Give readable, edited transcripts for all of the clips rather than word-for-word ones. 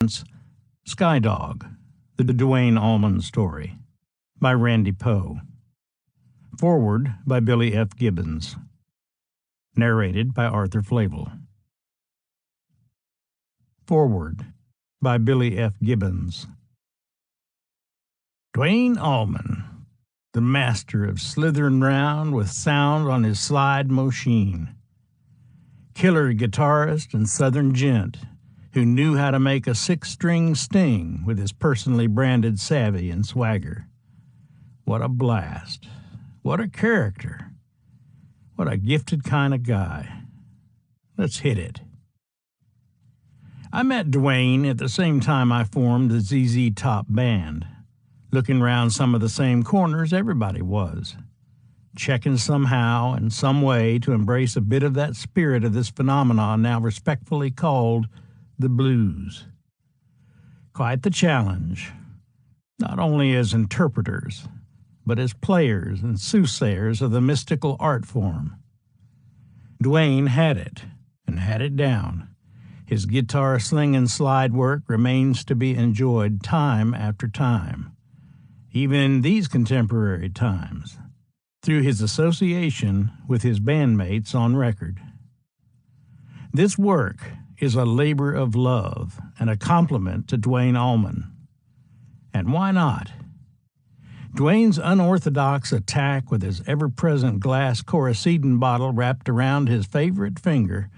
Skydog, the Duane Allman Story, by Randy Poe. Foreword by Billy F. Gibbons. Narrated by Arthur Flavel. Foreword by Billy F. Gibbons. Duane Allman, the master of slitherin' round with sound on his slide machine. Killer guitarist and southern gent who knew how to make a six-string sting with his personally branded savvy and swagger. What a blast. What a character. What a gifted kind of guy. Let's hit it. I met Duane at the same time I formed the ZZ Top Band, looking round some of the same corners everybody was, checking somehow and some way to embrace a bit of that spirit of this phenomenon now respectfully called the blues. Quite the challenge, not only as interpreters, but as players and soothsayers of the mystical art form. Duane had it, and had it down. His guitar slinging slide work remains to be enjoyed time after time, even in these contemporary times, through his association with his bandmates on record. This work is a labor of love and a compliment to Duane Allman. And why not? Duane's unorthodox attack with his ever-present glass Coricidin bottle wrapped around his favorite finger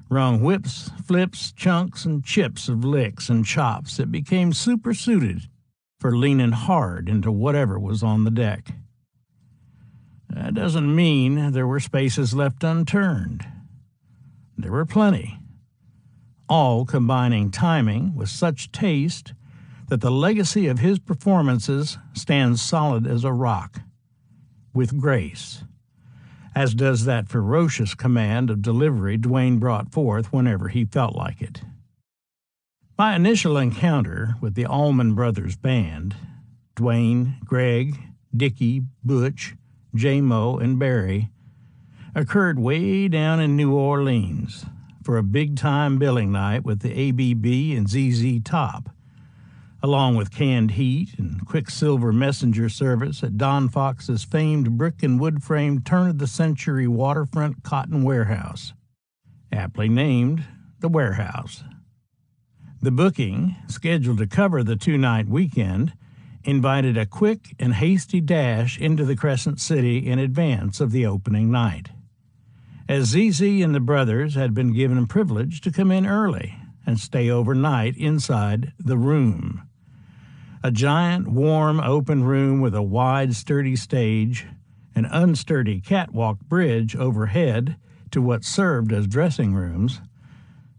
wrung whips, flips, chunks, and chips of licks and chops that became supersuited for leaning hard into whatever was on the deck. That doesn't mean there were spaces left unturned. There were plenty, all combining timing with such taste that the legacy of his performances stands solid as a rock, with grace, as does that ferocious command of delivery Duane brought forth whenever he felt like it. My initial encounter with the Allman Brothers Band, Duane, Greg, Dickie, Butch, J-Mo, and Barry, occurred way down in New Orleans for a big-time billing night with the ABB and ZZ Top, along with canned heat and Quicksilver messenger service at Don Fox's famed brick and wood-framed turn-of-the-century waterfront cotton warehouse, aptly named the Warehouse. The booking, scheduled to cover the two-night weekend, invited a quick and hasty dash into the Crescent City in advance of the opening night, as ZZ and the brothers had been given a privilege to come in early and stay overnight inside the Room, a giant, warm, open room with a wide, sturdy stage, an unsturdy catwalk bridge overhead to what served as dressing rooms,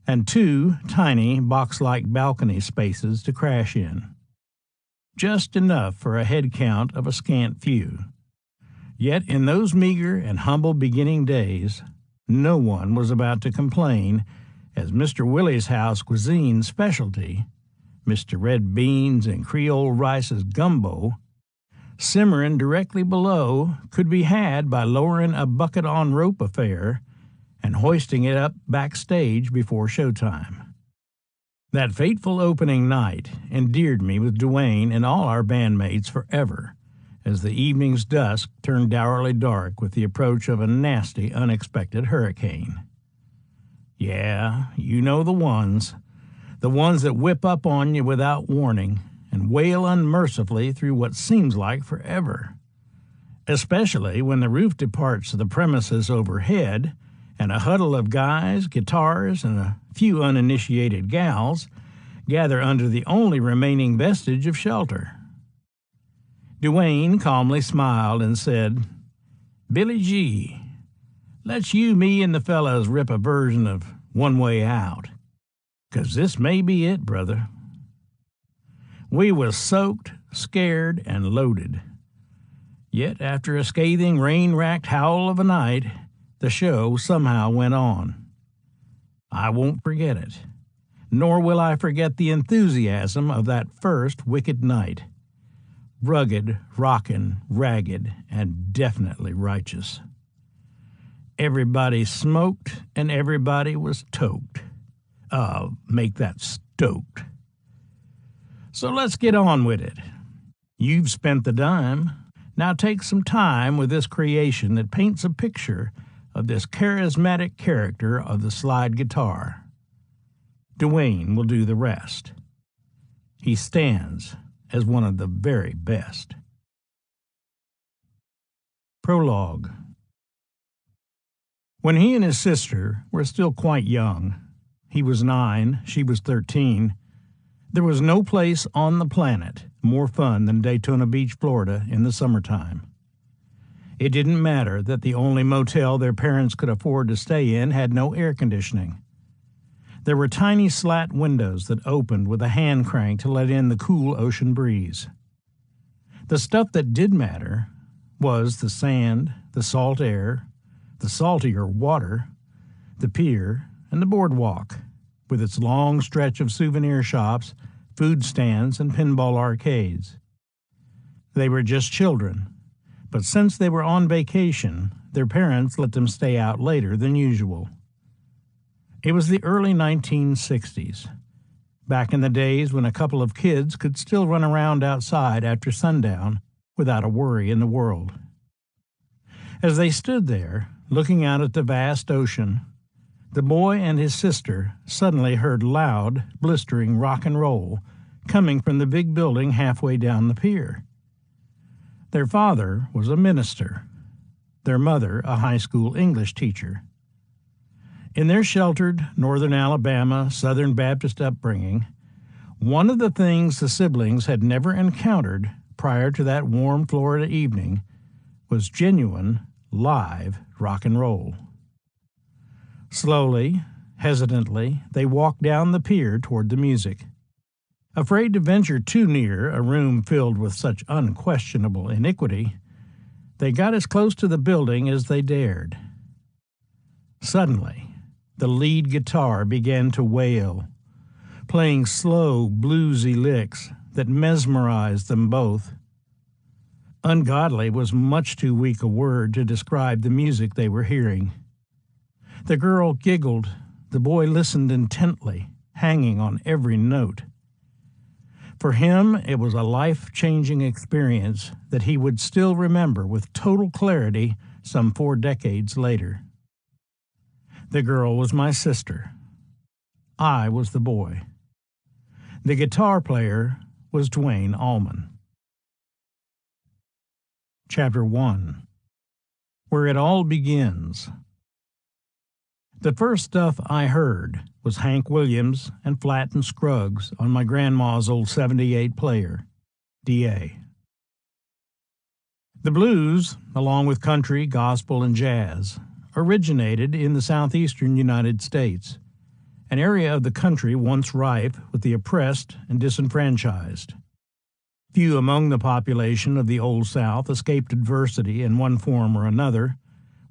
and two tiny, box-like balcony spaces to crash in. Just enough for a head count of a scant few. Yet in those meager and humble beginning days, no one was about to complain, as Mr. Willie's House cuisine's specialty, Mr. Red Beans and Creole Rice's gumbo, simmering directly below, could be had by lowering a bucket-on-rope affair and hoisting it up backstage before showtime. That fateful opening night endeared me with Duane and all our bandmates forever, as the evening's dusk turned dourly dark with the approach of a nasty, unexpected hurricane. Yeah, you know the ones that whip up on you without warning and wail unmercifully through what seems like forever, especially when the roof departs the premises overhead and a huddle of guys, guitars, and a few uninitiated gals gather under the only remaining vestige of shelter. Duane calmly smiled and said, "Billy G, let's you, me, and the fellows rip a version of One Way Out, 'cause this may be it, brother." We was soaked, scared, and loaded. Yet after a scathing, rain-racked howl of a night, the show somehow went on. I won't forget it, nor will I forget the enthusiasm of that first wicked night. Rugged, rockin', ragged, and definitely righteous. Everybody smoked and everybody was toked. Make that stoked. So let's get on with it. You've spent the dime. Now take some time with this creation that paints a picture of this charismatic character of the slide guitar. Dwayne will do the rest. He stands as one of the very best. Prologue. When he and his sister were still quite young, he was 9, she was 13, there was no place on the planet more fun than Daytona Beach, Florida in the summertime. It didn't matter that the only motel their parents could afford to stay in had no air conditioning. There were tiny slat windows that opened with a hand crank to let in the cool ocean breeze. The stuff that did matter was the sand, the salt air, the saltier water, the pier, and the boardwalk, with its long stretch of souvenir shops, food stands, and pinball arcades. They were just children, but since they were on vacation, their parents let them stay out later than usual. It was the early 1960s, back in the days when a couple of kids could still run around outside after sundown without a worry in the world. As they stood there, looking out at the vast ocean, the boy and his sister suddenly heard loud, blistering rock and roll coming from the big building halfway down the pier. Their father was a minister, their mother a high school English teacher. In their sheltered northern Alabama Southern Baptist upbringing, one of the things the siblings had never encountered prior to that warm Florida evening was genuine, live rock and roll. Slowly, hesitantly, they walked down the pier toward the music. Afraid to venture too near a room filled with such unquestionable iniquity, they got as close to the building as they dared. Suddenly, the lead guitar began to wail, playing slow, bluesy licks that mesmerized them both. Ungodly was much too weak a word to describe the music they were hearing. The girl giggled, the boy listened intently, hanging on every note. For him, it was a life-changing experience that he would still remember with total clarity some 4 decades later. The girl was my sister. I was the boy. The guitar player was Dwayne Allman. Chapter 1. Where It All Begins. The first stuff I heard was Hank Williams and Flatt and Scruggs on my grandma's old 78 player, DA. The blues, along with country, gospel, and jazz, originated in the southeastern United States, an area of the country once rife with the oppressed and disenfranchised. Few among the population of the Old South escaped adversity in one form or another,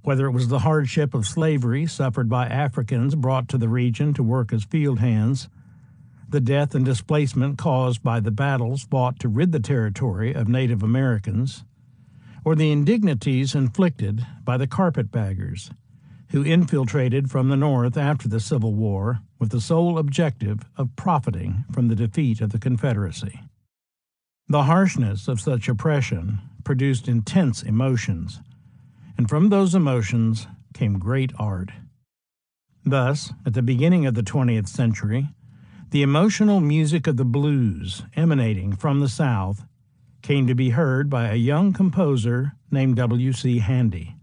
whether it was the hardship of slavery suffered by Africans brought to the region to work as field hands, the death and displacement caused by the battles fought to rid the territory of Native Americans, or the indignities inflicted by the carpetbaggers, who infiltrated from the North after the Civil War with the sole objective of profiting from the defeat of the Confederacy. The harshness of such oppression produced intense emotions, and from those emotions came great art. Thus, at the beginning of the 20th century, the emotional music of the blues emanating from the South came to be heard by a young composer named W.C. Handy.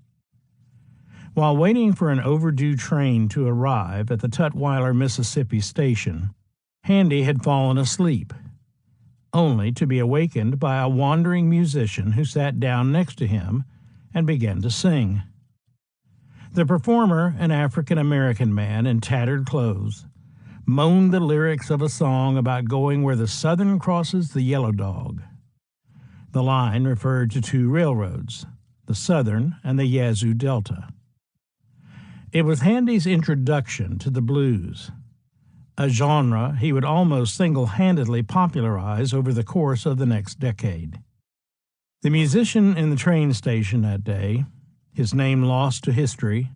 While waiting for an overdue train to arrive at the Tutwiler, Mississippi station, Handy had fallen asleep, only to be awakened by a wandering musician who sat down next to him and began to sing. The performer, an African-American man in tattered clothes, moaned the lyrics of a song about going where the Southern crosses the Yellow Dog. The line referred to 2 railroads, the Southern and the Yazoo Delta. It was Handy's introduction to the blues, a genre he would almost single-handedly popularize over the course of the next decade. The musician in the train station that day, his name lost to history,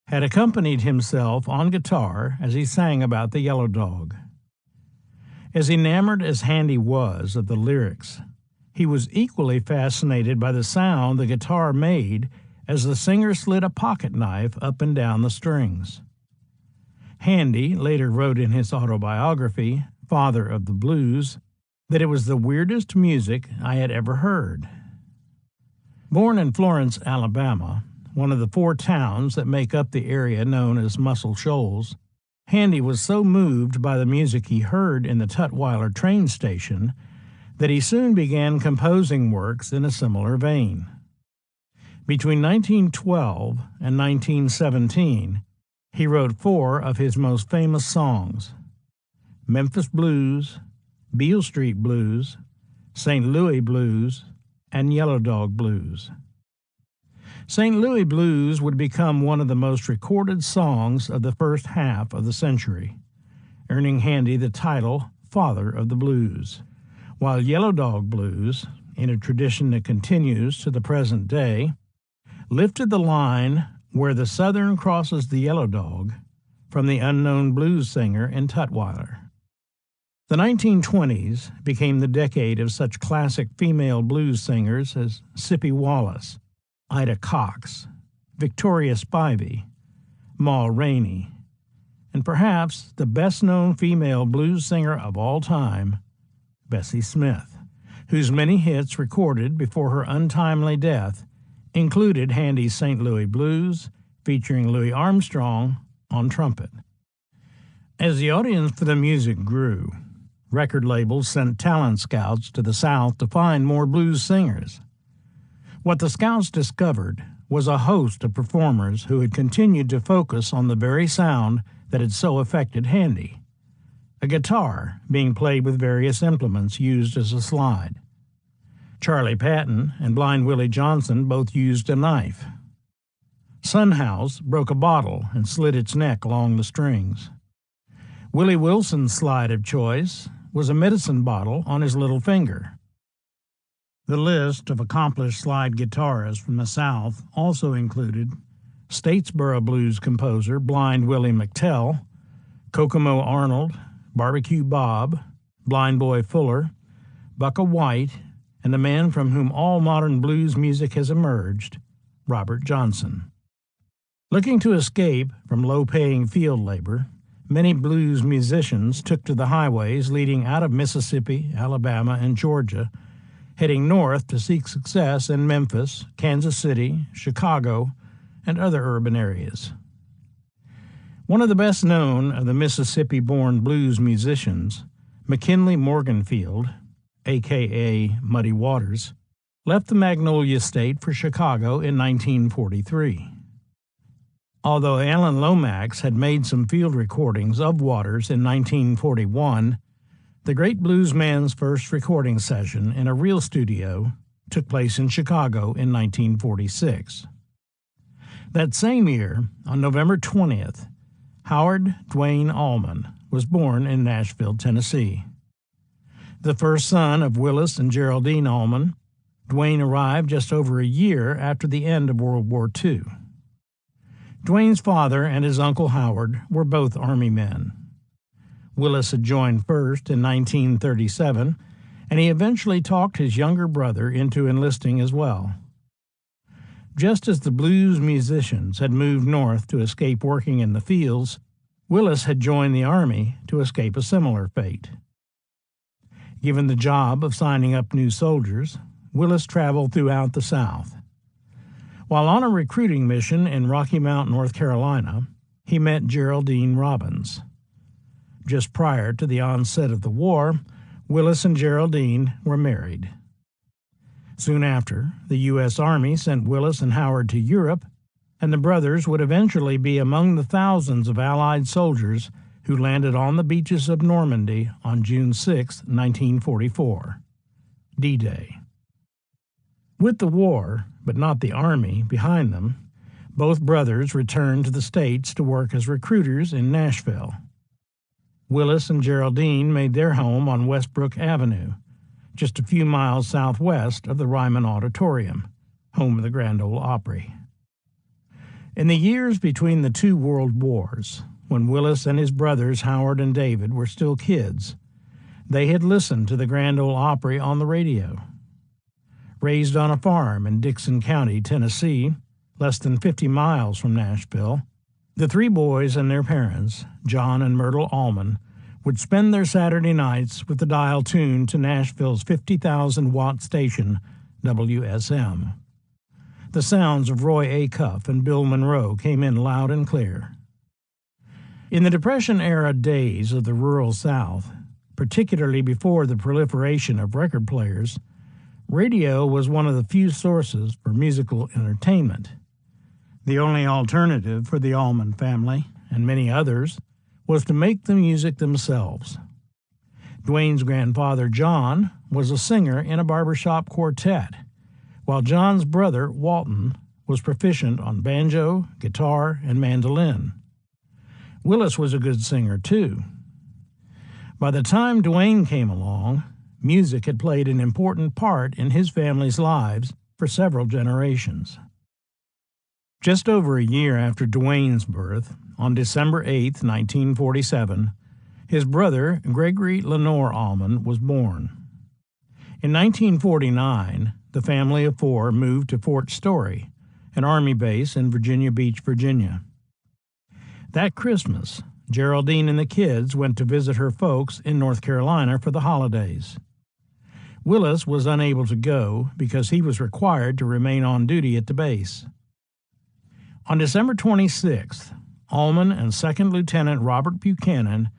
had accompanied himself on guitar as he sang about the Yellow Dog. As enamored as Handy was of the lyrics, he was equally fascinated by the sound the guitar made as the singer slid a pocket knife up and down the strings. Handy later wrote in his autobiography, Father of the Blues, that it was the weirdest music I had ever heard. Born in Florence, Alabama, one of the 4 towns that make up the area known as Muscle Shoals, Handy was so moved by the music he heard in the Tutwiler train station that he soon began composing works in a similar vein. Between 1912 and 1917, he wrote 4 of his most famous songs: Memphis Blues, Beale Street Blues, St. Louis Blues, and Yellow Dog Blues. St. Louis Blues would become one of the most recorded songs of the first half of the century, earning Handy the title Father of the Blues, while Yellow Dog Blues, in a tradition that continues to the present day, lifted the line Where the Southern Crosses the Yellow Dog from the unknown blues singer in Tutwiler. The 1920s became the decade of such classic female blues singers as Sippy Wallace, Ida Cox, Victoria Spivey, Ma Rainey, and perhaps the best-known female blues singer of all time, Bessie Smith, whose many hits recorded before her untimely death included Handy's St. Louis Blues, featuring Louis Armstrong on trumpet. As the audience for the music grew, record labels sent talent scouts to the South to find more blues singers. What the scouts discovered was a host of performers who had continued to focus on the very sound that had so affected Handy, a guitar being played with various implements used as a slide. Charlie Patton and Blind Willie Johnson both used a knife. Son House broke a bottle and slit its neck along the strings. Willie Wilson's slide of choice was a medicine bottle on his little finger. The list of accomplished slide guitarists from the South also included Statesboro blues composer Blind Willie McTell, Kokomo Arnold, Barbecue Bob, Blind Boy Fuller, Bucka White, and the man from whom all modern blues music has emerged, Robert Johnson. Looking to escape from low-paying field labor, many blues musicians took to the highways leading out of Mississippi, Alabama, and Georgia, heading north to seek success in Memphis, Kansas City, Chicago, and other urban areas. One of the best known of the Mississippi-born blues musicians, McKinley Morganfield, a.k.a. Muddy Waters, left the Magnolia State for Chicago in 1943. Although Alan Lomax had made some field recordings of Waters in 1941, the great bluesman's first recording session in a real studio took place in Chicago in 1946. That same year, on November 20th, Howard Dwayne Allman was born in Nashville, Tennessee. The first son of Willis and Geraldine Allman, Dwayne arrived just over a year after the end of World War II. Dwayne's father and his uncle Howard were both Army men. Willis had joined first in 1937, and he eventually talked his younger brother into enlisting as well. Just as the blues musicians had moved north to escape working in the fields, Willis had joined the Army to escape a similar fate. Given the job of signing up new soldiers, Willis traveled throughout the South. While on a recruiting mission in Rocky Mount, North Carolina, he met Geraldine Robbins. Just prior to the onset of the war, Willis and Geraldine were married. Soon after, the U.S. Army sent Willis and Howard to Europe, and the brothers would eventually be among the thousands of Allied soldiers who landed on the beaches of Normandy on June 6, 1944, D-Day. With the war, but not the Army, behind them, both brothers returned to the States to work as recruiters in Nashville. Willis and Geraldine made their home on Westbrook Avenue, just a few miles southwest of the Ryman Auditorium, home of the Grand Ole Opry. In the years between the two world wars, when Willis and his brothers Howard and David were still kids, They had listened to the Grand Ole Opry on the radio. Raised on a farm in Dixon County, Tennessee, less than 50 miles from Nashville, the three boys and their parents, John and Myrtle Allman, would spend their Saturday nights with the dial tuned to Nashville's 50,000-watt station, WSM. The sounds of Roy Acuff and Bill Monroe came in loud and clear. In the Depression-era days of the rural South, particularly before the proliferation of record players, radio was one of the few sources for musical entertainment. The only alternative for the Allman family, and many others, was to make the music themselves. Dwayne's grandfather, John, was a singer in a barbershop quartet, while John's brother, Walton, was proficient on banjo, guitar, and mandolin. Willis was a good singer, too. By the time Dwayne came along, music had played an important part in his family's lives for several generations. Just over a year after Dwayne's birth, on December 8, 1947, his brother, Gregory Lenore Allman, was born. In 1949, the family of four moved to Fort Story, an Army base in Virginia Beach, Virginia. That Christmas, Geraldine and the kids went to visit her folks in North Carolina for the holidays. Willis was unable to go because he was required to remain on duty at the base. On December 26th, Allman and 2nd Lieutenant Robert Buchanan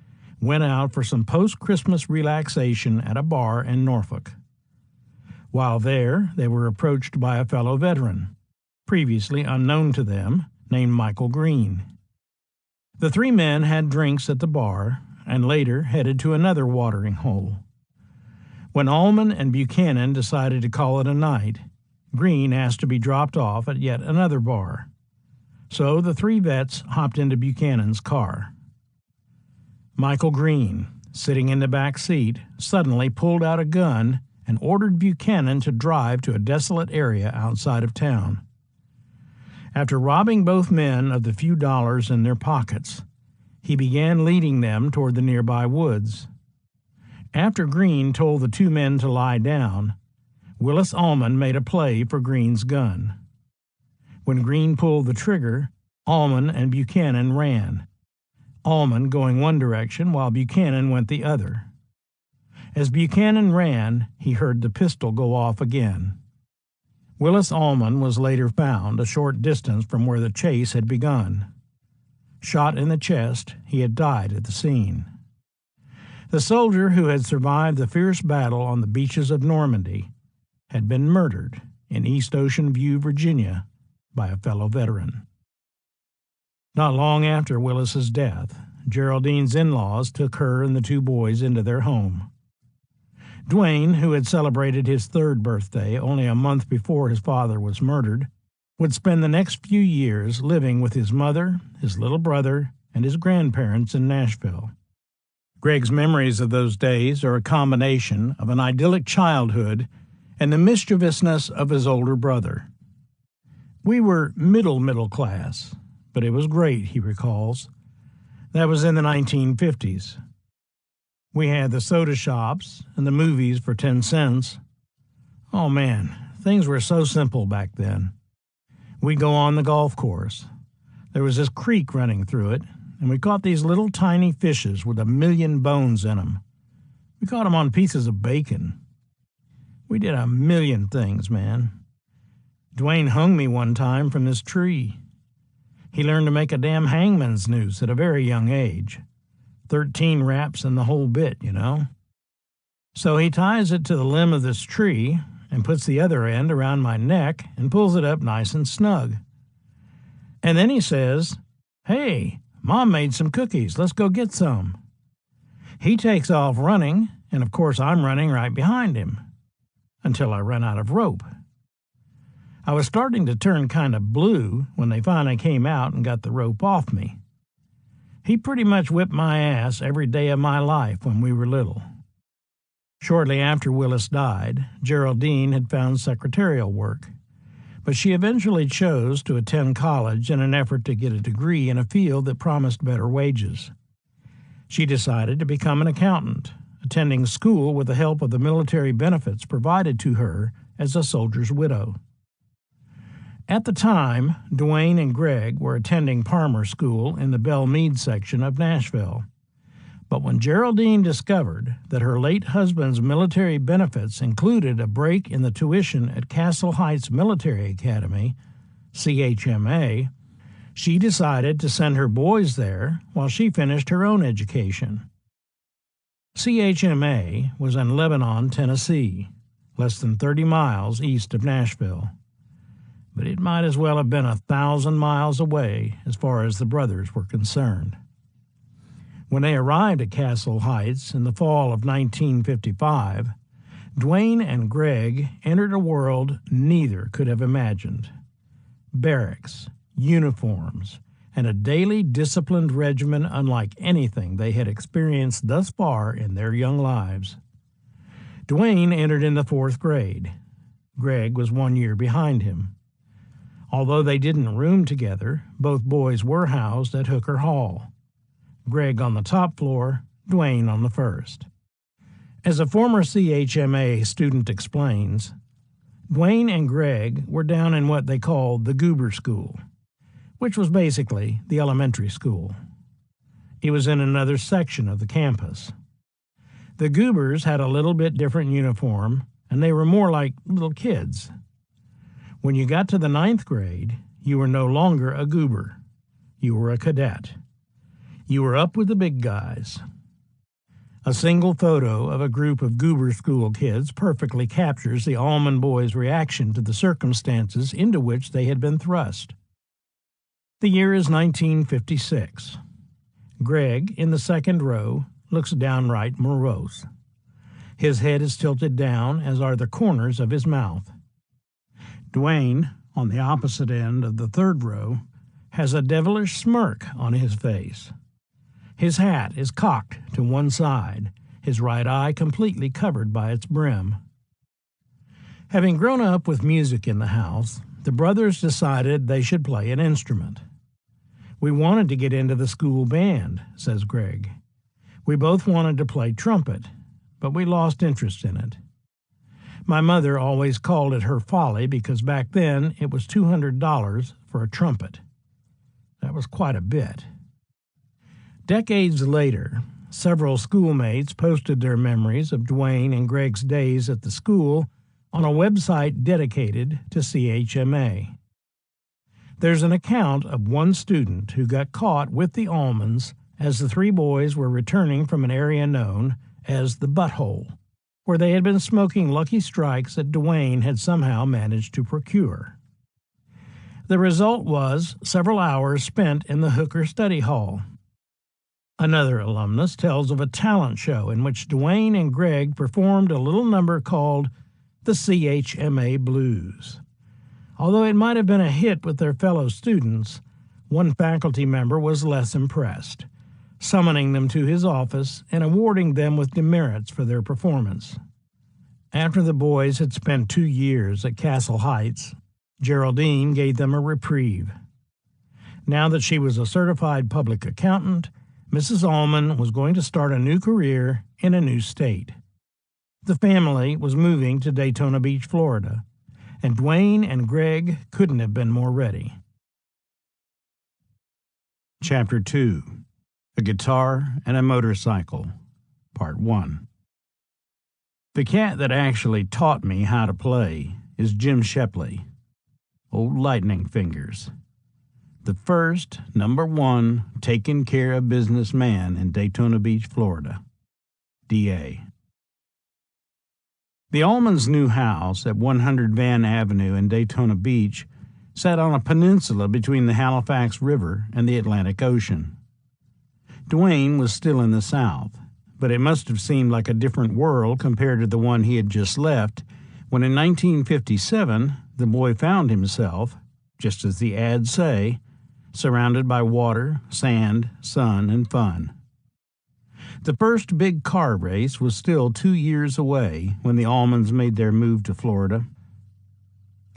went out for some post-Christmas relaxation at a bar in Norfolk. While there, they were approached by a fellow veteran, previously unknown to them, named Michael Green. The three men had drinks at the bar and later headed to another watering hole. When Allman and Buchanan decided to call it a night, Green asked to be dropped off at yet another bar. So the three vets hopped into Buchanan's car. Michael Green, sitting in the back seat, suddenly pulled out a gun and ordered Buchanan to drive to a desolate area outside of town. After robbing both men of the few dollars in their pockets, he began leading them toward the nearby woods. After Green told the two men to lie down, Willis Allman made a play for Green's gun. When Green pulled the trigger, Allman and Buchanan ran, Allman going one direction while Buchanan went the other. As Buchanan ran, he heard the pistol go off again. Willis Allman was later found a short distance from where the chase had begun. Shot in the chest, he had died at the scene. The soldier who had survived the fierce battle on the beaches of Normandy had been murdered in East Ocean View, Virginia, by a fellow veteran. Not long after Willis's death, Geraldine's in-laws took her and the two boys into their home. Dwayne, who had celebrated his third birthday only a month before his father was murdered, would spend the next few years living with his mother, his little brother, and his grandparents in Nashville. Greg's memories of those days are a combination of an idyllic childhood and the mischievousness of his older brother. We were middle class, but it was great, he recalls. That was in the 1950s. We had the soda shops and the movies for 10 cents. Oh man, things were so simple back then. We'd go on the golf course. There was this creek running through it, and we caught these little tiny fishes with 1,000,000 bones in them. We caught them on pieces of bacon. We did 1,000,000 things, man. Dwayne hung me one time from this tree. He learned to make a damn hangman's noose at a very young age. 13 wraps and the whole bit, you know. So he ties it to the limb of this tree and puts the other end around my neck and pulls it up nice and snug. And then he says, "Hey, Mom made some cookies. Let's go get some." He takes off running, and of course I'm running right behind him, until I run out of rope. I was starting to turn kind of blue when they finally came out and got the rope off me. He pretty much whipped my ass every day of my life when we were little. Shortly after Willis died, Geraldine had found secretarial work, but she eventually chose to attend college in an effort to get a degree in a field that promised better wages. She decided to become an accountant, attending school with the help of the military benefits provided to her as a soldier's widow. At the time, Dwayne and Greg were attending Parmer School in the Belle Meade section of Nashville. But when Geraldine discovered that her late husband's military benefits included a break in the tuition at Castle Heights Military Academy, CHMA, she decided to send her boys there while she finished her own education. CHMA was in Lebanon, Tennessee, less than 30 miles east of Nashville. But it might as well have been 1,000 miles away as far as the brothers were concerned. When they arrived at Castle Heights in the fall of 1955, Dwayne and Greg entered a world neither could have imagined. Barracks, uniforms, and a daily disciplined regimen unlike anything they had experienced thus far in their young lives. Dwayne entered in the 4th grade. Greg was 1 year behind him. Although they didn't room together, both boys were housed at Hooker Hall. Greg on the top floor, Dwayne on the first. As a former CHMA student explains, Dwayne and Greg were down in what they called the Goober School, which was basically the elementary school. It was in another section of the campus. The Goobers had a little bit different uniform, and they were more like little kids. When you got to the 9th grade, you were no longer a Goober. You were a cadet. You were up with the big guys. A single photo of a group of Goober School kids perfectly captures the Allman boys' reaction to the circumstances into which they had been thrust. The year is 1956. Greg, in the 2nd row, looks downright morose. His head is tilted down, as are the corners of his mouth. Dwayne, on the opposite end of the 3rd row, has a devilish smirk on his face. His hat is cocked to one side, his right eye completely covered by its brim. Having grown up with music in the house, the brothers decided they should play an instrument. "We wanted to get into the school band," says Greg. "We both wanted to play trumpet, but we lost interest in it. My mother always called it her folly because back then it was $200 for a trumpet. That was quite a bit." Decades later, several schoolmates posted their memories of Dwayne and Greg's days at the school on a website dedicated to CHMA. There's an account of one student who got caught with the Allmans as the 3 boys were returning from an area known as the Butthole, where they had been smoking Lucky Strikes that Dwayne had somehow managed to procure. The result was several hours spent in the Hooker Study Hall. Another alumnus tells of a talent show in which Dwayne and Greg performed a little number called the CHMA Blues. Although it might have been a hit with their fellow students, one faculty member was less impressed, summoning them to his office and awarding them with demerits for their performance. After the boys had spent 2 years at Castle Heights, Geraldine gave them a reprieve. Now that she was a certified public accountant, Mrs. Allman was going to start a new career in a new state. The family was moving to Daytona Beach, Florida, and Dwayne and Greg couldn't have been more ready. Chapter 2: A Guitar and a Motorcycle, Part 1. The cat that actually taught me how to play is Jim Shepley, Old Lightning Fingers, the first #1 taken care of businessman in Daytona Beach, Florida. D.A. The Allmans' new house at 100 Van Avenue in Daytona Beach sat on a peninsula between the Halifax River and the Atlantic Ocean. Dwayne was still in the South, but it must have seemed like a different world compared to the one he had just left when in 1957 the boy found himself, just as the ads say, surrounded by water, sand, sun, and fun. The first big car race was still 2 years away when the Allmans made their move to Florida.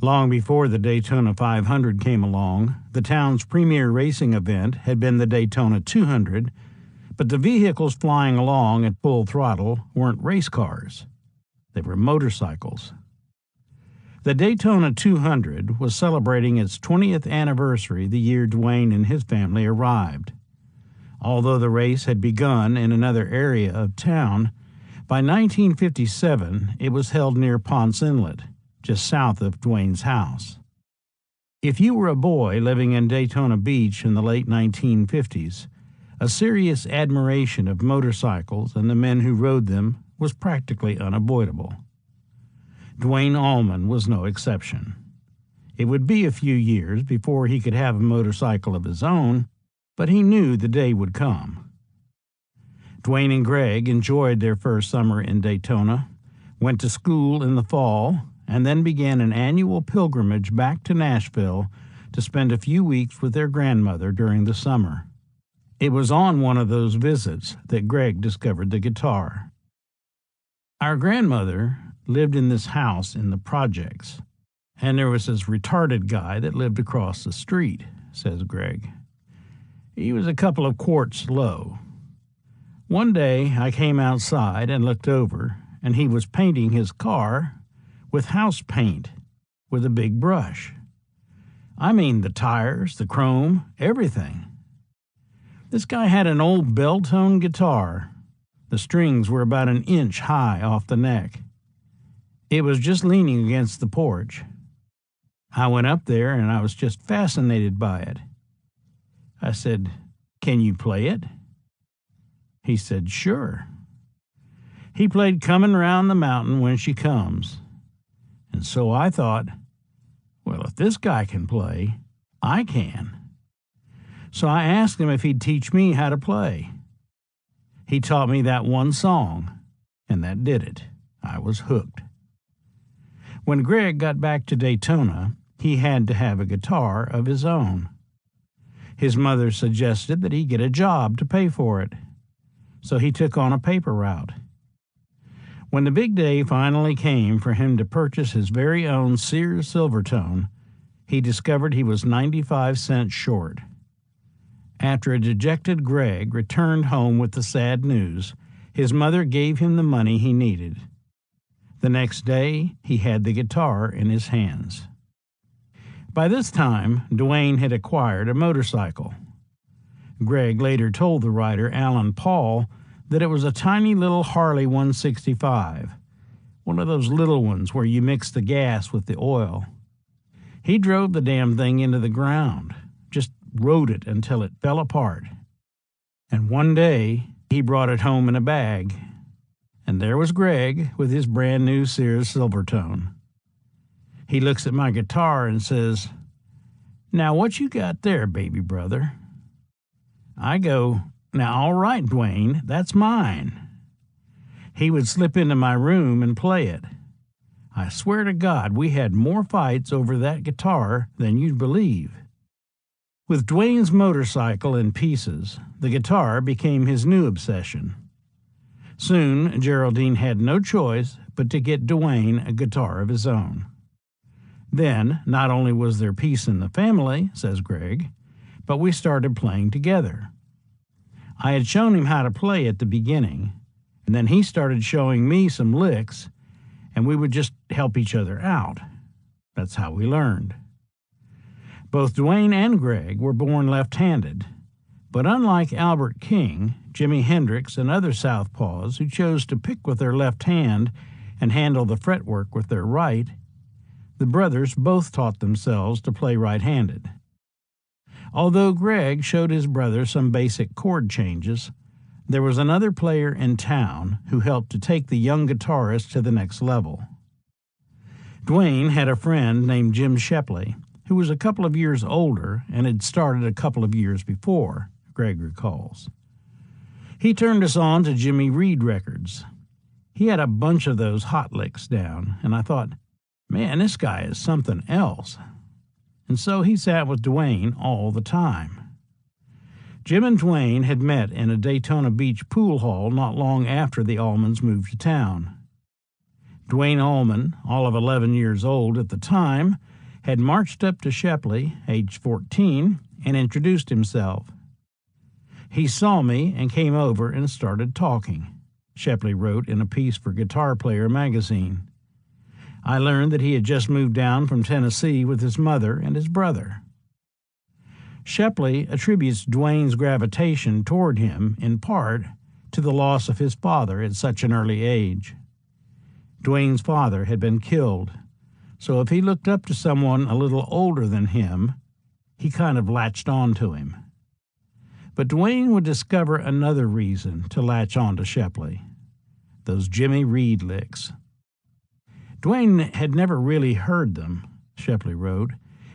Long before the Daytona 500 came along, the town's premier racing event had been the Daytona 200, But the vehicles flying along at full throttle weren't race cars. They were motorcycles. The Daytona 200 was celebrating its 20th anniversary the year Dwayne and his family arrived. Although the race had begun in another area of town, by 1957 it was held near Ponce Inlet, just south of Dwayne's house. If you were a boy living in Daytona Beach in the late 1950s, a serious admiration of motorcycles and the men who rode them was practically unavoidable. Dwayne Allman was no exception. It would be a few years before he could have a motorcycle of his own, but he knew the day would come. Dwayne and Greg enjoyed their first summer in Daytona, went to school in the fall, and then began an annual pilgrimage back to Nashville to spend a few weeks with their grandmother during the summer. It was on one of those visits that Greg discovered the guitar. Our grandmother lived in this house in the projects, and there was this retarded guy that lived across the street, says Greg. He was a couple of quarts low. One day I came outside and looked over, and he was painting his car with house paint with a big brush. I mean the tires, the chrome, everything. This guy had an old bell-tone guitar. The strings were about an inch high off the neck. It was just leaning against the porch. I went up there and I was just fascinated by it. I said, "Can you play it?" He said, "Sure." He played "Comin' Round the Mountain When She Comes. And so I thought, well, if this guy can play, I can. So I asked him if he'd teach me how to play. He taught me that one song, and that did it. I was hooked. When Greg got back to Daytona, he had to have a guitar of his own. His mother suggested that he get a job to pay for it, so he took on a paper route. When the big day finally came for him to purchase his very own Sears Silvertone, he discovered he was 95 cents short. After a dejected Greg returned home with the sad news, his mother gave him the money he needed. The next day, he had the guitar in his hands. By this time, Dwayne had acquired a motorcycle. Greg later told the writer Alan Paul that it was a tiny little Harley 165, one of those little ones where you mix the gas with the oil. He drove the damn thing into the ground, just rode it until it fell apart. And one day, he brought it home in a bag, and there was Greg with his brand new Sears Silvertone. He looks at my guitar and says, "Now what you got there, baby brother?" I go, "Now all right, Dwayne, that's mine." He would slip into my room and play it. I swear to God, we had more fights over that guitar than you'd believe. With Dwayne's motorcycle in pieces, the guitar became his new obsession. Soon, Geraldine had no choice but to get Dwayne a guitar of his own. Then, not only was there peace in the family, says Greg, but we started playing together. I had shown him how to play at the beginning, and then he started showing me some licks, and we would just help each other out. That's how we learned. Both Dwayne and Greg were born left-handed, but unlike Albert King, Jimi Hendrix, and other southpaws who chose to pick with their left hand and handle the fretwork with their right, the brothers both taught themselves to play right-handed. Although Greg showed his brother some basic chord changes, there was another player in town who helped to take the young guitarist to the next level. Dwayne had a friend named Jim Shepley, who was a couple of years older and had started a couple of years before, Greg recalls. He turned us on to Jimmy Reed records. He had a bunch of those hot licks down, and I thought, man, this guy is something else. And so he sat with Dwayne all the time. Jim and Dwayne had met in a Daytona Beach pool hall not long after the Allmans moved to town. Dwayne Allman, all of 11 years old at the time, had marched up to Shepley, age 14, and introduced himself. He saw me and came over and started talking, Shepley wrote in a piece for Guitar Player magazine. I learned that he had just moved down from Tennessee with his mother and his brother. Shepley attributes Duane's gravitation toward him, in part, to the loss of his father at such an early age. Duane's father had been killed, so if he looked up to someone a little older than him, he kind of latched on to him. But Duane would discover another reason to latch on to Shepley: those Jimmy Reed licks. Duane had never really heard them, Shepley wrote,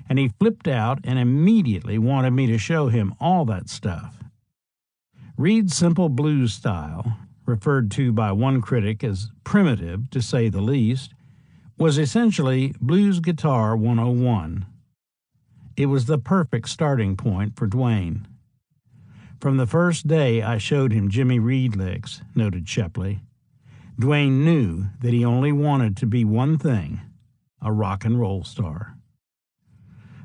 and he flipped out and immediately wanted me to show him all that stuff. Reed's simple blues style, referred to by one critic as primitive to say the least, was essentially Blues Guitar 101. It was the perfect starting point for Duane. From the first day I showed him Jimmy Reed licks, noted Shepley, Duane knew that he only wanted to be one thing: a rock and roll star.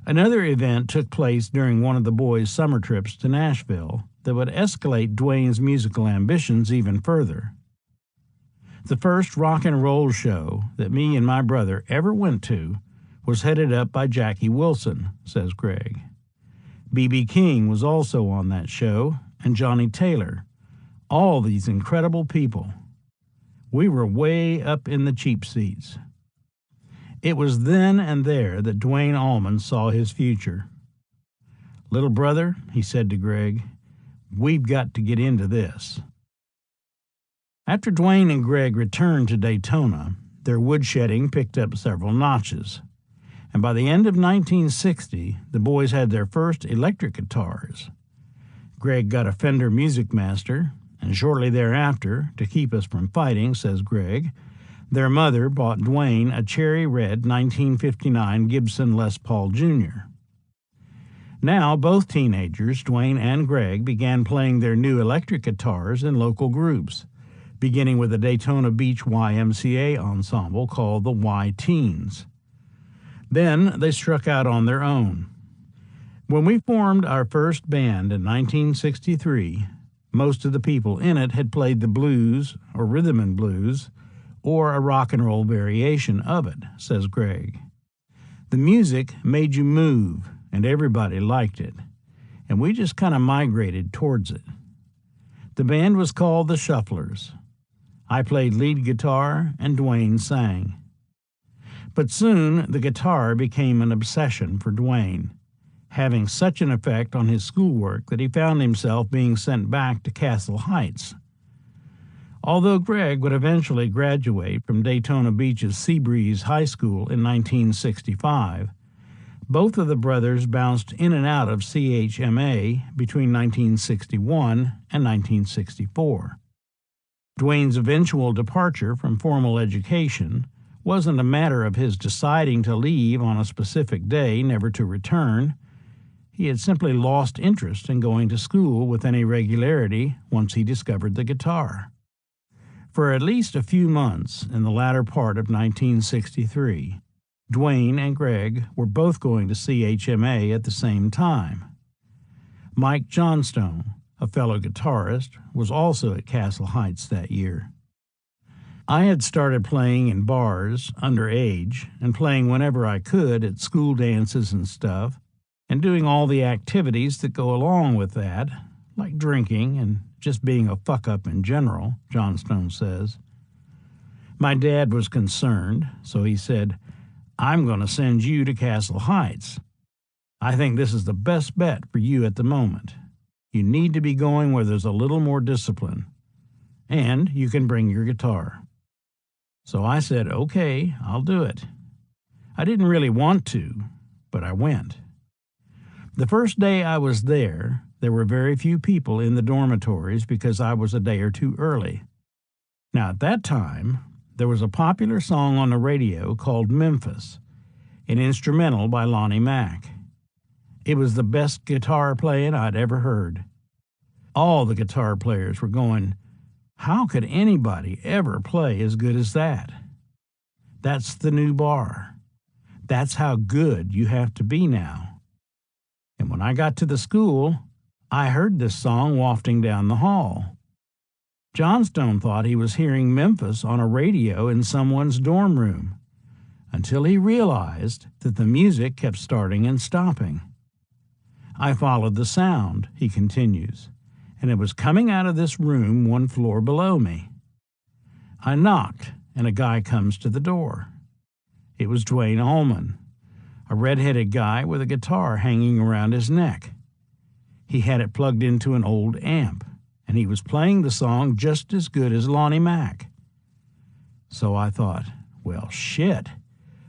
Another event took place during one of the boys' summer trips to Nashville that would escalate Duane's musical ambitions even further. The first rock and roll show that me and my brother ever went to was headed up by Jackie Wilson, says Greg. B.B. King was also on that show, and Johnny Taylor. All these incredible people. We were way up in the cheap seats. It was then and there that Duane Allman saw his future. "Little brother," he said to Greg, "we've got to get into this." After Duane and Greg returned to Daytona, their woodshedding picked up several notches, and by the end of 1960, the boys had their first electric guitars. Greg got a Fender Music Master, and shortly thereafter, to keep us from fighting, says Greg, their mother bought Duane a cherry red 1959 Gibson Les Paul Jr. Now, both teenagers, Duane and Greg, began playing their new electric guitars in local groups, beginning with a Daytona Beach YMCA ensemble called the Y-Teens. Then they struck out on their own. When we formed our first band in 1963, most of the people in it had played the blues or rhythm and blues or a rock and roll variation of it, says Greg. The music made you move, and everybody liked it, and we just kind of migrated towards it. The band was called the Shufflers. I played lead guitar, and Duane sang. But soon the guitar became an obsession for Duane, having such an effect on his schoolwork that he found himself being sent back to Castle Heights. Although Greg would eventually graduate from Daytona Beach's Seabreeze High School in 1965, both of the brothers bounced in and out of CHMA between 1961 and 1964. Duane's eventual departure from formal education wasn't a matter of his deciding to leave on a specific day, never to return. He had simply lost interest in going to school with any regularity once he discovered the guitar. For at least a few months in the latter part of 1963, Duane and Greg were both going to CHMA at the same time. Mike Johnstone, a fellow guitarist, was also at Castle Heights that year. I had started playing in bars underage and playing whenever I could at school dances and stuff, and doing all the activities that go along with that, like drinking and just being a fuck-up in general, Johnstone says. My dad was concerned, so he said, "I'm going to send you to Castle Heights. I think this is the best bet for you at the moment. You need to be going where there's a little more discipline, and you can bring your guitar." So I said, "Okay, I'll do it." I didn't really want to, but I went. The first day I was there were very few people in the dormitories because I was a day or two early. Now, at that time, there was a popular song on the radio called Memphis, an instrumental by Lonnie Mack. It was the best guitar playing I'd ever heard. All the guitar players were going, "How could anybody ever play as good as that? That's the new bar. That's how good you have to be now." And when I got to the school, I heard this song wafting down the hall. Johnstone thought he was hearing Memphis on a radio in someone's dorm room, until he realized that the music kept starting and stopping. I followed the sound, he continues, and it was coming out of this room 1 floor below me. I knocked, and a guy comes to the door. It was Duane Allman, a red-headed guy with a guitar hanging around his neck. He had it plugged into an old amp, and he was playing the song just as good as Lonnie Mack. So I thought, well, shit,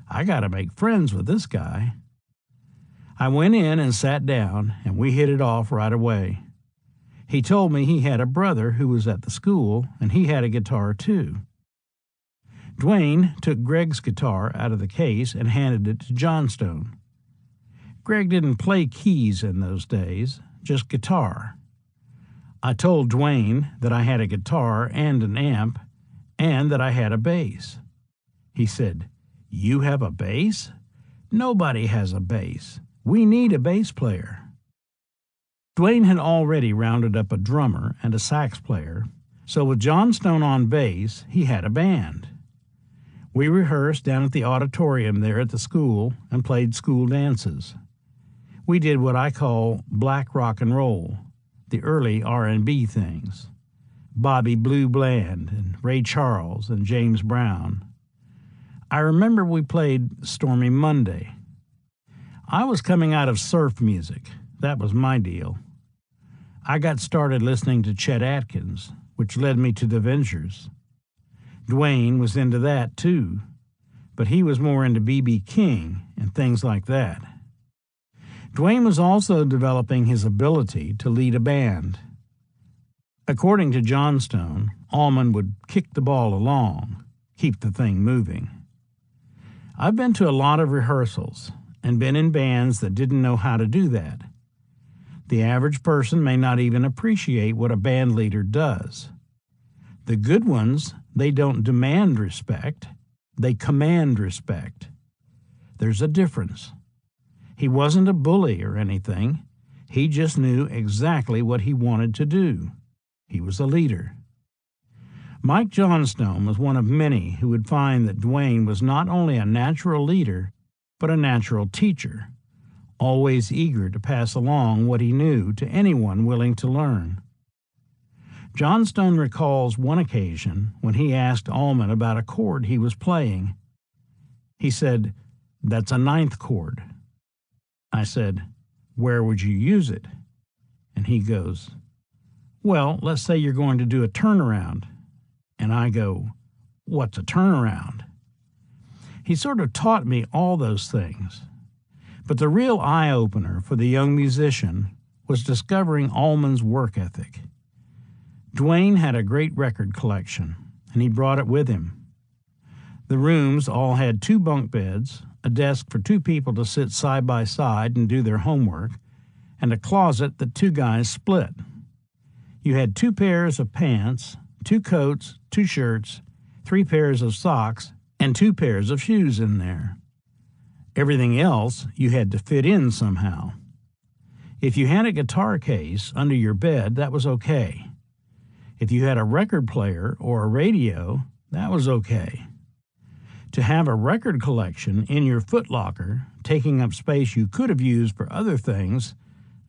I got to make friends with this guy. I went in and sat down, and we hit it off right away. He told me he had a brother who was at the school, and he had a guitar too. Duane took Greg's guitar out of the case and handed it to Johnstone. Greg didn't play keys in those days, just guitar. I told Duane that I had a guitar and an amp, and that I had a bass. He said, "You have a bass? Nobody has a bass. We need a bass player." Duane had already rounded up a drummer and a sax player, so with Johnstone on bass, he had a band. We rehearsed down at the auditorium there at the school and played school dances. We did what I call black rock and roll, the early R&B things. Bobby Blue Bland and Ray Charles and James Brown. I remember we played Stormy Monday. I was coming out of surf music. That was my deal. I got started listening to Chet Atkins, which led me to the Ventures. Duane was into that too, but he was more into B.B. King and things like that. Duane was also developing his ability to lead a band. According to Johnstone, Allman would kick the ball along, keep the thing moving. I've been to a lot of rehearsals and been in bands that didn't know how to do that. The average person may not even appreciate what a band leader does. The good ones, they don't demand respect, they command respect. There's a difference. He wasn't a bully or anything. He just knew exactly what he wanted to do. He was a leader. Mike Johnstone was one of many who would find that Duane was not only a natural leader, but a natural teacher, always eager to pass along what he knew to anyone willing to learn. Johnstone recalls one occasion when he asked Allman about a chord he was playing. He said, "That's a 9th chord." I said, "Where would you use it?" And he goes, "Well, let's say you're going to do a turnaround." And I go, "What's a turnaround?" He sort of taught me all those things. But the real eye-opener for the young musician was discovering Allman's work ethic. Duane had a great record collection, and he brought it with him. The rooms all had 2 bunk beds, a desk for 2 people to sit side by side and do their homework, and a closet that 2 guys split. You had 2 pairs of pants, 2 coats, 2 shirts, 3 pairs of socks, and 2 pairs of shoes in there. Everything else you had to fit in somehow. If you had a guitar case under your bed, that was okay. If you had a record player or a radio, that was okay. To have a record collection in your footlocker, taking up space you could have used for other things,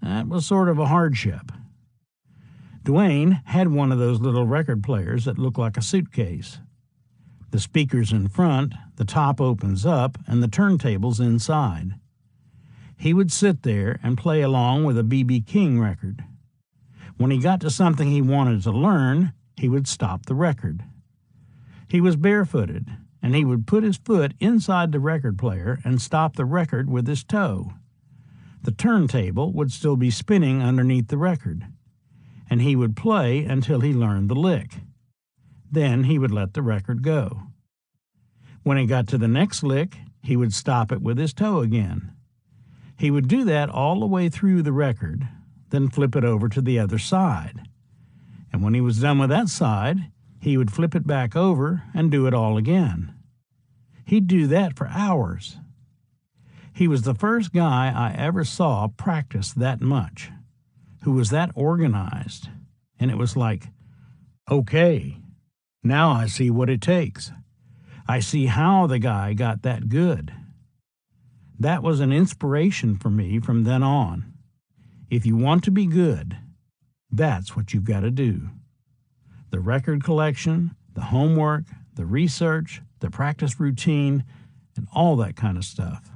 that was sort of a hardship. Duane had one of those little record players that looked like a suitcase. The speaker's in front, the top opens up, and the turntable's inside. He would sit there and play along with a B.B. King record. When he got to something he wanted to learn, he would stop the record. He was barefooted, and he would put his foot inside the record player and stop the record with his toe. The turntable would still be spinning underneath the record, and he would play until he learned the lick. Then he would let the record go. When he got to the next lick, he would stop it with his toe again. He would do that all the way through the record, then flip it over to the other side. And when he was done with that side, he would flip it back over and do it all again. He'd do that for hours. He was the first guy I ever saw practice that much. who was that organized. And it was like, okay, now I see what it takes. I see how the guy got that good. That was an inspiration for me from then on. If you want to be good, that's what you've got to do. The record collection, the homework, the research, the practice routine, and all that kind of stuff.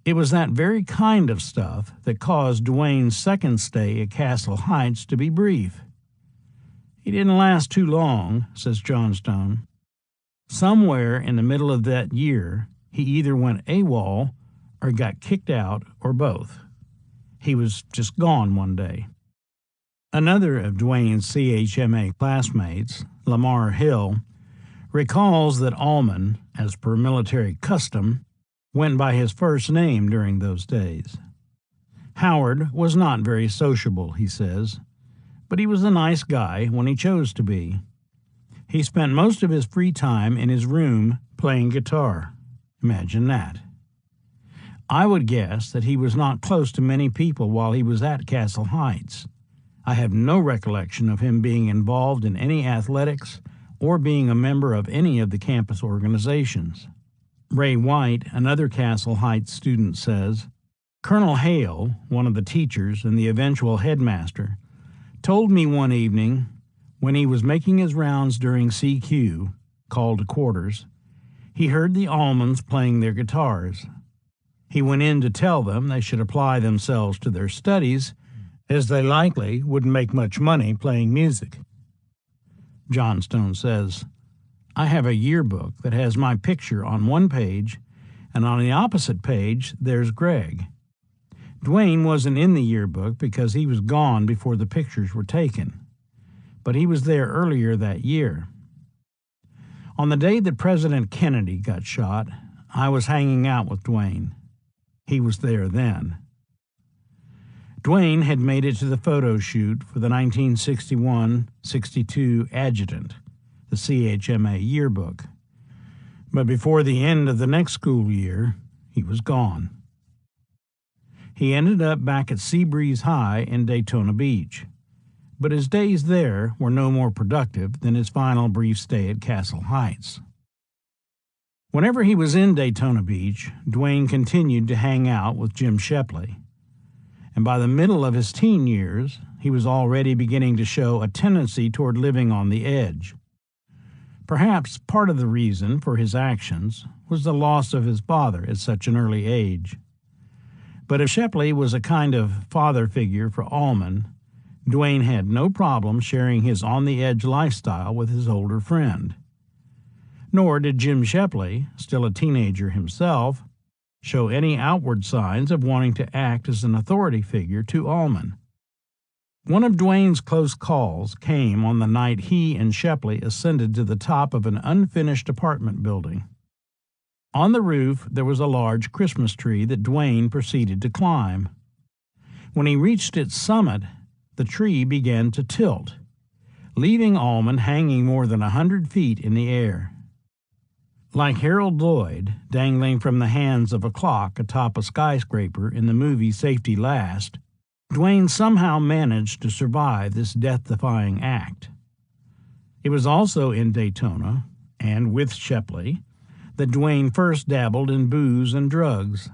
It was that very kind of stuff that caused Dwayne's second stay at Castle Heights to be brief. He didn't last too long, says Johnstone. Somewhere in the middle of that year, he either went AWOL or got kicked out or both. He was just gone one day. Another of Dwayne's CHMA classmates, Lamar Hill, recalls that Allman, as per military custom, went by his first name during those days. Howard was not very sociable, he says, but he was a nice guy when he chose to be. He spent most of his free time in his room playing guitar. Imagine that. I would guess that he was not close to many people while he was at Castle Heights. I have no recollection of him being involved in any athletics or being a member of any of the campus organizations. Ray White, another Castle Heights student, says, Colonel Hale, one of the teachers and the eventual headmaster, told me one evening when he was making his rounds during CQ, call to quarters, he heard the Allmans playing their guitars. He went in to tell them they should apply themselves to their studies, as they likely wouldn't make much money playing music. Johnstone says, I have a yearbook that has my picture on one page, and on the opposite page there's Greg. Dwayne wasn't in the yearbook because he was gone before the pictures were taken, but he was there earlier that year. On the day that President Kennedy got shot, I was hanging out with Dwayne. He was there then. Dwayne had made it to the photo shoot for the 1961-62 Adjutant, the CHMA yearbook. But before the end of the next school year, he was gone. He ended up back at Seabreeze High in Daytona Beach, but his days there were no more productive than his final brief stay at Castle Heights. Whenever he was in Daytona Beach, Dwayne continued to hang out with Jim Shepley, and by the middle of his teen years, he was already beginning to show a tendency toward living on the edge. Perhaps part of the reason for his actions was the loss of his father at such an early age. But if Shepley was a kind of father figure for Allman, Dwayne had no problem sharing his on-the-edge lifestyle with his older friend. Nor did Jim Shepley, still a teenager himself, show any outward signs of wanting to act as an authority figure to Allman. One of Dwayne's close calls came on the night he and Shepley ascended to the top of an unfinished apartment building. On the roof there was a large Christmas tree that Dwayne proceeded to climb. When he reached its summit, the tree began to tilt, leaving Allman hanging more than 100 feet in the air. Like Harold Lloyd dangling from the hands of a clock atop a skyscraper in the movie Safety Last, Dwayne somehow managed to survive this death-defying act. It was also in Daytona, and with Shepley, that Dwayne first dabbled in booze and drugs.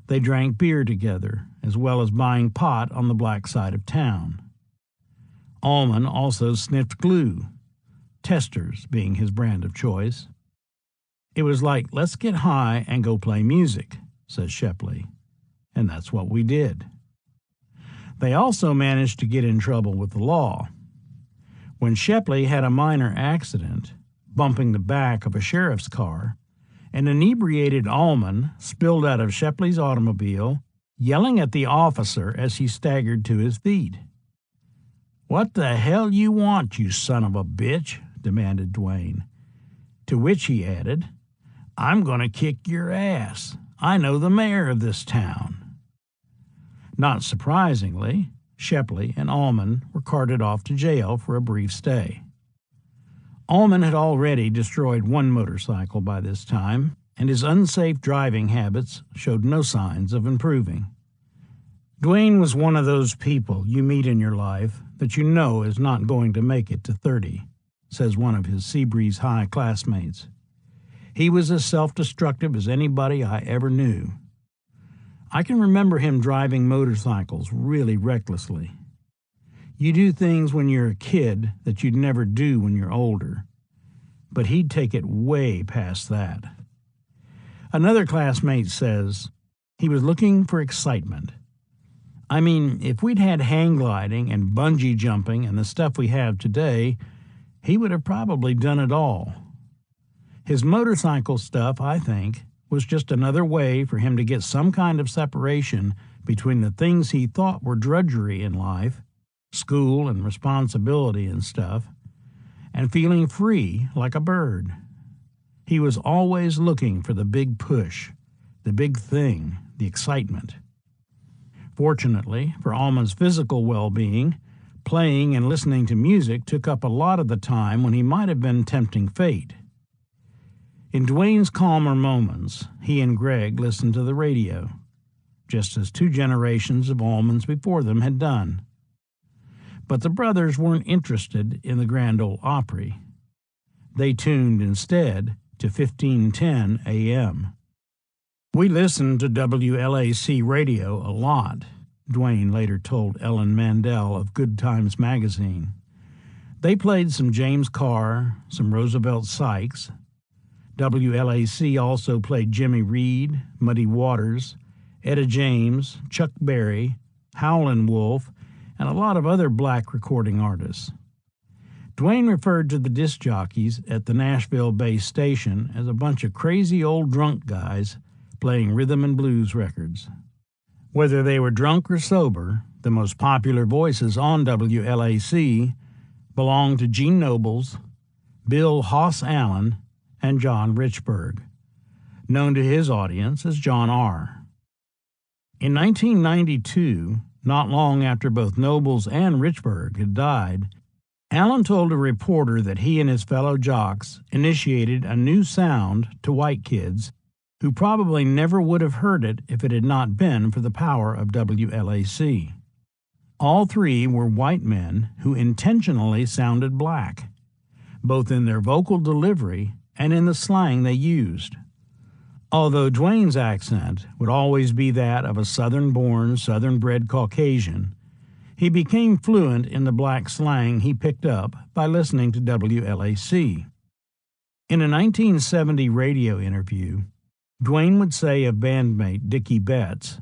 They drank beer together, as well as buying pot on the black side of town. Allman also sniffed glue, Testers being his brand of choice. It was like, let's get high and go play music, says Shepley, and that's what we did. They also managed to get in trouble with the law. When Shepley had a minor accident, bumping the back of a sheriff's car, an inebriated Allman spilled out of Shepley's automobile, yelling at the officer as he staggered to his feet. "What the hell you want, you son of a bitch?" demanded Dwayne. To which he added, "I'm going to kick your ass. I know the mayor of this town." Not surprisingly, Shepley and Allman were carted off to jail for a brief stay. Allman had already destroyed one motorcycle by this time, and his unsafe driving habits showed no signs of improving. Dwayne was one of those people you meet in your life that you know is not going to make it to 30, says one of his Seabreeze High classmates. He was as self-destructive as anybody I ever knew. I can remember him driving motorcycles really recklessly. You do things when you're a kid that you'd never do when you're older, but he'd take it way past that. Another classmate says he was looking for excitement. I mean, if we'd had hang gliding and bungee jumping and the stuff we have today, he would have probably done it all. His motorcycle stuff, I think, was just another way for him to get some kind of separation between the things he thought were drudgery in life, school and responsibility and stuff, and feeling free like a bird. He was always looking for the big push, the big thing, the excitement. Fortunately, for Alma's physical well-being, playing and listening to music took up a lot of the time when he might have been tempting fate. In Dwayne's calmer moments, he and Greg listened to the radio, just as 2 generations of Almans before them had done. But the brothers weren't interested in the Grand Ole Opry. They tuned instead to 1510 AM. We listened to WLAC radio a lot, Dwayne later told Ellen Mandel of Good Times magazine. They played some James Carr, some Roosevelt Sykes. WLAC also played Jimmy Reed, Muddy Waters, Etta James, Chuck Berry, Howlin' Wolf, and a lot of other black recording artists. Dwayne referred to the disc jockeys at the Nashville-based station as a bunch of crazy old drunk guys playing rhythm and blues records. Whether they were drunk or sober, the most popular voices on WLAC belonged to Gene Nobles, Bill Hoss Allen, and John Richburg, known to his audience as John R. In 1992, not long after both Nobles and Richburg had died, Allen told a reporter that he and his fellow jocks initiated a new sound to white kids who probably never would have heard it if it had not been for the power of WLAC. All 3 were white men who intentionally sounded black, both in their vocal delivery and in the slang they used. Although Dwayne's accent would always be that of a Southern-born, Southern-bred Caucasian, he became fluent in the black slang he picked up by listening to WLAC. In a 1970 radio interview, Dwayne would say of bandmate Dickie Betts,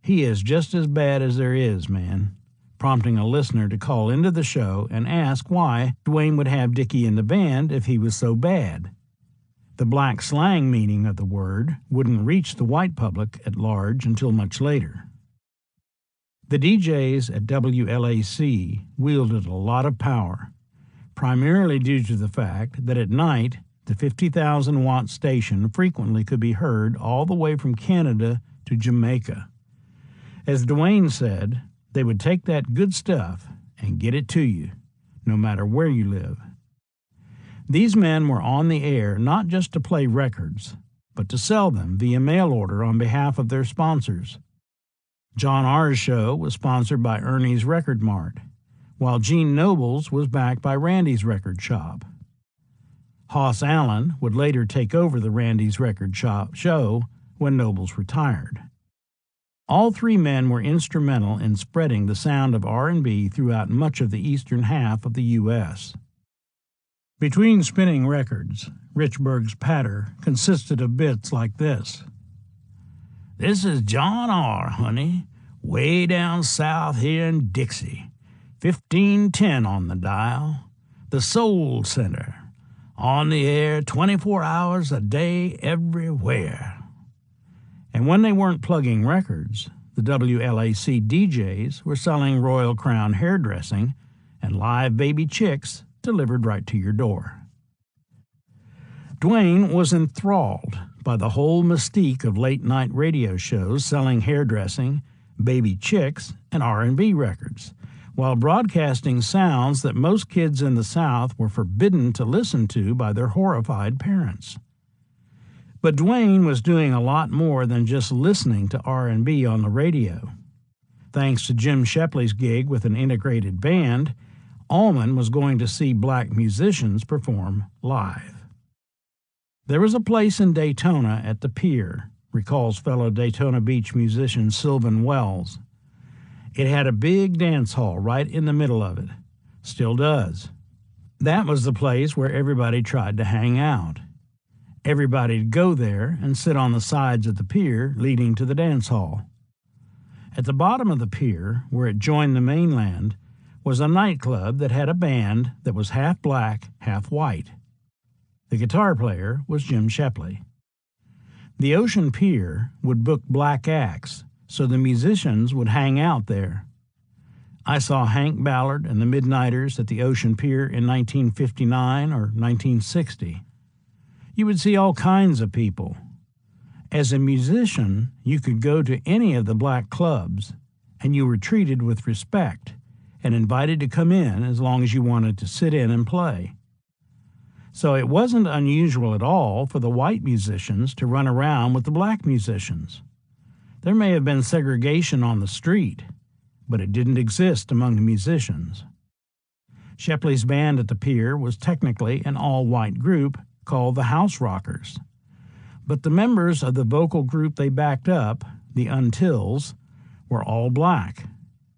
"He is just as bad as there is, man," prompting a listener to call into the show and ask why Dwayne would have Dickie in the band if he was so bad. The black slang meaning of the word wouldn't reach the white public at large until much later. The DJs at WLAC wielded a lot of power, primarily due to the fact that at night the 50,000-watt station frequently could be heard all the way from Canada to Jamaica. As Dwayne said, they would take that good stuff and get it to you, no matter where you live. These men were on the air not just to play records, but to sell them via mail order on behalf of their sponsors. John R.'s show was sponsored by Ernie's Record Mart, while Gene Nobles was backed by Randy's Record Shop. Hoss Allen would later take over the Randy's Record Shop show when Nobles retired. All 3 men were instrumental in spreading the sound of R&B throughout much of the eastern half of the U.S. Between spinning records, Richburg's patter consisted of bits like this. "This is John R., honey, way down south here in Dixie. 1510 on the dial. The Soul Center. On the air 24 hours a day everywhere." And when they weren't plugging records, the WLAC DJs were selling Royal Crown hairdressing and live baby chicks delivered right to your door. Dwayne was enthralled by the whole mystique of late-night radio shows selling hairdressing, baby chicks, and R&B records, while broadcasting sounds that most kids in the South were forbidden to listen to by their horrified parents. But Dwayne was doing a lot more than just listening to R&B on the radio. thanks to Jim Shepley's gig with an integrated band, Allman was going to see black musicians perform live. There was a place in Daytona at the pier, recalls fellow Daytona Beach musician Sylvan Wells. It had a big dance hall right in the middle of it. Still does. That was the place where everybody tried to hang out. Everybody'd go there and sit on the sides of the pier leading to the dance hall. At the bottom of the pier, where it joined the mainland, was a nightclub that had a band that was half black, half white. The guitar player was Jim Shepley. The Ocean Pier would book black acts, so the musicians would hang out there. I saw Hank Ballard and the Midnighters at the Ocean Pier in 1959 or 1960. You would see all kinds of people. As a musician, you could go to any of the black clubs, and you were treated with respect and invited to come in as long as you wanted to sit in and play. So it wasn't unusual at all for the white musicians to run around with the black musicians. There may have been segregation on the street, but it didn't exist among the musicians. Shepley's band at the pier was technically an all-white group called the House Rockers, but the members of the vocal group they backed up, the Untils, were all black,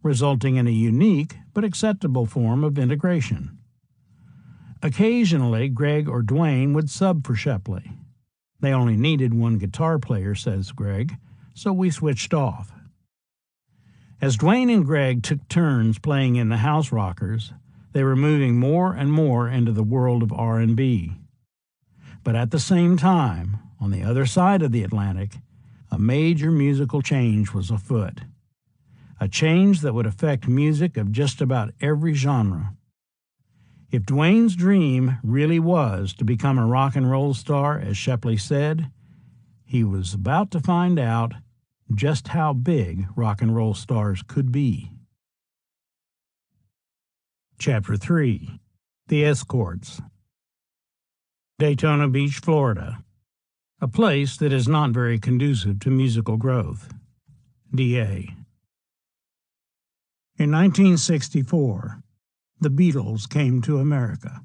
resulting in a unique but acceptable form of integration. Occasionally, Greg or Dwayne would sub for Shepley. They only needed one guitar player, says Greg, so we switched off. As Dwayne and Greg took turns playing in the House Rockers, they were moving more and more into the world of R&B. But at the same time, on the other side of the Atlantic, a major musical change was afoot. A change that would affect music of just about every genre. If Dwayne's dream really was to become a rock and roll star, as Shepley said, he was about to find out just how big rock and roll stars could be. Chapter 3. The Escorts. Daytona Beach, Florida. A place that is not very conducive to musical growth. D.A. In 1964, the Beatles came to America.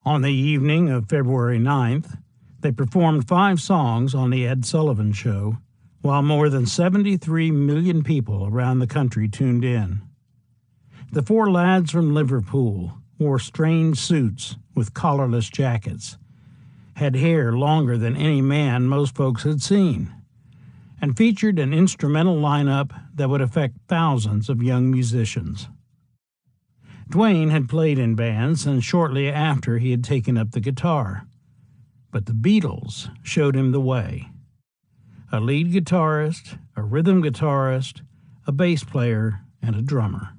On the evening of February 9th, they performed 5 songs on The Ed Sullivan Show, while more than 73 million people around the country tuned in. The 4 lads from Liverpool wore strange suits with collarless jackets, had hair longer than any man most folks had seen, and featured an instrumental lineup that would affect thousands of young musicians. Dwayne had played in bands since shortly after he had taken up the guitar, but the Beatles showed him the way. A lead guitarist, a rhythm guitarist, a bass player, and a drummer.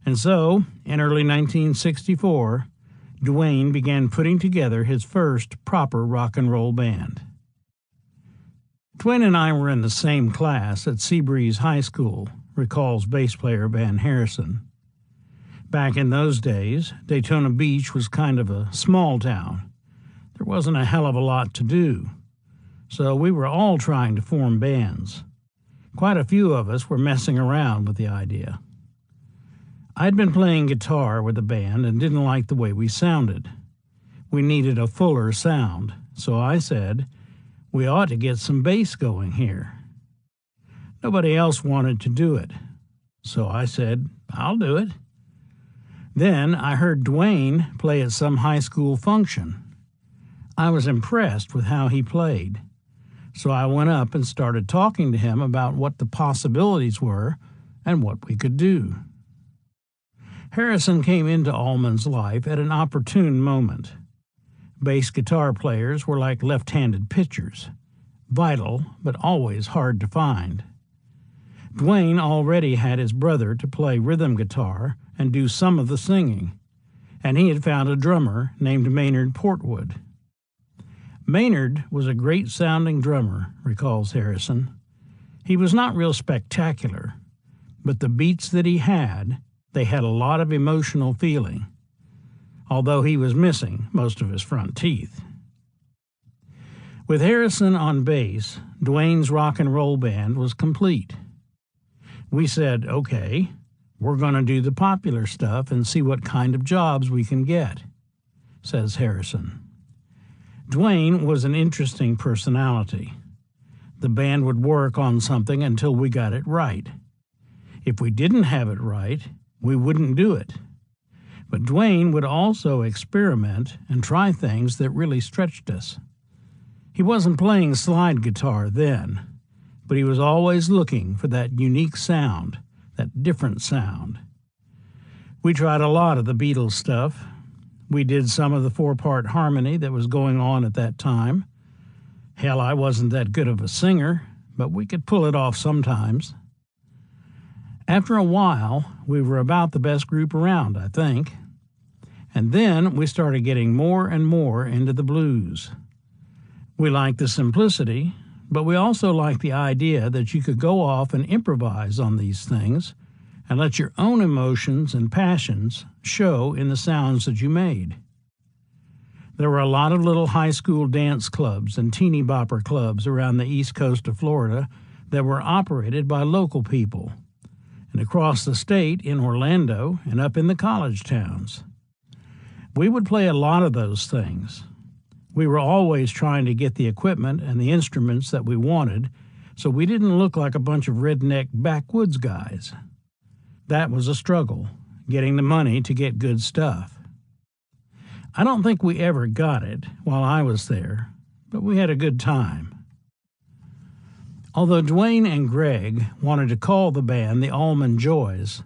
And so, in early 1964, Dwayne began putting together his first proper rock and roll band. Dwayne and I were in the same class at Seabreeze High School, recalls bass player Van Harrison. Back in those days, Daytona Beach was kind of a small town. There wasn't a hell of a lot to do, so we were all trying to form bands. Quite a few of us were messing around with the idea. I'd been playing guitar with the band and didn't like the way we sounded. We needed a fuller sound, so I said, we ought to get some bass going here. Nobody else wanted to do it, so I said, I'll do it. Then I heard Dwayne play at some high school function. I was impressed with how he played, so I went up and started talking to him about what the possibilities were and what we could do. Harrison came into Allman's life at an opportune moment. Bass guitar players were like left-handed pitchers, vital but always hard to find. Dwayne already had his brother to play rhythm guitar and do some of the singing, and he had found a drummer named Maynard Portwood. Maynard was a great-sounding drummer, recalls Harrison. He was not real spectacular, but the beats that he had, they had a lot of emotional feeling, although he was missing most of his front teeth. With Harrison on bass, Dwayne's rock and roll band was complete. We said, okay, we're going to do the popular stuff and see what kind of jobs we can get, says Harrison. Dwayne was an interesting personality. The band would work on something until we got it right. If we didn't have it right, we wouldn't do it. But Dwayne would also experiment and try things that really stretched us. He wasn't playing slide guitar then, but he was always looking for that unique sound, that different sound. We tried a lot of the Beatles stuff. We did some of the 4-part harmony that was going on at that time. Hell, I wasn't that good of a singer, but we could pull it off sometimes. After a while, we were about the best group around, I think. And then we started getting more and more into the blues. We liked the simplicity, but we also liked the idea that you could go off and improvise on these things and let your own emotions and passions show in the sounds that you made. There were a lot of little high school dance clubs and teeny bopper clubs around the east coast of Florida that were operated by local people, and across the state in Orlando and up in the college towns. We would play a lot of those things. We were always trying to get the equipment and the instruments that we wanted, so we didn't look like a bunch of redneck backwoods guys. That was a struggle, getting the money to get good stuff. I don't think we ever got it while I was there, but we had a good time. Although Dwayne and Greg wanted to call the band the Allman Joys,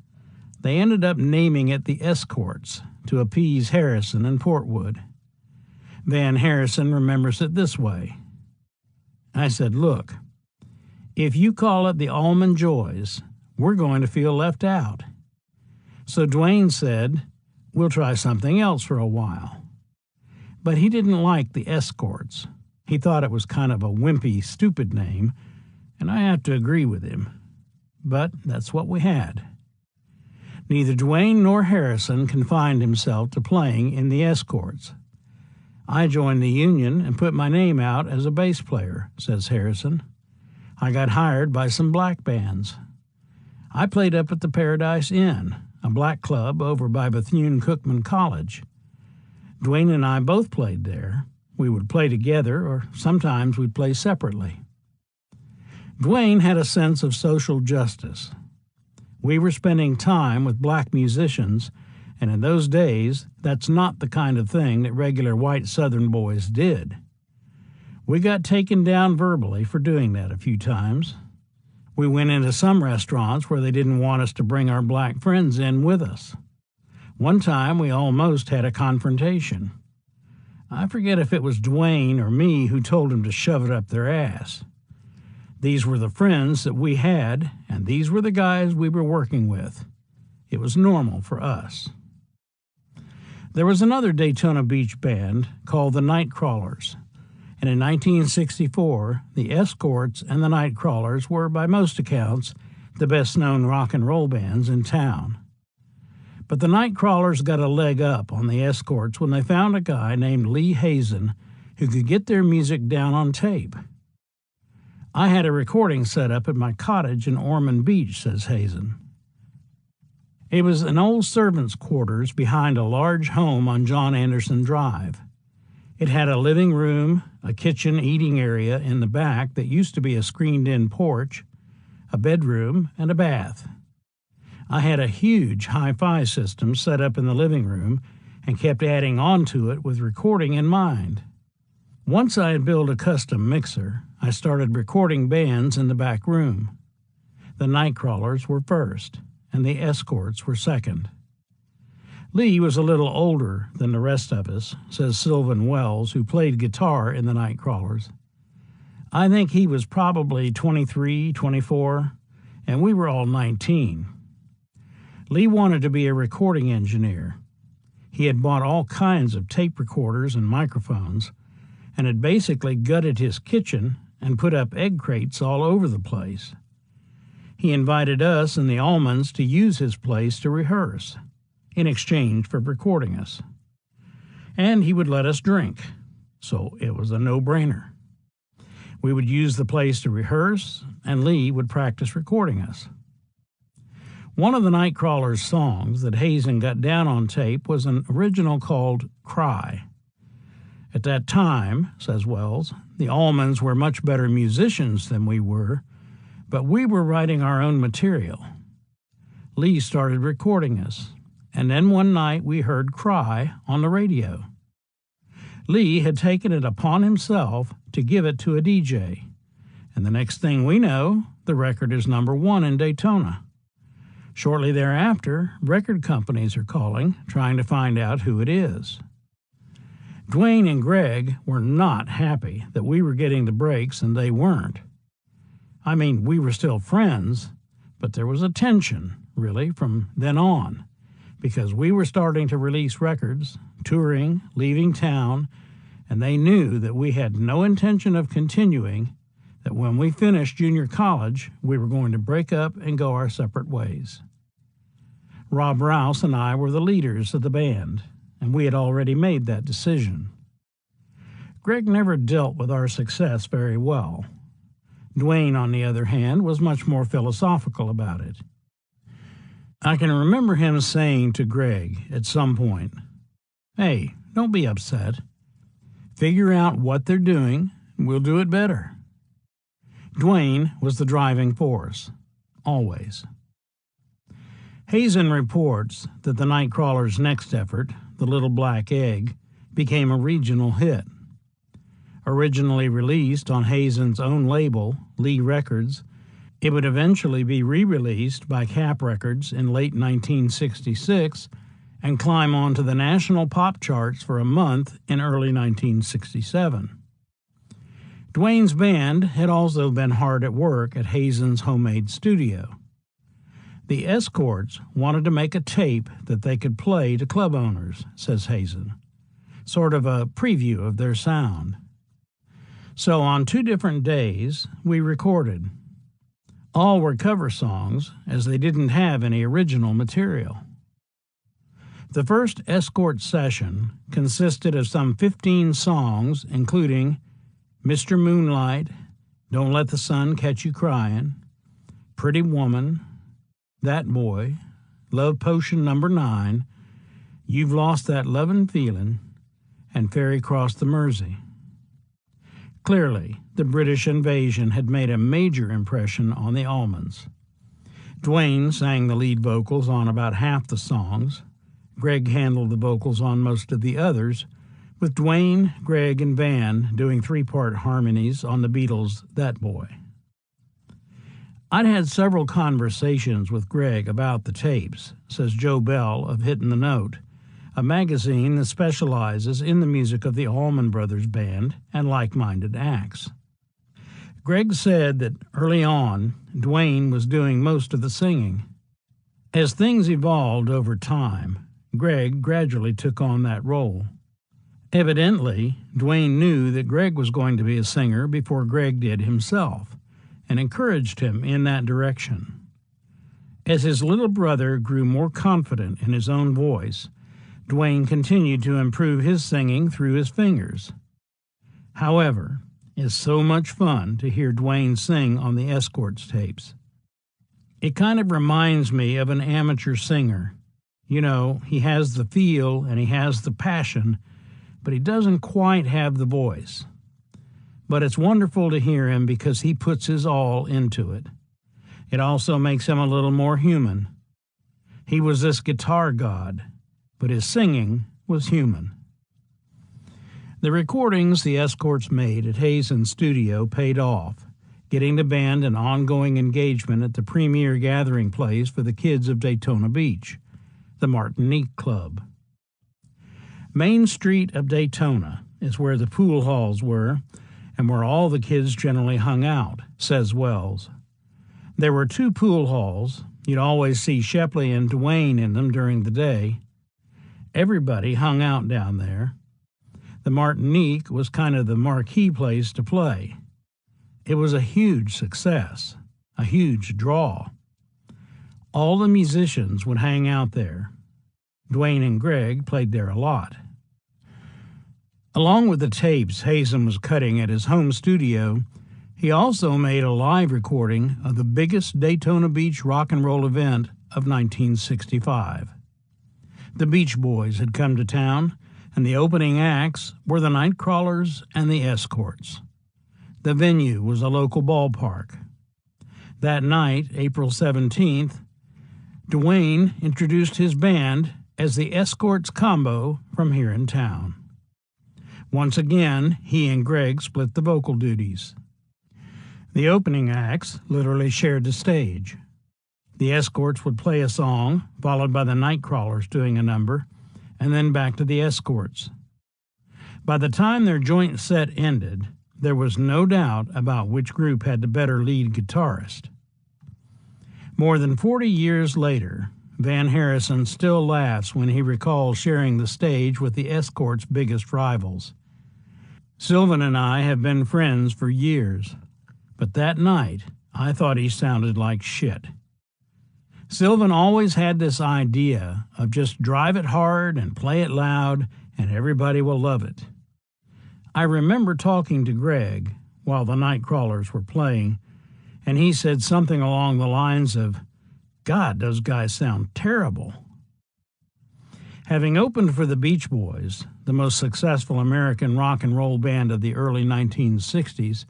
they ended up naming it the Escorts to appease Harrison and Portwood. Van Harrison remembers it this way. I said, look, if you call it the Allman Joys, we're going to feel left out. So Dwayne said, we'll try something else for a while. But he didn't like the Escorts. He thought it was kind of a wimpy, stupid name, and I have to agree with him. But that's what we had. Neither Dwayne nor Harrison confined himself to playing in the Escorts. I joined the union and put my name out as a bass player, says Harrison. I got hired by some black bands. I played up at the Paradise Inn, a black club over by Bethune-Cookman College. Dwayne and I both played there. We would play together, or sometimes we'd play separately. Dwayne had a sense of social justice. We were spending time with black musicians, and in those days, that's not the kind of thing that regular white Southern boys did. We got taken down verbally for doing that a few times. We went into some restaurants where they didn't want us to bring our black friends in with us. One time, we almost had a confrontation. I forget if it was Dwayne or me who told him to shove it up their ass. These were the friends that we had, and these were the guys we were working with. It was normal for us. There was another Daytona Beach band called the Nightcrawlers, and in 1964, the Escorts and the Nightcrawlers were, by most accounts, the best-known rock and roll bands in town. But the Nightcrawlers got a leg up on the Escorts when they found a guy named Lee Hazen who could get their music down on tape. I had a recording set up at my cottage in Ormond Beach, says Hazen. It was an old servant's quarters behind a large home on John Anderson Drive. It had a living room, a kitchen eating area in the back that used to be a screened-in porch, a bedroom, and a bath. I had a huge hi-fi system set up in the living room and kept adding on to it with recording in mind. Once I had built a custom mixer, I started recording bands in the back room. The Nightcrawlers were first, and the Escorts were second. Lee was a little older than the rest of us, says Sylvan Wells, who played guitar in the Nightcrawlers. I think he was probably 23, 24, and we were all 19. Lee wanted to be a recording engineer. He had bought all kinds of tape recorders and microphones, and had basically gutted his kitchen and put up egg crates all over the place. He invited us and the Allmans to use his place to rehearse, in exchange for recording us. And he would let us drink, so it was a no-brainer. We would use the place to rehearse, and Lee would practice recording us. One of the Nightcrawler's songs that Hazen got down on tape was an original called Cry. At that time, says Wells, the Allmans were much better musicians than we were, but we were writing our own material. Lee started recording us, and then one night we heard Cry on the radio. Lee had taken it upon himself to give it to a DJ, and the next thing we know, the record is #1 in Daytona. Shortly thereafter, record companies are calling, trying to find out who it is. Dwayne and Greg were not happy that we were getting the breaks and they weren't. I mean, we were still friends, but there was a tension, really, from then on, because we were starting to release records, touring, leaving town, and they knew that we had no intention of continuing, that when we finished junior college, we were going to break up and go our separate ways. Rob Rouse and I were the leaders of the band, and we had already made that decision. Greg never dealt with our success very well. Dwayne, on the other hand, was much more philosophical about it. I can remember him saying to Greg at some point, "Hey, don't be upset. Figure out what they're doing, and we'll do it better." Dwayne was the driving force, always. Hazen reports that the Nightcrawler's next effort, The Little Black Egg, became a regional hit. Originally released on Hazen's own label, Lee Records, it would eventually be re-released by Cap Records in late 1966 and climb onto the national pop charts for a month in early 1967. Dwayne's band had also been hard at work at Hazen's homemade studio. The Escorts wanted to make a tape that they could play to club owners, says Hazen, sort of a preview of their sound. So on 2 different days, we recorded. All were cover songs, as they didn't have any original material. The first Escort session consisted of some 15 songs, including Mr. Moonlight, Don't Let the Sun Catch You Crying, Pretty Woman, That Boy, Love Potion Number 9, You've Lost That Lovin' Feelin', and Ferry Cross the Mersey. Clearly, the British invasion had made a major impression on the Allmans. Dwayne sang the lead vocals on about half the songs. Greg handled the vocals on most of the others, with Dwayne, Greg, and Van doing 3-part harmonies on the Beatles' That Boy. I'd had several conversations with Greg about the tapes, says Joe Bell of Hittin' the Note, a magazine that specializes in the music of the Allman Brothers Band and like-minded acts. Greg said that early on, Dwayne was doing most of the singing. As things evolved over time, Greg gradually took on that role. Evidently, Dwayne knew that Greg was going to be a singer before Greg did himself, and encouraged him in that direction. As his little brother grew more confident in his own voice, Dwayne continued to improve his singing through his fingers. However, it's so much fun to hear Dwayne sing on the Escorts tapes. It kind of reminds me of an amateur singer. You know, he has the feel and he has the passion, but he doesn't quite have the voice. But it's wonderful to hear him because he puts his all into it. It also makes him a little more human. He was this guitar god, but his singing was human. The recordings the Escorts made at Hazen's studio paid off, getting the band an ongoing engagement at the premier gathering place for the kids of Daytona Beach, the Martinique Club. Main Street of Daytona is where the pool halls were and where all the kids generally hung out, says Wells. There were 2 pool halls. You'd always see Shepley and Dwayne in them during the day. Everybody hung out down there. The Martinique was kind of the marquee place to play. It was a huge success, a huge draw. All the musicians would hang out there. Dwayne and Greg played there a lot. Along with the tapes Hazen was cutting at his home studio, he also made a live recording of the biggest Daytona Beach rock and roll event of 1965. The Beach Boys had come to town, and the opening acts were the Nightcrawlers and the Escorts. The venue was a local ballpark. That night, April 17th, Dwayne introduced his band as the Escorts Combo from here in town. Once again, he and Greg split the vocal duties. The opening acts literally shared the stage. The Escorts would play a song, followed by the Nightcrawlers doing a number, and then back to the Escorts. By the time their joint set ended, there was no doubt about which group had the better lead guitarist. More than 40 years later, Van Harrison still laughs when he recalls sharing the stage with the Escorts' biggest rivals. Sylvan and I have been friends for years, but that night I thought he sounded like shit. Sylvan always had this idea of just drive it hard and play it loud and everybody will love it. I remember talking to Greg while the Nightcrawlers were playing, and he said something along the lines of, "God, those guys sound terrible." Having opened for the Beach Boys, the most successful American rock and roll band of the early 1960s,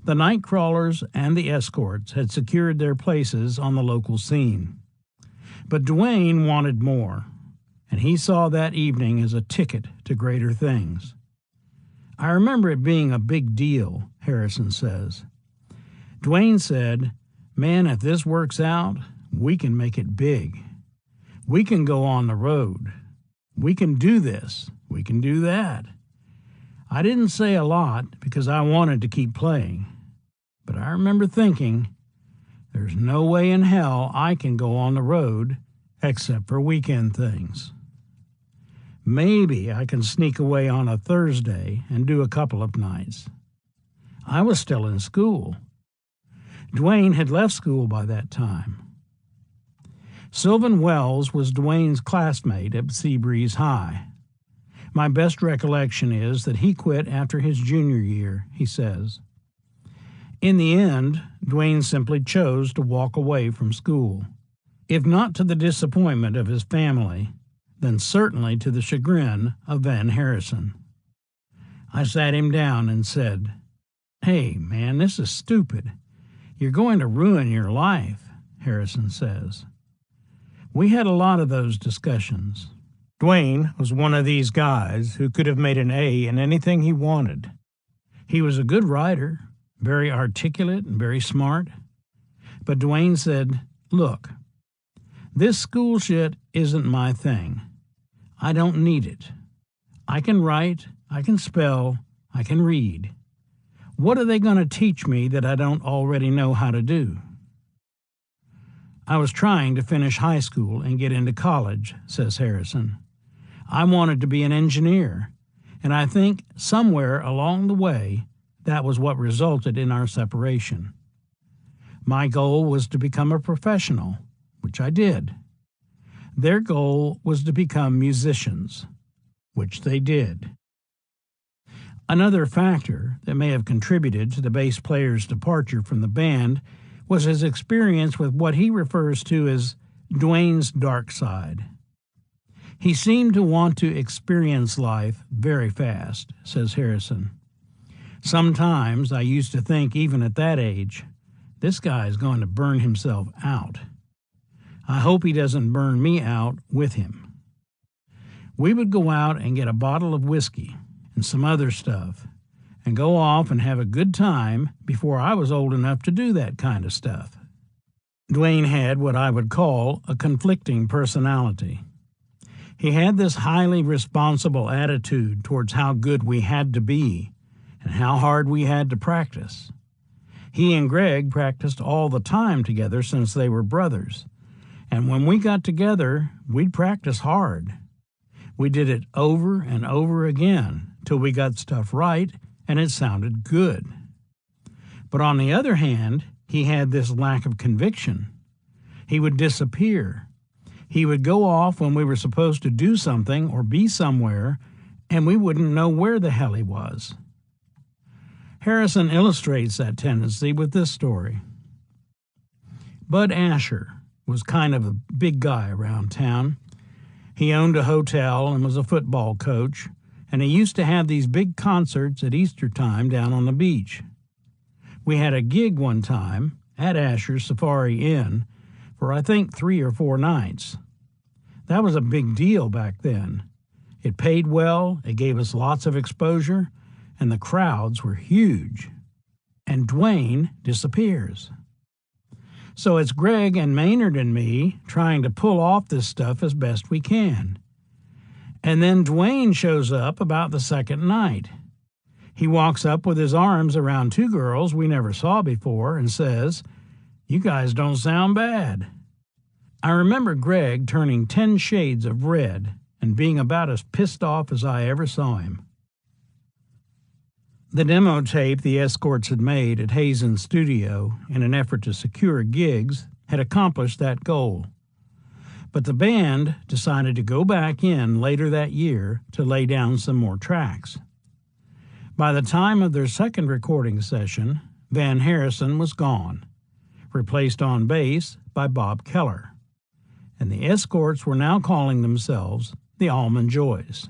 the Nightcrawlers and the Escorts had secured their places on the local scene. But Dwayne wanted more, and he saw that evening as a ticket to greater things. I remember it being a big deal, Harrison says. Dwayne said, "Man, if this works out, we can make it big. We can go on the road. We can do this. We can do that." I didn't say a lot because I wanted to keep playing. But I remember thinking, there's no way in hell I can go on the road except for weekend things. Maybe I can sneak away on a Thursday and do a couple of nights. I was still in school. Dwayne had left school by that time. Sylvan Wells was Dwayne's classmate at Seabreeze High. My best recollection is that he quit after his junior year, he says. In the end, Dwayne simply chose to walk away from school, if not to the disappointment of his family, then certainly to the chagrin of Van Harrison. I sat him down and said, "Hey, man, this is stupid. You're going to ruin your life," Harrison says. We had a lot of those discussions. Dwayne was one of these guys who could have made an A in anything he wanted. He was a good writer, very articulate and very smart. But Dwayne said, "Look, this school shit isn't my thing. I don't need it. I can write, I can spell, I can read. What are they going to teach me that I don't already know how to do?" I was trying to finish high school and get into college, says Harrison. I wanted to be an engineer, and I think somewhere along the way, that was what resulted in our separation. My goal was to become a professional, which I did. Their goal was to become musicians, which they did. Another factor that may have contributed to the bass player's departure from the band was his experience with what he refers to as Dwayne's dark side. He seemed to want to experience life very fast, says Harrison. Sometimes I used to think, even at that age, this guy's going to burn himself out. I hope he doesn't burn me out with him. We would go out and get a bottle of whiskey and some other stuff and go off and have a good time before I was old enough to do that kind of stuff. Dwayne had what I would call a conflicting personality. He had this highly responsible attitude towards how good we had to be and how hard we had to practice. He and Greg practiced all the time together since they were brothers, and when we got together, we'd practice hard. We did it over and over again till we got stuff right and it sounded good. But on the other hand, he had this lack of conviction. He would disappear. He would go off when we were supposed to do something or be somewhere, and we wouldn't know where the hell he was. Harrison illustrates that tendency with this story. Bud Asher, was kind of a big guy around town. He owned a hotel and was a football coach, and he used to have these big concerts at Easter time down on the beach. We had a gig one time at Asher's Safari Inn for I think 3 or 4 nights. That was a big deal back then. It paid well, it gave us lots of exposure, and the crowds were huge. And Dwayne disappears. So it's Greg and Maynard and me trying to pull off this stuff as best we can. And then Dwayne shows up about the second night. He walks up with his arms around 2 girls we never saw before and says, "You guys don't sound bad." I remember Greg turning 10 shades of red and being about as pissed off as I ever saw him. The demo tape the Escorts had made at Hazen's studio in an effort to secure gigs had accomplished that goal. But the band decided to go back in later that year to lay down some more tracks. By the time of their second recording session, Van Harrison was gone, replaced on bass by Bob Keller, and the Escorts were now calling themselves the Almond Joys.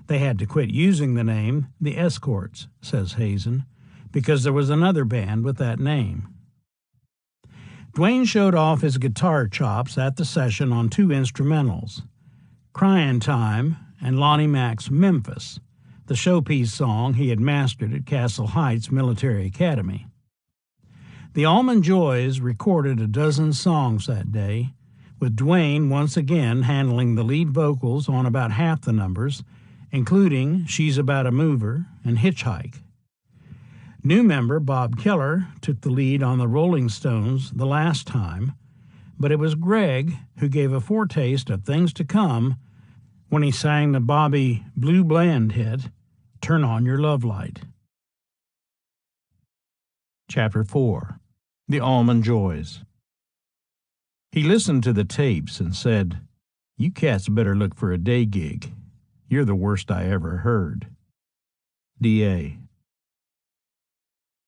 They had to quit using the name the Escorts, says Hazen, because there was another band with that name. Dwayne showed off his guitar chops at the session on 2 instrumentals, Cryin' Time and Lonnie Mac's Memphis, the showpiece song he had mastered at Castle Heights Military Academy. The Almond Joys recorded a dozen songs that day, with Dwayne once again handling the lead vocals on about half the numbers, including She's About a Mover and Hitchhike. New member Bob Keller took the lead on the Rolling Stones the last time, but it was Greg who gave a foretaste of things to come when he sang the Bobby Blue Bland hit, Turn On Your Love Light. Chapter 4. The Almond Joys. He listened to the tapes and said, "You cats better look for a day gig. You're the worst I ever heard." D.A.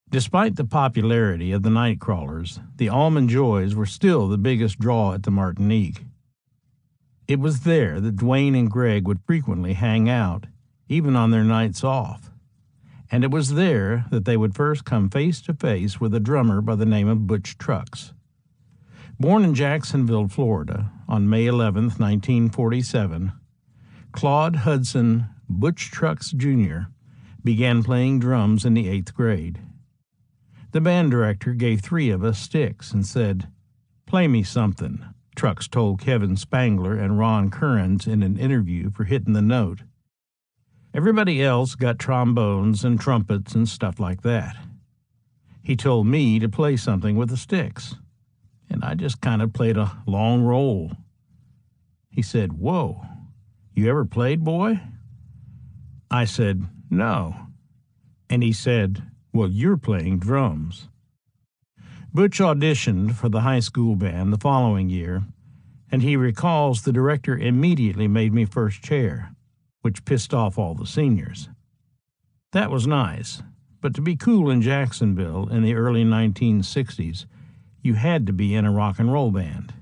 Despite the popularity of the Nightcrawlers, the Almond Joys were still the biggest draw at the Martinique. It was there that Dwayne and Greg would frequently hang out, even on their nights off. And it was there that they would first come face to face with a drummer by the name of Butch Trucks. Born in Jacksonville, Florida, on May 11, 1947, Claude Hudson Butch Trucks Jr. began playing drums in the 8th grade. The band director gave 3 of us sticks and said, "Play me something," Trucks told Kevin Spangler and Ron Currens in an interview for hitting the note. Everybody else got trombones and trumpets and stuff like that. He told me to play something with the sticks, and I just kind of played a long roll. He said, "Whoa, you ever played, boy?" I said, "No." And he said, "Well, you're playing drums." Butch auditioned for the high school band the following year, and he recalls the director immediately made me first chair, which pissed off all the seniors. That was nice, but to be cool in Jacksonville in the early 1960s, you had to be in a rock and roll band.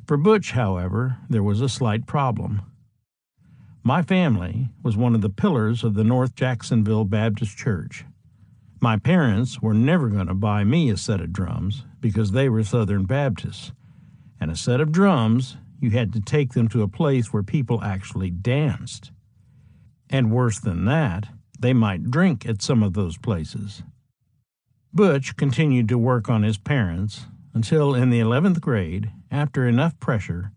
For Butch, however, there was a slight problem. My family was one of the pillars of the North Jacksonville Baptist Church. My parents were never going to buy me a set of drums because they were Southern Baptists, and a set of drums, you had to take them to a place where people actually danced. And worse than that, they might drink at some of those places. Butch continued to work on his parents until in the 11th grade, after enough pressure,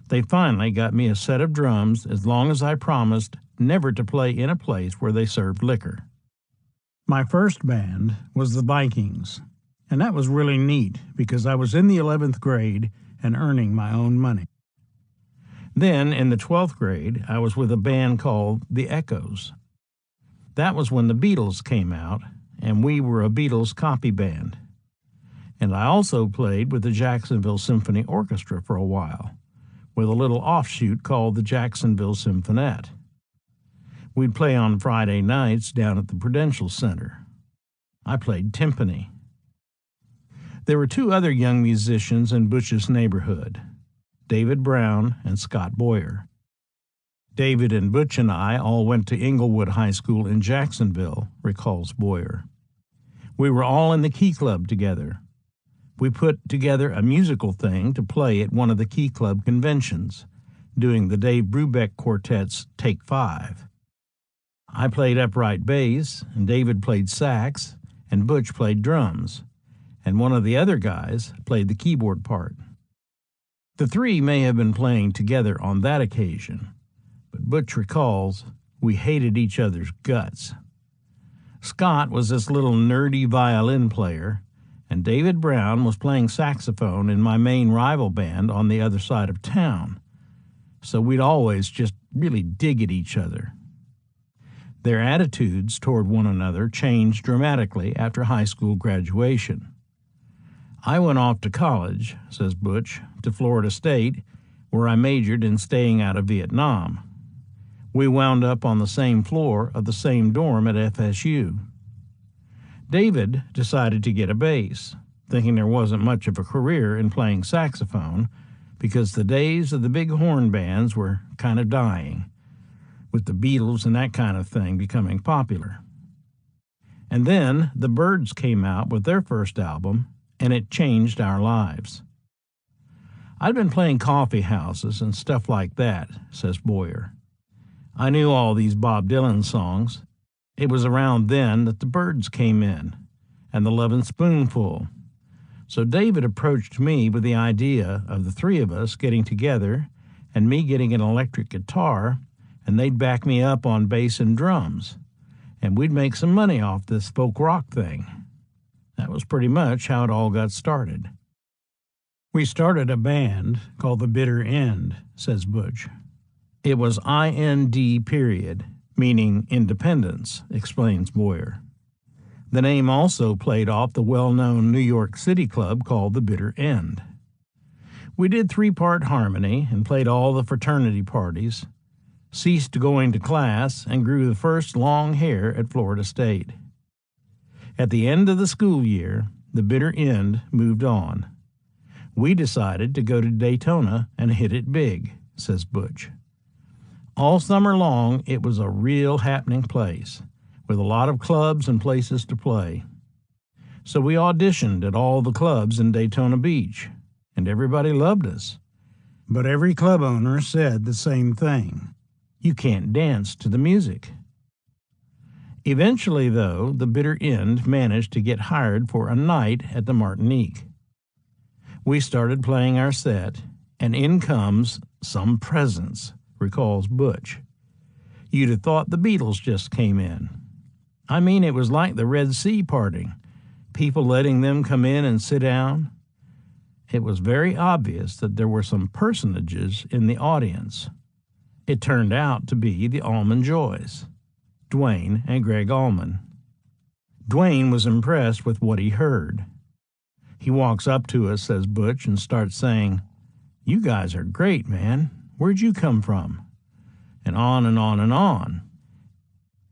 they finally got me a set of drums as long as I promised never to play in a place where they served liquor. My first band was the Vikings, and that was really neat because I was in the 11th grade and earning my own money. Then, in the 12th grade, I was with a band called the Echoes. That was when the Beatles came out, and we were a Beatles copy band. And I also played with the Jacksonville Symphony Orchestra for a while, with a little offshoot called the Jacksonville Symphonette. We'd play on Friday nights down at the Prudential Center. I played timpani. There were two other young musicians in Butch's neighborhood, David Brown and Scott Boyer. David and Butch and I all went to Inglewood High School in Jacksonville, recalls Boyer. We were all in the Key Club together. We put together a musical thing to play at one of the Key Club conventions, doing the Dave Brubeck Quartet's Take 5. I played upright bass, and David played sax, and Butch played drums, and one of the other guys played the keyboard part. The three may have been playing together on that occasion, but Butch recalls we hated each other's guts. Scott was this little nerdy violin player, and David Brown was playing saxophone in my main rival band on the other side of town, so we'd always just really dig at each other. Their attitudes toward one another changed dramatically after high school graduation. I went off to college, says Butch, to Florida State, where I majored in staying out of Vietnam. We wound up on the same floor of the same dorm at FSU. David decided to get a bass, thinking there wasn't much of a career in playing saxophone because the days of the big horn bands were kind of dying, with the Beatles and that kind of thing becoming popular. And then the Byrds came out with their first album, and it changed our lives. I'd been playing coffee houses and stuff like that, says Boyer. I knew all these Bob Dylan songs. It was around then that the Byrds came in, and the Lovin' Spoonful. So David approached me with the idea of the three of us getting together and me getting an electric guitar, and they'd back me up on bass and drums, and we'd make some money off this folk rock thing. That was pretty much how it all got started. We started a band called The Bitter End, says Butch. It was IND period, meaning independence, explains Boyer. The name also played off the well-known New York City club called The Bitter End. We did three-part harmony and played all the fraternity parties, ceased going to class, and grew the first long hair at Florida State. At the end of the school year, The Bitter End moved on. We decided to go to Daytona and hit it big, says Butch. All summer long, it was a real happening place, with a lot of clubs and places to play. So we auditioned at all the clubs in Daytona Beach, and everybody loved us. But every club owner said the same thing. You can't dance to the music. Eventually, though, The Bitter End managed to get hired for a night at the Martinique. We started playing our set, and in comes some presence, recalls Butch. You'd have thought the Beatles just came in. I mean, it was like the Red Sea parting, people letting them come in and sit down. It was very obvious that there were some personages in the audience. It turned out to be the Allman Joys, Dwayne and Greg Allman. Dwayne was impressed with what he heard. He walks up to us, says Butch, and starts saying, "You guys are great, man. Where'd you come from?" And on and on and on.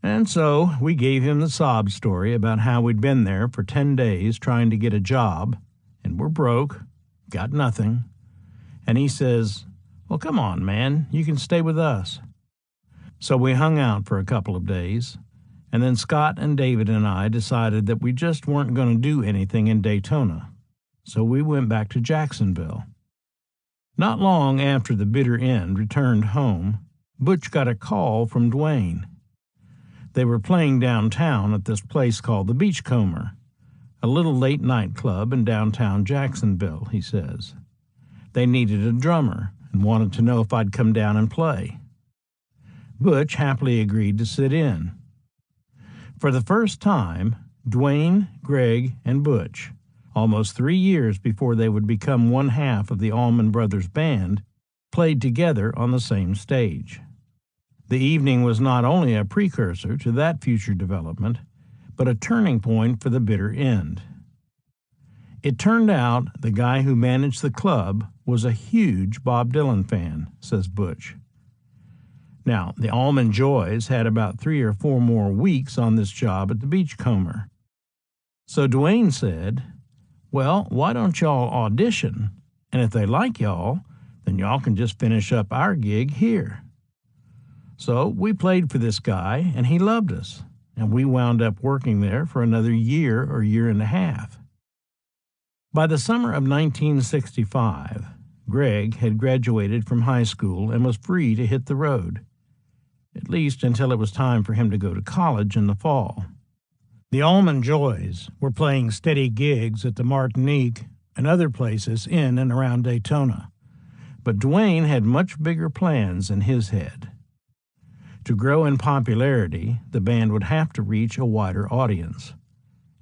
And so we gave him the sob story about how we'd been there for 10 days trying to get a job, and we're broke, got nothing. And he says, "Well, come on, man, you can stay with us." So we hung out for a couple of days, and then Scott and David and I decided that we just weren't going to do anything in Daytona. So we went back to Jacksonville. Not long after The Bitter End returned home, Butch got a call from Dwayne. They were playing downtown at this place called the Beachcomber, a little late-night club in downtown Jacksonville, he says. They needed a drummer and wanted to know if I'd come down and play. Butch happily agreed to sit in. For the first time, Dwayne, Greg, and Butch, almost 3 years before they would become one half of the Allman Brothers Band, played together on the same stage. The evening was not only a precursor to that future development, but a turning point for The Bitter End. It turned out the guy who managed the club was a huge Bob Dylan fan, says Butch. Now, the Allman Joys had about 3 or 4 more weeks on this job at the Beachcomber. So Dwayne said, Well, why don't y'all audition? And if they like y'all, then y'all can just finish up our gig here. So we played for this guy, and he loved us, and we wound up working there for another year or year and a half. By the summer of 1965, Greg had graduated from high school and was free to hit the road, at least until it was time for him to go to college in the fall. The Almond Joys were playing steady gigs at the Martinique and other places in and around Daytona, but Dwayne had much bigger plans in his head. To grow in popularity, the band would have to reach a wider audience.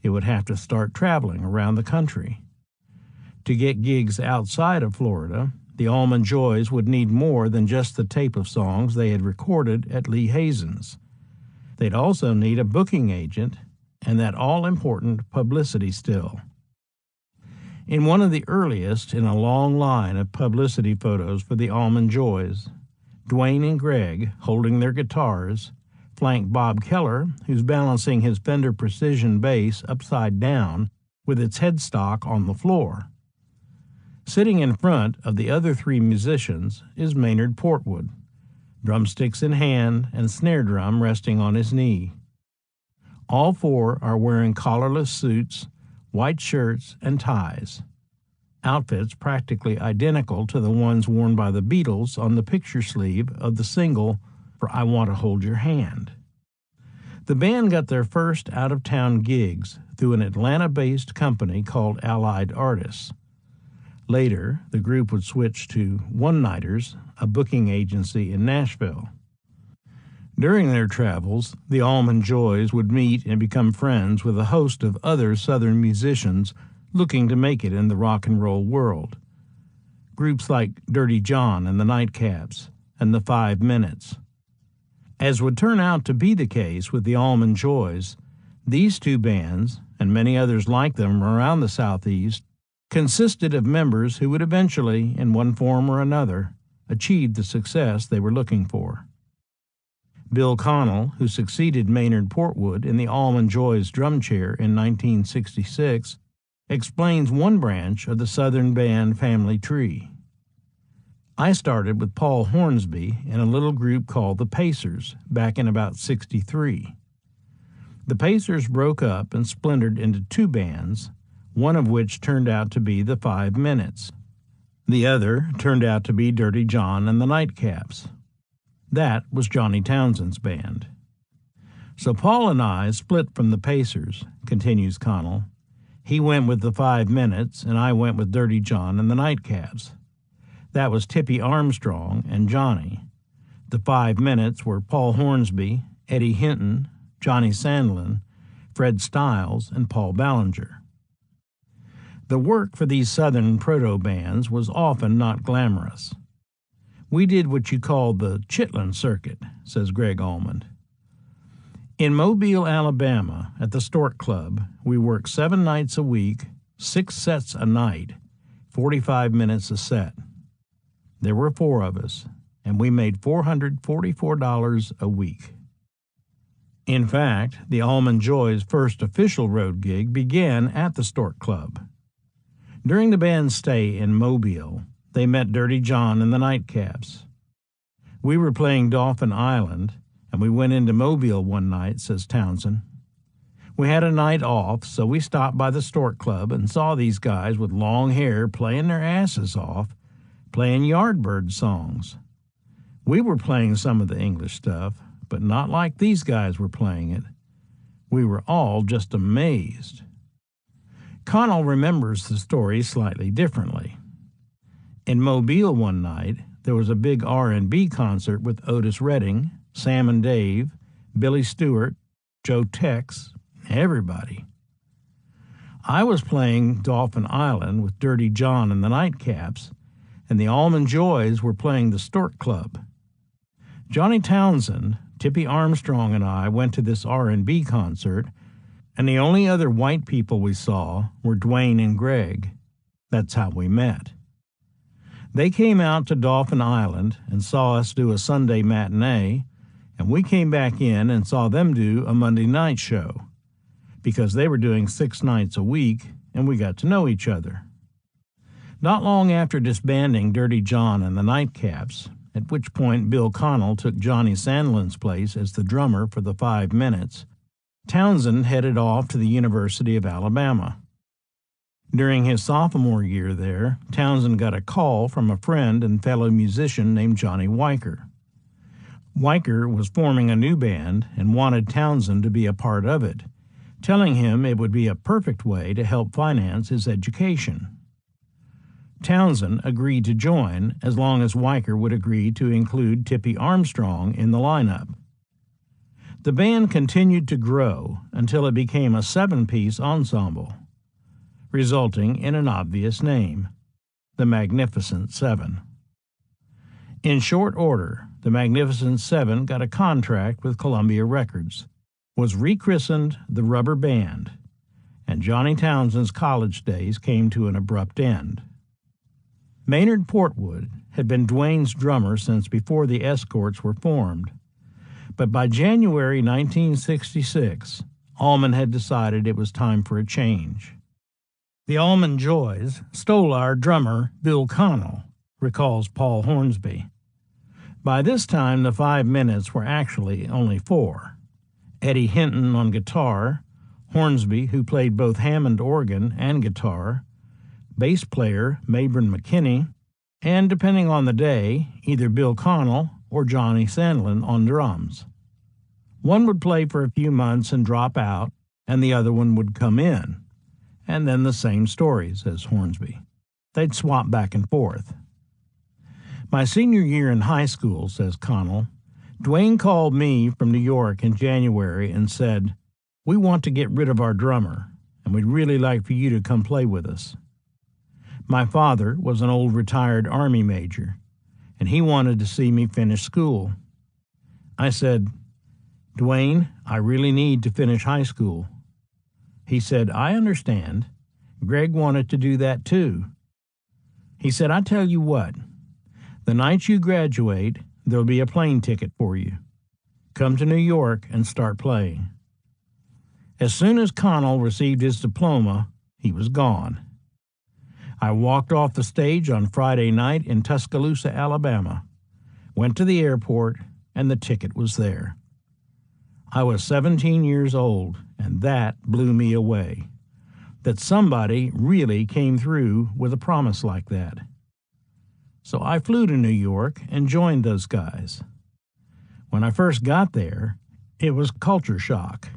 It would have to start traveling around the country. To get gigs outside of Florida, the Almond Joys would need more than just the tape of songs they had recorded at Lee Hazen's. They'd also need a booking agent and that all-important publicity still. In one of the earliest in a long line of publicity photos for the Almond Joys, Dwayne and Greg, holding their guitars, flank Bob Keller, who's balancing his Fender Precision bass upside down with its headstock on the floor. Sitting in front of the other three musicians is Maynard Portwood, drumsticks in hand and snare drum resting on his knee. All four are wearing collarless suits, white shirts, and ties, outfits practically identical to the ones worn by the Beatles on the picture sleeve of the single for I Want to Hold Your Hand. The band got their first out-of-town gigs through an Atlanta-based company called Allied Artists. Later, the group would switch to One Nighters, a booking agency in Nashville. During their travels, the Almond Joys would meet and become friends with a host of other Southern musicians looking to make it in the rock and roll world. Groups like Dirty John and the Nightcaps and the 5 Minutes. As would turn out to be the case with the Almond Joys, these two bands, and many others like them around the Southeast, consisted of members who would eventually, in one form or another, achieve the success they were looking for. Bill Connell, who succeeded Maynard Portwood in the Almond Joys drum chair in 1966, explains one branch of the Southern band family tree. I started with Paul Hornsby in a little group called the Pacers back in about '63. The Pacers broke up and splintered into two bands, one of which turned out to be the 5 Minutes. The other turned out to be Dirty John and the Nightcaps. That was Johnny Townsend's band. So Paul and I split from the Pacers, continues Connell. He went with the 5 Minutes, and I went with Dirty John and the Nightcaps. That was Tippy Armstrong and Johnny. The 5 Minutes were Paul Hornsby, Eddie Hinton, Johnny Sandlin, Fred Stiles, and Paul Ballinger. The work for these Southern proto-bands was often not glamorous. We did what you call the Chitlin circuit, says Greg Almond. In Mobile, Alabama, at the Stork Club, we worked 7 nights a week, 6 sets a night, 45 minutes a set. There were 4 of us, and we made $444 a week. In fact, the Almond Joys' first official road gig began at the Stork Club. During the band's stay in Mobile, they met Dirty John and the Nightcaps. We were playing Dauphin Island, and we went into Mobile one night, says Townsend. We had a night off, so we stopped by the Stork Club and saw these guys with long hair playing their asses off, playing Yardbird songs. We were playing some of the English stuff, but not like these guys were playing it. We were all just amazed. Connell remembers the story slightly differently. In Mobile one night, there was a big R&B concert with Otis Redding, Sam and Dave, Billy Stewart, Joe Tex, everybody. I was playing Dauphin Island with Dirty John and the Nightcaps, and the Almond Joys were playing the Stork Club. Johnny Townsend, Tippy Armstrong, and I went to this R&B concert, and the only other white people we saw were Dwayne and Greg. That's how we met. They came out to Dauphin Island and saw us do a Sunday matinee, and we came back in and saw them do a Monday night show, because they were doing 6 nights a week and we got to know each other. Not long after disbanding Dirty John and the Nightcaps, at which point Bill Connell took Johnny Sandlin's place as the drummer for the 5 Minutes, Townsend headed off to the University of Alabama. During his sophomore year there, Townsend got a call from a friend and fellow musician named Johnny Weicker. Weicker was forming a new band and wanted Townsend to be a part of it, telling him it would be a perfect way to help finance his education. Townsend agreed to join as long as Weicker would agree to include Tippy Armstrong in the lineup. The band continued to grow until it became a 7-piece ensemble, resulting in an obvious name, the Magnificent Seven. In short order, the Magnificent Seven got a contract with Columbia Records, was rechristened the Rubber Band, and Johnny Townsend's college days came to an abrupt end. Maynard Portwood had been Duane's drummer since before the Escorts were formed, but by January 1966, Allman had decided it was time for a change. The Allman Joys stole our drummer, Bill Connell, recalls Paul Hornsby. By this time, the 5 Minutes were actually only 4. Eddie Hinton on guitar, Hornsby, who played both Hammond organ and guitar, bass player Mabron McKinney, and, depending on the day, either Bill Connell or Johnny Sandlin on drums. One would play for a few months and drop out, and the other one would come in. And then the same story, says Hornsby. They'd swap back and forth. My senior year in high school, says Connell, Duane called me from New York in January and said, "We want to get rid of our drummer, and we'd really like for you to come play with us." My father was an old retired Army major, and he wanted to see me finish school. I said, "Duane, I really need to finish high school." He said, "I understand. Greg wanted to do that too." He said, "I tell you what, the night you graduate, there'll be a plane ticket for you. Come to New York and start playing." As soon as Connell received his diploma, he was gone. I walked off the stage on Friday night in Tuscaloosa, Alabama, went to the airport, and the ticket was there. I was 17 years old, and that blew me away, that somebody really came through with a promise like that. So I flew to New York and joined those guys. When I first got there, it was culture shock.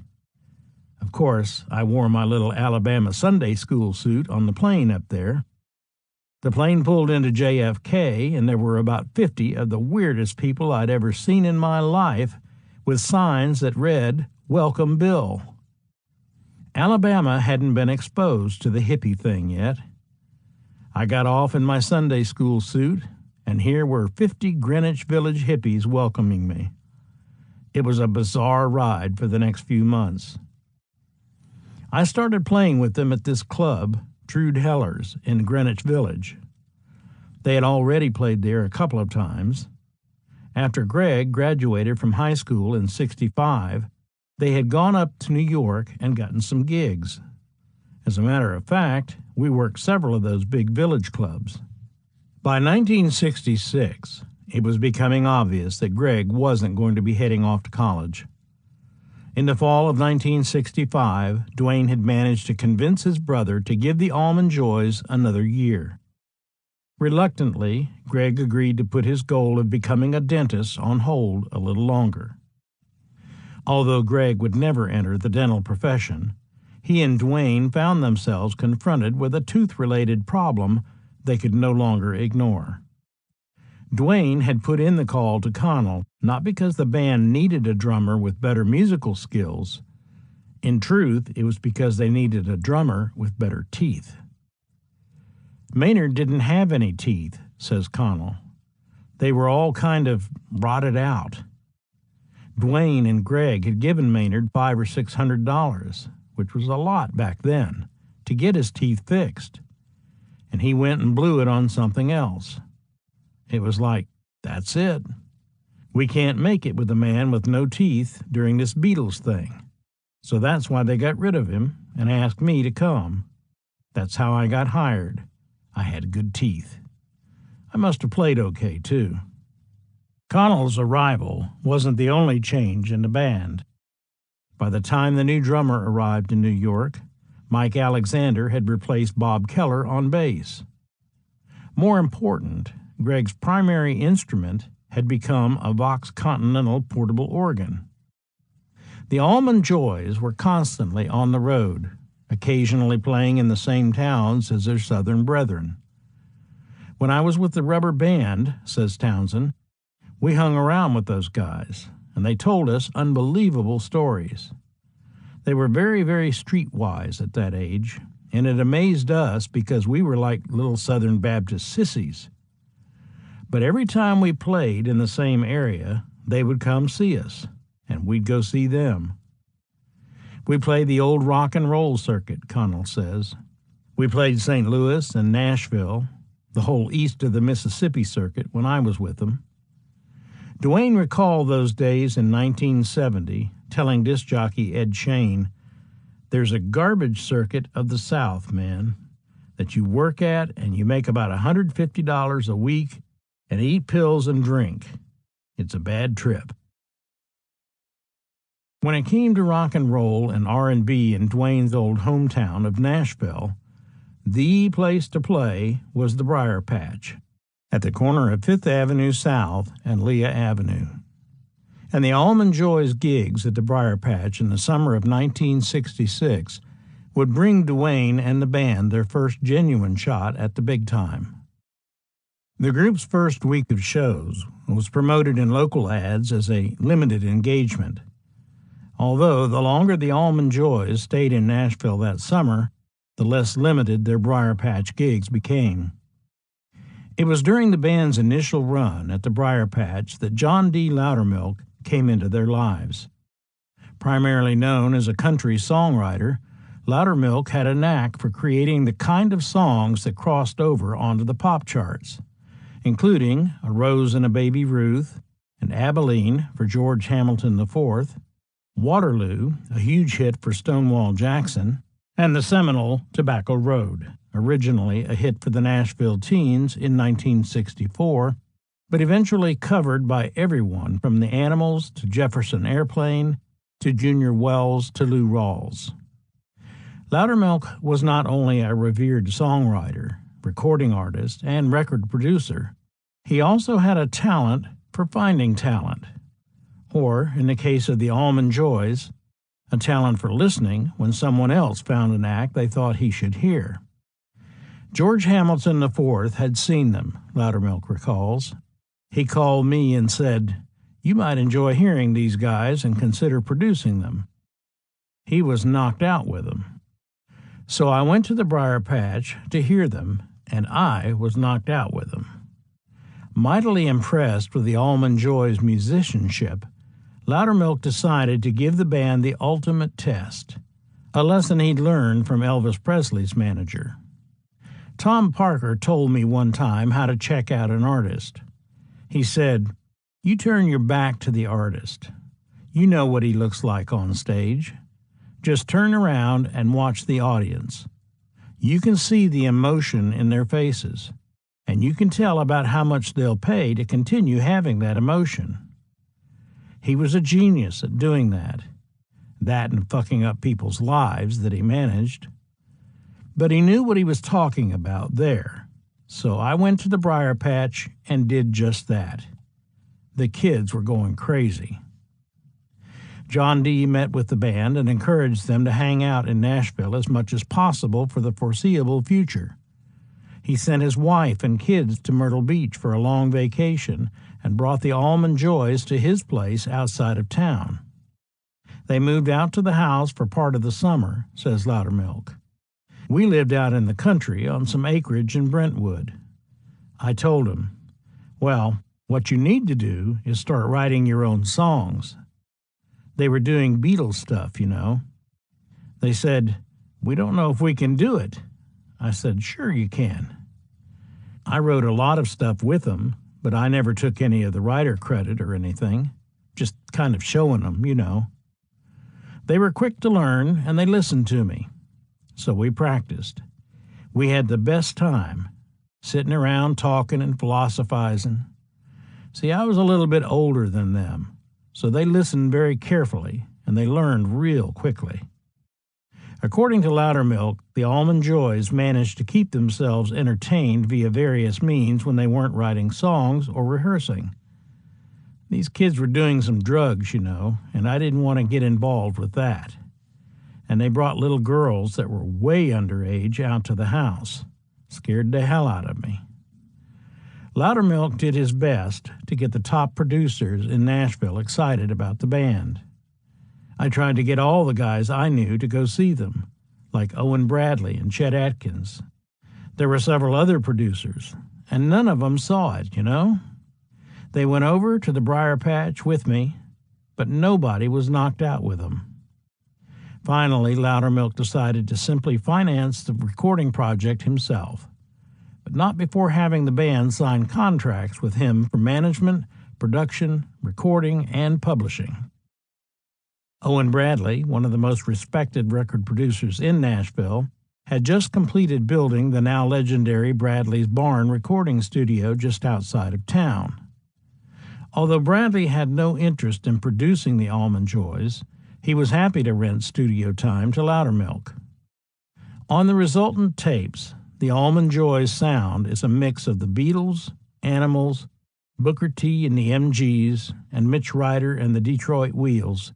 Of course, I wore my little Alabama Sunday school suit on the plane up there. The plane pulled into JFK, and there were about 50 of the weirdest people I'd ever seen in my life with signs that read, "Welcome Bill." Alabama hadn't been exposed to the hippie thing yet. I got off in my Sunday school suit, and here were 50 Greenwich Village hippies welcoming me. It was a bizarre ride for the next few months. I started playing with them at this club, Trude Heller's, in Greenwich Village. They had already played there a couple of times. After Greg graduated from high school in '65, they had gone up to New York and gotten some gigs. As a matter of fact, we worked several of those big village clubs. By 1966, it was becoming obvious that Greg wasn't going to be heading off to college. In the fall of 1965, Duane had managed to convince his brother to give the Allman Joys another year. Reluctantly, Greg agreed to put his goal of becoming a dentist on hold a little longer. Although Greg would never enter the dental profession, he and Duane found themselves confronted with a tooth-related problem they could no longer ignore. Duane had put in the call to Connell not because the band needed a drummer with better musical skills. In truth, it was because they needed a drummer with better teeth. Maynard didn't have any teeth, says Connell. They were all kind of rotted out. Duane and Greg had given Maynard $500 or $600, which was a lot back then, to get his teeth fixed, and he went and blew it on something else. It was like, that's it. We can't make it with a man with no teeth during this Beatles thing. So that's why they got rid of him and asked me to come. That's how I got hired. I had good teeth. I must have played okay, too. Connell's arrival wasn't the only change in the band. By the time the new drummer arrived in New York, Mike Alexander had replaced Bob Keller on bass. More important, Greg's primary instrument had become a Vox Continental portable organ. The Almond Joys were constantly on the road, occasionally playing in the same towns as their southern brethren. When I was with the rubber band, says Townsend, we hung around with those guys, and they told us unbelievable stories. They were very, very streetwise at that age, and it amazed us because we were like little Southern Baptist sissies. But every time we played in the same area, they would come see us, and we'd go see them. We played the old rock and roll circuit, Connell says. We played St. Louis and Nashville, the whole east of the Mississippi circuit when I was with them. Duane recalled those days in 1970, telling disc jockey Ed Shane, "There's a garbage circuit of the South, man, that you work at and you make about $150 a week and eat pills and drink. It's a bad trip." When it came to rock and roll and R&B in Duane's old hometown of Nashville, the place to play was the Briar Patch, at the corner of 5th Avenue South and Leah Avenue. And the Almond Joys gigs at the Briar Patch in the summer of 1966 would bring Duane and the band their first genuine shot at the big time. The group's first week of shows was promoted in local ads as a limited engagement. Although the longer the Almond Joys stayed in Nashville that summer, the less limited their Briar Patch gigs became. It was during the band's initial run at the Briar Patch that John D. Loudermilk came into their lives. Primarily known as a country songwriter, Loudermilk had a knack for creating the kind of songs that crossed over onto the pop charts, including A Rose and a Baby Ruth, and Abilene for George Hamilton IV, Waterloo, a huge hit for Stonewall Jackson, and the seminal Tobacco Road, originally a hit for the Nashville Teens in 1964, but eventually covered by everyone from the Animals to Jefferson Airplane to Junior Wells to Lou Rawls. Loudermilk was not only a revered songwriter, recording artist, and record producer, he also had a talent for finding talent, or, in the case of the Almond Joys, a talent for listening when someone else found an act they thought he should hear. George Hamilton IV had seen them, Loudermilk recalls. He called me and said, "You might enjoy hearing these guys and consider producing them." He was knocked out with them. So I went to the Briar Patch to hear them, and I was knocked out with them. Mightily impressed with the Almond Joys' musicianship, Loudermilk decided to give the band the ultimate test, a lesson he'd learned from Elvis Presley's manager. Tom Parker told me one time how to check out an artist. He said, "You turn your back to the artist. You know what he looks like on stage. Just turn around and watch the audience. You can see the emotion in their faces, and you can tell about how much they'll pay to continue having that emotion." He was a genius at doing that and fucking up people's lives that he managed. But he knew what he was talking about there, so I went to the Briar Patch and did just that. The kids were going crazy. John D. met with the band and encouraged them to hang out in Nashville as much as possible for the foreseeable future. He sent his wife and kids to Myrtle Beach for a long vacation and brought the Almond Joys to his place outside of town. They moved out to the house for part of the summer, says Loudermilk. We lived out in the country on some acreage in Brentwood. I told him, "Well, what you need to do is start writing your own songs." They were doing Beatles stuff, you know. They said, "We don't know if we can do it." I said, "Sure you can." I wrote a lot of stuff with them, but I never took any of the writer credit or anything, just kind of showing them, you know. They were quick to learn, and they listened to me. So we practiced. We had the best time, sitting around talking and philosophizing. See, I was a little bit older than them, so they listened very carefully, and they learned real quickly. According to Loudermilk, the Almond Joys managed to keep themselves entertained via various means when they weren't writing songs or rehearsing. These kids were doing some drugs, and I didn't want to get involved with that. And they brought little girls that were way underage out to the house. Scared the hell out of me. Loudermilk did his best to get the top producers in Nashville excited about the band. I tried to get all the guys I knew to go see them, like Owen Bradley and Chet Atkins. There were several other producers, and none of them saw it, They went over to the Briar Patch with me, but nobody was knocked out with them. Finally, Loudermilk decided to simply finance the recording project himself, but not before having the band sign contracts with him for management, production, recording, and publishing. Owen Bradley, one of the most respected record producers in Nashville, had just completed building the now legendary Bradley's Barn recording studio just outside of town. Although Bradley had no interest in producing the Almond Joys, he was happy to rent studio time to Loudermilk. On the resultant tapes, the Almond Joys sound is a mix of the Beatles, Animals, Booker T and the MGs, and Mitch Ryder and the Detroit Wheels,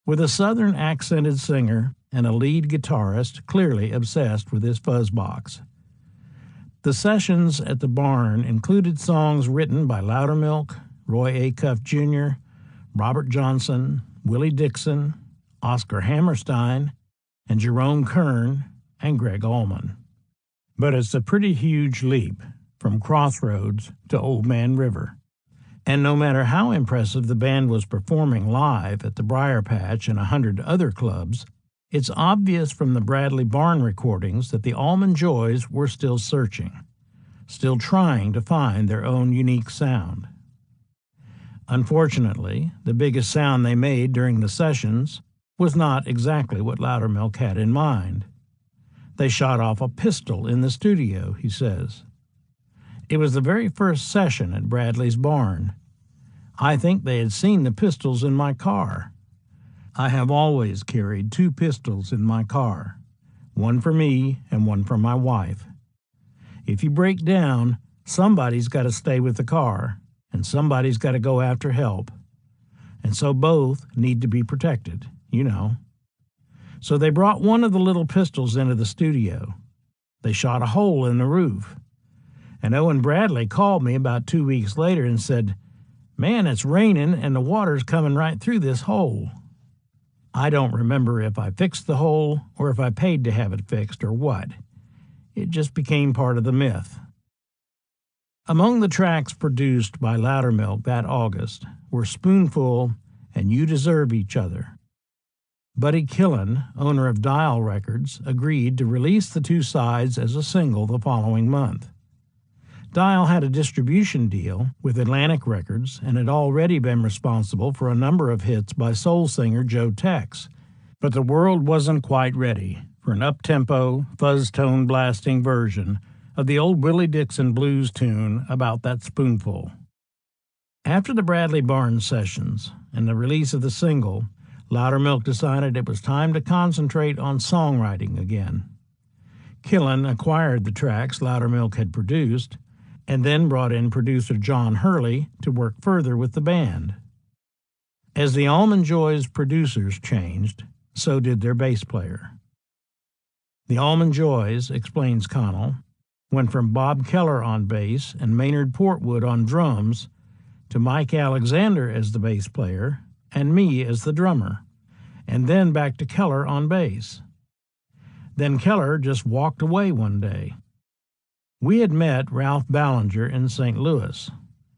with a southern accented singer and a lead guitarist clearly obsessed with his fuzzbox. The sessions at the barn included songs written by Loudermilk, Roy Acuff Jr., Robert Johnson, Willie Dixon, Oscar Hammerstein, and Jerome Kern and Greg Allman. But it's a pretty huge leap from Crossroads to Old Man River. And no matter how impressive the band was performing live at the Briar Patch and 100 other clubs, it's obvious from the Bradley Barn recordings that the Almond Joys were still searching, still trying to find their own unique sound. Unfortunately, the biggest sound they made during the sessions was not exactly what Loudermilk had in mind. They shot off a pistol in the studio, he says. It was the very first session at Bradley's Barn. I think they had seen the pistols in my car. I have always carried 2 pistols in my car, one for me and one for my wife. If you break down, somebody's got to stay with the car, and somebody's got to go after help. And so both need to be protected, So they brought one of the little pistols into the studio. They shot a hole in the roof. And Owen Bradley called me about 2 weeks later and said, "Man, it's raining and the water's coming right through this hole." I don't remember if I fixed the hole or if I paid to have it fixed or what. It just became part of the myth. Among the tracks produced by Loudermilk that August were Spoonful and You Deserve Each Other. Buddy Killen, owner of Dial Records, agreed to release the 2 sides as a single the following month. Dial had a distribution deal with Atlantic Records and had already been responsible for a number of hits by soul singer Joe Tex, but the world wasn't quite ready for an up-tempo, fuzz-tone blasting version of the old Willie Dixon blues tune about that spoonful. After the Bradley Barn sessions and the release of the single, Loudermilk decided it was time to concentrate on songwriting again. Killen acquired the tracks Loudermilk had produced and then brought in producer John Hurley to work further with the band. As the Almond Joys producers changed, so did their bass player. The Almond Joys, explains Connell, went from Bob Keller on bass and Maynard Portwood on drums to Mike Alexander as the bass player and me as the drummer, and then back to Keller on bass. Then Keller just walked away one day. We had met Ralph Ballinger in St. Louis.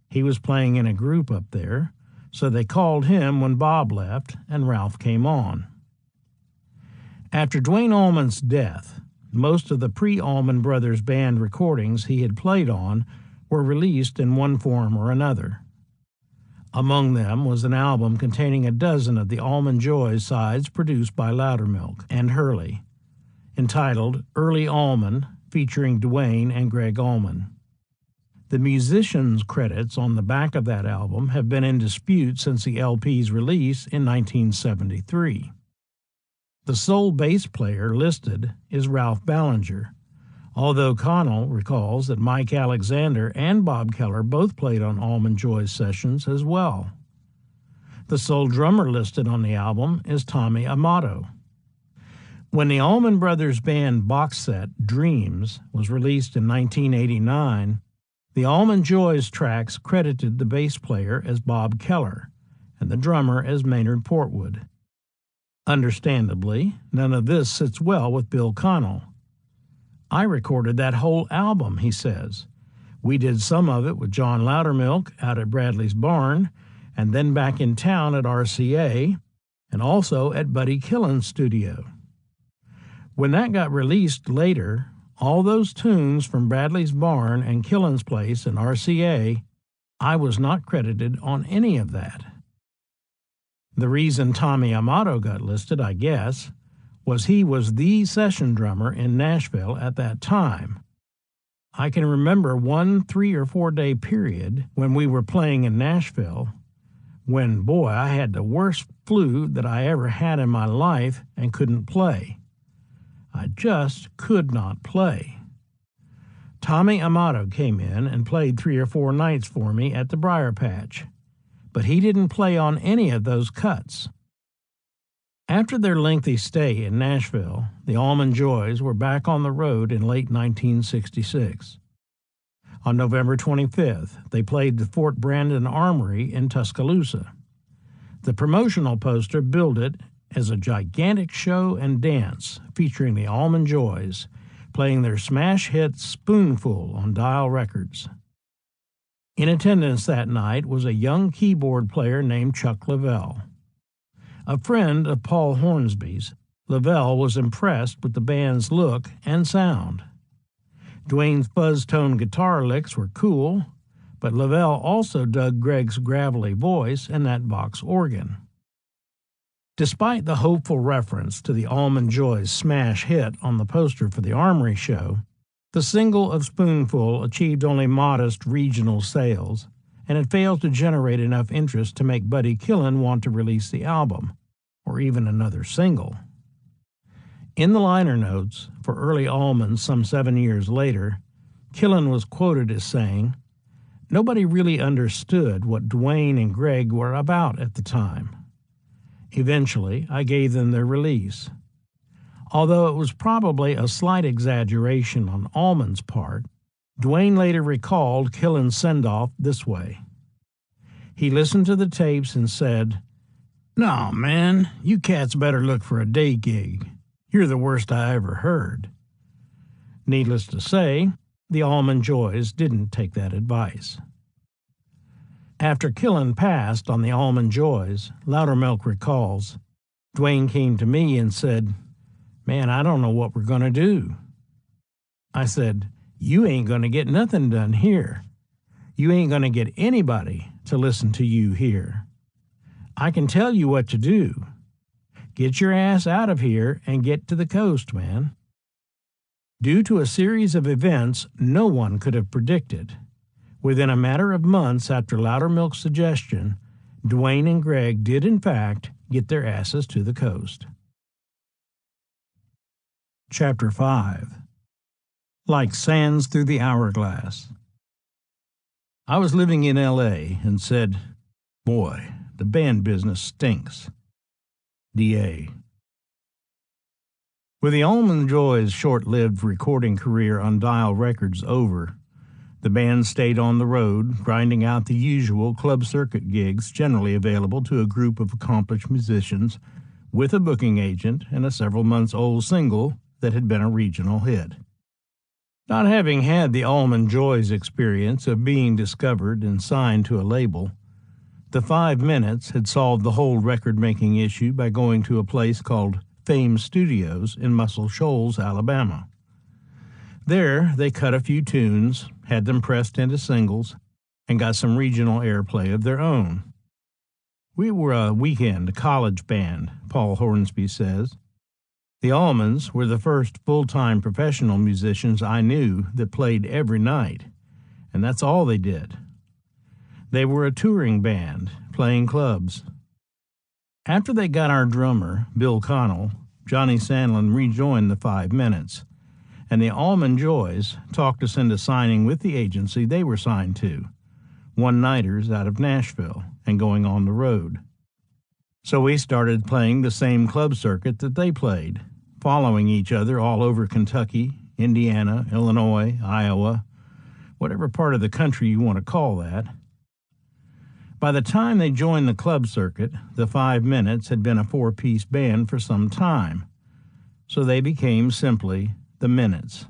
He was playing in a group up there, so they called him when Bob left and Ralph came on. After Duane Allman's death, most of the pre-Allman Brothers Band recordings he had played on were released in one form or another. Among them was an album containing a dozen of the Almond Joys sides produced by Loudermilk and Hurley, entitled Early Allman, featuring Duane and Gregg Allman. The musicians' credits on the back of that album have been in dispute since the LP's release in 1973. The sole bass player listed is Ralph Ballinger, although Connell recalls that Mike Alexander and Bob Keller both played on Almond Joy's sessions as well. The sole drummer listed on the album is Tommy Amato. When the Allman Brothers Band box set, Dreams, was released in 1989, the Almond Joy's tracks credited the bass player as Bob Keller and the drummer as Maynard Portwood. Understandably, none of this sits well with Bill Connell. "I recorded that whole album," he says. "We did some of it with John Loudermilk out at Bradley's barn, and then back in town at RCA, and also at Buddy Killen's studio. When that got released later, all those tunes from Bradley's barn and Killen's place and RCA, I was not credited on any of that." The reason Tommy Amato got listed, I guess, was he was the session drummer in Nashville at that time. I can remember one 3 or 4 day period when we were playing in Nashville when, boy, I had the worst flu that I ever had in my life and couldn't play. I just could not play. Tommy Amato came in and played 3 or 4 nights for me at the Briar Patch, but he didn't play on any of those cuts. After their lengthy stay in Nashville, the Almond Joys were back on the road in late 1966. On November 25th, they played the Fort Brandon Armory in Tuscaloosa. The promotional poster billed it as a gigantic show and dance featuring the Almond Joys, playing their smash hit Spoonful on Dial Records. In attendance that night was a young keyboard player named Chuck Leavell. A friend of Paul Hornsby's, Leavell was impressed with the band's look and sound. Duane's fuzz-tone guitar licks were cool, but Leavell also dug Gregg's gravelly voice and that box organ. Despite the hopeful reference to the Almond Joys' smash hit on the poster for the Armory show, the single of Spoonful achieved only modest regional sales, and it failed to generate enough interest to make Buddy Killen want to release the album, or even another single. In the liner notes for early Almonds some 7 years later, Killen was quoted as saying, "Nobody really understood what Duane and Gregg were about at the time. Eventually, I gave them their release. Although it was probably a slight exaggeration on Allman's part, Duane later recalled Killen's send-off this way. He listened to the tapes and said, 'No, man, you cats better look for a day gig. You're the worst I ever heard.' Needless to say, the Almond Joys didn't take that advice." After Killen passed on the Almond Joys, Loudermilk recalls, "Duane came to me and said, 'Man, I don't know what we're going to do.' I said, 'You ain't going to get nothing done here. You ain't going to get anybody to listen to you here. I can tell you what to do. Get your ass out of here and get to the coast, man.' Due to a series of events no one could have predicted, within a matter of months after Loudermilk's suggestion, Duane and Gregg did in fact get their asses to the coast. Chapter 5. Like Sands Through the Hourglass. I was living in L.A. and said, "Boy, the band business stinks." D.A. With the Almond Joys' short-lived recording career on Dial Records over, the band stayed on the road, grinding out the usual club circuit gigs generally available to a group of accomplished musicians, with a booking agent and a several-months-old single that had been a regional hit. Not having had the Almond Joys' experience of being discovered and signed to a label, the 5 Minutes had solved the whole record-making issue by going to a place called Fame Studios in Muscle Shoals, Alabama. There, they cut a few tunes, had them pressed into singles, and got some regional airplay of their own. "We were a weekend college band," Paul Hornsby says. The Allmans were the first full-time professional musicians I knew that played every night, and that's all they did. They were a touring band, playing clubs. After they got our drummer, Bill Connell, Johnny Sandlin rejoined the 5 Minutes, and the Allman Joys talked us into signing with the agency they were signed to, one-nighters out of Nashville, and going on the road. So we started playing the same club circuit that they played, following each other all over Kentucky, Indiana, Illinois, Iowa, whatever part of the country you want to call that. By the time they joined the club circuit, the 5 Minutes had been a 4-piece band for some time, so they became simply the Minutes.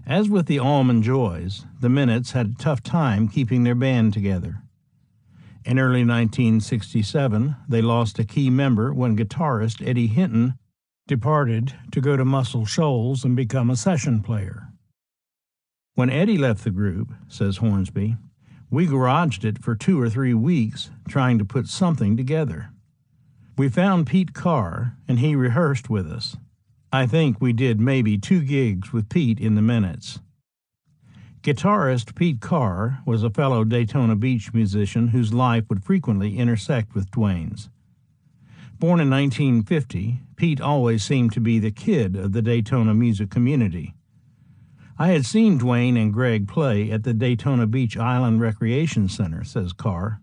As with the Allman Joys, the Minutes had a tough time keeping their band together. In early 1967, they lost a key member when guitarist Eddie Hinton departed to go to Muscle Shoals and become a session player. When Eddie left the group, says Hornsby, we garaged it for 2 or 3 weeks trying to put something together. We found Pete Carr, and he rehearsed with us. I think we did maybe 2 gigs with Pete in the Minutes. Guitarist Pete Carr was a fellow Daytona Beach musician whose life would frequently intersect with Duane's. Born in 1950, Pete always seemed to be the kid of the Daytona music community. I had seen Duane and Greg play at the Daytona Beach Island Recreation Center, says Carr.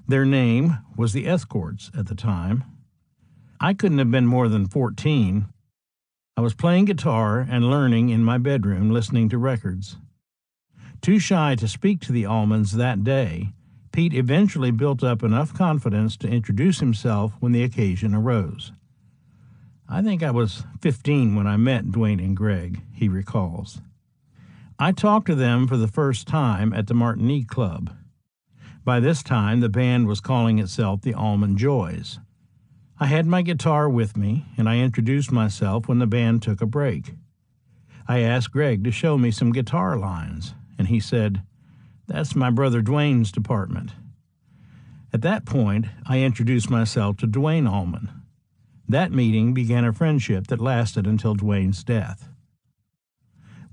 Their name was the Escorts at the time. I couldn't have been more than 14. I was playing guitar and learning in my bedroom, listening to records. Too shy to speak to the Allmans that day, Pete eventually built up enough confidence to introduce himself when the occasion arose. I think I was 15 when I met Duane and Greg, he recalls. I talked to them for the first time at the Martinique Club. By this time, the band was calling itself the Allman Joys. I had my guitar with me, and I introduced myself when the band took a break. I asked Greg to show me some guitar lines, and he said, "That's my brother Duane's department." At that point, I introduced myself to Duane Allman. That meeting began a friendship that lasted until Duane's death.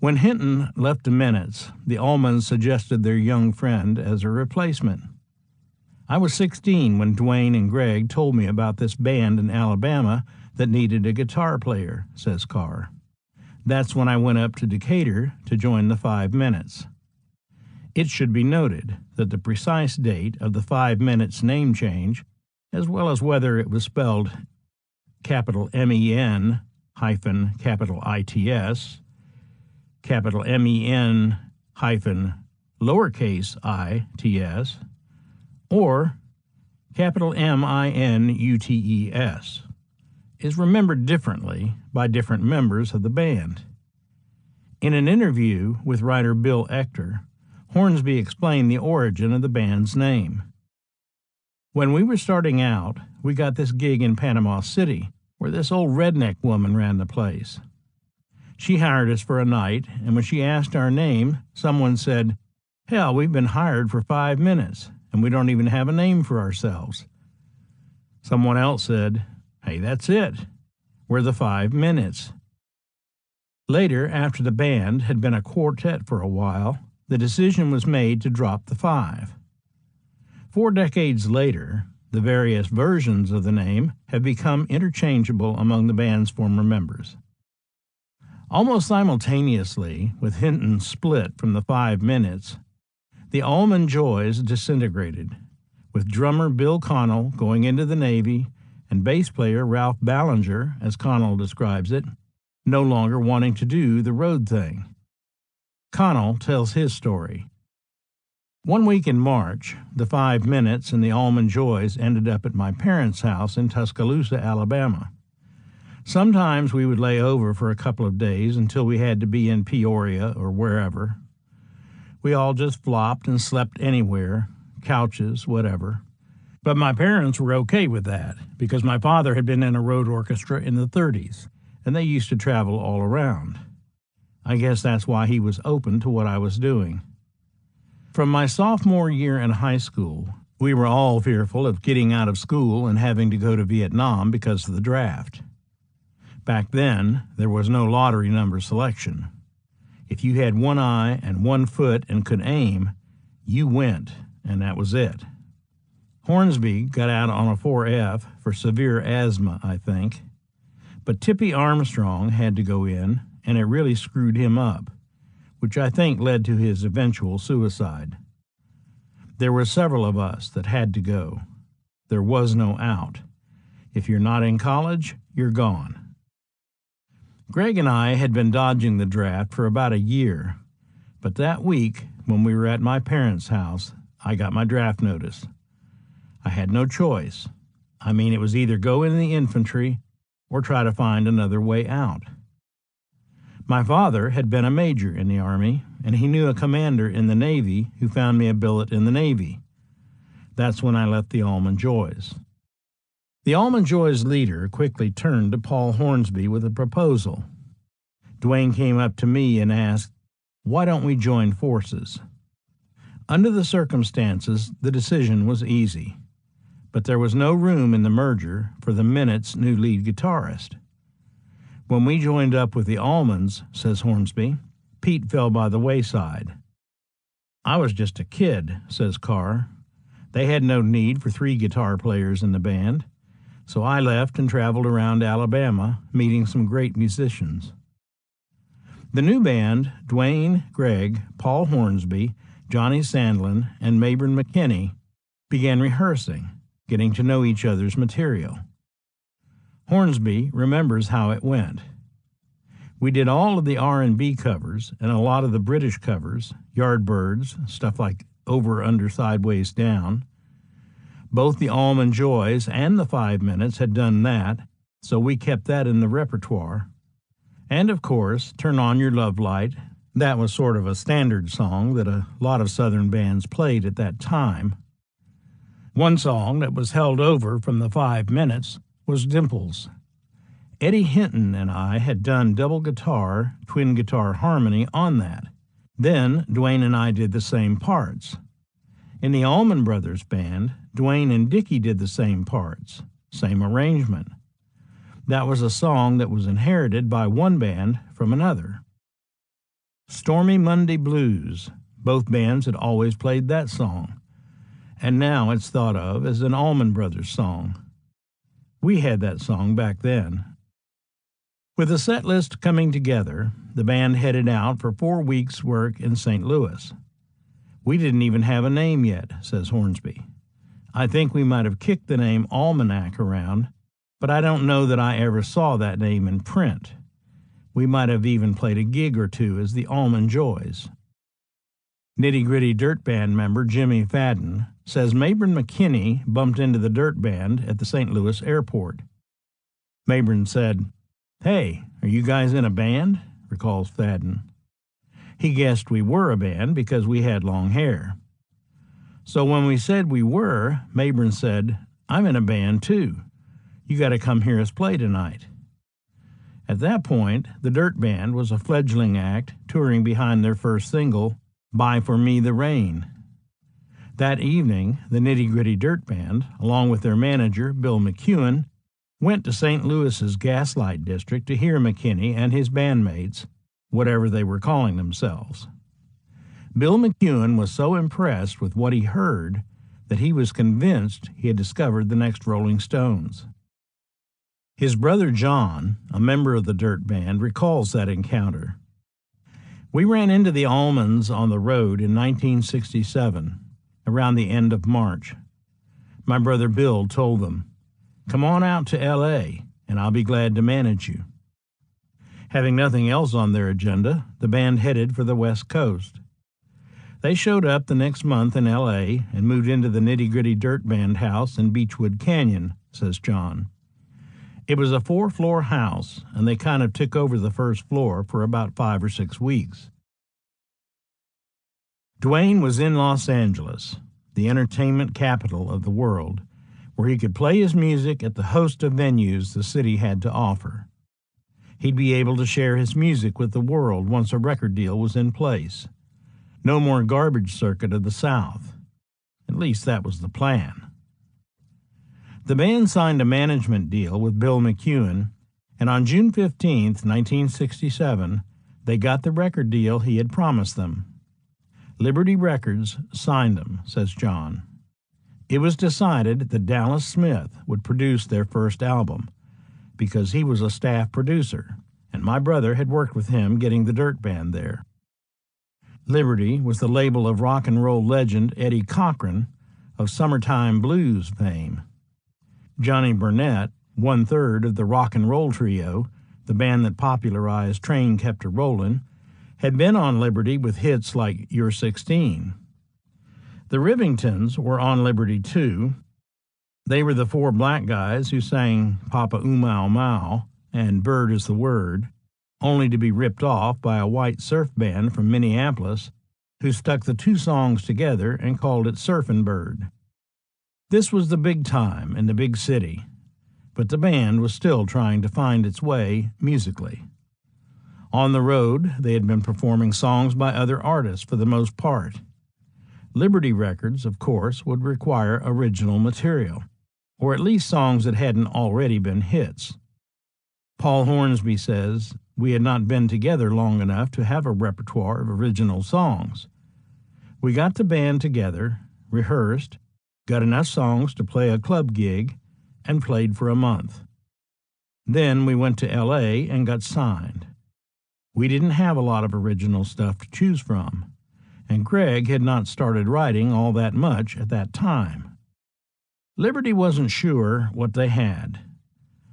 When Hinton left the Minutes, the Allmans suggested their young friend as a replacement. I was 16 when Duane and Greg told me about this band in Alabama that needed a guitar player, says Carr. That's when I went up to Decatur to join the 5 Minutes. It should be noted that the precise date of the 5 Minutes name change, as well as whether it was spelled capital MEN hyphen capital ITS, capital MEN hyphen lowercase ITS, or capital MINUTES, is remembered differently by different members of the band. In an interview with writer Bill Ector, Hornsby explained the origin of the band's name. When we were starting out, we got this gig in Panama City, where this old redneck woman ran the place. She hired us for a night, and when she asked our name, someone said, "Hell, we've been hired for 5 minutes, and we don't even have a name for ourselves." Someone else said, "Hey, that's it. We're the 5 Minutes." Later, after the band had been a quartet for a while, the decision was made to drop the 5. 4 decades later, the various versions of the name have become interchangeable among the band's former members. Almost simultaneously with Hinton's split from the 5 Minutes, the Allman Joys disintegrated, with drummer Bill Connell going into the Navy and bass player Ralph Ballinger, as Connell describes it, no longer wanting to do the road thing. Connell tells his story. One week in March, the 5 Minutes and the Allman Joys ended up at my parents' house in Tuscaloosa, Alabama. Sometimes we would lay over for a couple of days until we had to be in Peoria or wherever. We all just flopped and slept anywhere, couches, whatever. But my parents were okay with that because my father had been in a road orchestra in the 30s, and they used to travel all around. I guess that's why he was open to what I was doing. From my sophomore year in high school, we were all fearful of getting out of school and having to go to Vietnam because of the draft. Back then, there was no lottery number selection. If you had one eye and 1 foot and could aim, you went, and that was it. Hornsby got out on a 4F for severe asthma, I think. But Tippy Armstrong had to go in, and it really screwed him up, which I think led to his eventual suicide. There were several of us that had to go. There was no out. If you're not in college, you're gone. Greg and I had been dodging the draft for about a year, but that week, when we were at my parents' house, I got my draft notice. I had no choice. I mean, it was either go in the infantry or try to find another way out. My father had been a major in the Army, and he knew a commander in the Navy who found me a billet in the Navy. That's when I left the Almond Joys. The Almond Joys leader quickly turned to Paul Hornsby with a proposal. Dwayne came up to me and asked, "Why don't we join forces?" Under the circumstances, the decision was easy, but there was no room in the merger for the Minute's new lead guitarist. When we joined up with the Almonds, says Hornsby, Pete fell by the wayside. I was just a kid, says Carr. They had no need for 3 guitar players in the band, so I left and traveled around Alabama, meeting some great musicians. The new band, Dwayne, Greg, Paul Hornsby, Johnny Sandlin, and Mabern McKinney, began rehearsing, getting to know each other's material. Hornsby remembers how it went. We did all of the R&B covers and a lot of the British covers, Yardbirds, stuff like Over, Under, Sideways, Down. Both the Almond Joys and the 5 Minutes had done that, so we kept that in the repertoire. And, of course, Turn On Your Love Light. That was sort of a standard song that a lot of Southern bands played at that time. One song that was held over from the 5 Minutes was Dimples. Eddie Hinton and I had done double guitar, twin guitar harmony on that. Then Dwayne and I did the same parts. In the Allman Brothers band, Dwayne and Dickie did the same parts, same arrangement. That was a song that was inherited by one band from another. Stormy Monday Blues, both bands had always played that song, and now it's thought of as an Allman Brothers song. We had that song back then. With the set list coming together, the band headed out for 4 weeks' work in St. Louis. We didn't even have a name yet, says Hornsby. I think we might have kicked the name Almanac around, but I don't know that I ever saw that name in print. We might have even played a gig or 2 as the Almond Joys. Nitty Gritty Dirt Band member Jimmy Fadden says Mabern McKinney bumped into the Dirt Band at the St. Louis airport. Mabern said, "Hey, are you guys in a band?" recalls Fadden. He guessed we were a band because we had long hair. So when we said we were, Mabern said, "I'm in a band too. You got to come hear us play tonight." At that point, the Dirt Band was a fledgling act touring behind their first single, Buy For Me the Rain. That evening, the Nitty Gritty Dirt Band, along with their manager, Bill McEwen, went to St. Louis's Gaslight District to hear McKinney and his bandmates, whatever they were calling themselves. Bill McEwen was so impressed with what he heard that he was convinced he had discovered the next Rolling Stones. His brother John, a member of the Dirt Band, recalls that encounter. We ran into the Almonds on the road in 1967, around the end of March. My brother Bill told them, "Come on out to L.A., and I'll be glad to manage you." Having nothing else on their agenda, the band headed for the West Coast. They showed up the next month in L.A. and moved into the Nitty Gritty Dirt Band house in Beechwood Canyon, says John. It was a 4-floor house, and they kind of took over the first floor for about 5 or 6 weeks. Dwayne was in Los Angeles, the entertainment capital of the world, where he could play his music at the host of venues the city had to offer. He'd be able to share his music with the world once a record deal was in place. No more garbage circuit of the South. At least that was the plan. The band signed a management deal with Bill McEwen, and on June 15th, 1967, they got the record deal he had promised them. Liberty Records signed them, says John. It was decided that Dallas Smith would produce their first album because he was a staff producer, and my brother had worked with him getting the Dirt Band there. Liberty was the label of rock and roll legend Eddie Cochran of Summertime Blues fame. Johnny Burnett, one-third of the Rock and Roll Trio, the band that popularized Train Kept a Rollin', had been on Liberty with hits like You're 16. The Rivingtons were on Liberty too. They were the four black guys who sang Papa Oomau Mau and Bird is the Word, only to be ripped off by a white surf band from Minneapolis who stuck the two songs together and called it Surfin' Bird. This was the big time in the big city, but the band was still trying to find its way musically. On the road, they had been performing songs by other artists for the most part. Liberty Records, of course, would require original material, or at least songs that hadn't already been hits. Paul Hornsby says, "We had not been together long enough to have a repertoire of original songs. We got the band together, rehearsed, got enough songs to play a club gig, and played for a month. Then we went to L.A. and got signed. We didn't have a lot of original stuff to choose from, and Greg had not started writing all that much at that time. Liberty wasn't sure what they had.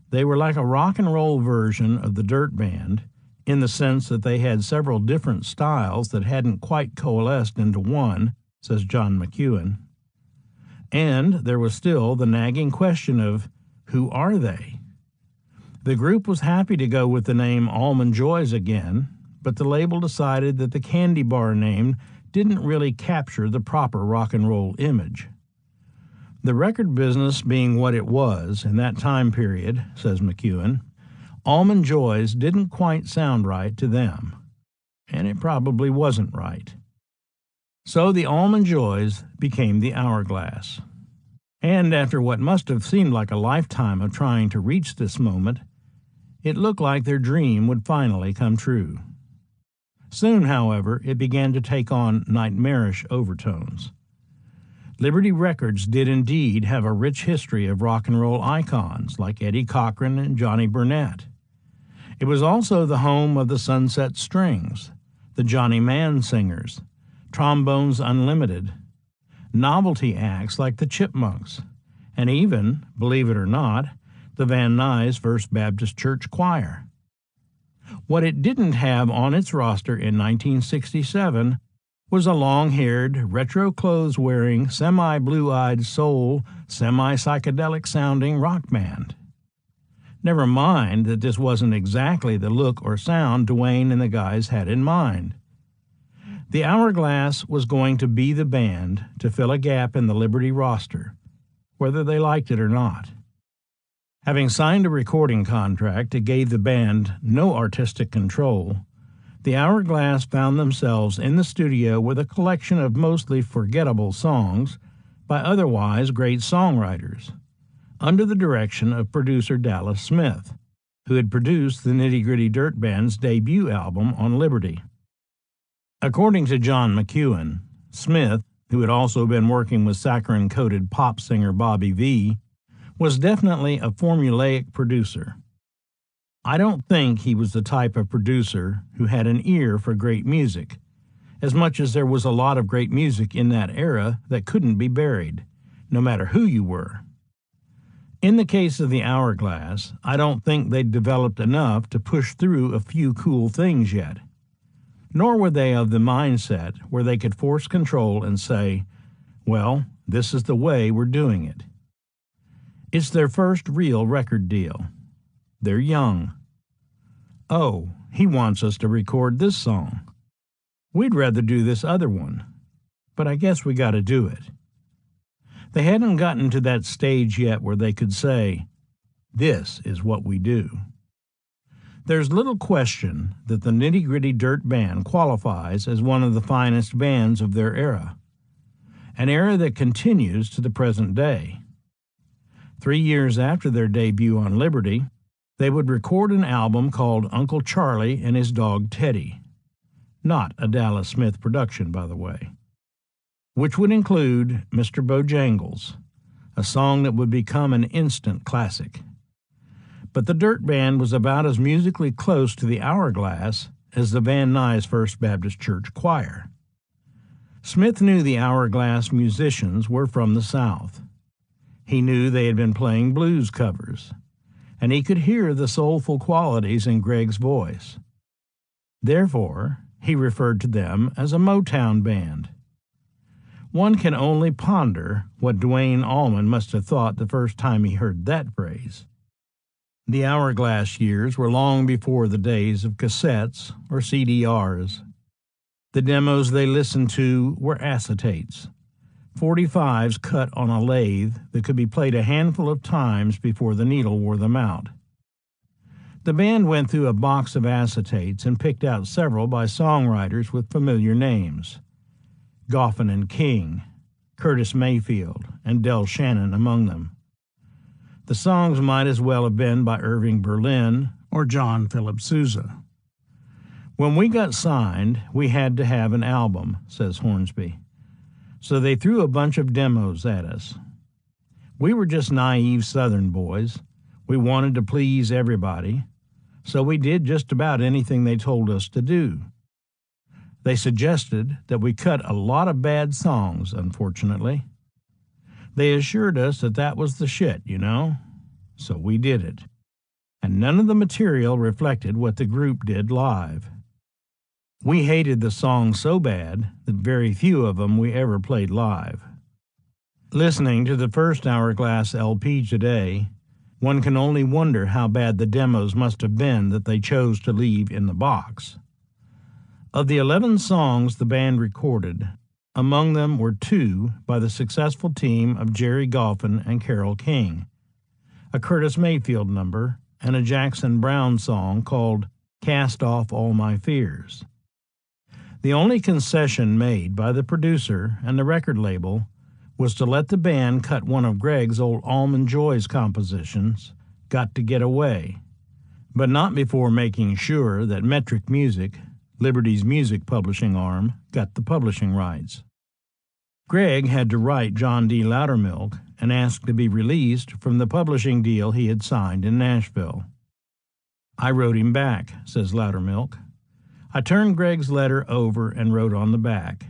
They were like a rock and roll version of the Dirt Band, in the sense that they had several different styles that hadn't quite coalesced into one, says John McEwen. And there was still the nagging question of, who are they? The group was happy to go with the name Almond Joys again, but the label decided that the candy bar name didn't really capture the proper rock and roll image. The record business being what it was in that time period, says McEwen, Almond Joys didn't quite sound right to them, and it probably wasn't right. So the Almond Joys became the Hourglass. And after what must have seemed like a lifetime of trying to reach this moment, it looked like their dream would finally come true. Soon, however, it began to take on nightmarish overtones. Liberty Records did indeed have a rich history of rock and roll icons like Eddie Cochran and Johnny Burnett. It was also the home of the Sunset Strings, the Johnny Mann Singers, Trombones Unlimited, novelty acts like the Chipmunks, and even, believe it or not, the Van Nuys First Baptist Church Choir. What it didn't have on its roster in 1967 was a long-haired, retro-clothes-wearing, semi-blue-eyed soul, semi-psychedelic-sounding rock band. Never mind that this wasn't exactly the look or sound Duane and the guys had in mind. The Hourglass was going to be the band to fill a gap in the Liberty roster, whether they liked it or not. Having signed a recording contract that gave the band no artistic control, the Hourglass found themselves in the studio with a collection of mostly forgettable songs by otherwise great songwriters, under the direction of producer Dallas Smith, who had produced the Nitty Gritty Dirt Band's debut album on Liberty. According to John McEwen, Smith, who had also been working with saccharine-coated pop singer Bobby Vee, was definitely a formulaic producer. I don't think he was the type of producer who had an ear for great music, as much as there was a lot of great music in that era that couldn't be buried, no matter who you were. In the case of the Hourglass, I don't think they'd developed enough to push through a few cool things yet. Nor were they of the mindset where they could force control and say, well, this is the way we're doing it. It's their first real record deal. They're young. Oh, he wants us to record this song. We'd rather do this other one, but I guess we got to do it. They hadn't gotten to that stage yet where they could say, this is what we do. There's little question that the Nitty Gritty Dirt Band qualifies as one of the finest bands of their era, an era that continues to the present day. 3 years after their debut on Liberty, They would record an album called Uncle Charlie and His Dog Teddy, not a Dallas Smith production, by the way, which would include Mr. Bojangles, a song that would become an instant classic. But the Dirt Band was about as musically close to the Hourglass as the Van Nuys First Baptist Church Choir. Smith knew the Hourglass musicians were from the South. He knew they had been playing blues covers, and he could hear the soulful qualities in Greg's voice. Therefore, he referred to them as a Motown band. One can only ponder what Duane Allman must have thought the first time he heard that phrase. The Hourglass years were long before the days of cassettes or CDRs. The demos they listened to were acetates, 45s cut on a lathe that could be played a handful of times before the needle wore them out. The band went through a box of acetates and picked out several by songwriters with familiar names, Goffin and King, Curtis Mayfield, and Del Shannon among them. The songs might as well have been by Irving Berlin or John Philip Sousa. When we got signed, we had to have an album, says Hornsby. So they threw a bunch of demos at us. We were just naive Southern boys. We wanted to please everybody, so we did just about anything they told us to do. They suggested that we cut a lot of bad songs, unfortunately. They assured us that that was the shit, you know? So we did it. And none of the material reflected what the group did live. We hated the songs so bad that very few of them we ever played live. Listening to the first Hourglass LP today, one can only wonder how bad the demos must have been that they chose to leave in the box. Of the 11 songs the band recorded, among them were 2 by the successful team of Jerry Goffin and Carole King, a Curtis Mayfield number, and a Jackson Browne song called Cast Off All My Fears. The only concession made by the producer and the record label was to let the band cut one of Greg's old Almond Joy's compositions, Got to Get Away, but not before making sure that Metric Music, Liberty's music publishing arm, got the publishing rights. Greg had to write John D. Loudermilk and ask to be released from the publishing deal he had signed in Nashville. I wrote him back, says Loudermilk. I turned Greg's letter over and wrote on the back,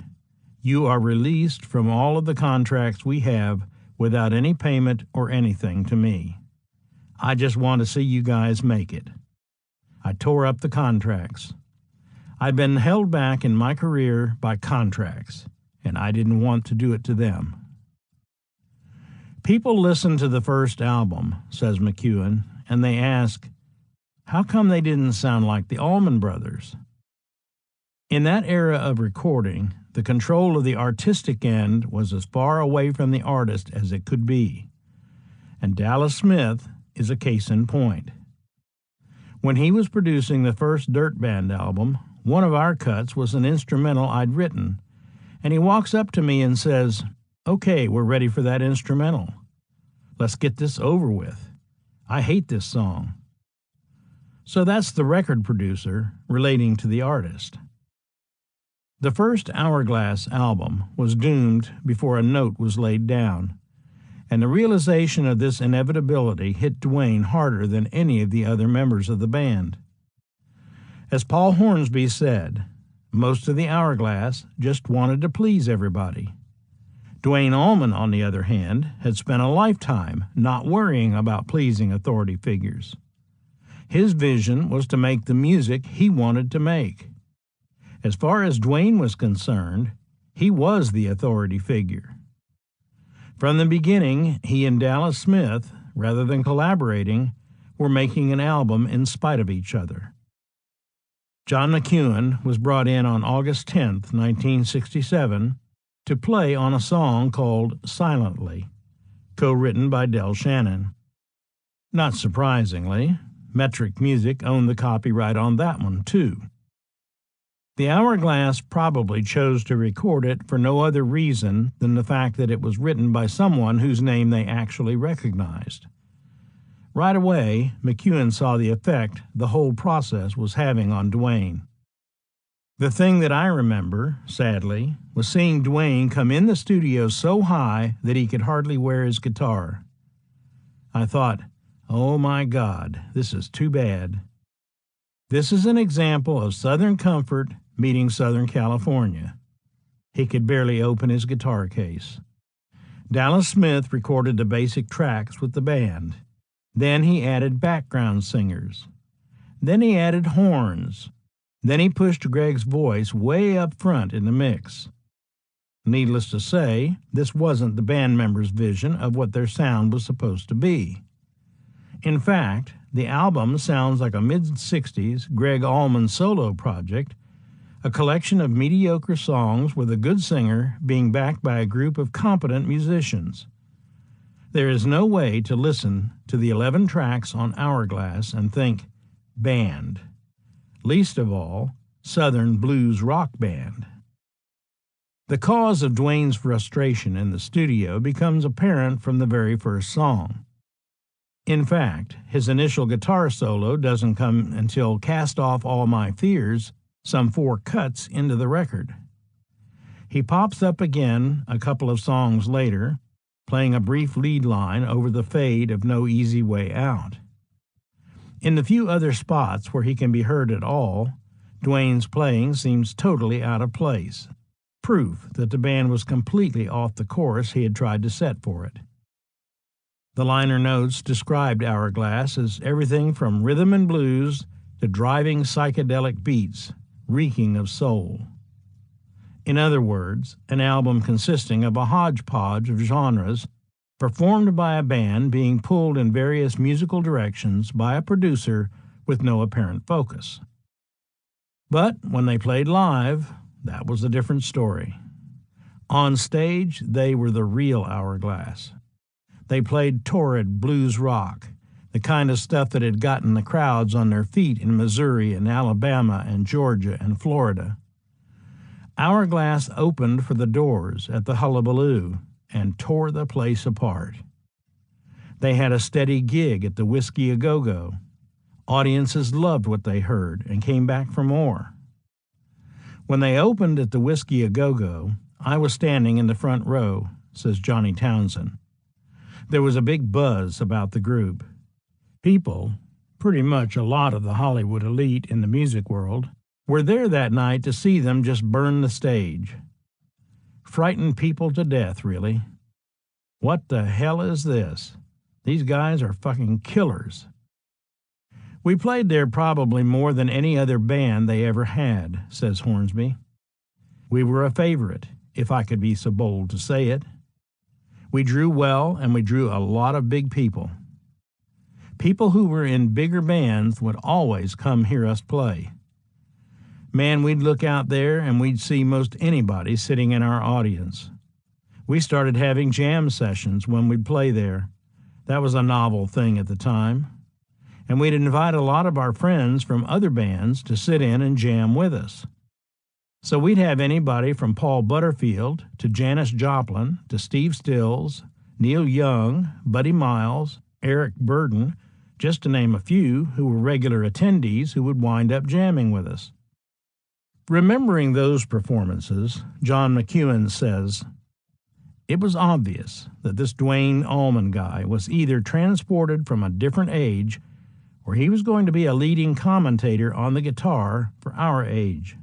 "You are released from all of the contracts we have without any payment or anything to me. I just want to see you guys make it." I tore up the contracts. I'd been held back in my career by contracts, and I didn't want to do it to them. People listen to the first album, says McEwen, and they ask, how come they didn't sound like the Allman Brothers? In that era of recording, the control of the artistic end was as far away from the artist as it could be, and Dallas Smith is a case in point. When he was producing the first Dirt Band album, one of our cuts was an instrumental I'd written, and he walks up to me and says, "Okay, we're ready for that instrumental. Let's get this over with. I hate this song." So that's the record producer relating to the artist. The first Hourglass album was doomed before a note was laid down, and the realization of this inevitability hit Duane harder than any of the other members of the band. As Paul Hornsby said, most of the Hourglass just wanted to please everybody. Duane Allman, on the other hand, had spent a lifetime not worrying about pleasing authority figures. His vision was to make the music he wanted to make. As far as Duane was concerned, he was the authority figure. From the beginning, he and Dallas Smith, rather than collaborating, were making an album in spite of each other. John McEwen was brought in on August 10, 1967, to play on a song called Silently, co-written by Del Shannon. Not surprisingly, Metric Music owned the copyright on that one, too. The Hourglass probably chose to record it for no other reason than the fact that it was written by someone whose name they actually recognized. Right away, McEwen saw the effect the whole process was having on Dwayne. The thing that I remember, sadly, was seeing Dwayne come in the studio so high that he could hardly wear his guitar. I thought, oh my God, this is too bad. This is an example of Southern comfort meeting Southern California. He could barely open his guitar case. Dallas Smith recorded the basic tracks with the band. Then he added background singers. Then he added horns. Then he pushed Greg's voice way up front in the mix. Needless to say, this wasn't the band members' vision of what their sound was supposed to be. In fact, the album sounds like a mid-60s Greg Allman solo project, a collection of mediocre songs with a good singer being backed by a group of competent musicians. There is no way to listen to the 11 tracks on Hourglass and think, band. Least of all, Southern blues rock band. The cause of Dwayne's frustration in the studio becomes apparent from the very first song. In fact, his initial guitar solo doesn't come until Cast Off All My Fears, some 4 cuts into the record. He pops up again a couple of songs later, playing a brief lead line over the fade of No Easy Way Out. In the few other spots where he can be heard at all, Dwayne's playing seems totally out of place, proof that the band was completely off the course he had tried to set for it. The liner notes described Hourglass as everything from rhythm and blues to driving psychedelic beats, reeking of soul. In other words, an album consisting of a hodgepodge of genres performed by a band being pulled in various musical directions by a producer with no apparent focus. But when they played live, that was a different story. On stage, they were the real Hourglass. They played torrid blues rock, the kind of stuff that had gotten the crowds on their feet in Missouri and Alabama and Georgia and Florida. Hourglass opened for the Doors at the Hullabaloo and tore the place apart. They had a steady gig at the Whiskey A Go-Go. Audiences loved what they heard and came back for more. When they opened at the Whiskey A Go-Go, I was standing in the front row, says Johnny Townsend. There was a big buzz about the group. People, pretty much a lot of the Hollywood elite in the music world, were there that night to see them just burn the stage. Frightened people to death, really. What the hell is this? These guys are fucking killers. We played there probably more than any other band they ever had, says Hornsby. We were a favorite, if I could be so bold to say it. We drew well, and we drew a lot of big people. People who were in bigger bands would always come hear us play. Man, we'd look out there and we'd see most anybody sitting in our audience. We started having jam sessions when we'd play there. That was a novel thing at the time. And we'd invite a lot of our friends from other bands to sit in and jam with us. So we'd have anybody from Paul Butterfield to Janis Joplin to Steve Stills, Neil Young, Buddy Miles, Eric Burden, just to name a few who were regular attendees who would wind up jamming with us. Remembering those performances, John McEwen says, "It was obvious that this Dwayne Allman guy was either transported from a different age or he was going to be a leading commentator on the guitar for our age.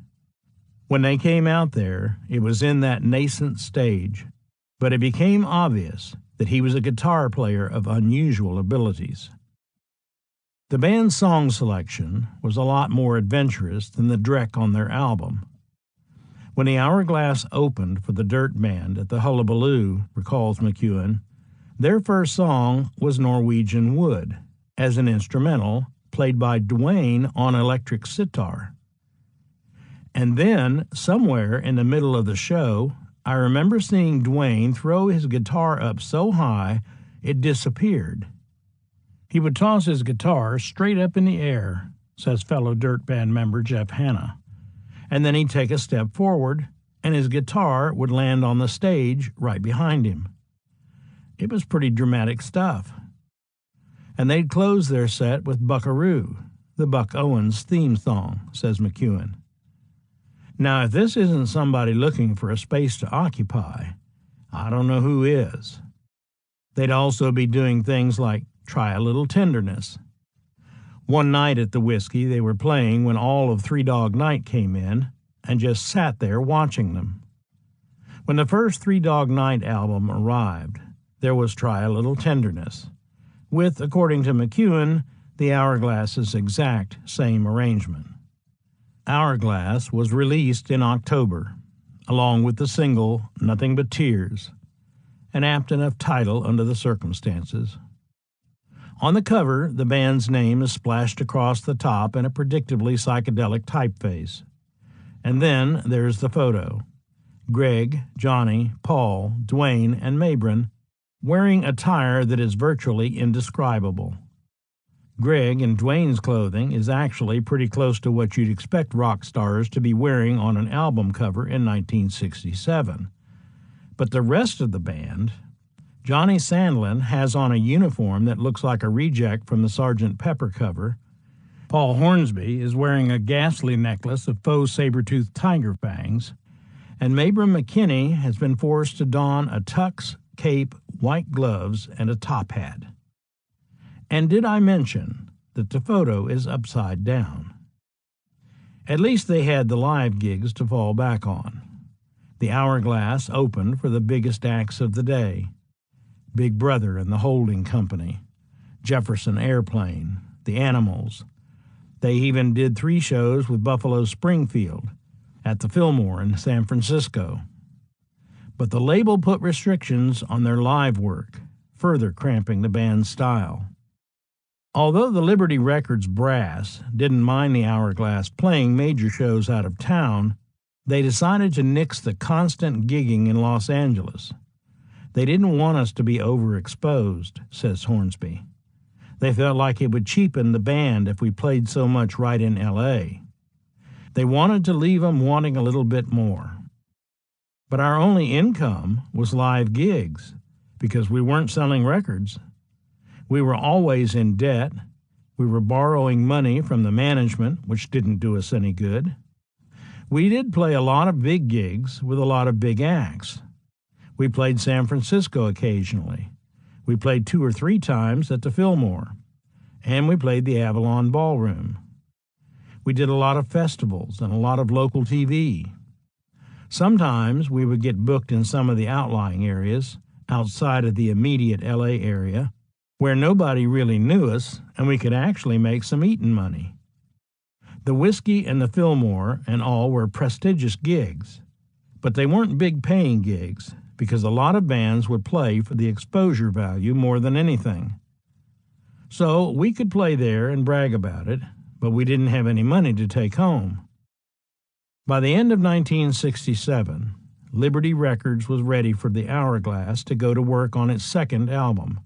When they came out there, it was in that nascent stage, but it became obvious that he was a guitar player of unusual abilities." The band's song selection was a lot more adventurous than the dreck on their album. When the Hourglass opened for the Dirt Band at the Hullabaloo, recalls McEwen, their first song was Norwegian Wood, as an instrumental played by Dwayne on electric sitar. And then, somewhere in the middle of the show, I remember seeing Dwayne throw his guitar up so high it disappeared. He would toss his guitar straight up in the air, says fellow Dirt Band member Jeff Hanna, and then he'd take a step forward, and his guitar would land on the stage right behind him. It was pretty dramatic stuff. and they'd close their set with Buckaroo, the Buck Owens theme song, says McEwen. Now, if this isn't somebody looking for a space to occupy, I don't know who is. They'd also be doing things like Try a Little Tenderness. One night at the Whiskey, they were playing when all of Three Dog Night came in and just sat there watching them. When the first Three Dog Night album arrived, there was Try a Little Tenderness, with, according to McEwen, the Hourglass's exact same arrangement. Hourglass was released in October, along with the single Nothing But Tears, an apt enough title under the circumstances. On the cover, the band's name is splashed across the top in a predictably psychedelic typeface. And then there's the photo. Greg, Johnny, Paul, Dwayne, and Mabrin wearing attire that is virtually indescribable. Greg and Dwayne's clothing is actually pretty close to what you'd expect rock stars to be wearing on an album cover in 1967. But the rest of the band, Johnny Sandlin has on a uniform that looks like a reject from the Sgt. Pepper cover. Paul Hornsby is wearing a ghastly necklace of faux saber-toothed tiger fangs. And Mabram McKinney has been forced to don a tux, cape, white gloves, and a top hat. And did I mention that the photo is upside down? At least they had the live gigs to fall back on. The Hourglass opened for the biggest acts of the day: Big Brother and the Holding Company, Jefferson Airplane, The Animals. They even did 3 shows with Buffalo Springfield at the Fillmore in San Francisco. But the label put restrictions on their live work, further cramping the band's style. Although the Liberty Records brass didn't mind the Hourglass playing major shows out of town, they decided to nix the constant gigging in Los Angeles. They didn't want us to be overexposed, says Hornsby. They felt like it would cheapen the band if we played so much right in L.A. They wanted to leave them wanting a little bit more. But our only income was live gigs, because we weren't selling records. We were always in debt. We were borrowing money from the management, which didn't do us any good. We did play a lot of big gigs with a lot of big acts. We played San Francisco occasionally. We played 2 or 3 times at the Fillmore. And we played the Avalon Ballroom. We did a lot of festivals and a lot of local TV. Sometimes we would get booked in some of the outlying areas, outside of the immediate L.A. area, where nobody really knew us, and we could actually make some eating money. The Whiskey and the Fillmore and all were prestigious gigs, but they weren't big-paying gigs, because a lot of bands would play for the exposure value more than anything. So we could play there and brag about it, but we didn't have any money to take home. By the end of 1967, Liberty Records was ready for the Hourglass to go to work on its second album.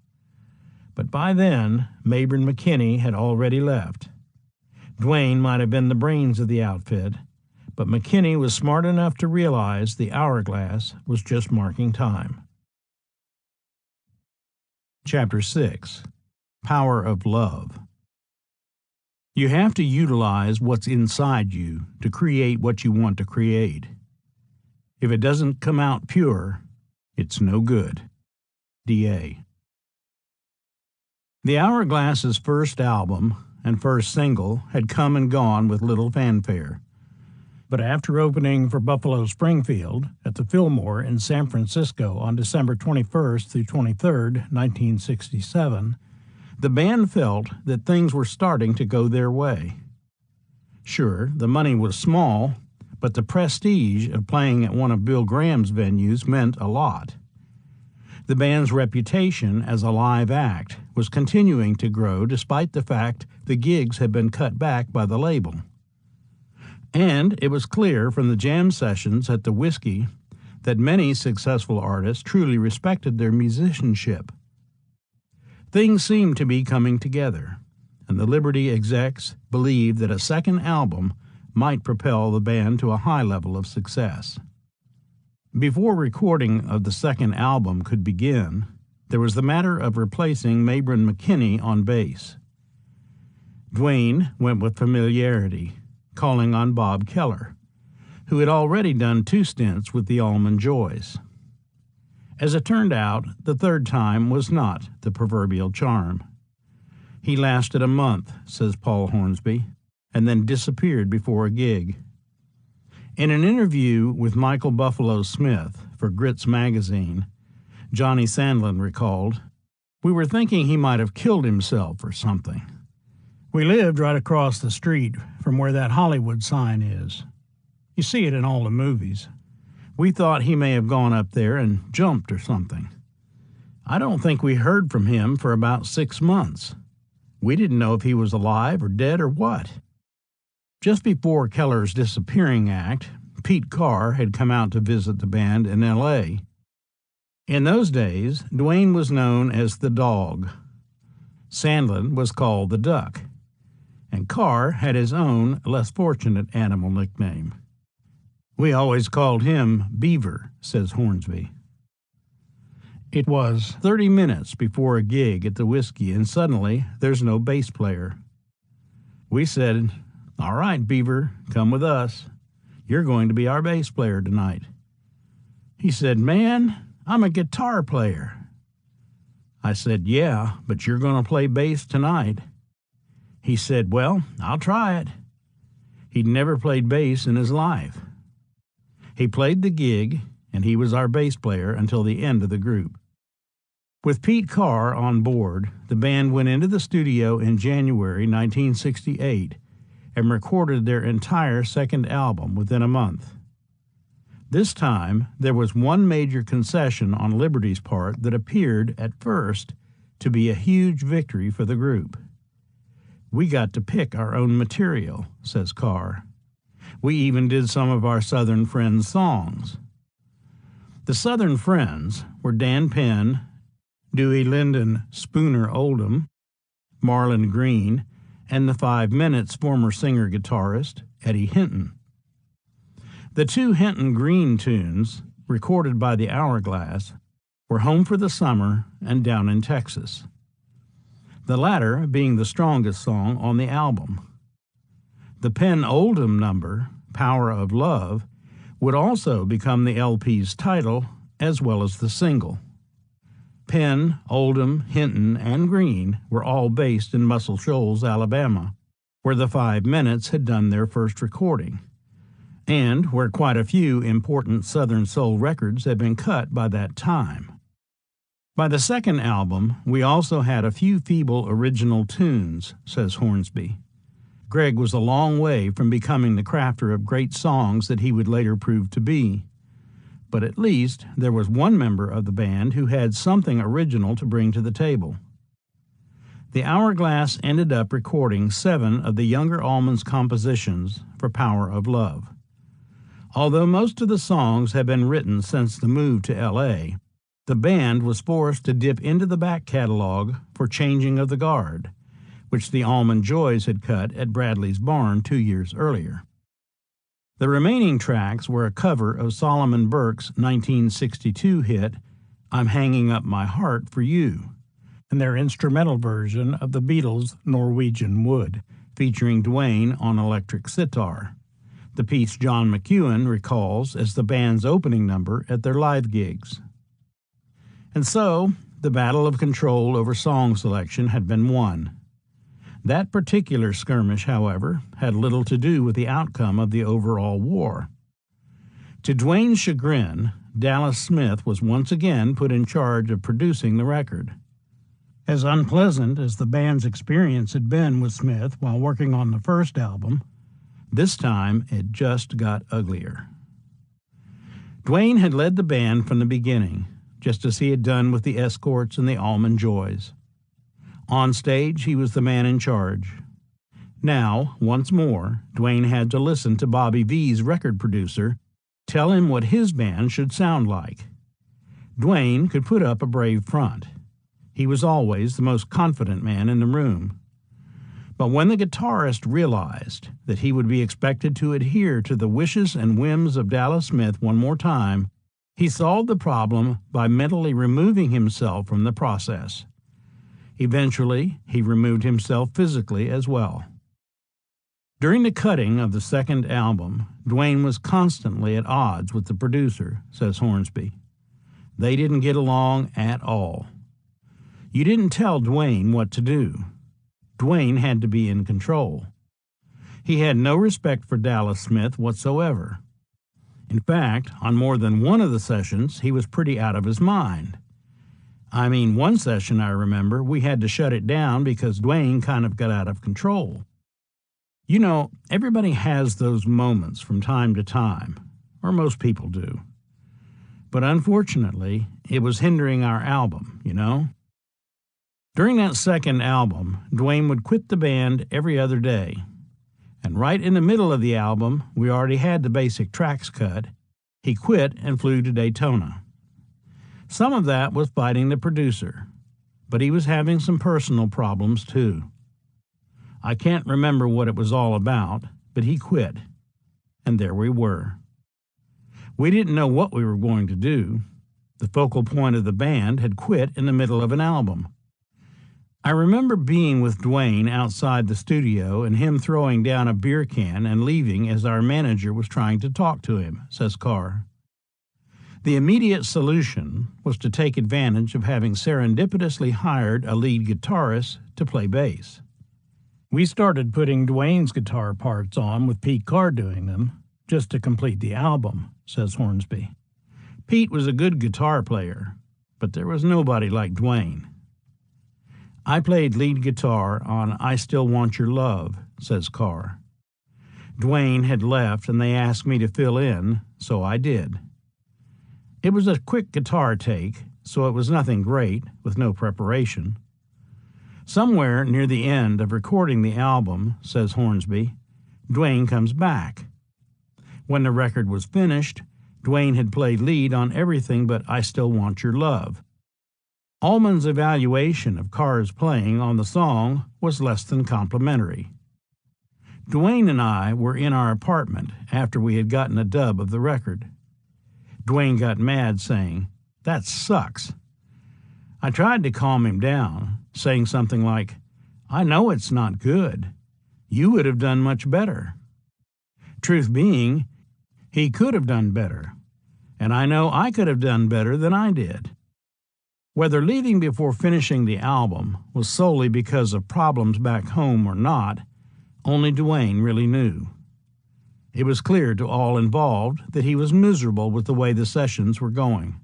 But by then, Mabram McKinney had already left. Dwayne might have been the brains of the outfit, but McKinney was smart enough to realize the Hourglass was just marking time. Chapter 6. Power of Love. You have to utilize what's inside you to create what you want to create. If it doesn't come out pure, it's no good. D.A. The Hourglass's first album and first single had come and gone with little fanfare. But after opening for Buffalo Springfield at the Fillmore in San Francisco on December 21st through 23rd, 1967, the band felt that things were starting to go their way. Sure, the money was small, but the prestige of playing at one of Bill Graham's venues meant a lot. The band's reputation as a live act was continuing to grow despite the fact the gigs had been cut back by the label. And it was clear from the jam sessions at the Whiskey that many successful artists truly respected their musicianship. Things seemed to be coming together, and the Liberty execs believed that a second album might propel the band to a high level of success. Before recording of the second album could begin, There was the matter of replacing Mabrin McKinney on bass. Duane went with familiarity, calling on Bob Keller, who had already done 2 stints with the Almond Joys. As it turned out, the third time was not the proverbial charm. He lasted a month, says Paul Hornsby, and then disappeared before a gig. In an interview with Michael Buffalo Smith for Grits magazine, Johnny Sandlin recalled, "We were thinking he might have killed himself or something. We lived right across the street from where that Hollywood sign is. You see it in all the movies. We thought he may have gone up there and jumped or something. I don't think we heard from him for about 6 months. We didn't know if he was alive or dead or what." Just before Keller's disappearing act, Pete Carr had come out to visit the band in L.A. In those days, Duane was known as the Dog. Sandlin was called the Duck, and Carr had his own, less fortunate animal nickname. "We always called him Beaver," says Hornsby. It was 30 minutes before a gig at the Whiskey, and suddenly there's no bass player. We said, "All right, Beaver, come with us. You're going to be our bass player tonight." He said, "Man, I'm a guitar player." I said, "Yeah, but you're going to play bass tonight." He said, "Well, I'll try it." He'd never played bass in his life. He played the gig, and he was our bass player until the end of the group. With Pete Carr on board, the band went into the studio in January 1968 and recorded their entire second album within a month. This time, there was one major concession on Liberty's part that appeared, at first, to be a huge victory for the group. "We got to pick our own material," says Carr. "We even did some of our Southern Friends songs." The Southern Friends were Dan Penn, Dewey Lyndon Spooner Oldham, Marlon Green, and the 5 Minutes former singer-guitarist Eddie Hinton. The 2 Hinton-Green tunes, recorded by the Hourglass, were Home for the Summer and Down in Texas, the latter being the strongest song on the album. The Penn-Oldham number, Power of Love, would also become the LP's title as well as the single. Penn, Oldham, Hinton, and Green were all based in Muscle Shoals, Alabama, where the 5 Minutes had done their first recording, and where quite a few important Southern soul records had been cut by that time. By the second album, we also had a few feeble original tunes, says Hornsby. Greg was a long way from becoming the crafter of great songs that he would later prove to be. But at least there was one member of the band who had something original to bring to the table. The Hourglass ended up recording 7 of the younger Allman's compositions for Power of Love. Although most of the songs had been written since the move to L.A., the band was forced to dip into the back catalog for Changing of the Guard, which the Almond Joys had cut at Bradley's Barn 2 years earlier. The remaining tracks were a cover of Solomon Burke's 1962 hit, I'm Hanging Up My Heart for You, and their instrumental version of the Beatles' Norwegian Wood, featuring Duane on electric sitar, the piece John McEuen recalls as the band's opening number at their live gigs. And so, the battle of control over song selection had been won. That particular skirmish, however, had little to do with the outcome of the overall war. To Duane's chagrin, Dallas Smith was once again put in charge of producing the record. As unpleasant as the band's experience had been with Smith while working on the first album, this time it just got uglier. Duane had led the band from the beginning, just as he had done with the Escorts and the Almond Joys. On stage, he was the man in charge. Now, once more, Duane had to listen to Bobby V's record producer tell him what his band should sound like. Duane could put up a brave front. He was always the most confident man in the room. But when the guitarist realized that he would be expected to adhere to the wishes and whims of Dallas Smith one more time, He solved the problem by mentally removing himself from the process. Eventually, he removed himself physically as well. During the cutting of the second album, Duane was constantly at odds with the producer, says Hornsby. They didn't get along at all. You didn't tell Duane what to do. Duane had to be in control. He had no respect for Dallas Smith whatsoever. In fact, on more than one of the sessions, he was pretty out of his mind. I mean, one session I remember, we had to shut it down because Duane kind of got out of control. You know, everybody has those moments from time to time, or most people do. But unfortunately, it was hindering our album, you know? During that second album, Duane would quit the band every other day. And right in the middle of the album, we already had the basic tracks cut. He quit and flew to Daytona. Some of that was fighting the producer, but he was having some personal problems too. I can't remember what it was all about, but he quit, and there we were. We didn't know what we were going to do. The focal point of the band had quit in the middle of an album. I remember being with Duane outside the studio and him throwing down a beer can and leaving as our manager was trying to talk to him, says Carr. The immediate solution was to take advantage of having serendipitously hired a lead guitarist to play bass. We started putting Duane's guitar parts on with Pete Carr doing them, just to complete the album, says Hornsby. Pete was a good guitar player, but there was nobody like Duane. I played lead guitar on I Still Want Your Love, says Carr. Duane had left and they asked me to fill in, so I did. It was a quick guitar take, so it was nothing great, with no preparation. Somewhere near the end of recording the album, says Hornsby, Duane comes back. When the record was finished, Duane had played lead on everything but I Still Want Your Love. Allman's evaluation of Carr's playing on the song was less than complimentary. Duane and I were in our apartment after we had gotten a dub of the record. Duane got mad, saying, "That sucks." I tried to calm him down, saying something like, "I know it's not good. You would have done much better." Truth being, he could have done better, and I know I could have done better than I did. Whether leaving before finishing the album was solely because of problems back home or not, only Duane really knew. It was clear to all involved that he was miserable with the way the sessions were going.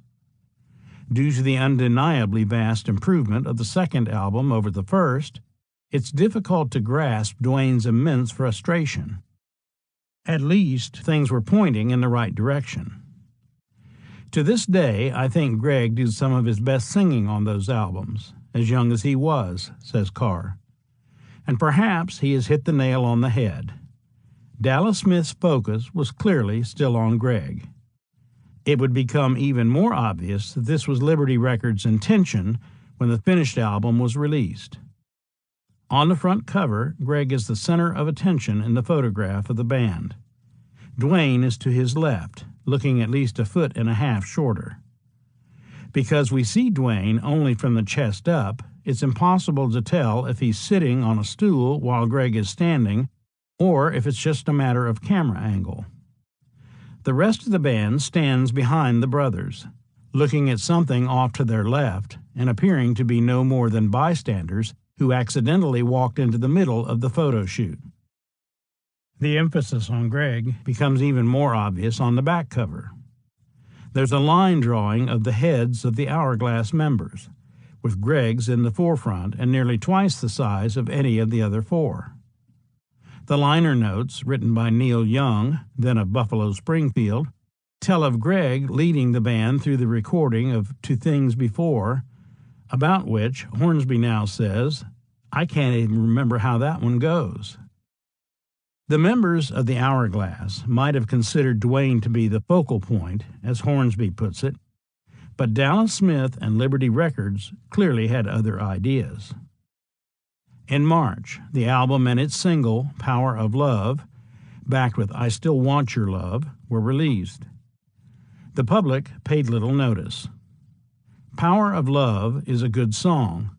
Due to the undeniably vast improvement of the second album over the first, it's difficult to grasp Duane's immense frustration. At least, things were pointing in the right direction. To this day, I think Greg did some of his best singing on those albums, as young as he was, says Carr. And perhaps he has hit the nail on the head. Dallas Smith's focus was clearly still on Greg. It would become even more obvious that this was Liberty Records' intention when the finished album was released. On the front cover, Greg is the center of attention in the photograph of the band. Duane is to his left, looking at least a foot and a half shorter. Because we see Duane only from the chest up, it's impossible to tell if he's sitting on a stool while Greg is standing, or if it's just a matter of camera angle. The rest of the band stands behind the brothers, looking at something off to their left and appearing to be no more than bystanders who accidentally walked into the middle of the photo shoot. The emphasis on Greg becomes even more obvious on the back cover. There's a line drawing of the heads of the Hourglass members, with Greg's in the forefront and nearly twice the size of any of the other four. The liner notes, written by Neil Young, then of Buffalo Springfield, tell of Greg leading the band through the recording of To Things Before, about which Hornsby now says, "I can't even remember how that one goes." The members of the Hourglass might have considered Duane to be the focal point, as Hornsby puts it, but Dallas Smith and Liberty Records clearly had other ideas. In March, the album and its single, Power of Love, backed with I Still Want Your Love, were released. The public paid little notice. Power of Love is a good song,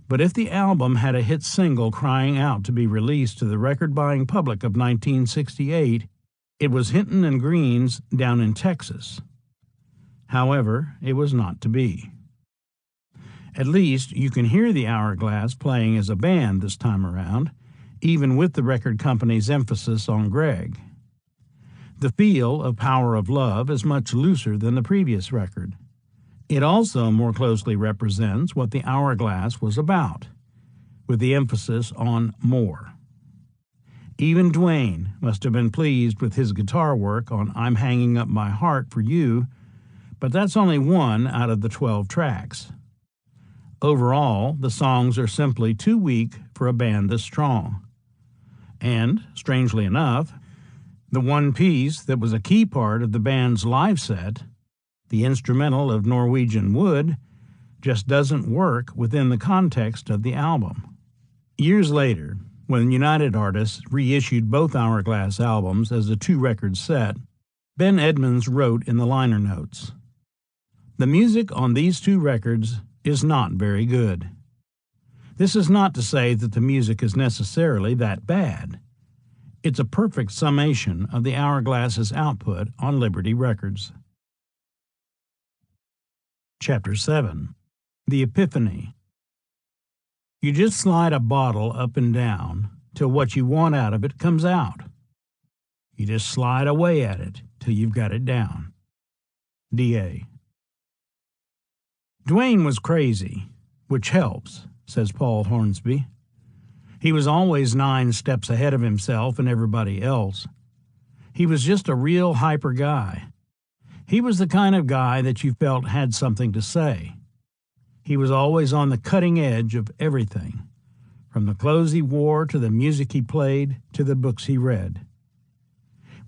but if the album had a hit single crying out to be released to the record-buying public of 1968, it was Hinton and Green's Down in Texas. However, it was not to be. At least you can hear the Hourglass playing as a band this time around, even with the record company's emphasis on Greg. The feel of Power of Love is much looser than the previous record. It also more closely represents what the Hourglass was about, with the emphasis on more. Even Duane must have been pleased with his guitar work on I'm Hanging Up My Heart for You, but that's only one out of the 12 tracks. Overall, the songs are simply too weak for a band this strong. And, strangely enough, the one piece that was a key part of the band's live set, the instrumental of Norwegian Wood, just doesn't work within the context of the album. Years later, when United Artists reissued both Hourglass albums as a two-record set, Ben Edmonds wrote in the liner notes, "The music on these two records is not very good. This is not to say that the music is necessarily that bad. It's a perfect summation of the Hourglass's output on Liberty Records." Chapter 7. The Epiphany. You just slide a bottle up and down till what you want out of it comes out. You just slide away at it till you've got it down. D.A. Duane was crazy, which helps, says Paul Hornsby. He was always 9 steps ahead of himself and everybody else. He was just a real hyper guy. He was the kind of guy that you felt had something to say. He was always on the cutting edge of everything, from the clothes he wore to the music he played to the books he read.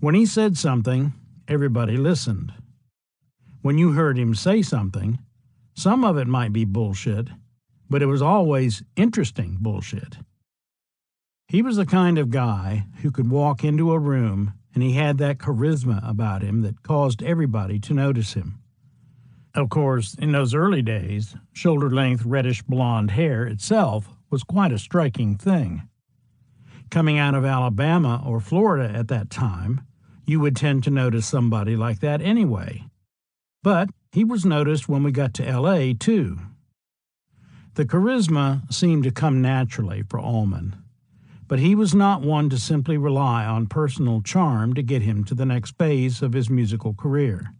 When he said something, everybody listened. When you heard him say something, some of it might be bullshit, but it was always interesting bullshit. He was the kind of guy who could walk into a room and he had that charisma about him that caused everybody to notice him. Of course, in those early days, shoulder-length reddish blonde hair itself was quite a striking thing. Coming out of Alabama or Florida at that time, you would tend to notice somebody like that anyway. But he was noticed when we got to L.A., too. The charisma seemed to come naturally for Allman, but he was not one to simply rely on personal charm to get him to the next phase of his musical career.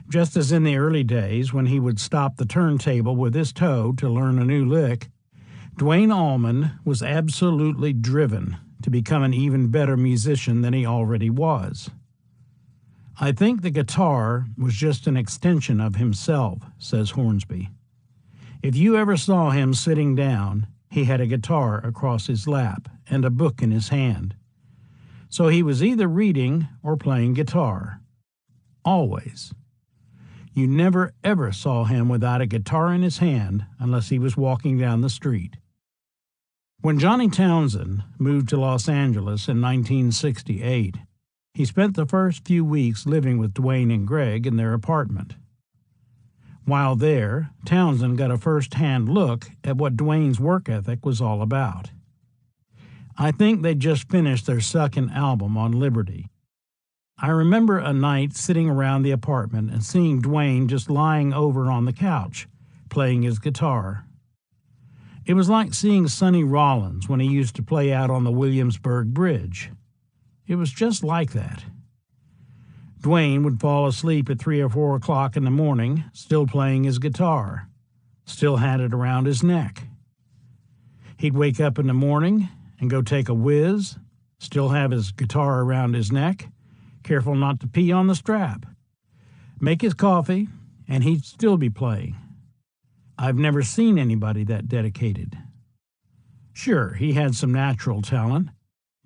Just as in the early days when he would stop the turntable with his toe to learn a new lick, Duane Allman was absolutely driven to become an even better musician than he already was. I think the guitar was just an extension of himself, says Hornsby. If you ever saw him sitting down, he had a guitar across his lap and a book in his hand. So he was either reading or playing guitar. Always. You never ever saw him without a guitar in his hand unless he was walking down the street. When Johnny Townsend moved to Los Angeles in 1968, he spent the first few weeks living with Duane and Greg in their apartment. While there, Townsend got a first-hand look at what Duane's work ethic was all about. I think they'd just finished their second album on Liberty. I remember a night sitting around the apartment and seeing Duane just lying over on the couch, playing his guitar. It was like seeing Sonny Rollins when he used to play out on the Williamsburg Bridge. It was just like that. Duane would fall asleep at 3 or 4 o'clock in the morning, still playing his guitar, still had it around his neck. He'd wake up in the morning and go take a whiz, still have his guitar around his neck, careful not to pee on the strap, make his coffee, and he'd still be playing. I've never seen anybody that dedicated. Sure, he had some natural talent,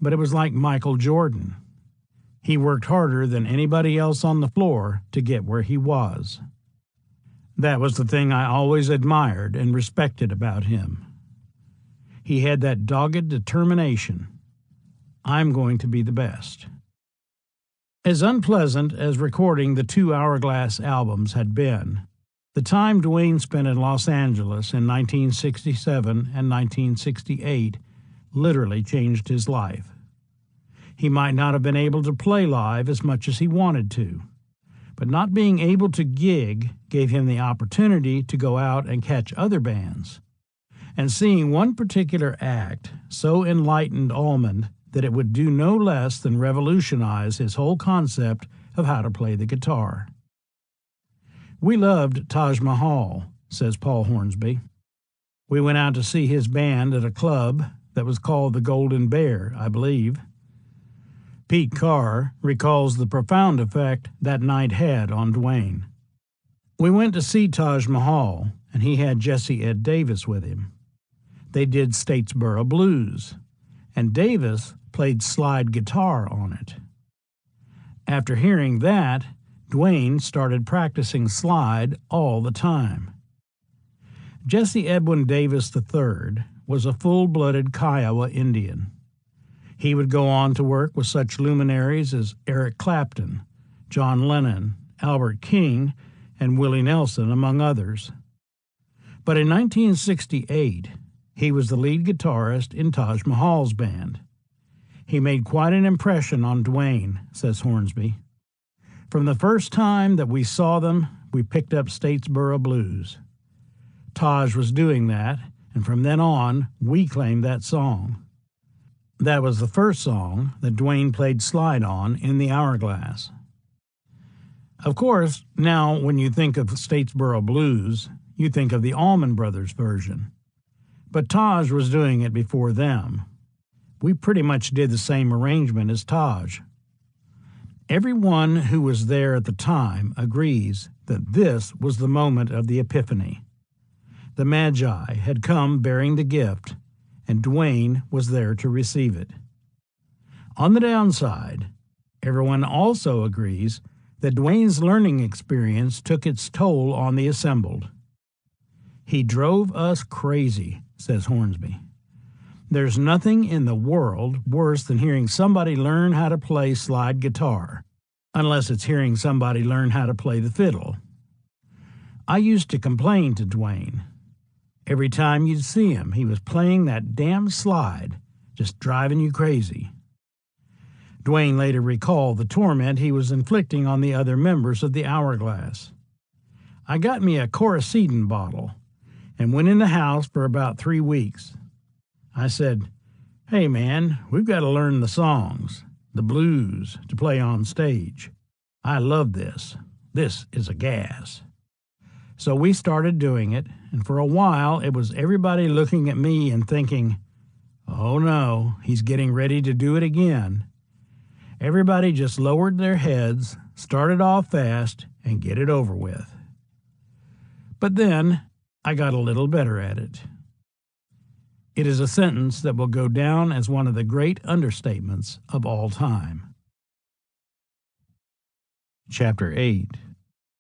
but it was like Michael Jordan. He worked harder than anybody else on the floor to get where he was. That was the thing I always admired and respected about him. He had that dogged determination. I'm going to be the best. As unpleasant as recording the two Hourglass albums had been, the time Duane spent in Los Angeles in 1967 and 1968 literally changed his life. He might not have been able to play live as much as he wanted to, but not being able to gig gave him the opportunity to go out and catch other bands. And seeing one particular act so enlightened Almond that it would do no less than revolutionize his whole concept of how to play the guitar. "We loved Taj Mahal," says Paul Hornsby. "We went out to see his band at a club that was called the Golden Bear, I believe." Pete Carr recalls the profound effect that night had on Duane. "We went to see Taj Mahal, and he had Jesse Ed Davis with him. They did Statesboro Blues, and Davis played slide guitar on it. After hearing that, Duane started practicing slide all the time." Jesse Edwin Davis III was a full-blooded Kiowa Indian. He would go on to work with such luminaries as Eric Clapton, John Lennon, Albert King, and Willie Nelson, among others. But in 1968, he was the lead guitarist in Taj Mahal's band. He made quite an impression on Duane, says Hornsby. "From the first time that we saw them, we picked up Statesboro Blues. Taj was doing that, and from then on, we claimed that song. That was the first song that Duane played slide on in the Hourglass." Of course, now when you think of Statesboro Blues, you think of the Allman Brothers version. But Taj was doing it before them. We pretty much did the same arrangement as Taj. Everyone who was there at the time agrees that this was the moment of the epiphany. The Magi had come bearing the gift, and Duane was there to receive it. On the downside, everyone also agrees that Duane's learning experience took its toll on the assembled. "He drove us crazy," says Hornsby. "There's nothing in the world worse than hearing somebody learn how to play slide guitar, unless it's hearing somebody learn how to play the fiddle. I used to complain to Duane. Every time you'd see him, he was playing that damn slide, just driving you crazy." Duane later recalled the torment he was inflicting on the other members of the Hourglass. "I got me a Coricidin bottle and went in the house for about 3 weeks. I said, 'Hey man, we've got to learn the songs, the blues, to play on stage. I love this. This is a gas.' So we started doing it, and for a while it was everybody looking at me and thinking, 'Oh no, he's getting ready to do it again.' Everybody just lowered their heads, started off fast, and get it over with. But then I got a little better at it." It is a sentence that will go down as one of the great understatements of all time. Chapter 8.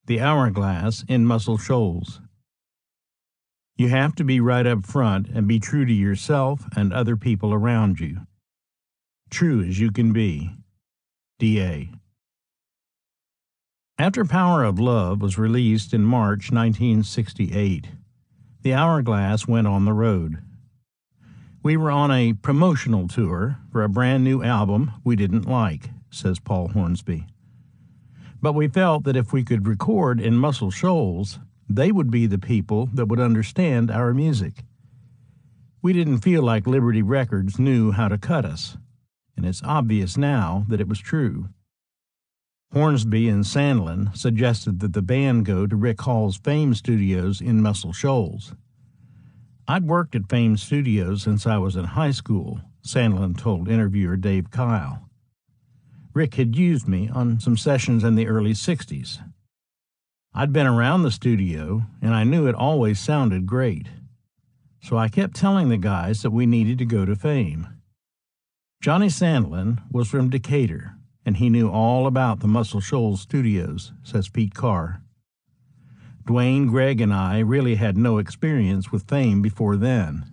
The Hourglass in Muscle Shoals. You have to be right up front and be true to yourself and other people around you. True as you can be. D.A. After Power of Love was released in March 1968, the Hourglass went on the road. We were on a promotional tour for a brand new album we didn't like, says Paul Hornsby. But we felt that if we could record in Muscle Shoals, they would be the people that would understand our music. We didn't feel like Liberty Records knew how to cut us, and it's obvious now that it was true. Hornsby and Sandlin suggested that the band go to Rick Hall's Fame Studios in Muscle Shoals. "I'd worked at Fame Studios since I was in high school," Sandlin told interviewer Dave Kyle. "Rick had used me on some sessions in the early 60s. I'd been around the studio, and I knew it always sounded great. So I kept telling the guys that we needed to go to Fame." Johnny Sandlin was from Decatur, and he knew all about the Muscle Shoals studios, says Pete Carr. Duane, Greg, and I really had no experience with Fame before then.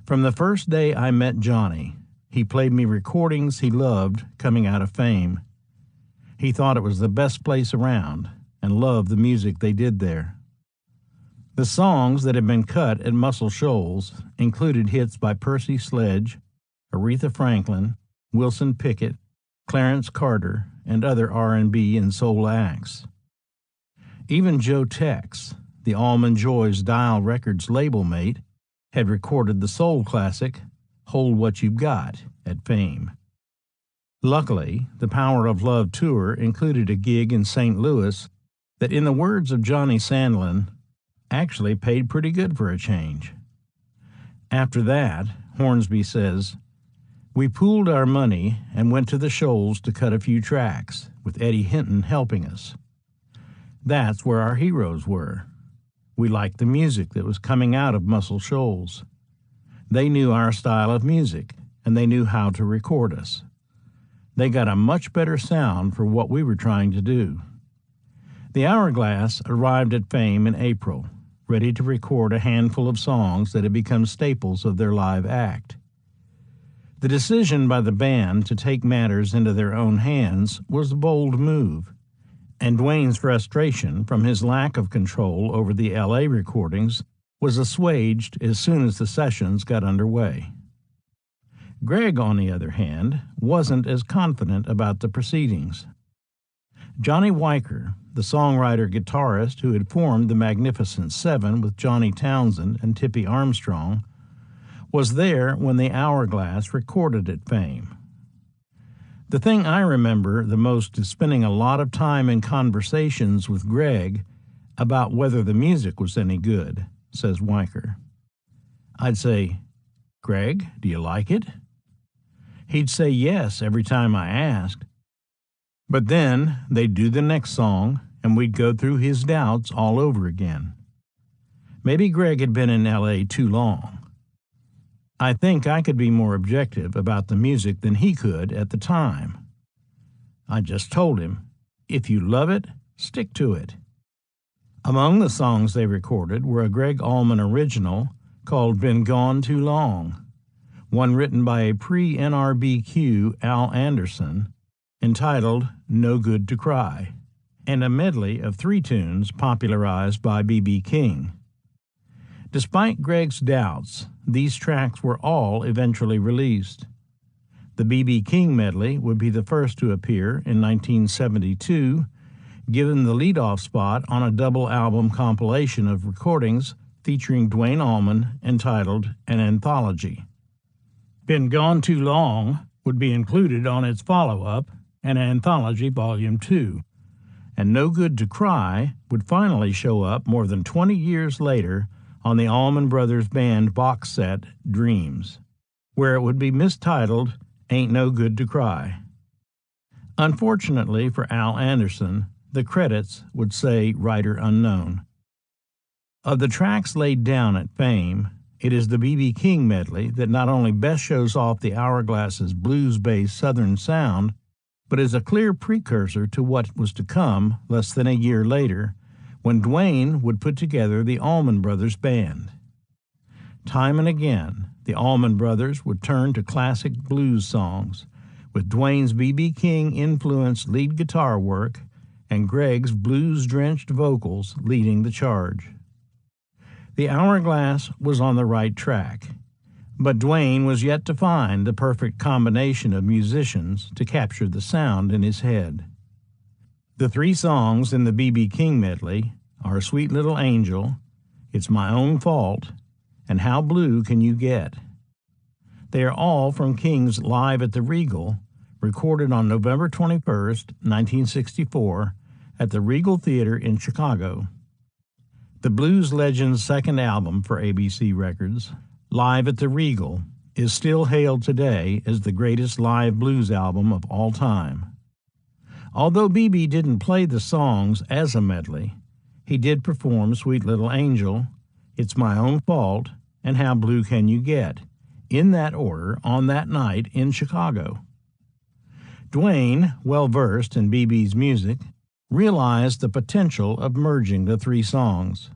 From the first day I met Johnny, he played me recordings he loved coming out of Fame. He thought it was the best place around and loved the music they did there. The songs that had been cut at Muscle Shoals included hits by Percy Sledge, Aretha Franklin, Wilson Pickett, Clarence Carter, and other R&B and soul acts. Even Joe Tex, the Almond Joy's Dial Records label mate, had recorded the soul classic Hold What You've Got at Fame. Luckily, the Power of Love tour included a gig in St. Louis that, in the words of Johnny Sandlin, actually paid pretty good for a change. After that, Hornsby says, "We pooled our money and went to the Shoals to cut a few tracks, with Eddie Hinton helping us. That's where our heroes were. We liked the music that was coming out of Muscle Shoals. They knew our style of music, and they knew how to record us. They got a much better sound for what we were trying to do." The Hourglass arrived at Fame in April, ready to record a handful of songs that had become staples of their live act. The decision by the band to take matters into their own hands was a bold move, and Duane's frustration from his lack of control over the LA recordings was assuaged as soon as the sessions got underway. Greg, on the other hand, wasn't as confident about the proceedings. Johnny Weicker, the songwriter-guitarist who had formed the Magnificent Seven with Johnny Townsend and Tippy Armstrong, was there when the Hourglass recorded at Fame. The thing I remember the most is spending a lot of time in conversations with Greg about whether the music was any good, says Weicker. I'd say, "Greg, do you like it?" He'd say yes every time I asked. But then they'd do the next song, and we'd go through his doubts all over again. Maybe Greg had been in L.A. too long. I think I could be more objective about the music than he could at the time. I just told him, if you love it, stick to it. Among the songs they recorded were a Greg Allman original called Been Gone Too Long, one written by a pre-NRBQ Al Anderson, entitled No Good to Cry, and a medley of 3 tunes popularized by B.B. King. Despite Greg's doubts, these tracks were all eventually released. The B.B. King medley would be the first to appear in 1972, given the lead-off spot on a double album compilation of recordings featuring Duane Allman entitled An Anthology. Been Gone Too Long would be included on its follow-up, An Anthology Volume 2, and No Good to Cry would finally show up more than 20 years later on the Allman Brothers Band box set Dreams, where it would be mistitled Ain't No Good to Cry. Unfortunately for Al Anderson, the credits would say writer unknown. Of the tracks laid down at Fame, it is the B.B. King medley that not only best shows off the Hourglass's blues-based Southern sound, but is a clear precursor to what was to come less than a year later, when Duane would put together the Allman Brothers Band. Time and again, the Allman Brothers would turn to classic blues songs, with Duane's B.B. King-influenced lead guitar work and Greg's blues-drenched vocals leading the charge. The Hourglass was on the right track, but Duane was yet to find the perfect combination of musicians to capture the sound in his head. The 3 songs in the B.B. King medley are Sweet Little Angel, It's My Own Fault, and How Blue Can You Get? They are all from King's Live at the Regal, recorded on November 21st, 1964, at the Regal Theater in Chicago. The blues legend's second album for ABC Records, Live at the Regal, is still hailed today as the greatest live blues album of all time. Although B.B. didn't play the songs as a medley, he did perform Sweet Little Angel, It's My Own Fault, and How Blue Can You Get, in that order on that night in Chicago. Duane, well-versed in B.B.'s music, realized the potential of merging the 3 songs.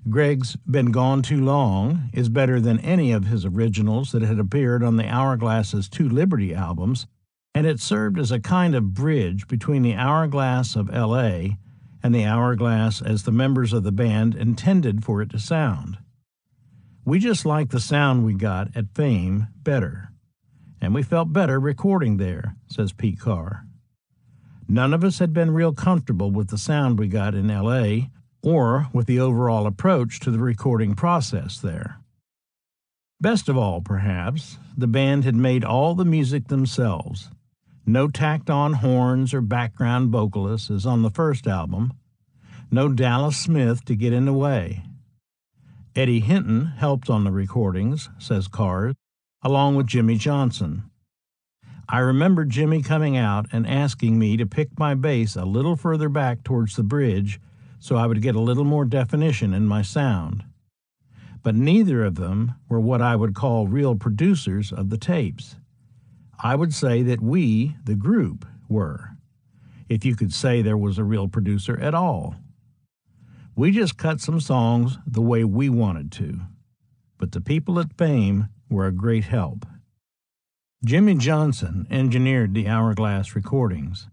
Greg's Been Gone Too Long is better than any of his originals that had appeared on the Hourglass's 2 Liberty albums, and it served as a kind of bridge between the hourglass of L.A. and the hourglass as the members of the band intended for it to sound. We just liked the sound we got at Fame better, and we felt better recording there, says Pete Carr. None of us had been real comfortable with the sound we got in L.A. or with the overall approach to the recording process there. Best of all, perhaps, the band had made all the music themselves. No tacked-on horns or background vocalists as on the first album. No Dallas Smith to get in the way. Eddie Hinton helped on the recordings, says Carr, along with Jimmy Johnson. I remember Jimmy coming out and asking me to pick my bass a little further back towards the bridge so I would get a little more definition in my sound. But neither of them were what I would call real producers of the tapes. I would say that we, the group, were, if you could say there was a real producer at all. We just cut some songs the way we wanted to, but the people at Fame were a great help. Jimmy Johnson engineered the Hourglass recordings.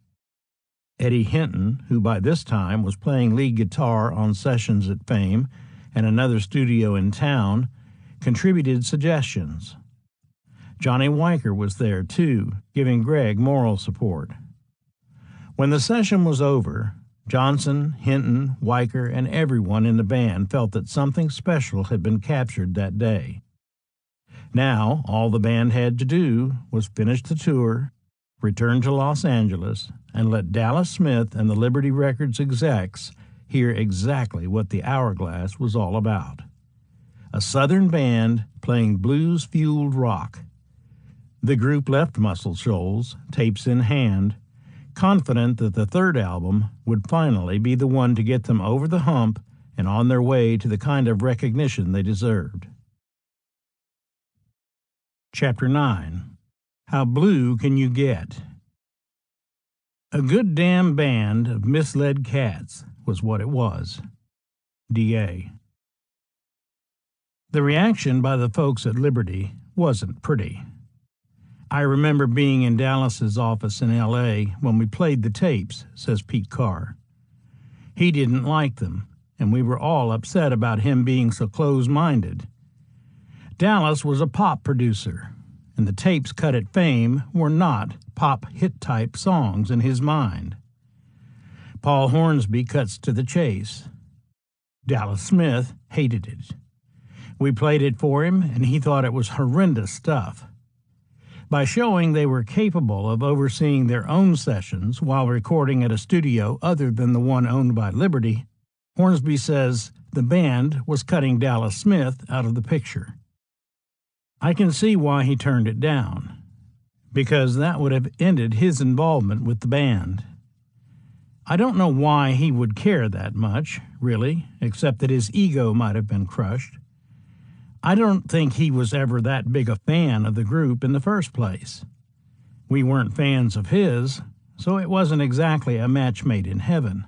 Eddie Hinton, who by this time was playing lead guitar on sessions at Fame and another studio in town, contributed suggestions. Johnny Weicker was there, too, giving Greg moral support. When the session was over, Johnson, Hinton, Weicker, and everyone in the band felt that something special had been captured that day. Now, all the band had to do was finish the tour, return to Los Angeles, and let Dallas Smith and the Liberty Records execs hear exactly what the Hourglass was all about. A Southern band playing blues-fueled rock. The group left Muscle Shoals, tapes in hand, confident that the third album would finally be the one to get them over the hump and on their way to the kind of recognition they deserved. Chapter 9. How Blue Can You Get? A good damn band of misled cats was what it was. D.A. The reaction by the folks at Liberty wasn't pretty. I remember being in Dallas's office in L.A. when we played the tapes, says Pete Carr. He didn't like them, and we were all upset about him being so close-minded. Dallas was a pop producer, and the tapes cut at Fame were not pop hit-type songs in his mind. Paul Hornsby cuts to the chase. Dallas Smith hated it. We played it for him, and he thought it was horrendous stuff. By showing they were capable of overseeing their own sessions while recording at a studio other than the one owned by Liberty, Hornsby says the band was cutting Dallas Smith out of the picture. I can see why he turned it down, because that would have ended his involvement with the band. I don't know why he would care that much, really, except that his ego might have been crushed. I don't think he was ever that big a fan of the group in the first place. We weren't fans of his, so it wasn't exactly a match made in heaven.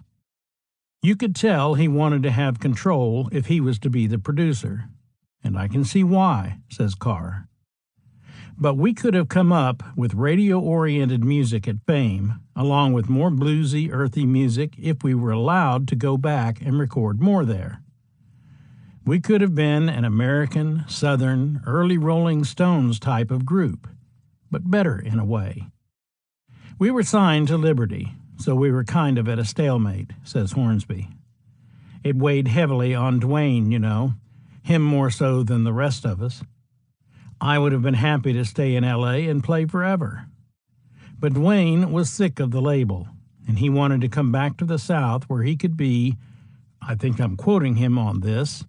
You could tell he wanted to have control if he was to be the producer, and I can see why, says Carr. But we could have come up with radio-oriented music at Fame, along with more bluesy, earthy music if we were allowed to go back and record more there. We could have been an American, Southern, early Rolling Stones type of group, but better in a way. We were signed to Liberty, so we were kind of at a stalemate, says Hornsby. It weighed heavily on Dwayne, you know, him more so than the rest of us. I would have been happy to stay in L.A. and play forever. But Dwayne was sick of the label, and he wanted to come back to the South where he could be, I think I'm quoting him on this,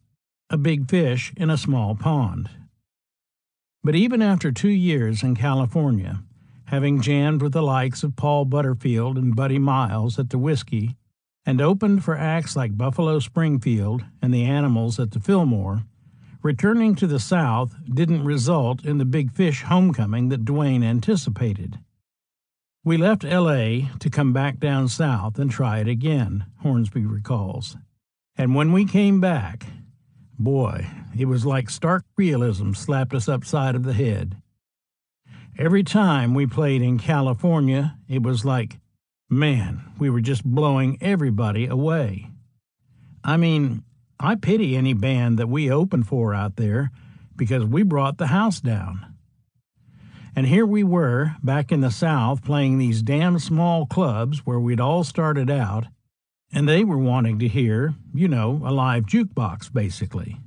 a big fish in a small pond. But even after 2 years in California, having jammed with the likes of Paul Butterfield and Buddy Miles at the Whiskey, and opened for acts like Buffalo Springfield and the Animals at the Fillmore, returning to the South didn't result in the big fish homecoming that Dwayne anticipated. We left L.A. to come back down south and try it again, Hornsby recalls. And when we came back, boy, it was like stark realism slapped us upside of the head. Every time we played in California, it was like, man, we were just blowing everybody away. I mean, I pity any band that we opened for out there because we brought the house down. And here we were, back in the South, playing these damn small clubs where we'd all started out, and they were wanting to hear, a live jukebox, basically.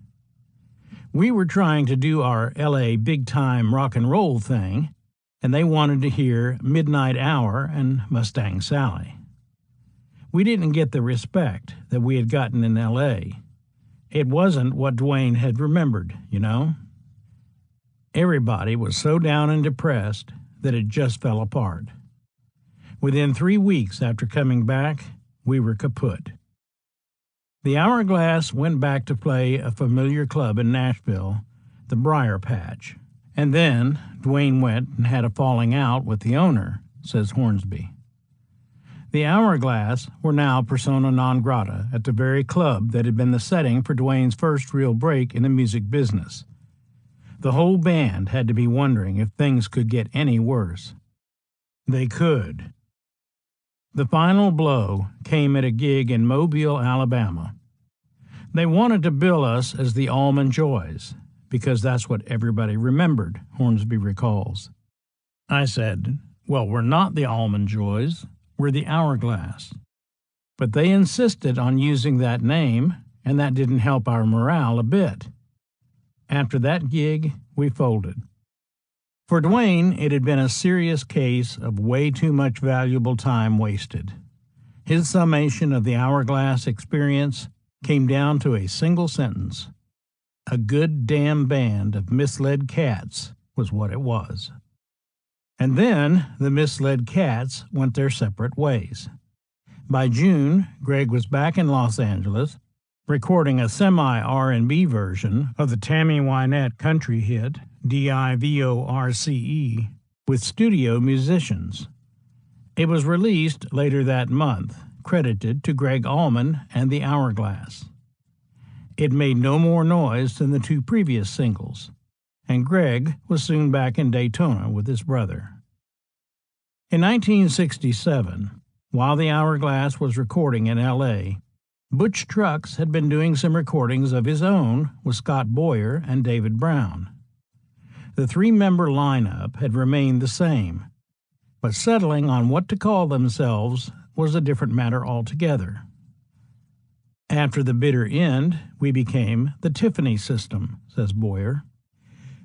We were trying to do our LA big-time rock and roll thing, and they wanted to hear Midnight Hour and Mustang Sally. We didn't get the respect that we had gotten in LA. It wasn't what Dwayne had remembered, Everybody was so down and depressed that it just fell apart. Within 3 weeks after coming back, we were kaput. The Hourglass went back to play a familiar club in Nashville, the Briar Patch, and then Dwayne went and had a falling out with the owner, says Hornsby. The Hourglass were now persona non grata at the very club that had been the setting for Dwayne's first real break in the music business. The whole band had to be wondering if things could get any worse. They could. The final blow came at a gig in Mobile, Alabama. They wanted to bill us as the Almond Joys, because that's what everybody remembered, Hornsby recalls. I said, well, we're not the Almond Joys, we're the Hourglass. But they insisted on using that name, and that didn't help our morale a bit. After that gig, we folded. For Dwayne, it had been a serious case of way too much valuable time wasted. His summation of the Hourglass experience came down to a single sentence. A good damn band of misled cats was what it was. And then the misled cats went their separate ways. By June, Greg was back in Los Angeles, recording a semi-R&B version of the Tammy Wynette country hit, Divorce, with studio musicians. It was released later that month, credited to Greg Allman and the Hourglass. It made no more noise than the two previous singles, and Greg was soon back in Daytona with his brother. In 1967, while the Hourglass was recording in L.A., Butch Trucks had been doing some recordings of his own with Scott Boyer and David Brown. The three-member lineup had remained the same, but settling on what to call themselves was a different matter altogether. After the bitter end, we became the Tiffany System, says Boyer.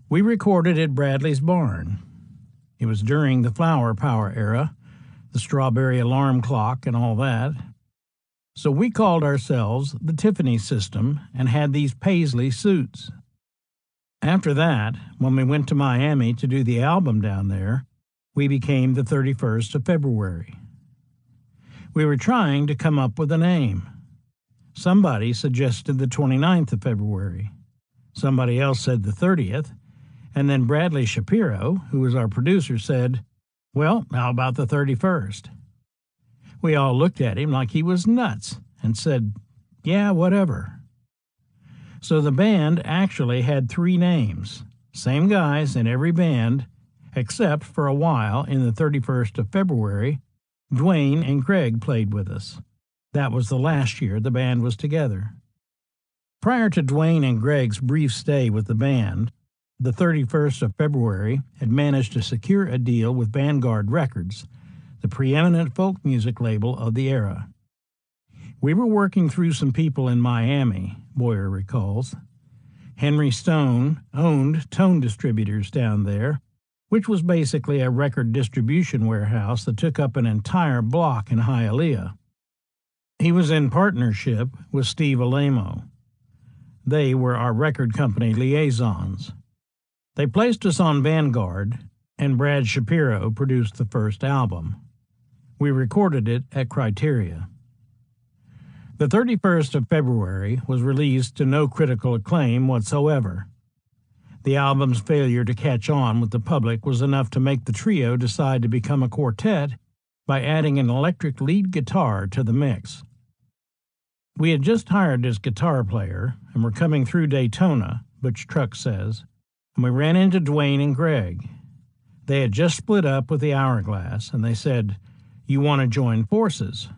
We recorded at Bradley's barn. It was during the Flower Power era, the Strawberry Alarm Clock and all that. So we called ourselves the Tiffany System and had these paisley suits. After that, when we went to Miami to do the album down there, we became the 31st of February. We were trying to come up with a name. Somebody suggested the 29th of February. Somebody else said the 30th, and then Bradley Shapiro, who was our producer, said, well, how about the 31st? We all looked at him like he was nuts and said, yeah, whatever. So the band actually had three names, same guys in every band, except for a while in the 31st of February, Dwayne and Greg played with us. That was the last year the band was together. Prior to Dwayne and Greg's brief stay with the band, the 31st of February had managed to secure a deal with Vanguard Records, the preeminent folk music label of the era. We were working through some people in Miami, Boyer recalls. Henry Stone owned Tone Distributors down there, which was basically a record distribution warehouse that took up an entire block in Hialeah. He was in partnership with Steve Alamo. They were our record company liaisons. They placed us on Vanguard, and Brad Shapiro produced the first album. We recorded it at Criteria. The 31st of February was released to no critical acclaim whatsoever. The album's failure to catch on with the public was enough to make the trio decide to become a quartet by adding an electric lead guitar to the mix. We had just hired this guitar player and were coming through Daytona, Butch Trucks says, and we ran into Dwayne and Greg. They had just split up with the Hourglass, and they said, "You want to join forces?"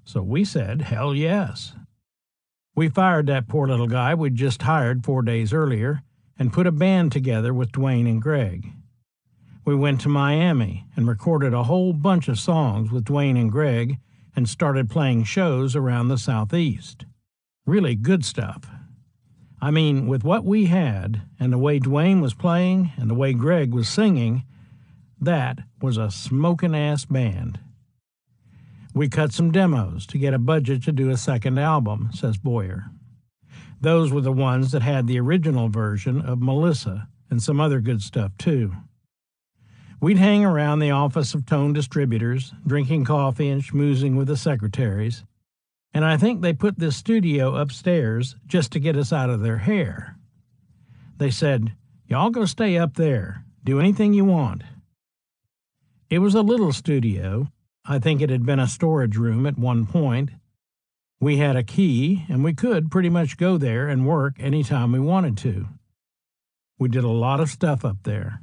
So we said, "Hell yes." We fired that poor little guy we'd just hired 4 days earlier and put a band together with Dwayne and Greg. We went to Miami and recorded a whole bunch of songs with Dwayne and Greg and started playing shows around the Southeast. Really good stuff. I mean, with what we had and the way Dwayne was playing and the way Greg was singing, that was a smoking-ass band. We cut some demos to get a budget to do a second album, says Boyer. Those were the ones that had the original version of Melissa and some other good stuff, too. We'd hang around the office of Tone Distributors, drinking coffee and schmoozing with the secretaries, and I think they put this studio upstairs just to get us out of their hair. They said, "Y'all go stay up there. Do anything you want." It was a little studio. I think it had been a storage room at one point. We had a key, and we could pretty much go there and work any time we wanted to. We did a lot of stuff up there.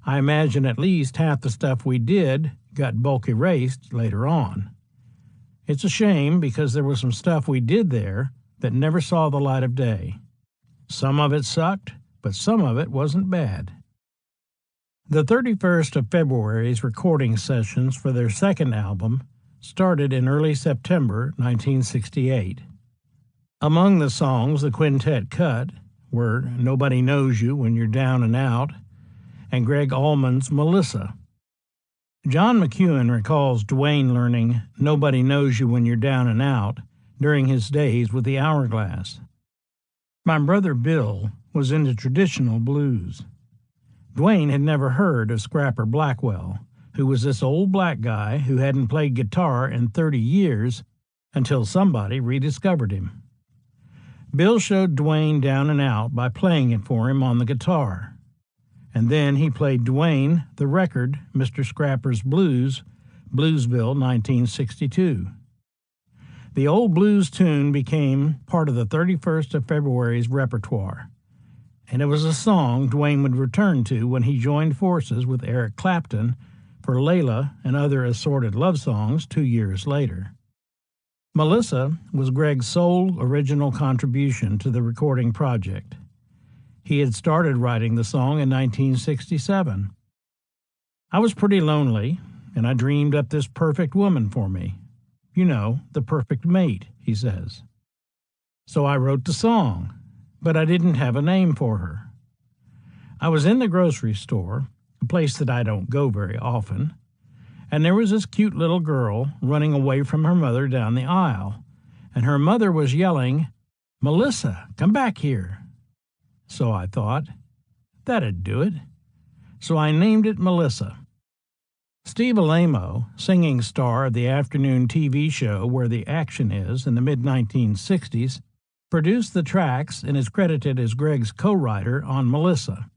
I imagine at least half the stuff we did got bulk erased later on. It's a shame because there was some stuff we did there that never saw the light of day. Some of it sucked, but some of it wasn't bad. The 31st of February's recording sessions for their second album started in early September 1968. Among the songs the quintet cut were "Nobody Knows You When You're Down and Out" and Greg Allman's "Melissa." John McEwen recalls Dwayne learning "Nobody Knows You When You're Down and Out" during his days with the Hourglass. My brother Bill was into traditional blues. Dwayne had never heard of Scrapper Blackwell, who was this old black guy who hadn't played guitar in 30 years until somebody rediscovered him. Bill showed Dwayne Down and Out by playing it for him on the guitar. And then he played Dwayne the record, Mr. Scrapper's Blues, Bluesville, 1962. The old blues tune became part of the 31st of February's repertoire, and it was a song Dwayne would return to when he joined forces with Eric Clapton for Layla and other assorted love songs 2 years later. Melissa was Greg's sole original contribution to the recording project. He had started writing the song in 1967. "I was pretty lonely, and I dreamed up this perfect woman for me. You know, the perfect mate," he says. "So I wrote the song, but I didn't have a name for her. I was in the grocery store, a place that I don't go very often, and there was this cute little girl running away from her mother down the aisle, and her mother was yelling, 'Melissa, come back here.' So I thought, that'd do it. So I named it Melissa." Steve Alamo, singing star of the afternoon TV show Where the Action Is in the mid-1960s, produced the tracks and is credited as Greg's co-writer on Melissa.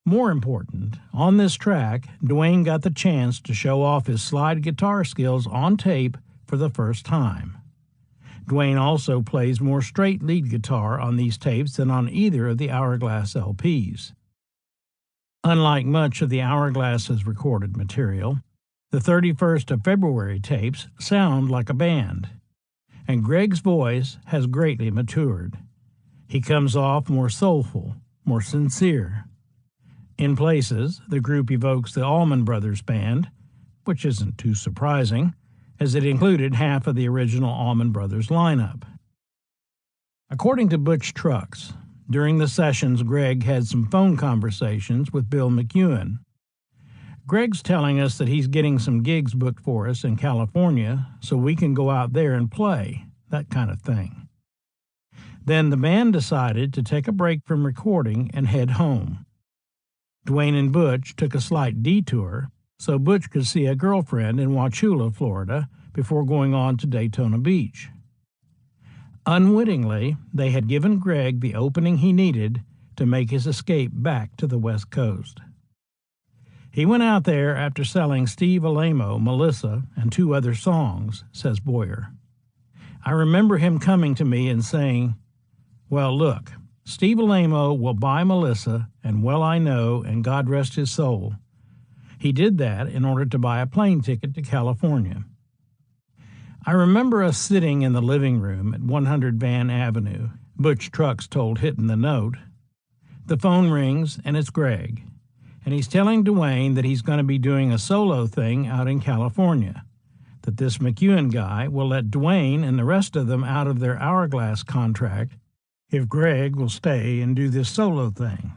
More important, on this track, Dwayne got the chance to show off his slide guitar skills on tape for the first time. Dwayne also plays more straight lead guitar on these tapes than on either of the Hourglass LPs. Unlike much of the Hourglass's recorded material, the 31st of February tapes sound like a band, and Greg's voice has greatly matured. He comes off more soulful, more sincere. In places, the group evokes the Allman Brothers Band, which isn't too surprising, as it included half of the original Allman Brothers lineup. According to Butch Trucks, during the sessions Greg had some phone conversations with Bill McEwen. Greg's telling us that he's getting some gigs booked for us in California so we can go out there and play, that kind of thing. Then the band decided to take a break from recording and head home. Dwayne and Butch took a slight detour so Butch could see a girlfriend in Wauchula, Florida, before going on to Daytona Beach. Unwittingly, they had given Greg the opening he needed to make his escape back to the West Coast. He went out there after selling Steve Alamo, Melissa, and 2 other songs, says Boyer. "I remember him coming to me and saying, 'Well, look, Steve Alamo will buy Melissa, and well I know, and God rest his soul, He did that in order to buy a plane ticket to California. I remember us sitting in the living room at 100 Van Avenue, Butch Trucks told Hittin' the Note. The phone rings, and it's Greg, and he's telling Dwayne that he's going to be doing a solo thing out in California, that this McEwen guy will let Dwayne and the rest of them out of their Hourglass contract if Greg will stay and do this solo thing.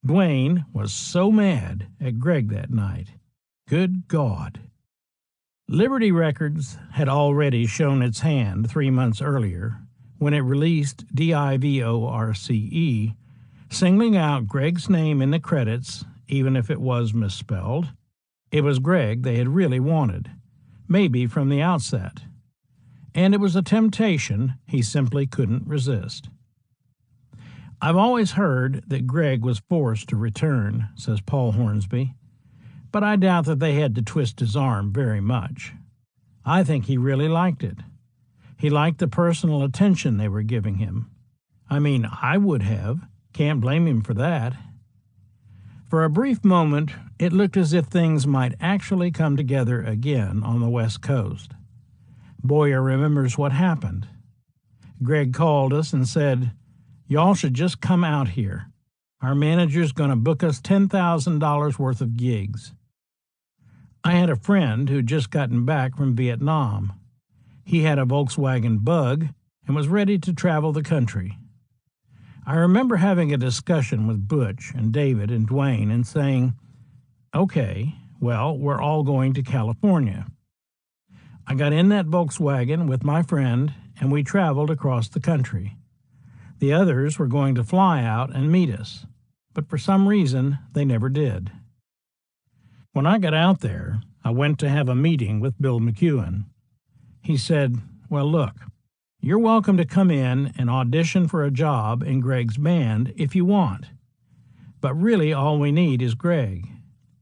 Dwayne was so mad at Greg that night. Good God. Liberty Records had already shown its hand 3 months earlier when it released DIVORCE, singling out Greg's name in the credits, even if it was misspelled. It was Greg they had really wanted, maybe from the outset. And it was a temptation he simply couldn't resist. I've always heard that Greg was forced to return, says Paul Hornsby, but I doubt that they had to twist his arm very much. I think he really liked it. He liked the personal attention they were giving him. I mean, I would have. Can't blame him for that. For a brief moment, it looked as if things might actually come together again on the West Coast. Boyer remembers what happened. Greg called us and said, "Y'all should just come out here. Our manager's going to book us $10,000 worth of gigs." I had a friend who'd just gotten back from Vietnam. He had a Volkswagen Bug and was ready to travel the country. I remember having a discussion with Butch and David and Dwayne and saying, "Okay, well, we're all going to California." I got in that Volkswagen with my friend and we traveled across the country. The others were going to fly out and meet us, but for some reason they never did. When I got out there, I went to have a meeting with Bill McEwen. He said, "Well, look, you're welcome to come in and audition for a job in Greg's band if you want. But really all we need is Greg.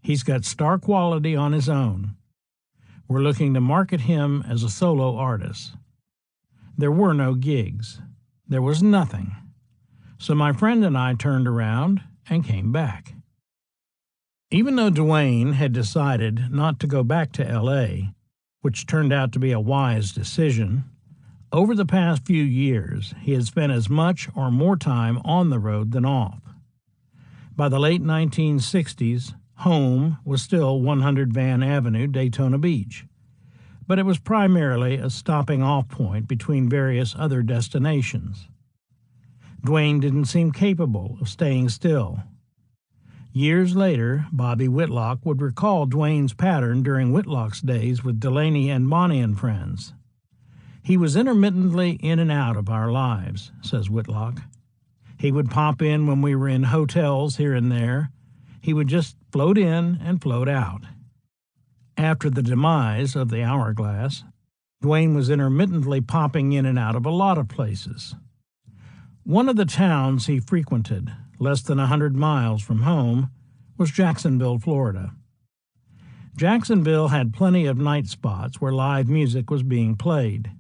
He's got star quality on his own. We're looking to market him as a solo artist." There were no gigs. There was nothing. So my friend and I turned around and came back. Even though Dwayne had decided not to go back to L.A., which turned out to be a wise decision, over the past few years he had spent as much or more time on the road than off. By the late 1960s, home was still 100 Van Avenue, Daytona Beach, but it was primarily a stopping-off point between various other destinations. Dwayne didn't seem capable of staying still. Years later, Bobby Whitlock would recall Dwayne's pattern during Whitlock's days with Delaney and Bonnie and Friends. "He was intermittently in and out of our lives," says Whitlock. "He would pop in when we were in hotels here and there. He would just float in and float out." After the demise of the Hourglass, Dwayne was intermittently popping in and out of a lot of places. One of the towns he frequented, less than 100 miles from home, was Jacksonville, Florida. Jacksonville had plenty of night spots where live music was being played.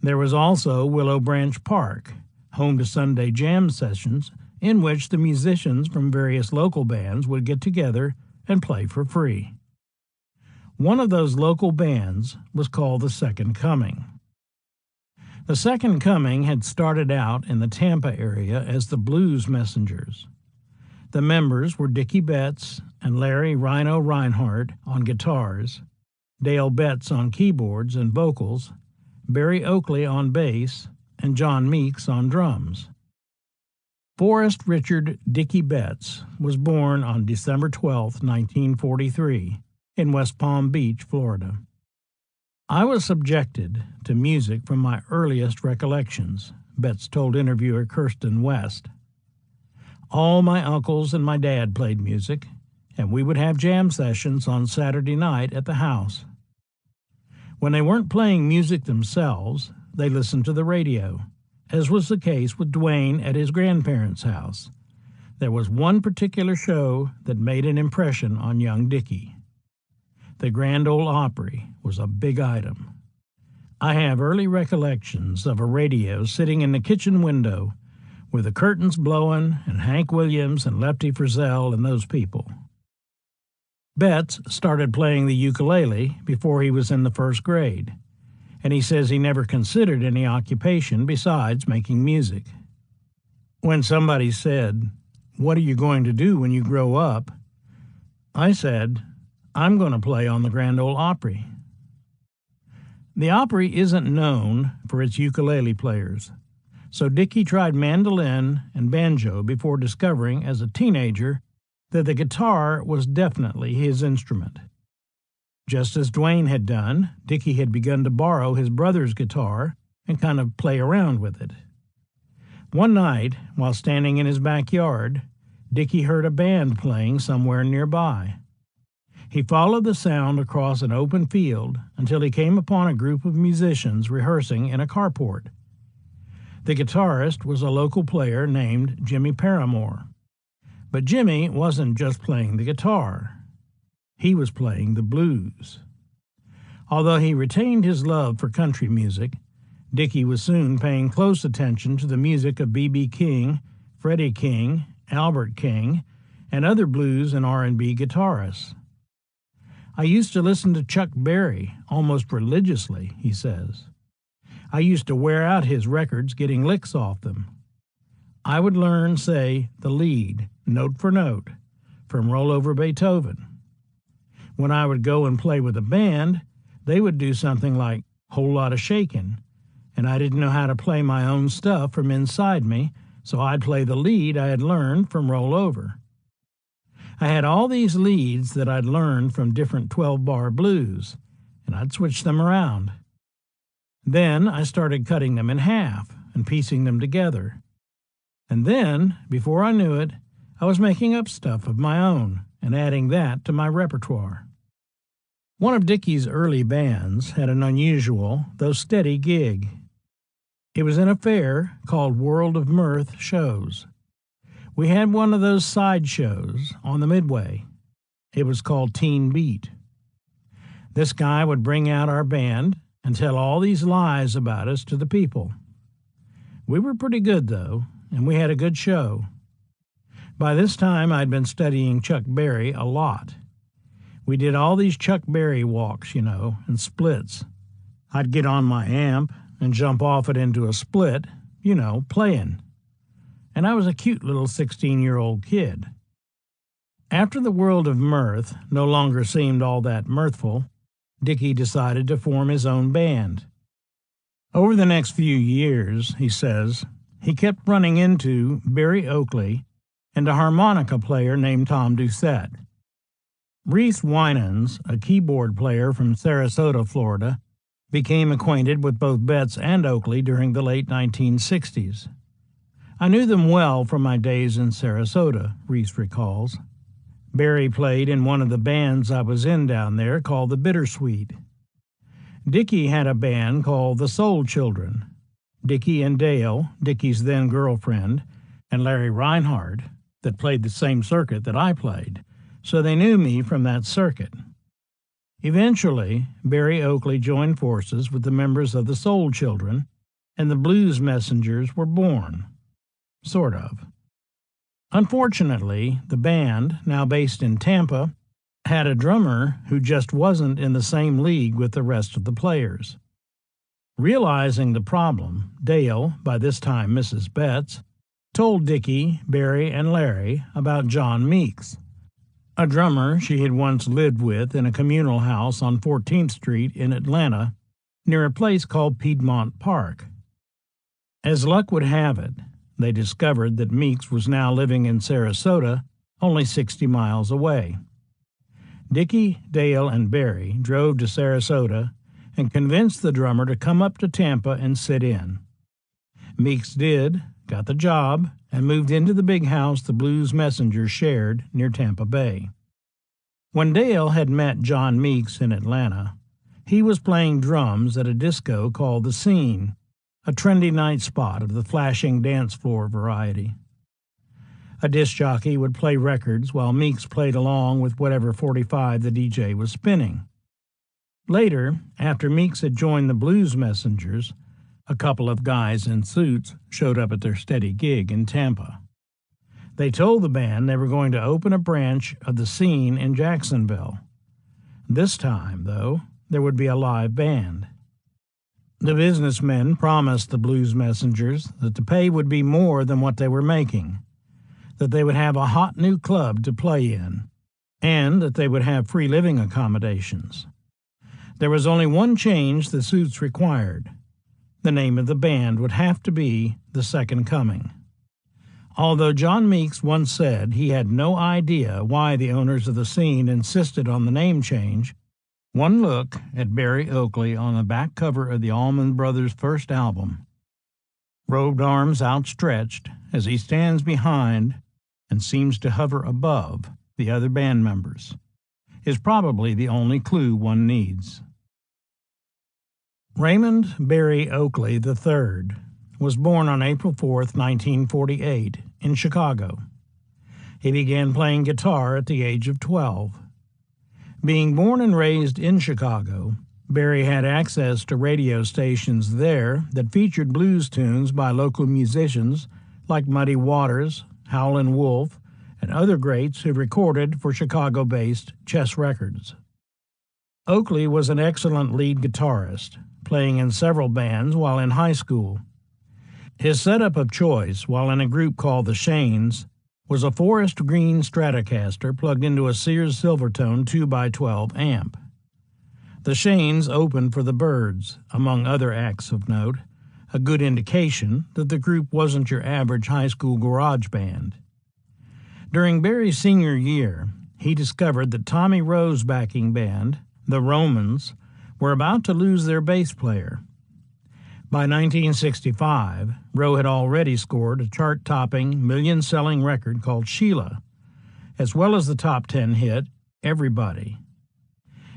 There was also Willow Branch Park, home to Sunday jam sessions in which the musicians from various local bands would get together and play for free. One of those local bands was called the Second Coming. The Second Coming had started out in the Tampa area as the Blues Messengers. The members were Dickie Betts and Larry Rhino Reinhardt on guitars, Dale Betts on keyboards and vocals, Barry Oakley on bass, and John Meeks on drums. Forrest Richard Dickie Betts was born on December 12, 1943, in West Palm Beach, Florida. "I was subjected to music from my earliest recollections," Betts told interviewer Kirsten West. "All my uncles and my dad played music, and we would have jam sessions on Saturday night at the house. When they weren't playing music themselves, they listened to the radio, as was the case with Dwayne at his grandparents' house. There was one particular show that made an impression on young Dickie. The Grand Ole Opry was a big item. I have early recollections of a radio sitting in the kitchen window with the curtains blowing and Hank Williams and Lefty Frizzell and those people. Betts started playing the ukulele before he was in the first grade, and he says he never considered any occupation besides making music. When somebody said, "What are you going to do when you grow up?" I said, "I'm going to play on the Grand Ole Opry." The Opry isn't known for its ukulele players, so Dickie tried mandolin and banjo before discovering as a teenager that the guitar was definitely his instrument. Just as Dwayne had done, Dickie had begun to borrow his brother's guitar and kind of play around with it. One night, while standing in his backyard, Dickie heard a band playing somewhere nearby. He followed the sound across an open field until he came upon a group of musicians rehearsing in a carport. The guitarist was a local player named Jimmy Paramore. But Jimmy wasn't just playing the guitar. He was playing the blues. Although he retained his love for country music, Dickie was soon paying close attention to the music of B.B. King, Freddie King, Albert King, and other blues and R&B guitarists. "I used to listen to Chuck Berry almost religiously," he says. "I used to wear out his records getting licks off them. I would learn, say, the lead, note for note, from Roll Over Beethoven. When I would go and play with a band, they would do something like Whole Lotta Shakin', and I didn't know how to play my own stuff from inside me, so I'd play the lead I had learned from Roll Over. I had all these leads that I'd learned from different 12-bar blues, and I'd switch them around. Then I started cutting them in half and piecing them together. And then, before I knew it, I was making up stuff of my own and adding that to my repertoire." One of Dickie's early bands had an unusual, though steady gig. It was in a fair called World of Mirth shows. We had one of those side shows on the Midway. It was called Teen Beat. This guy would bring out our band and tell all these lies about us to the people. We were pretty good, though, and we had a good show. By this time, I'd been studying Chuck Berry a lot. We did all these Chuck Berry walks, and splits. I'd get on my amp and jump off it into a split, playing. And I was a cute little 16-year-old kid. After the World of Mirth no longer seemed all that mirthful, Dickie decided to form his own band. Over the next few years, he says, he kept running into Barry Oakley and a harmonica player named Tom Doucette. Reese Winans, a keyboard player from Sarasota, Florida, became acquainted with both Betts and Oakley during the late 1960s. "I knew them well from my days in Sarasota," Reese recalls. "Barry played in one of the bands I was in down there called the Bittersweet. Dickie had a band called the Soul Children. Dickie and Dale, Dickie's then girlfriend, and Larry Reinhardt, that played the same circuit that I played, so they knew me from that circuit. Eventually, Barry Oakley joined forces with the members of the Soul Children, and the Blues Messengers were born. Sort of. Unfortunately, the band, now based in Tampa, had a drummer who just wasn't in the same league with the rest of the players. Realizing the problem, Dale, by this time Mrs. Betts, told Dickie, Barry, and Larry about John Meeks, a drummer she had once lived with in a communal house on 14th Street in Atlanta, near a place called Piedmont Park. As luck would have it, they discovered that Meeks was now living in Sarasota, only 60 miles away. Dickie, Dale, and Barry drove to Sarasota and convinced the drummer to come up to Tampa and sit in. Meeks did, got the job, and moved into the big house the Blues Messengers shared near Tampa Bay. When Dale had met John Meeks in Atlanta, he was playing drums at a disco called The Scene, a trendy night spot of the flashing dance floor variety. A disc jockey would play records while Meeks played along with whatever 45 the DJ was spinning. Later, after Meeks had joined the Blues Messengers, a couple of guys in suits showed up at their steady gig in Tampa. They told the band they were going to open a branch of the scene in Jacksonville. This time, though, there would be a live band. The businessmen promised the blues messengers that the pay would be more than what they were making, that they would have a hot new club to play in, and that they would have free living accommodations. There was only one change the suits required. The name of the band would have to be The Second Coming. Although John Meeks once said he had no idea why the owners of the scene insisted on the name change, one look at Barry Oakley on the back cover of the Allman Brothers' first album, robed arms outstretched as he stands behind and seems to hover above the other band members, is probably the only clue one needs. Raymond Barry Oakley III was born on April 4, 1948, in Chicago. He began playing guitar at the age of 12. Being born and raised in Chicago, Barry had access to radio stations there that featured blues tunes by local musicians like Muddy Waters, Howlin' Wolf, and other greats who recorded for Chicago-based Chess Records. Oakley was an excellent lead guitarist, playing in several bands while in high school. His setup of choice while in a group called the Shanes was a forest green Stratocaster plugged into a Sears Silvertone 2x12 amp. The Shanes opened for the Byrds, among other acts of note, a good indication that the group wasn't your average high school garage band. During Barry's senior year, he discovered that Tommy Roe's backing band, the Romans, were about to lose their bass player. By 1965, Roe had already scored a chart-topping, million-selling record called Sheila, as well as the top 10 hit, Everybody.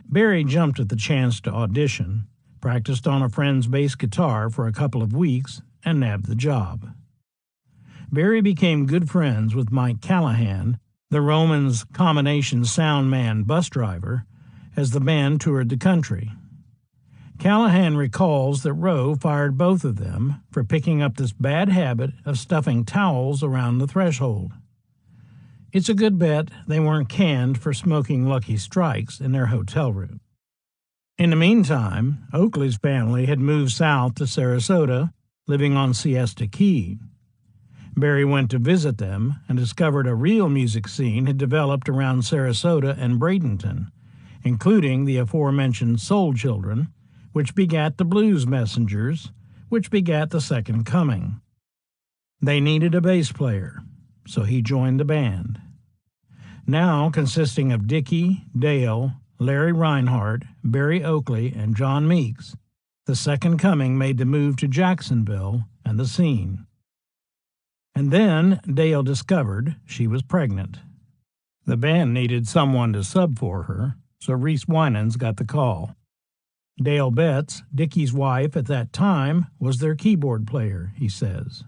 Barry jumped at the chance to audition, practiced on a friend's bass guitar for a couple of weeks, and nabbed the job. Barry became good friends with Mike Callahan, the Romans' combination sound man bus driver, as the band toured the country. Callahan recalls that Roe fired both of them for picking up this bad habit of stuffing towels around the threshold. It's a good bet they weren't canned for smoking Lucky Strikes in their hotel room. In the meantime, Oakley's family had moved south to Sarasota, living on Siesta Key. Barry went to visit them and discovered a real music scene had developed around Sarasota and Bradenton, including the aforementioned Soul Children, which begat the Blues Messengers, which begat the Second Coming. They needed a bass player, so he joined the band. Now consisting of Dickie, Dale, Larry Reinhardt, Barry Oakley, and John Meeks, the Second Coming made the move to Jacksonville and the scene. And then Dale discovered she was pregnant. The band needed someone to sub for her, so Reese Winans got the call. Dale Betts, Dickie's wife at that time, was their keyboard player, he says.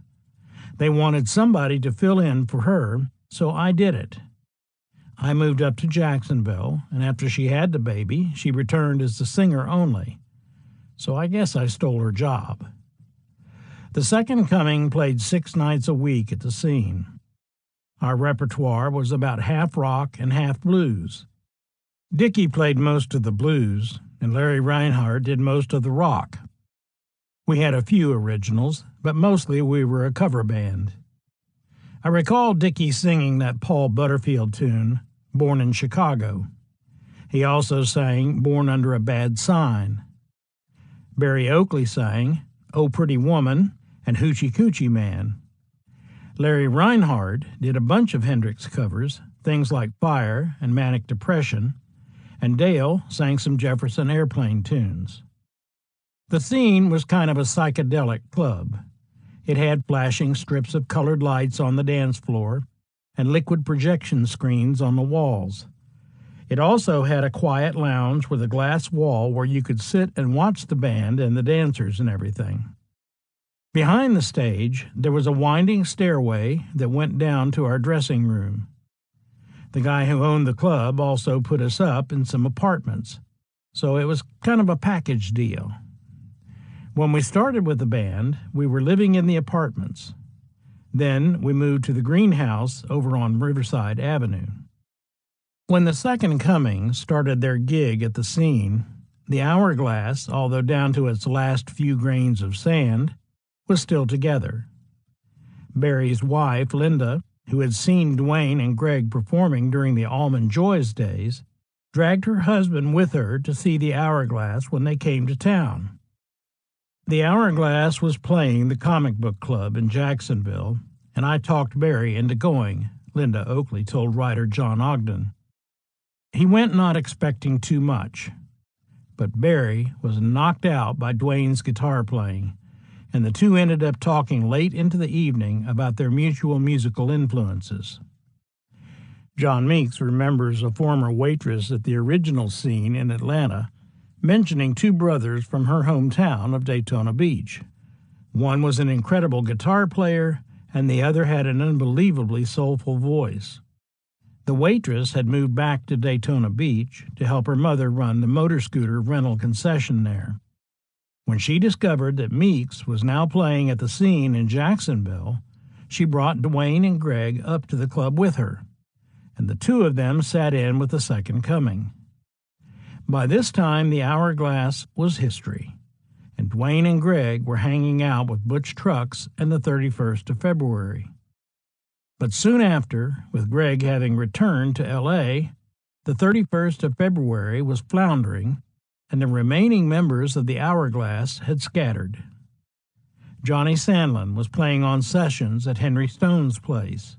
They wanted somebody to fill in for her, so I did it. I moved up to Jacksonville, and after she had the baby, she returned as the singer only. So I guess I stole her job. The Second Coming played 6 nights a week at the scene. Our repertoire was about half rock and half blues. Dickie played most of the blues, and Larry Reinhardt did most of the rock. We had a few originals, but mostly we were a cover band. I recall Dickie singing that Paul Butterfield tune, Born in Chicago. He also sang Born Under a Bad Sign. Barry Oakley sang Oh Pretty Woman and Hoochie Coochie Man. Larry Reinhardt did a bunch of Hendrix covers, things like Fire and Manic Depression, and Dale sang some Jefferson Airplane tunes. The scene was kind of a psychedelic club. It had flashing strips of colored lights on the dance floor and liquid projection screens on the walls. It also had a quiet lounge with a glass wall where you could sit and watch the band and the dancers and everything. Behind the stage, there was a winding stairway that went down to our dressing room. The guy who owned the club also put us up in some apartments, so it was kind of a package deal. When we started with the band, we were living in the apartments. Then we moved to the greenhouse over on Riverside Avenue. When the Second Coming started their gig at the scene, the Hourglass, although down to its last few grains of sand, was still together. Barry's wife, Linda, who had seen Dwayne and Greg performing during the Almond Joys days, dragged her husband with her to see the Hourglass when they came to town. The Hourglass was playing the comic book club in Jacksonville, and I talked Barry into going, Linda Oakley told writer John Ogden. He went not expecting too much, but Barry was knocked out by Dwayne's guitar playing, and the two ended up talking late into the evening about their mutual musical influences. John Meeks remembers a former waitress at the original scene in Atlanta mentioning two brothers from her hometown of Daytona Beach. One was an incredible guitar player, and the other had an unbelievably soulful voice. The waitress had moved back to Daytona Beach to help her mother run the motor scooter rental concession there. When she discovered that Meeks was now playing at the scene in Jacksonville, she brought Dwayne and Greg up to the club with her, and the two of them sat in with the Second Coming. By this time, the Hourglass was history, and Dwayne and Greg were hanging out with Butch Trucks and the 31st of February. But soon after, with Greg having returned to L.A., the 31st of February was floundering, and the remaining members of the Hourglass had scattered. Johnny Sandlin was playing on sessions at Henry Stone's place,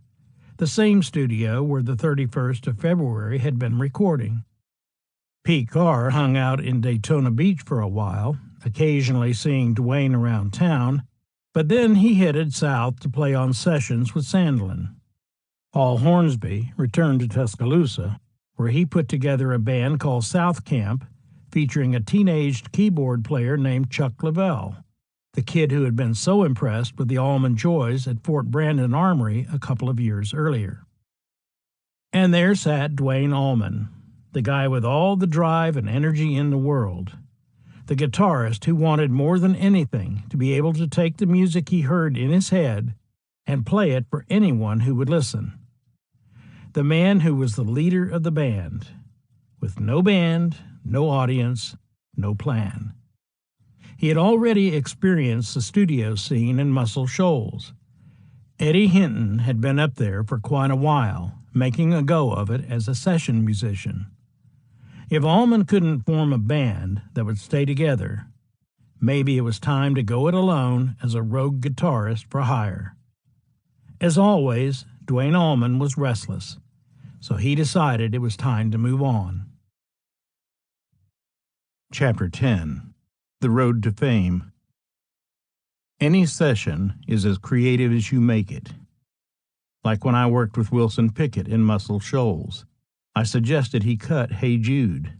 the same studio where the 31st of February had been recording. Pete Carr hung out in Daytona Beach for a while, occasionally seeing Dwayne around town, but then he headed south to play on sessions with Sandlin. Paul Hornsby returned to Tuscaloosa, where he put together a band called South Camp, featuring a teenaged keyboard player named Chuck Lavelle, the kid who had been so impressed with the Almond Joys at Fort Brandon Armory a couple of years earlier. And there sat Dwayne Allman, the guy with all the drive and energy in the world, the guitarist who wanted more than anything to be able to take the music he heard in his head and play it for anyone who would listen. The man who was the leader of the band, with no band, no audience, no plan. He had already experienced the studio scene in Muscle Shoals. Eddie Hinton had been up there for quite a while, making a go of it as a session musician. If Allman couldn't form a band that would stay together, maybe it was time to go it alone as a rogue guitarist for hire. As always, Dwayne Allman was restless, so he decided it was time to move on. Chapter 10. The Road to Fame. Any session is as creative as you make it. Like when I worked with Wilson Pickett in Muscle Shoals, I suggested he cut Hey Jude.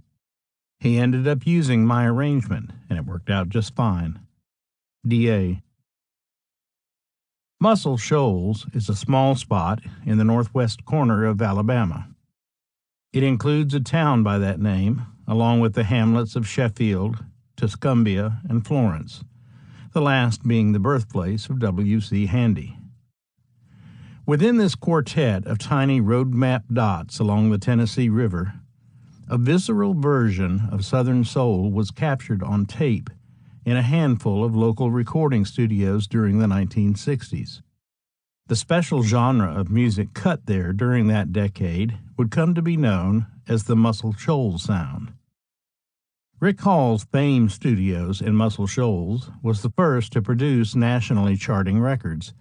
He ended up using my arrangement, and it worked out just fine. D.A. Muscle Shoals is a small spot in the northwest corner of Alabama. It includes a town by that name, along with the hamlets of Sheffield, Tuscumbia, and Florence, the last being the birthplace of W.C. Handy. Within this quartet of tiny road map dots along the Tennessee River, a visceral version of Southern soul was captured on tape in a handful of local recording studios during the 1960s. The special genre of music cut there during that decade would come to be known as the Muscle Shoals sound. Rick Hall's Fame Studios in Muscle Shoals was the first to produce nationally charting records,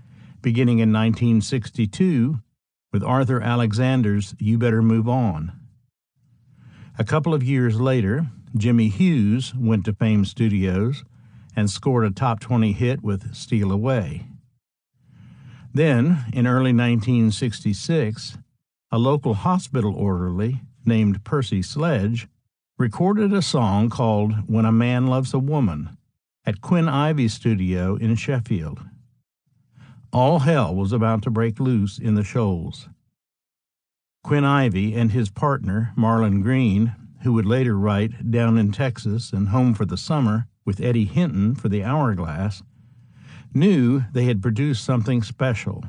beginning in 1962 with Arthur Alexander's You Better Move On. A couple of years later, Jimmy Hughes went to Fame Studios and scored a top 20 hit with Steal Away. Then, in early 1966, a local hospital orderly named Percy Sledge recorded a song called When a Man Loves a Woman at Quinn Ivy's studio in Sheffield. All hell was about to break loose in the Shoals. Quinn Ivy and his partner, Marlon Green, who would later write Down in Texas and Home for the Summer with Eddie Hinton for the Hourglass, knew they had produced something special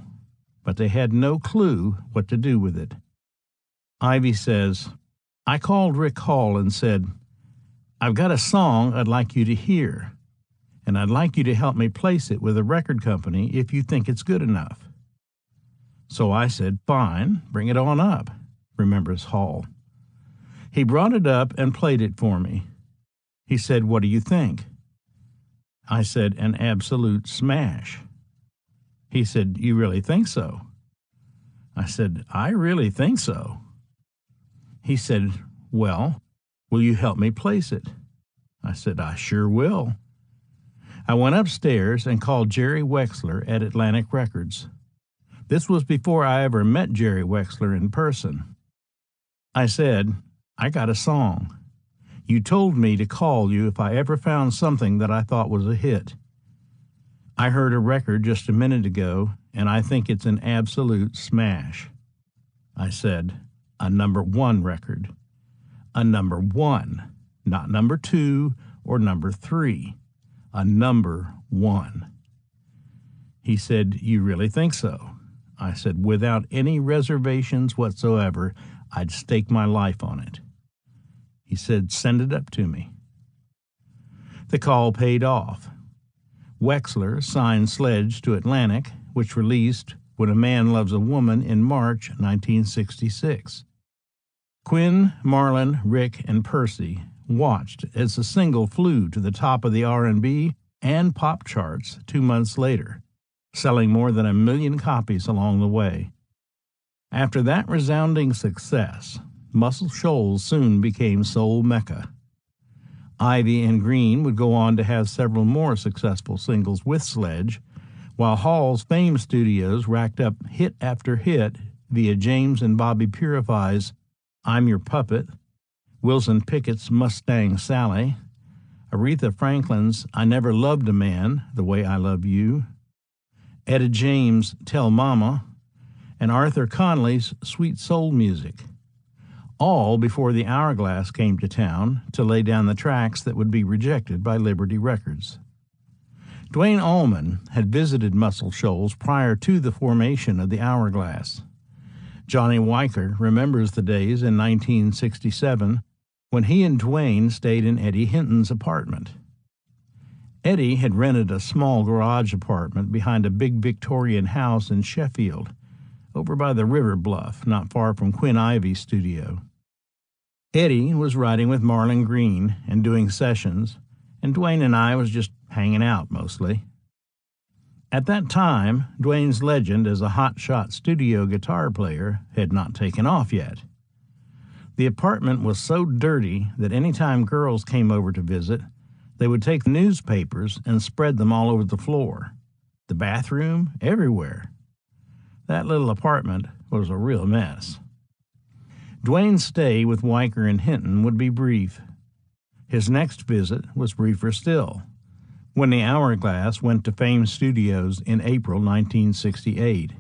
but they had no clue what to do with it. Ivy says, I called Rick Hall and said, I've got a song I'd like you to hear, and I'd like you to help me place it with a record company if you think it's good enough. So I said, fine, bring it on up, remembers Hall. He brought it up and played it for me. He said, what do you think? I said, an absolute smash. He said, you really think so? I said, I really think so. He said, well, will you help me place it? I said, I sure will. I went upstairs and called Jerry Wexler at Atlantic Records. This was before I ever met Jerry Wexler in person. I said, I got a song. You told me to call you if I ever found something that I thought was a hit. I heard a record just a minute ago, and I think it's an absolute smash. I said, a number one record. A number one, not number two or number three. A number one. He said, you really think so? I said, without any reservations whatsoever, I'd stake my life on it. He said, send it up to me. The call paid off. Wexler signed Sledge to Atlantic, which released When a Man Loves a Woman in March 1966. Quinn, Marlon, Rick, and Percy watched as the single flew to the top of the R&B and pop charts 2 months later, selling more than 1 million copies along the way. After that resounding success, Muscle Shoals soon became soul mecca. Ivy and Green would go on to have several more successful singles with Sledge, while Hall's Fame Studios racked up hit after hit via James and Bobby Purify's I'm Your Puppet, Wilson Pickett's Mustang Sally, Aretha Franklin's I Never Loved a Man the Way I Love You, Etta James' Tell Mama, and Arthur Conley's Sweet Soul Music, all before the Hourglass came to town to lay down the tracks that would be rejected by Liberty Records. Duane Allman had visited Muscle Shoals prior to the formation of the Hourglass. Johnny Weicker remembers the days in 1967 when he and Duane stayed in Eddie Hinton's apartment. Eddie had rented a small garage apartment behind a big Victorian house in Sheffield, over by the river bluff, not far from Quinn Ivy's studio. Eddie was writing with Marlon Green and doing sessions, and Duane and I was just hanging out mostly. At that time, Duane's legend as a hotshot studio guitar player had not taken off yet. The apartment was so dirty that any time girls came over to visit, they would take newspapers and spread them all over the floor, the bathroom, everywhere. That little apartment was a real mess. Duane's stay with Weicker and Hinton would be brief. His next visit was briefer still, when the Hourglass went to Fame Studios in April 1968.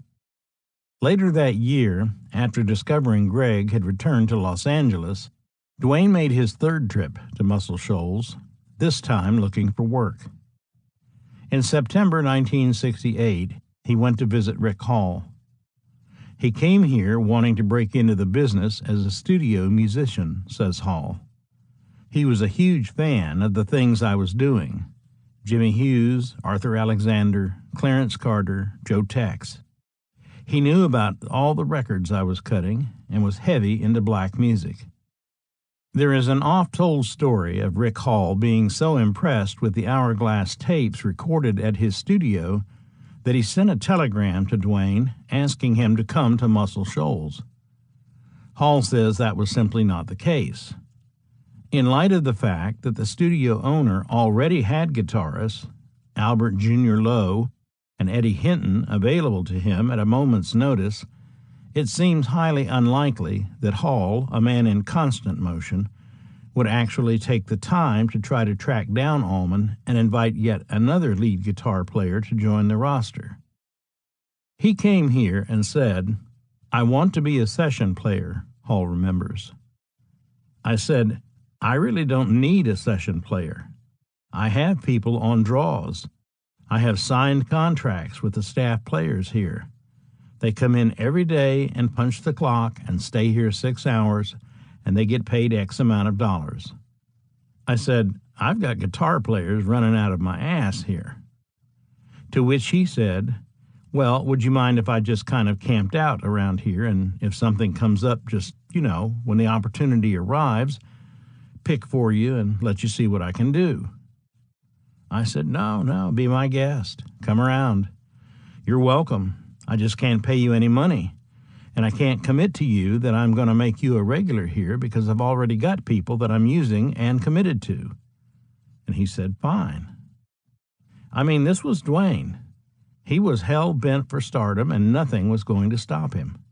Later that year, after discovering Greg had returned to Los Angeles, Duane made his third trip to Muscle Shoals, this time looking for work. In September 1968, he went to visit Rick Hall. He came here wanting to break into the business as a studio musician, says Hall. He was a huge fan of the things I was doing: Jimmy Hughes, Arthur Alexander, Clarence Carter, Joe Tex. He knew about all the records I was cutting and was heavy into black music. There is an oft-told story of Rick Hall being so impressed with the Hourglass tapes recorded at his studio that he sent a telegram to Duane asking him to come to Muscle Shoals. Hall says that was simply not the case. In light of the fact that the studio owner already had guitarists, Albert Jr. Lowe and Eddie Hinton, available to him at a moment's notice, it seems highly unlikely that Hall, a man in constant motion, would actually take the time to try to track down Allman and invite yet another lead guitar player to join the roster. He came here and said, "I want to be a session player," Hall remembers. I said, "I really don't need a session player. I have people on draws. I have signed contracts with the staff players here. They come in every day and punch the clock and stay here 6 hours, and they get paid X amount of dollars. I said, I've got guitar players running out of my ass here. To which he said, well, would you mind if I just kind of camped out around here, and if something comes up, just, when the opportunity arrives, pick for you and let you see what I can do? I said, no, be my guest. Come around. You're welcome. I just can't pay you any money. And I can't commit to you that I'm going to make you a regular here because I've already got people that I'm using and committed to. And he said, fine. I mean, this was Dwayne. He was hell-bent for stardom, and nothing was going to stop him.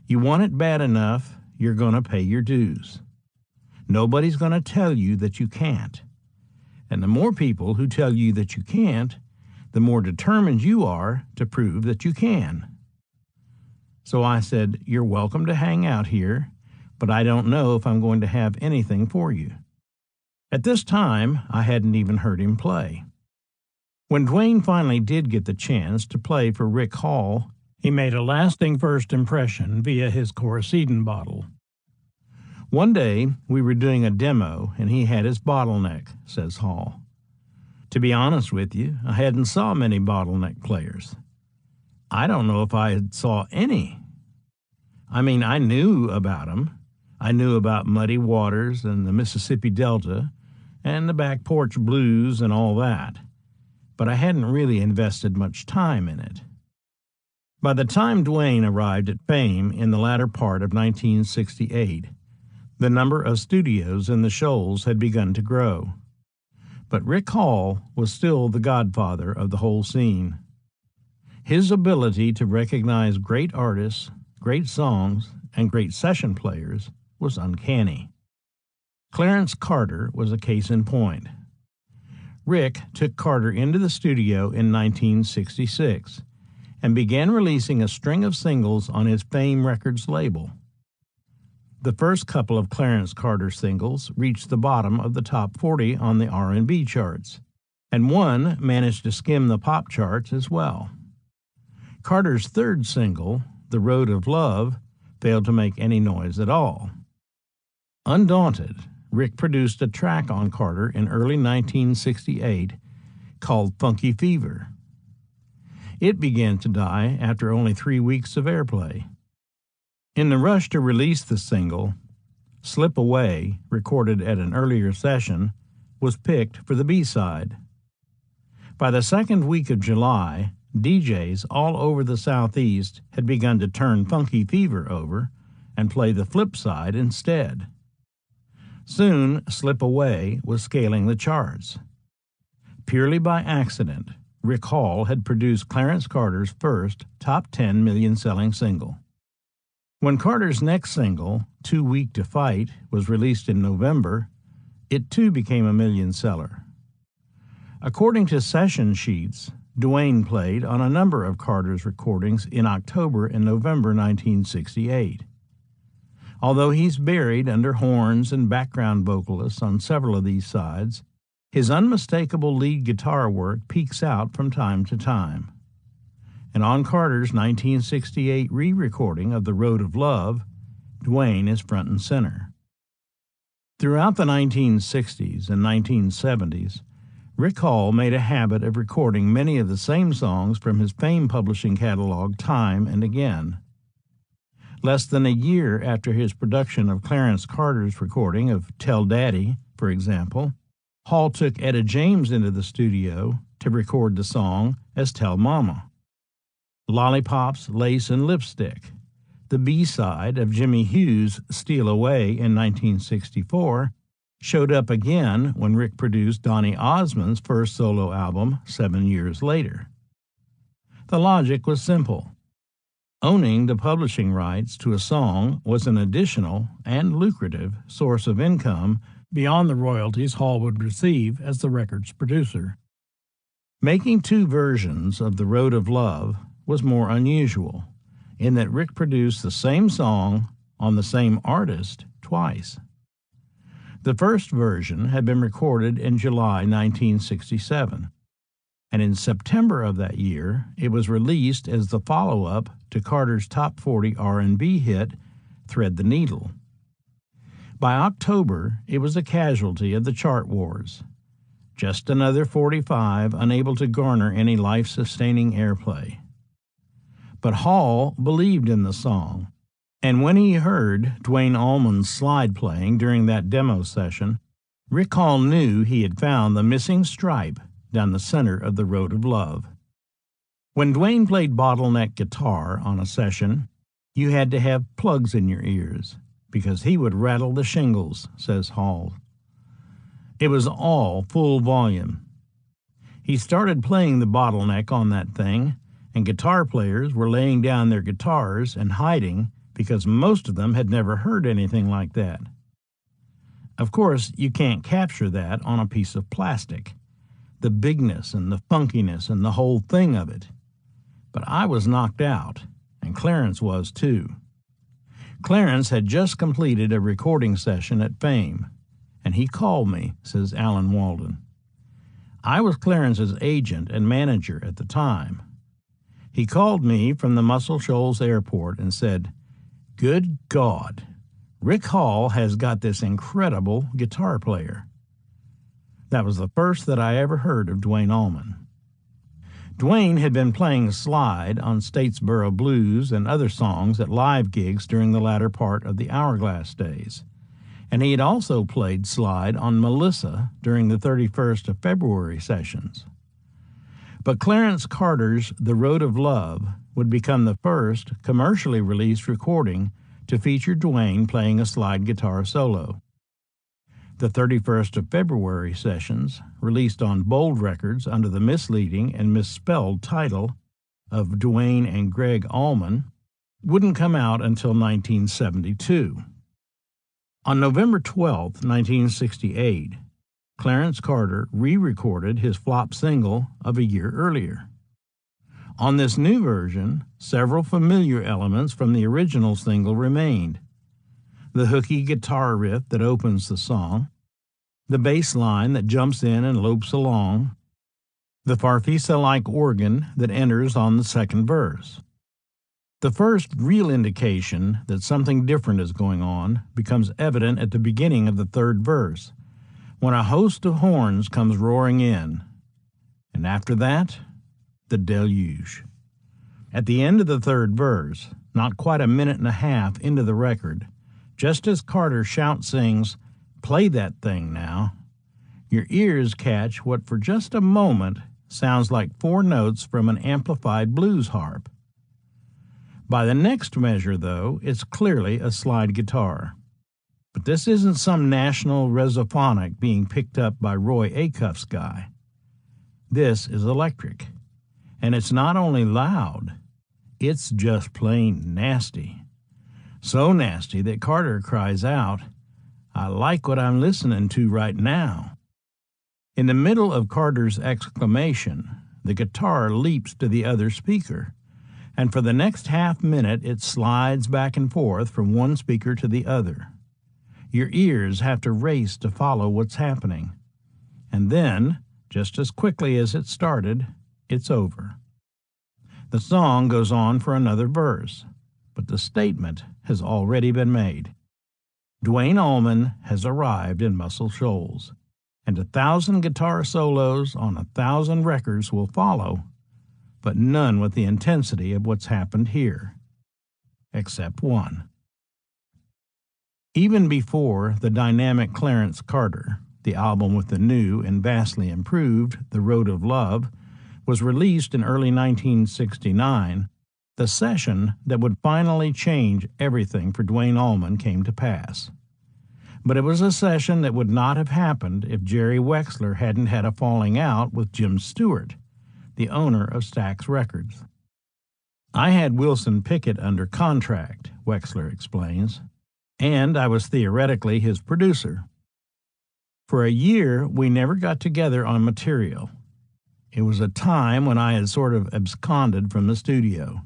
You want it bad enough, you're going to pay your dues. Nobody's going to tell you that you can't. And the more people who tell you that you can't, the more determined you are to prove that you can. So I said, you're welcome to hang out here, but I don't know if I'm going to have anything for you. At this time, I hadn't even heard him play. When Dwayne finally did get the chance to play for Rick Hall, he made a lasting first impression via his Coricidin bottle. One day, we were doing a demo, and he had his bottleneck, says Hall. To be honest with you, I hadn't saw many bottleneck players. I don't know if I had saw any. I mean, I knew about them. I knew about Muddy Waters and the Mississippi Delta and the Back Porch Blues and all that, but I hadn't really invested much time in it. By the time Dwayne arrived at fame in the latter part of 1968, the number of studios in the Shoals had begun to grow. But Rick Hall was still the godfather of the whole scene. His ability to recognize great artists, great songs, and great session players was uncanny. Clarence Carter was a case in point. Rick took Carter into the studio in 1966 and began releasing a string of singles on his Fame Records label. The first couple of Clarence Carter singles reached the bottom of the top 40 on the R&B charts, and one managed to skim the pop charts as well. Carter's third single, The Road of Love, failed to make any noise at all. Undaunted, Rick produced a track on Carter in early 1968 called Funky Fever. It began to die after only 3 weeks of airplay. In the rush to release the single, Slip Away, recorded at an earlier session, was picked for the B-side. By the second week of July, DJs all over the Southeast had begun to turn Funky Fever over and play the flip side instead. Soon, Slip Away was scaling the charts. Purely by accident, Rick Hall had produced Clarence Carter's first top 10 million-selling single. When Carter's next single, Too Weak to Fight, was released in November, it too became a million-seller. According to session sheets, Dwayne played on a number of Carter's recordings in October and November 1968. Although he's buried under horns and background vocalists on several of these sides, his unmistakable lead guitar work peeks out from time to time. And on Carter's 1968 re-recording of The Road of Love, Dwayne is front and center. Throughout the 1960s and 1970s, Rick Hall made a habit of recording many of the same songs from his Fame publishing catalog time and again. Less than a year after his production of Clarence Carter's recording of Tell Daddy, for example, Hall took Etta James into the studio to record the song as Tell Mama. Lollipops, Lace, and Lipstick, the B-side of Jimmy Hughes' Steal Away in 1964, showed up again when Rick produced Donny Osmond's first solo album 7 years later. The logic was simple. Owning the publishing rights to a song was an additional and lucrative source of income beyond the royalties Hall would receive as the record's producer. Making two versions of The Road of Love was more unusual, in that Rick produced the same song on the same artist twice. The first version had been recorded in July 1967. and in September of that year, it was released as the follow-up to Carter's top 40 R&B hit, Thread the Needle. By October, it was a casualty of the chart wars. Just another 45 unable to garner any life-sustaining airplay. But Hall believed in the song, and when he heard Duane Allman's slide playing during that demo session, Rick Hall knew he had found the missing stripe down the center of the Road of Love. When Duane played bottleneck guitar on a session, you had to have plugs in your ears, because he would rattle the shingles, says Hall. It was all full volume. He started playing the bottleneck on that thing, and guitar players were laying down their guitars and hiding because most of them had never heard anything like that. Of course, you can't capture that on a piece of plastic, the bigness and the funkiness and the whole thing of it. But I was knocked out, and Clarence was too. Clarence had just completed a recording session at Fame, and he called me, says Alan Walden. I was Clarence's agent and manager at the time. He called me from the Muscle Shoals airport and said, "Good God, Rick Hall has got this incredible guitar player." That was the first that I ever heard of Duane Allman. Duane had been playing slide on Statesboro Blues and other songs at live gigs during the latter part of the Hourglass days, and he had also played slide on Melissa during the 31st of February sessions. But Clarence Carter's The Road of Love would become the first commercially released recording to feature Duane playing a slide guitar solo. The 31st of February sessions, released on Bold Records under the misleading and misspelled title of Duane and Greg Allman, wouldn't come out until 1972. On November 12, 1968, Clarence Carter re-recorded his flop single of a year earlier. On this new version, several familiar elements from the original single remained. The hooky guitar riff that opens the song, the bass line that jumps in and lopes along, the farfisa-like organ that enters on the second verse. The first real indication that something different is going on becomes evident at the beginning of the third verse, when a host of horns comes roaring in, and after that, the deluge. At the end of the third verse, not quite a minute and a half into the record, just as Carter sings, "Play that thing now," your ears catch what for just a moment sounds like 4 notes from an amplified blues harp. By the next measure, though, it's clearly a slide guitar. But this isn't some national resophonic being picked up by Roy Acuff's guy. This is electric. And it's not only loud, it's just plain nasty. So nasty that Carter cries out, "I like what I'm listening to right now." In the middle of Carter's exclamation, the guitar leaps to the other speaker, and for the next half minute it slides back and forth from one speaker to the other. Your ears have to race to follow what's happening. And then, just as quickly as it started, it's over. The song goes on for another verse, but the statement has already been made. Duane Allman has arrived in Muscle Shoals, and 1,000 guitar solos on 1,000 records will follow, but none with the intensity of what's happened here, except one. Even before the dynamic Clarence Carter, the album with the new and vastly improved The Road of Love, was released in early 1969, the session that would finally change everything for Duane Allman came to pass. But it was a session that would not have happened if Jerry Wexler hadn't had a falling out with Jim Stewart, the owner of Stax Records. "I had Wilson Pickett under contract," Wexler explains, "and I was theoretically his producer. For a year, we never got together on material. It was a time when I had sort of absconded from the studio.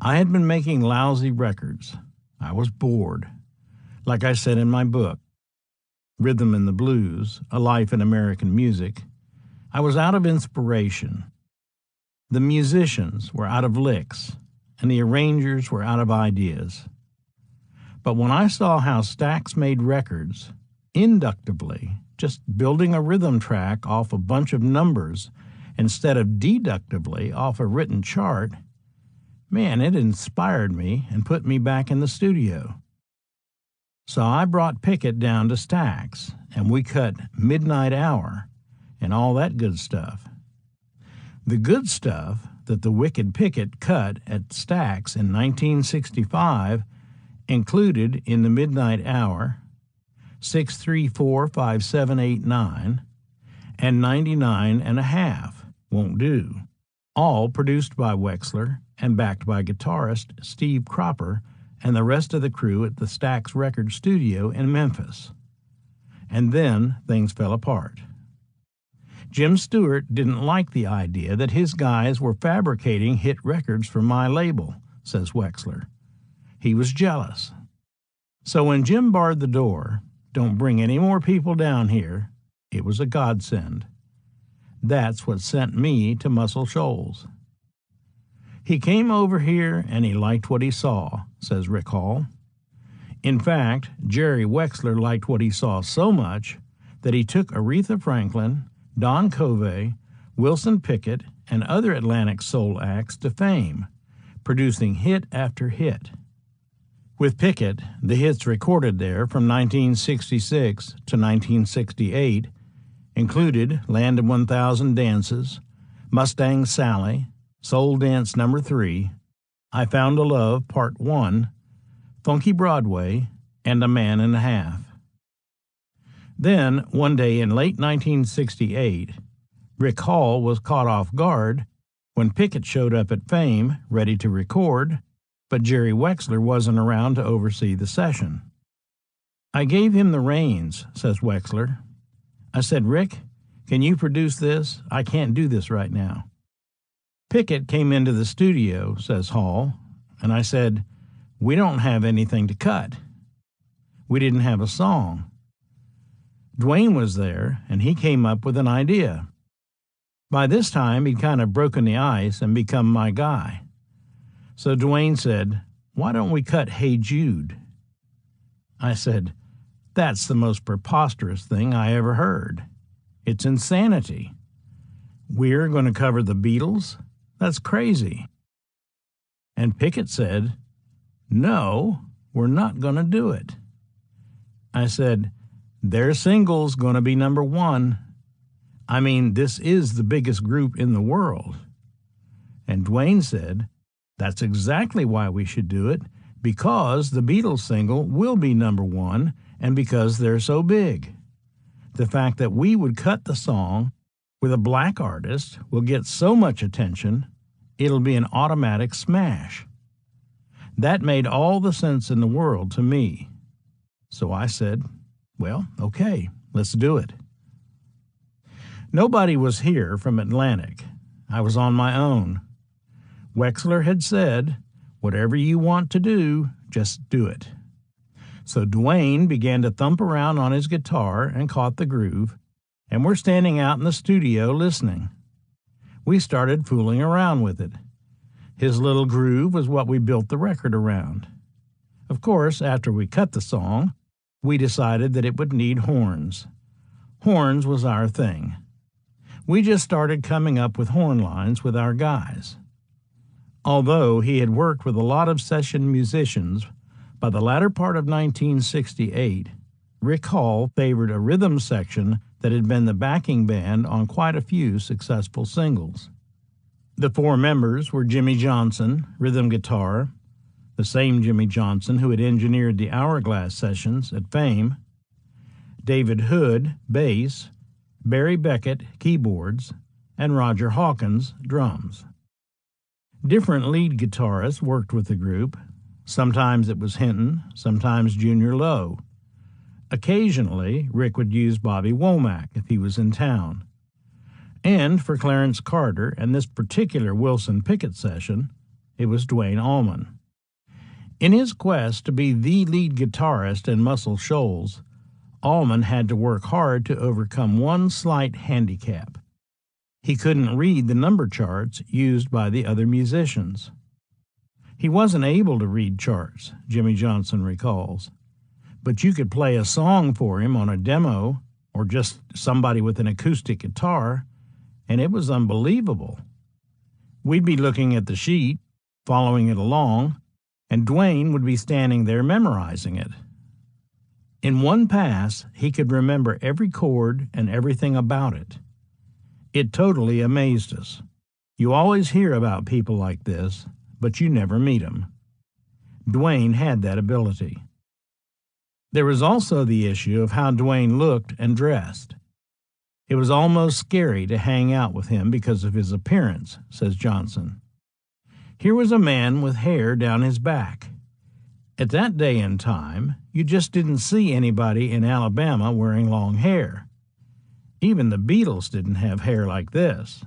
I had been making lousy records. I was bored. Like I said in my book, Rhythm and the Blues, A Life in American Music, I was out of inspiration. The musicians were out of licks, and the arrangers were out of ideas. But when I saw how Stax made records, inductively, just building a rhythm track off a bunch of numbers instead of deductively off a written chart, man, it inspired me and put me back in the studio. So I brought Pickett down to Stax, and we cut Midnight Hour and all that good stuff. The good stuff that the Wicked Pickett cut at Stax in 1965 included in the Midnight Hour 6345789 and 99 and a half, Won't Do, all produced by Wexler and backed by guitarist Steve Cropper and the rest of the crew at the Stax Record Studio in Memphis. And then things fell apart. Jim Stewart didn't like the idea that his guys were fabricating hit records for my label, says Wexler. He was jealous. So when Jim barred the door, "Don't bring any more people down here," it was a godsend. That's what sent me to Muscle Shoals. He came over here and he liked what he saw, says Rick Hall. In fact, Jerry Wexler liked what he saw so much that he took Aretha Franklin, Don Covey, Wilson Pickett, and other Atlantic soul acts to fame, producing hit after hit. With Pickett, the hits recorded there from 1966 to 1968 included Land of 1,000 Dances, Mustang Sally, Soul Dance No. 3, I Found a Love Part 1, Funky Broadway, and A Man and a Half. Then, one day in late 1968, Rick Hall was caught off guard when Pickett showed up at Fame, ready to record, but Jerry Wexler wasn't around to oversee the session. I gave him the reins, says Wexler. I said, "Rick, can you produce this? I can't do this right now." Pickett came into the studio, says Hall, and I said, "We don't have anything to cut." We didn't have a song. Dwayne was there, and he came up with an idea. By this time, he'd kind of broken the ice and become my guy. So Dwayne said, "Why don't we cut Hey Jude?" I said, "That's the most preposterous thing I ever heard. It's insanity. We're going to cover the Beatles? That's crazy." And Pickett said, "No, we're not going to do it." I said, "Their single's going to be number 1. I mean, this is the biggest group in the world." And Dwayne said, "That's exactly why we should do it, because the Beatles single will be number 1 and because they're so big. The fact that we would cut the song with a black artist will get so much attention, it'll be an automatic smash." That made all the sense in the world to me. So I said, "Well, okay, let's do it." Nobody was here from Atlantic. I was on my own. Wexler had said, "Whatever you want to do, just do it." So Dwayne began to thump around on his guitar and caught the groove, and we're standing out in the studio listening. We started fooling around with it. His little groove was what we built the record around. Of course, after we cut the song, we decided that it would need horns. Horns was our thing. We just started coming up with horn lines with our guys. Although he had worked with a lot of session musicians, by the latter part of 1968, Rick Hall favored a rhythm section that had been the backing band on quite a few successful singles. The 4 members were Jimmy Johnson, rhythm guitar, the same Jimmy Johnson who had engineered the Hourglass sessions at Fame, David Hood, bass, Barry Beckett, keyboards, and Roger Hawkins, drums. Different lead guitarists worked with the group. Sometimes it was Hinton, sometimes Junior Lowe. Occasionally, Rick would use Bobby Womack if he was in town. And for Clarence Carter and this particular Wilson Pickett session, it was Duane Allman. In his quest to be the lead guitarist in Muscle Shoals, Allman had to work hard to overcome one slight handicap. He couldn't read the number charts used by the other musicians. He wasn't able to read charts, Jimmy Johnson recalls, but you could play a song for him on a demo or just somebody with an acoustic guitar, and it was unbelievable. We'd be looking at the sheet, following it along, and Dwayne would be standing there memorizing it. In one pass, he could remember every chord and everything about it. It totally amazed us. You always hear about people like this, but you never meet them. Dwayne had that ability. There was also the issue of how Dwayne looked and dressed. It was almost scary to hang out with him because of his appearance, says Johnson. Here was a man with hair down his back. At that day and time, you just didn't see anybody in Alabama wearing long hair. Even the Beatles didn't have hair like this.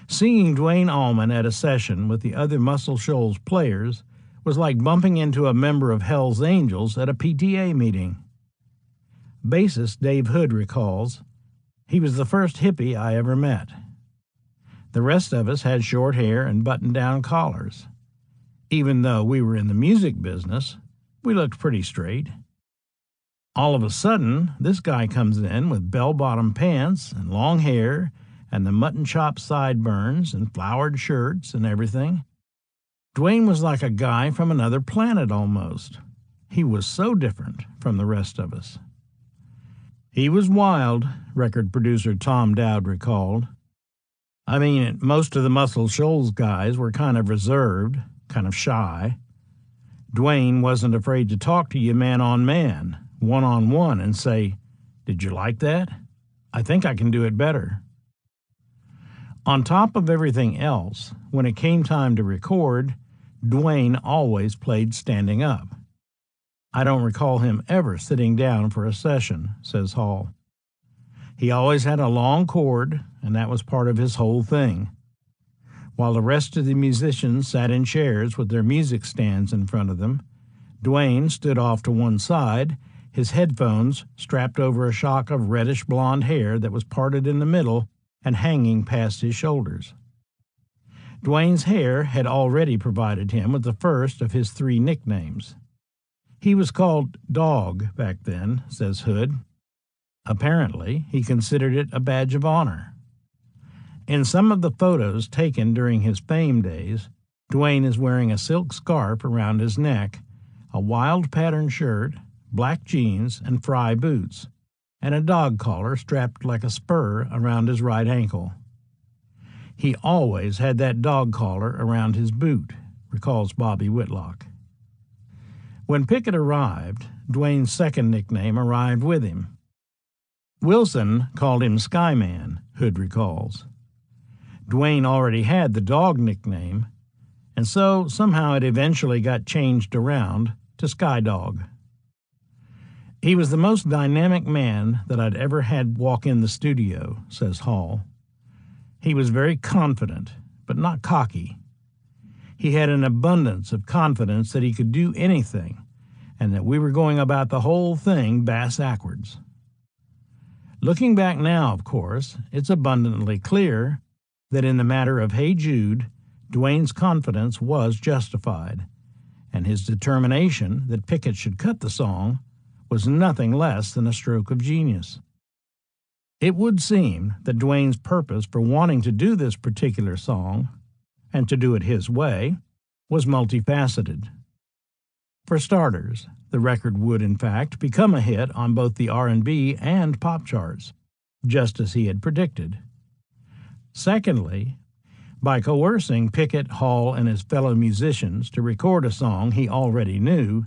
Seeing Duane Allman at a session with the other Muscle Shoals players was like bumping into a member of Hell's Angels at a PTA meeting. Bassist Dave Hood recalls, "He was the first hippie I ever met. The rest of us had short hair and button-down collars. Even though we were in the music business, we looked pretty straight. All of a sudden, this guy comes in with bell-bottom pants and long hair and the mutton chop sideburns and flowered shirts and everything. Dwayne was like a guy from another planet almost. He was so different from the rest of us." He was wild, record producer Tom Dowd recalled. I mean, most of the Muscle Shoals guys were kind of reserved, kind of shy. Dwayne wasn't afraid to talk to you man on man, one-on-one, and say, "Did you like that? I think I can do it better." On top of everything else, when it came time to record, Dwayne always played standing up. I don't recall him ever sitting down for a session, says Hall. He always had a long chord, and that was part of his whole thing. While the rest of the musicians sat in chairs with their music stands in front of them, Dwayne stood off to one side, his headphones strapped over a shock of reddish-blonde hair that was parted in the middle and hanging past his shoulders. Dwayne's hair had already provided him with the first of his 3 nicknames. He was called Dog back then, says Hood. Apparently, he considered it a badge of honor. In some of the photos taken during his fame days, Dwayne is wearing a silk scarf around his neck, a wild pattern shirt, black jeans, and fry boots, and a dog collar strapped like a spur around his right ankle. He always had that dog collar around his boot, recalls Bobby Whitlock. When Pickett arrived, Dwayne's second nickname arrived with him. Wilson called him Skyman, Hood recalls. Dwayne already had the dog nickname, and so somehow it eventually got changed around to Skydog. He was the most dynamic man that I'd ever had walk in the studio, says Hall. He was very confident, but not cocky. He had an abundance of confidence that he could do anything, and that we were going about the whole thing bass-ackwards. Looking back now, of course, it's abundantly clear that in the matter of Hey Jude, Dwayne's confidence was justified, and his determination that Pickett should cut the song was nothing less than a stroke of genius. It would seem that Dwayne's purpose for wanting to do this particular song, and to do it his way, was multifaceted. For starters, the record would, in fact, become a hit on both the R&B and pop charts, just as he had predicted. Secondly, by coercing Pickett, Hall, and his fellow musicians to record a song he already knew,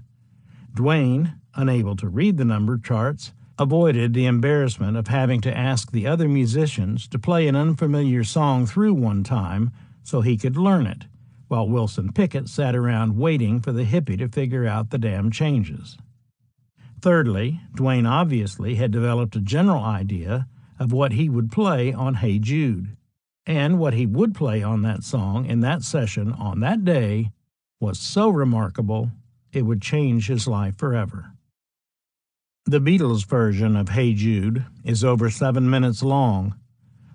Dwayne, unable to read the number charts, avoided the embarrassment of having to ask the other musicians to play an unfamiliar song through one time so he could learn it, while Wilson Pickett sat around waiting for the hippie to figure out the damn changes. Thirdly, Dwayne obviously had developed a general idea of what he would play on Hey Jude, and what he would play on that song in that session on that day was so remarkable it would change his life forever. The Beatles' version of Hey Jude is over 7 minutes long,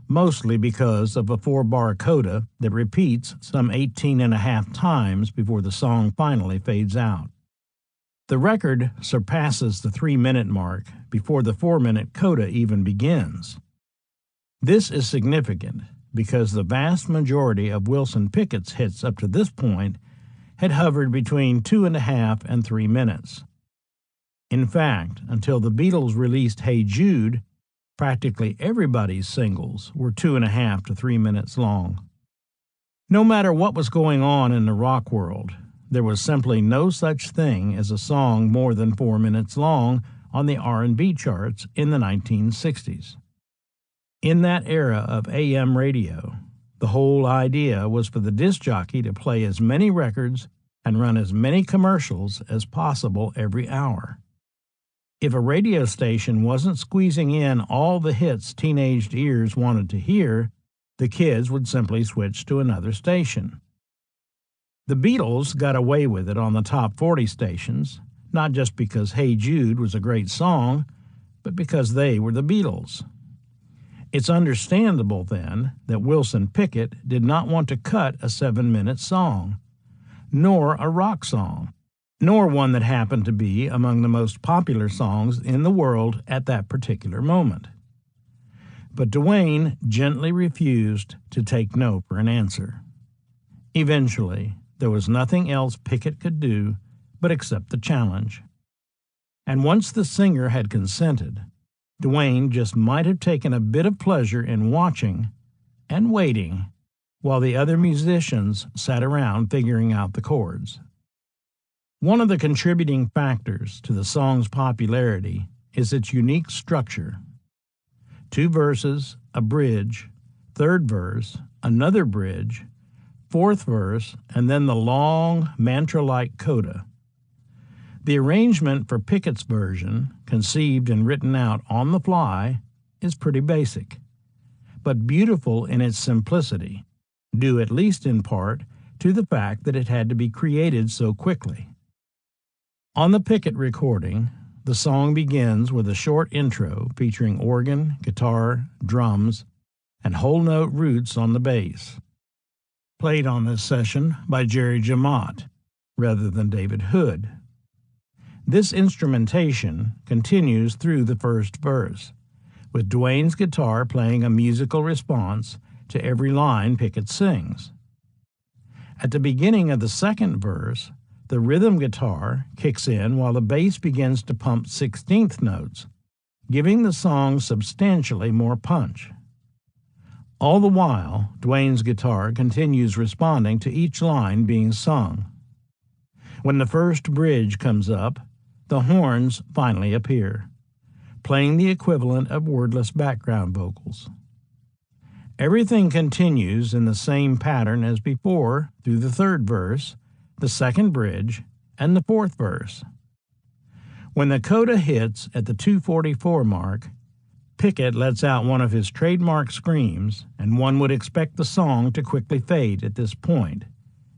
mostly because of a 4-bar coda that repeats some 18 and a half times before the song finally fades out. The record surpasses the 3-minute mark before the 4-minute coda even begins. This is significant because the vast majority of Wilson Pickett's hits up to this point had hovered between 2.5 and 3 minutes. In fact, until the Beatles released Hey Jude, practically everybody's singles were 2.5 to 3 minutes long. No matter what was going on in the rock world, there was simply no such thing as a song more than 4 minutes long on the R&B charts in the 1960s. In that era of AM radio, the whole idea was for the disc jockey to play as many records and run as many commercials as possible every hour. If a radio station wasn't squeezing in all the hits teenaged ears wanted to hear, the kids would simply switch to another station. The Beatles got away with it on the top 40 stations, not just because Hey Jude was a great song, but because they were the Beatles. It's understandable, then, that Wilson Pickett did not want to cut a 7-minute song, nor a rock song, nor one that happened to be among the most popular songs in the world at that particular moment. But Duane gently refused to take no for an answer. Eventually, there was nothing else Pickett could do but accept the challenge. And once the singer had consented, Duane just might have taken a bit of pleasure in watching and waiting while the other musicians sat around figuring out the chords. One of the contributing factors to the song's popularity is its unique structure. 2 verses, a bridge, 3rd verse, another bridge, 4th verse, and then the long, mantra-like coda. The arrangement for Pickett's version, conceived and written out on the fly, is pretty basic, but beautiful in its simplicity, due at least in part to the fact that it had to be created so quickly. On the Pickett recording, the song begins with a short intro featuring organ, guitar, drums, and whole-note roots on the bass, played on this session by Jerry Jamot rather than David Hood. This instrumentation continues through the first verse, with Duane's guitar playing a musical response to every line Pickett sings. At the beginning of the second verse, the rhythm guitar kicks in while the bass begins to pump 16th notes, giving the song substantially more punch. All the while, Duane's guitar continues responding to each line being sung. When the first bridge comes up, the horns finally appear, playing the equivalent of wordless background vocals. Everything continues in the same pattern as before through the 3rd verse, the 2nd bridge, and the 4th verse. When the coda hits at the 2:44 mark, Pickett lets out one of his trademark screams, and one would expect the song to quickly fade at this point,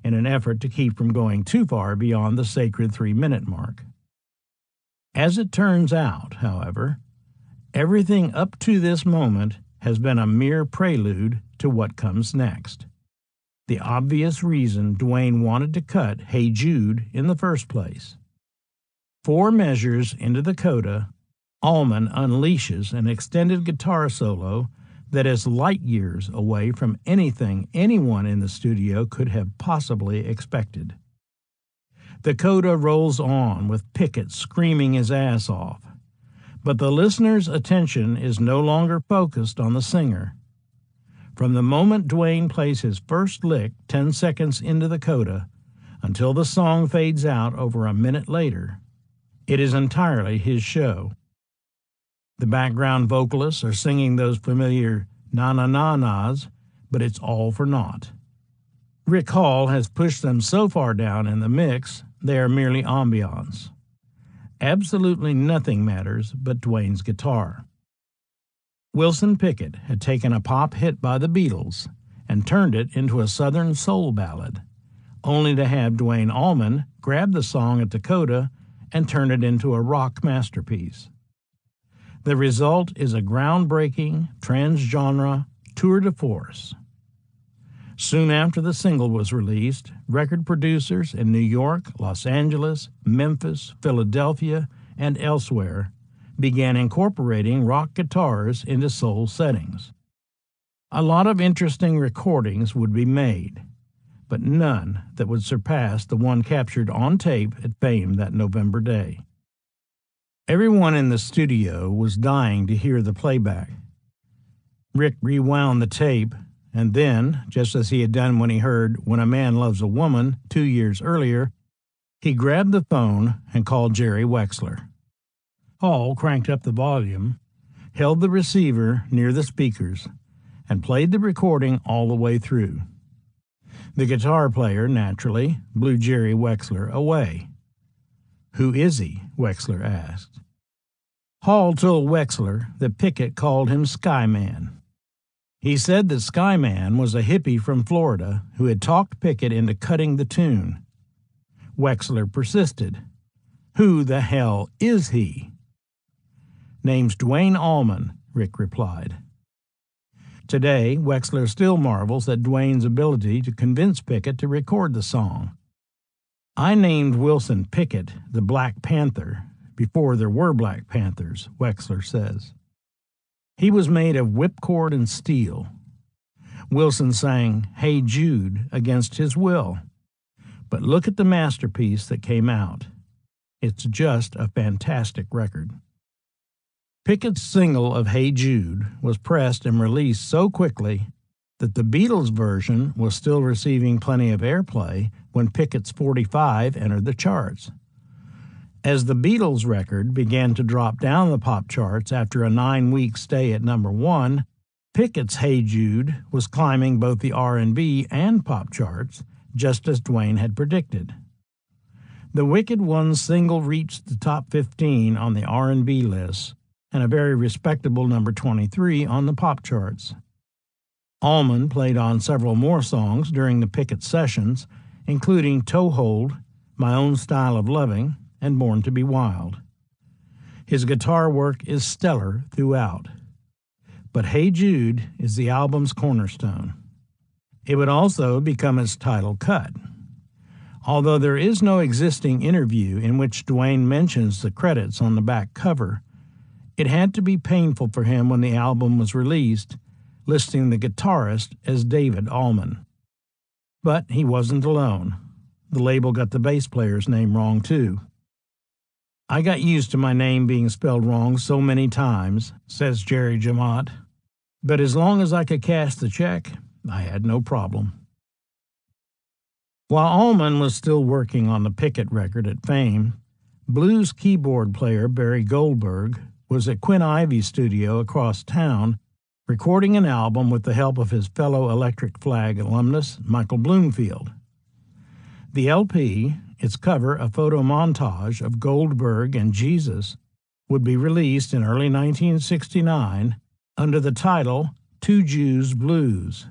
in an effort to keep from going too far beyond the sacred 3-minute mark. As it turns out, however, everything up to this moment has been a mere prelude to what comes next. The obvious reason Duane wanted to cut Hey Jude in the first place. 4 measures into the coda, Allman unleashes an extended guitar solo that is light years away from anything anyone in the studio could have possibly expected. The coda rolls on with Pickett screaming his ass off, but the listener's attention is no longer focused on the singer. From the moment Duane plays his first lick 10 seconds into the coda until the song fades out over a minute later, it is entirely his show. The background vocalists are singing those familiar na-na-na-nas, but it's all for naught. Rick Hall has pushed them so far down in the mix, they are merely ambiance. Absolutely nothing matters but Duane's guitar. Wilson Pickett had taken a pop hit by the Beatles and turned it into a Southern soul ballad, only to have Duane Allman grab the song at the coda and turn it into a rock masterpiece. The result is a groundbreaking, transgenre, tour de force. Soon after the single was released, record producers in New York, Los Angeles, Memphis, Philadelphia, and elsewhere began incorporating rock guitars into soul settings. A lot of interesting recordings would be made, but none that would surpass the one captured on tape at Fame that November day. Everyone in the studio was dying to hear the playback. Rick rewound the tape, and then, just as he had done when he heard When a Man Loves a Woman 2 years earlier, he grabbed the phone and called Jerry Wexler. Hall cranked up the volume, held the receiver near the speakers, and played the recording all the way through. The guitar player, naturally, blew Jerry Wexler away. "Who is he?" Wexler asked. Hall told Wexler that Pickett called him Skyman. He said that Skyman was a hippie from Florida who had talked Pickett into cutting the tune. Wexler persisted. "Who the hell is he?" "Name's Duane Allman," Rick replied. Today, Wexler still marvels at Duane's ability to convince Pickett to record the song. "I named Wilson Pickett the Black Panther before there were Black Panthers," Wexler says. He was made of whipcord and steel. Wilson sang "Hey Jude" against his will. But look at the masterpiece that came out. It's just a fantastic record. Pickett's single of "Hey Jude" was pressed and released so quickly that the Beatles' version was still receiving plenty of airplay when Pickett's 45 entered the charts. As the Beatles record began to drop down the pop charts after a 9-week stay at number 1, Pickett's "Hey Jude" was climbing both the R&B and pop charts, just as Duane had predicted. The Wicked One's single reached the top 15 on the R&B list and a very respectable number 23 on the pop charts. Allman played on several more songs during the Pickett sessions, including "Toehold," "My Own Style of Loving," and "Born to be Wild." His guitar work is stellar throughout. But "Hey Jude" is the album's cornerstone. It would also become its title cut. Although there is no existing interview in which Duane mentions the credits on the back cover, it had to be painful for him when the album was released, listing the guitarist as David Allman. But he wasn't alone. The label got the bass player's name wrong, too. "I got used to my name being spelled wrong so many times," says Jerry Jamot, "but as long as I could cash the check, I had no problem." While Allman was still working on the Pickett record at Fame, blues keyboard player Barry Goldberg was at Quinn Ivy's studio across town recording an album with the help of his fellow Electric Flag alumnus Michael Bloomfield. The LP, its cover a photo montage of Goldberg and Jesus, would be released in early 1969 under the title Two Jews Blues.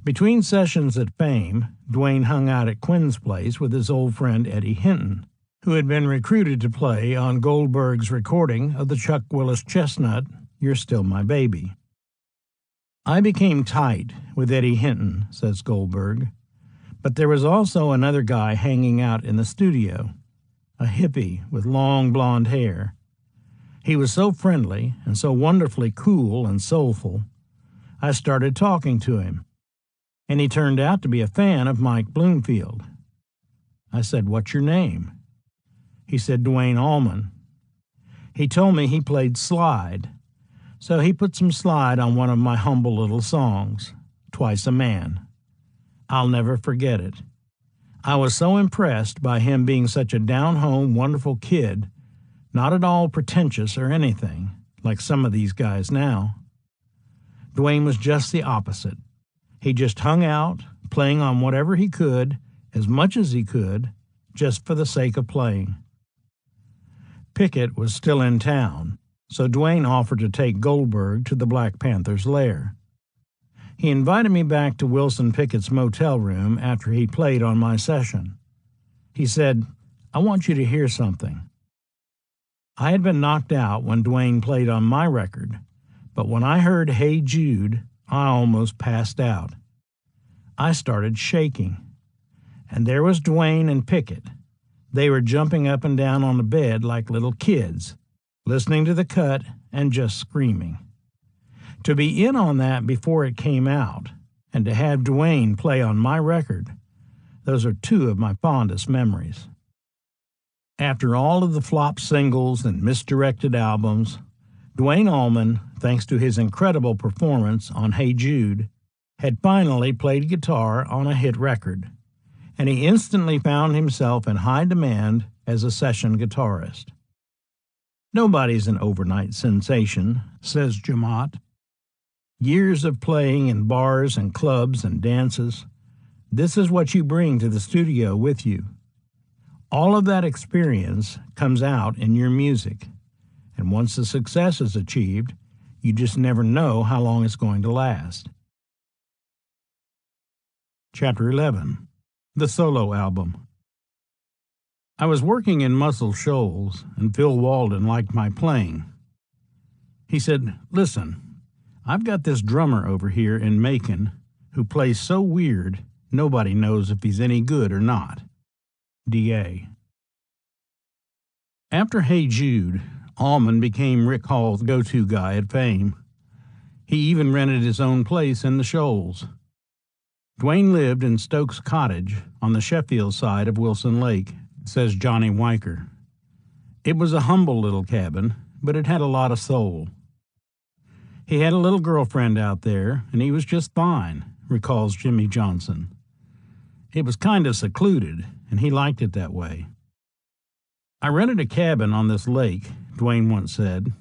Between sessions at Fame, Duane hung out at Quinn's place with his old friend Eddie Hinton, who had been recruited to play on Goldberg's recording of the Chuck Willis Chestnut, You're Still My Baby. "I became tight with Eddie Hinton," says Goldberg, "but there was also another guy hanging out in the studio, a hippie with long blonde hair. He was so friendly and so wonderfully cool and soulful. I started talking to him, and he turned out to be a fan of Mike Bloomfield. I said, 'What's your name?' He said, 'Duane Allman.' He told me he played slide, so he put some slide on one of my humble little songs, 'Twice a Man.' I'll never forget it. I was so impressed by him being such a down-home, wonderful kid, not at all pretentious or anything, like some of these guys now. Duane was just the opposite. He just hung out, playing on whatever he could, as much as he could, just for the sake of playing." Pickett was still in town, so Duane offered to take Goldberg to the Black Panther's lair. He invited me back to Wilson Pickett's motel room after he played on my session. He said, "I want you to hear something." I had been knocked out when Duane played on my record, but when I heard "Hey Jude," I almost passed out. I started shaking. And there was Dwayne and Pickett. They were jumping up and down on the bed like little kids, listening to the cut and just screaming. To be in on that before it came out, and to have Dwayne play on my record, those are two of my fondest memories. After all of the flop singles and misdirected albums, Duane Allman, thanks to his incredible performance on Hey Jude, had finally played guitar on a hit record, and he instantly found himself in high demand as a session guitarist. Nobody's an overnight sensation, says Jomot. Years of playing in bars and clubs and dances, this is what you bring to the studio with you. All of that experience comes out in your music, and once the success is achieved, you just never know how long it's going to last. Chapter 11. The Solo Album. I was working in Muscle Shoals, and Phil Walden liked my playing. He said, "Listen, I've got this drummer over here in Macon who plays so weird nobody knows if he's any good or not. D.A." After Hey Jude, Allman became Rick Hall's go-to guy at Fame. He even rented his own place in the Shoals. Dwayne lived in Stokes Cottage on the Sheffield side of Wilson Lake, says Johnny Weicker. It was a humble little cabin, but it had a lot of soul. He had a little girlfriend out there, and he was just fine, recalls Jimmy Johnson. It was kind of secluded, and he liked it that way. I rented a cabin on this lake, Dwayne once said.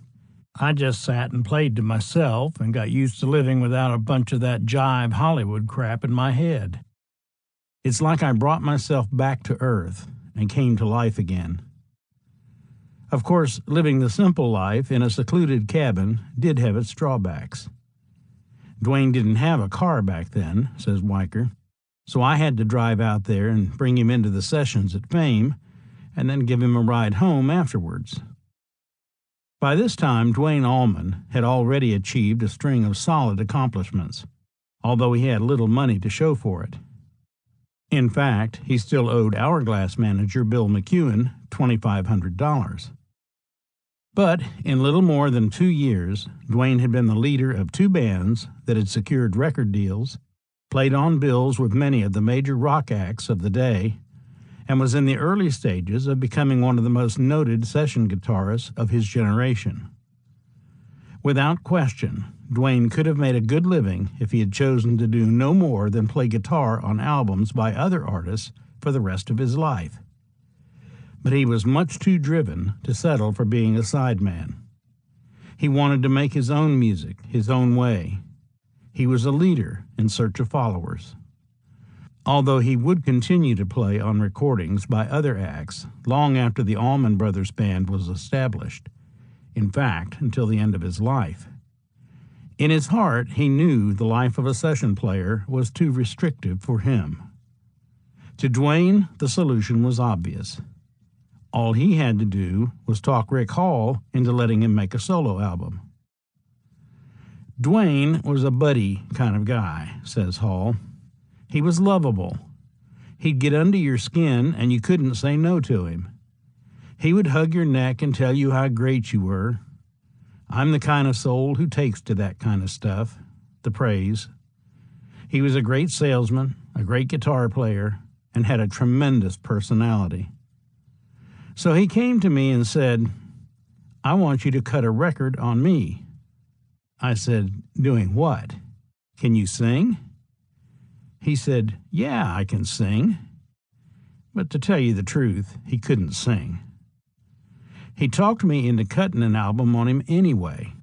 I just sat and played to myself and got used to living without a bunch of that jive Hollywood crap in my head. It's like I brought myself back to earth and came to life again. Of course, living the simple life in a secluded cabin did have its drawbacks. Dwayne didn't have a car back then, says Weicker, so I had to drive out there and bring him into the sessions at Fame and then give him a ride home afterwards. By this time, Duane Allman had already achieved a string of solid accomplishments, although he had little money to show for it. In fact, he still owed Hourglass manager Bill McEwen $2,500. But in little more than 2 years, Duane had been the leader of 2 bands that had secured record deals, played on bills with many of the major rock acts of the day, and was in the early stages of becoming one of the most noted session guitarists of his generation. Without question, Duane could have made a good living if he had chosen to do no more than play guitar on albums by other artists for the rest of his life. But he was much too driven to settle for being a sideman. He wanted to make his own music, his own way. He was a leader in search of followers. Although he would continue to play on recordings by other acts long after the Allman Brothers Band was established, in fact, until the end of his life. In his heart, he knew the life of a session player was too restrictive for him. To Duane, the solution was obvious. All he had to do was talk Rick Hall into letting him make a solo album. Duane was a buddy kind of guy, says Hall. He was lovable. He'd get under your skin and you couldn't say no to him. He would hug your neck and tell you how great you were. I'm the kind of soul who takes to that kind of stuff, the praise. He was a great salesman, a great guitar player, and had a tremendous personality. So he came to me and said, "I want you to cut a record on me." I said, "Doing what? Can you sing?" He said, "Yeah, I can sing." But to tell you the truth, he couldn't sing. He talked me into cutting an album on him anyway.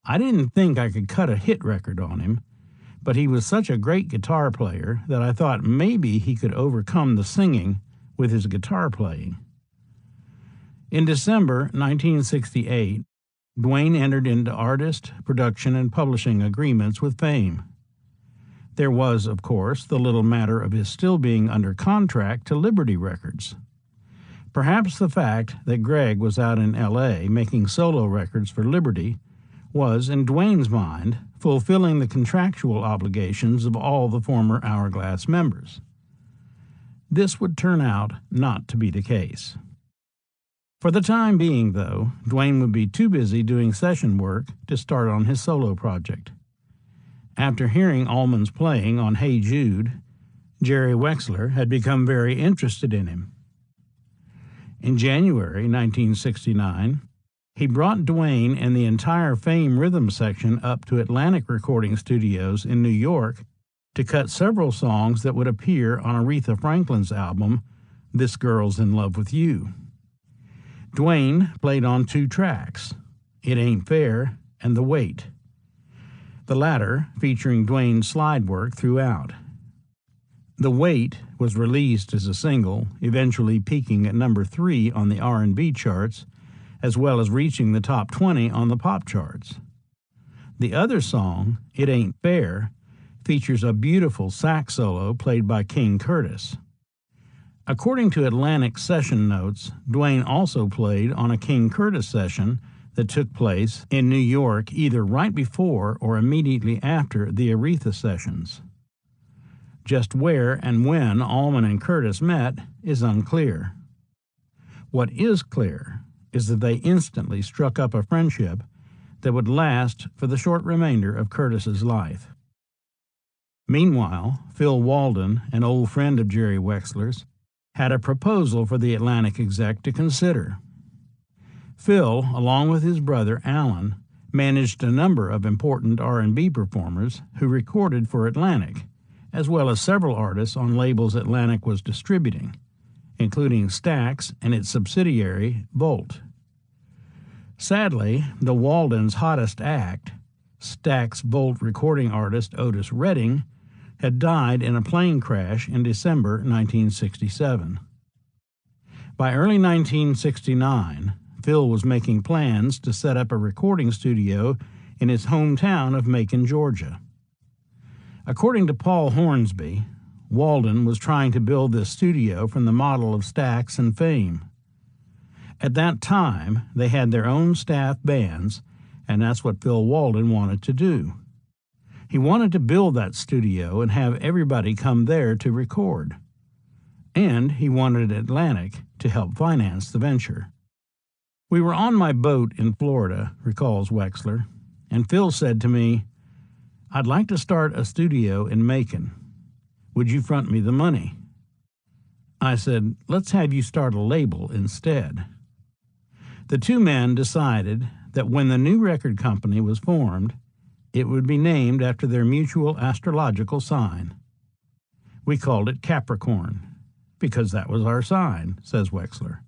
I didn't think I could cut a hit record on him, but he was such a great guitar player that I thought maybe he could overcome the singing with his guitar playing. In December 1968, Duane entered into artist, production, and publishing agreements with Fame. There was, of course, the little matter of his still being under contract to Liberty Records. Perhaps the fact that Greg was out in L.A. making solo records for Liberty was, in Duane's mind, fulfilling the contractual obligations of all the former Hourglass members. This would turn out not to be the case. For the time being, though, Duane would be too busy doing session work to start on his solo project. After hearing Allman's playing on Hey Jude, Jerry Wexler had become very interested in him. In January 1969, he brought Duane and the entire Fame Rhythm section up to Atlantic Recording Studios in New York to cut several songs that would appear on Aretha Franklin's album, This Girl's in Love with You. Duane played on 2 tracks, It Ain't Fair and The Wait, the latter featuring Duane's slide work throughout. The Wait was released as a single, eventually peaking at number 3 on the R&B charts, as well as reaching the top 20 on the pop charts. The other song, It Ain't Fair, features a beautiful sax solo played by King Curtis. According to Atlantic session notes, Duane also played on a King Curtis session that took place in New York either right before or immediately after the Aretha sessions. Just where and when Allman and Curtis met is unclear. What is clear is that they instantly struck up a friendship that would last for the short remainder of Curtis's life. Meanwhile, Phil Walden, an old friend of Jerry Wexler's, had a proposal for the Atlantic exec to consider. Phil, along with his brother Alan, managed a number of important R&B performers who recorded for Atlantic, as well as several artists on labels Atlantic was distributing, including Stax and its subsidiary, Volt. Sadly, the Waldens' hottest act, Stax Volt recording artist Otis Redding, had died in a plane crash in December 1967. By early 1969, Phil was making plans to set up a recording studio in his hometown of Macon, Georgia. According to Paul Hornsby, Walden was trying to build this studio from the model of Stax and Fame. At that time, they had their own staff bands, and that's what Phil Walden wanted to do. He wanted to build that studio and have everybody come there to record. And he wanted Atlantic to help finance the venture. We were on my boat in Florida, recalls Wexler, and Phil said to me, "I'd like to start a studio in Macon. Would you front me the money?" I said, "Let's have you start a label instead." The two men decided that when the new record company was formed, it would be named after their mutual astrological sign. We called it Capricorn, because that was our sign, says Wexler.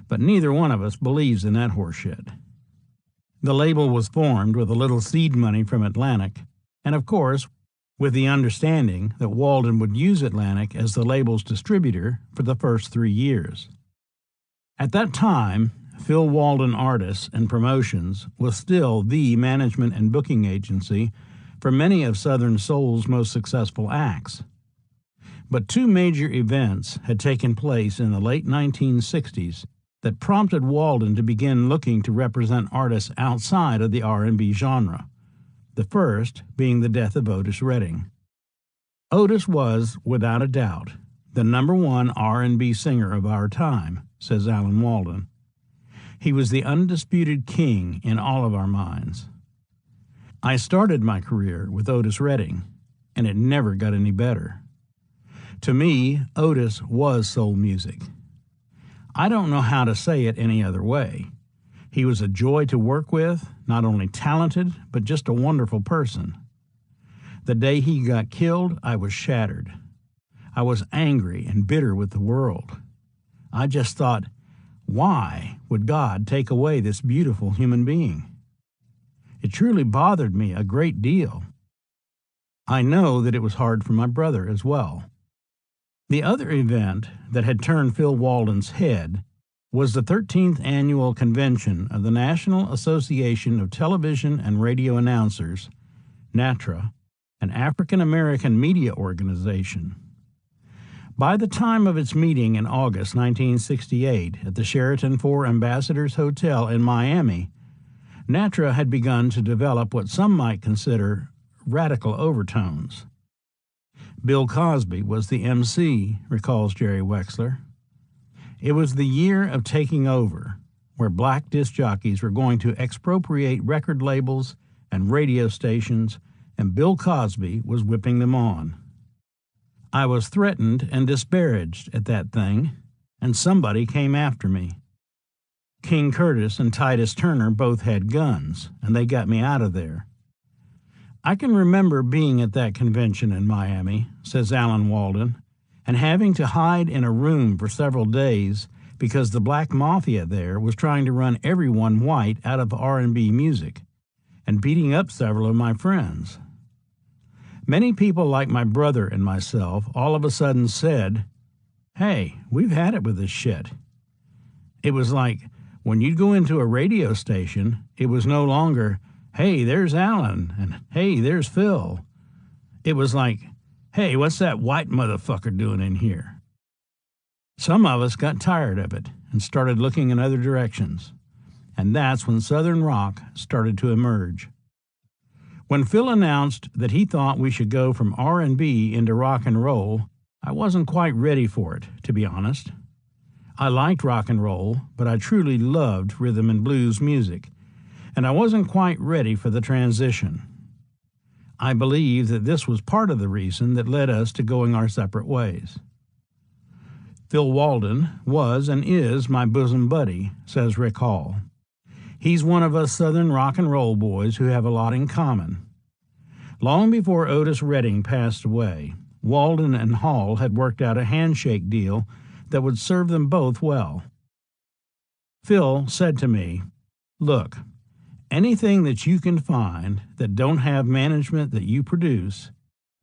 But neither one of us believes in that horseshit. The label was formed with a little seed money from Atlantic, and of course, with the understanding that Walden would use Atlantic as the label's distributor for the first 3 years. At that time, Phil Walden Artists and Promotions was still the management and booking agency for many of Southern Soul's most successful acts. But 2 major events had taken place in the late 1960s that prompted Walden to begin looking to represent artists outside of the R&B genre, the first being the death of Otis Redding. Otis was, without a doubt, the #1 R&B singer of our time, says Alan Walden. He was the undisputed king in all of our minds. I started my career with Otis Redding, and it never got any better. To me, Otis was soul music. I don't know how to say it any other way. He was a joy to work with, not only talented, but just a wonderful person. The day he got killed, I was shattered. I was angry and bitter with the world. I just thought, why would God take away this beautiful human being? It truly bothered me a great deal. I know that it was hard for my brother as well. The other event that had turned Phil Walden's head was the 13th annual convention of the National Association of Television and Radio Announcers, NATRA, an African American media organization. By the time of its meeting in August 1968 at the Sheraton 4 Ambassadors Hotel in Miami, Natra had begun to develop what some might consider radical overtones. Bill Cosby was the MC, recalls Jerry Wexler. It was the year of taking over, where black disc jockeys were going to expropriate record labels and radio stations, and Bill Cosby was whipping them on. I was threatened and disparaged at that thing, and somebody came after me. King Curtis and Titus Turner both had guns, and they got me out of there. I can remember being at that convention in Miami, says Alan Walden, and having to hide in a room for several days because the black mafia there was trying to run everyone white out of R&B music and beating up several of my friends. Many people like my brother and myself all of a sudden said, "Hey, we've had it with this shit." It was like when you'd go into a radio station, it was no longer, "Hey, there's Alan," and "Hey, there's Phil." It was like, "Hey, what's that white motherfucker doing in here?" Some of us got tired of it and started looking in other directions, and that's when Southern rock started to emerge. When Phil announced that he thought we should go from R&B into rock and roll, I wasn't quite ready for it, to be honest. I liked rock and roll, but I truly loved rhythm and blues music, and I wasn't quite ready for the transition. I believe that this was part of the reason that led us to going our separate ways. Phil Walden was and is my bosom buddy, says Rick Hall. He's one of us Southern rock and roll boys who have a lot in common. Long before Otis Redding passed away, Walden and Hall had worked out a handshake deal that would serve them both well. Phil said to me, "Look, anything that you can find that don't have management that you produce,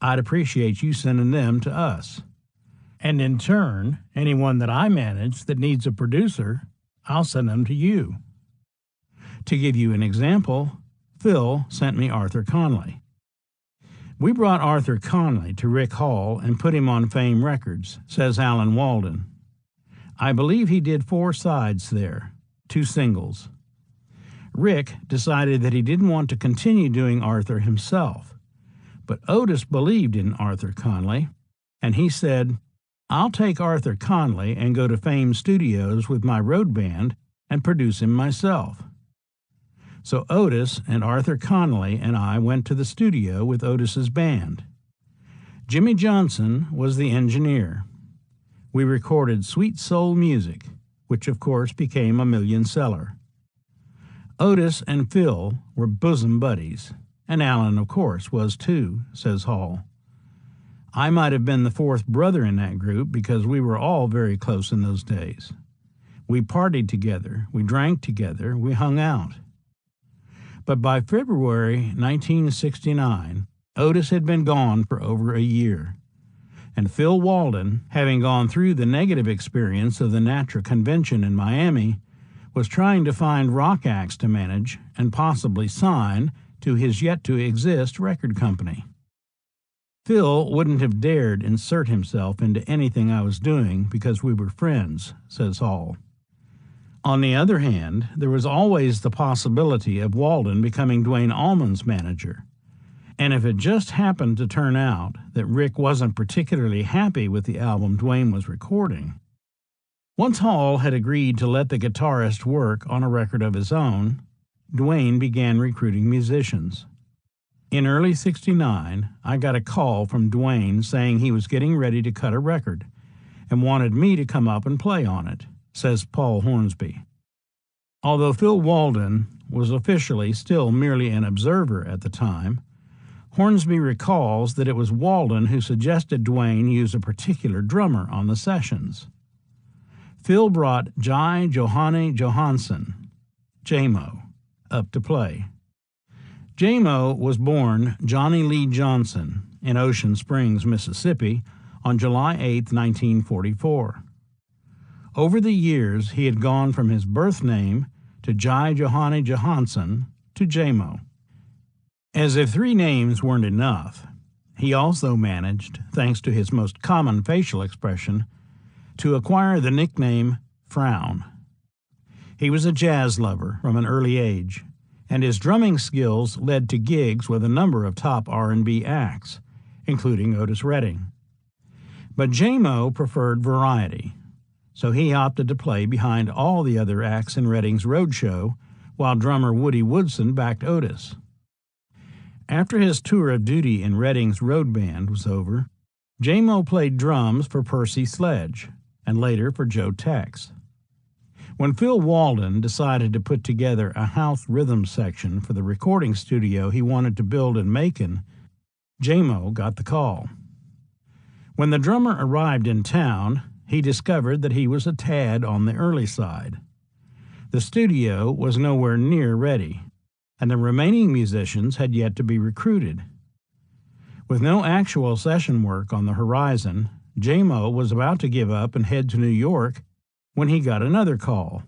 I'd appreciate you sending them to us. And in turn, anyone that I manage that needs a producer, I'll send them to you." To give you an example, Phil sent me Arthur Conley. We brought Arthur Conley to Rick Hall and put him on Fame Records, says Alan Walden. I believe he did 4 sides there, 2 singles. Rick decided that he didn't want to continue doing Arthur himself, but Otis believed in Arthur Conley, and he said, "I'll take Arthur Conley and go to Fame Studios with my road band and produce him myself." So Otis and Arthur Conley and I went to the studio with Otis's band. Jimmy Johnson was the engineer. We recorded Sweet Soul Music, which of course became a million seller. Otis and Phil were bosom buddies, and Alan, of course, was too, says Hall. I might have been the 4th brother in that group because we were all very close in those days. We partied together, we drank together, we hung out. But by February 1969, Otis had been gone for over a year, and Phil Walden, having gone through the negative experience of the Natra convention in Miami, was trying to find rock acts to manage and possibly sign to his yet-to-exist record company. Phil wouldn't have dared insert himself into anything I was doing because we were friends, says Hall. On the other hand, there was always the possibility of Walden becoming Duane Allman's manager. And if it just happened to turn out that Rick wasn't particularly happy with the album Duane was recording, once Hall had agreed to let the guitarist work on a record of his own, Duane began recruiting musicians. In early '69, I got a call from Duane saying he was getting ready to cut a record and wanted me to come up and play on it, says Paul Hornsby. Although Phil Walden was officially still merely an observer at the time, Hornsby recalls that it was Walden who suggested Duane use a particular drummer on the sessions. Phil brought Jai Johanne Johansson, J-Mo, up to play. J-Mo was born Johnny Lee Johnson in Ocean Springs, Mississippi, on July 8, 1944. Over the years, he had gone from his birth name to Jai Johanne Johansson to J-Mo. As if 3 names weren't enough, he also managed, thanks to his most common facial expression, to acquire the nickname Frown. He was a jazz lover from an early age, and his drumming skills led to gigs with a number of top R&B acts, including Otis Redding. But J-Mo preferred variety, so he opted to play behind all the other acts in Redding's roadshow, while drummer Woody Woodson backed Otis. After his tour of duty in Redding's road band was over, J-Mo played drums for Percy Sledge, and later for Joe Tex. When Phil Walden decided to put together a house rhythm section for the recording studio he wanted to build in Macon, J-Mo got the call. When the drummer arrived in town, he discovered that he was a tad on the early side. The studio was nowhere near ready, and the remaining musicians had yet to be recruited. With no actual session work on the horizon, J-Mo was about to give up and head to New York when he got another call,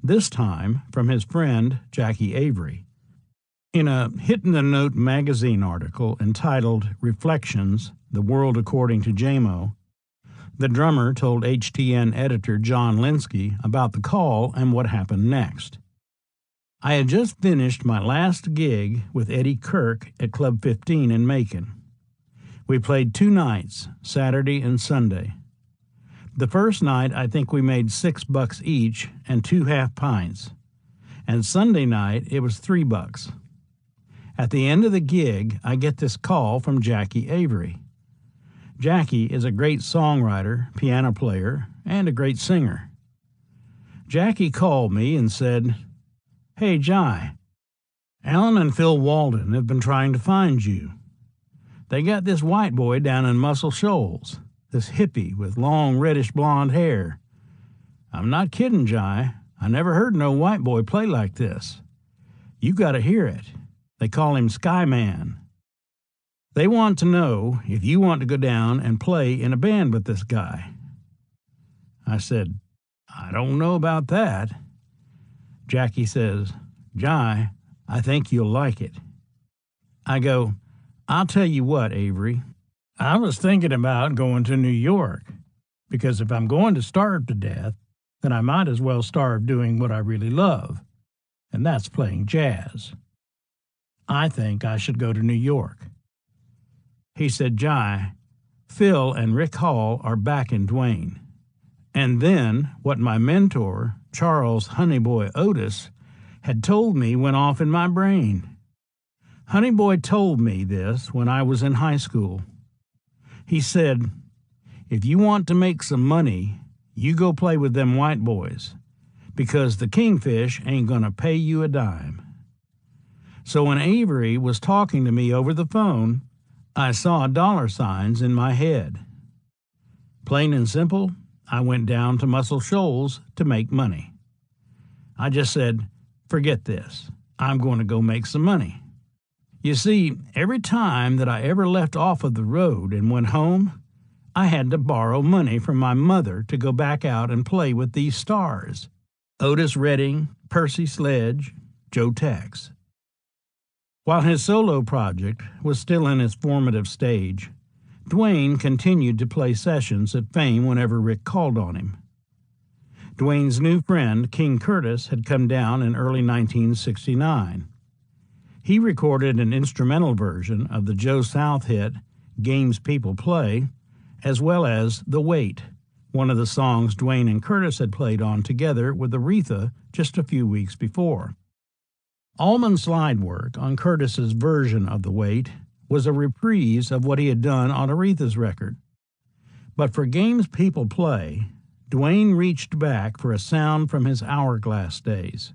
this time from his friend Jackie Avery. In a Hittin' the Note magazine article entitled Reflections, The World According to J-Mo, the drummer told HTN editor John Linsky about the call and what happened next. I had just finished my last gig with Eddie Kirk at Club 15 in Macon. We played 2 nights, Saturday and Sunday. The first night I think we made $6 each and 2 half pints, and Sunday night it was $3. At the end of the gig, I get this call from Jackie Avery. Jackie is a great songwriter, piano player, and a great singer. Jackie called me and said, "Hey, Jai, Alan and Phil Walden have been trying to find you. They got this white boy down in Muscle Shoals, this hippie with long reddish blonde hair. I'm not kidding, Jai. I never heard no white boy play like this. You got to hear it. They call him Skyman. They want to know if you want to go down and play in a band with this guy." I said, "I don't know about that." Jackie says, "Jai, I think you'll like it." I go, "I'll tell you what, Avery. I was thinking about going to New York, because if I'm going to starve to death, then I might as well starve doing what I really love, and that's playing jazz. I think I should go to New York." He said, "Jai, Phil and Rick Hall are back in Duane." And then what my mentor, Charles Honeyboy Otis, had told me went off in my brain. Honeyboy told me this when I was in high school. He said, "If you want to make some money, you go play with them white boys, because the Kingfish ain't gonna pay you a dime." So when Avery was talking to me over the phone, I saw dollar signs in my head. Plain and simple, I went down to Muscle Shoals to make money. I just said, "Forget this. I'm going to go make some money." You see, every time that I ever left off of the road and went home, I had to borrow money from my mother to go back out and play with these stars: Otis Redding, Percy Sledge, Joe Tex. While his solo project was still in its formative stage, Duane continued to play sessions at Fame whenever Rick called on him. Duane's new friend, King Curtis, had come down in early 1969. He recorded an instrumental version of the Joe South hit Games People Play, as well as The Wait, one of the songs Duane and Curtis had played on together with Aretha just a few weeks before. Allman slide work on Curtis's version of The Wait was a reprise of what he had done on Aretha's record. But for Games People Play, Duane reached back for a sound from his Hourglass days.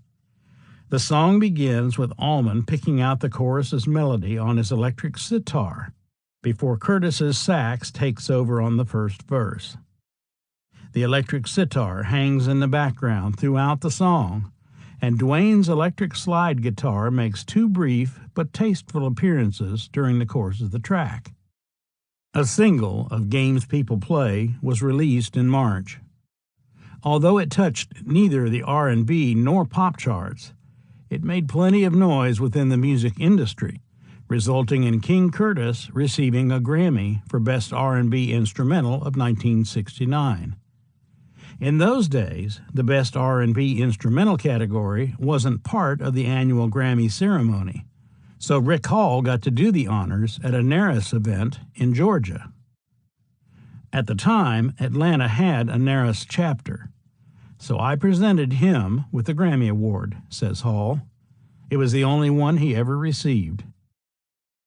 The song begins with Allman picking out the chorus's melody on his electric sitar before Curtis's sax takes over on the first verse. The electric sitar hangs in the background throughout the song, and Duane's electric slide guitar makes 2 brief but tasteful appearances during the course of the track. A single of Games People Play was released in March. Although it touched neither the R&B nor pop charts, it made plenty of noise within the music industry, resulting in King Curtis receiving a Grammy for Best R&B Instrumental of 1969. In those days, the Best R&B Instrumental category wasn't part of the annual Grammy ceremony, so Rick Hall got to do the honors at a NARAS event in Georgia. At the time, Atlanta had a NARAS chapter, so I presented him with the Grammy Award, says Hall. It was the only one he ever received.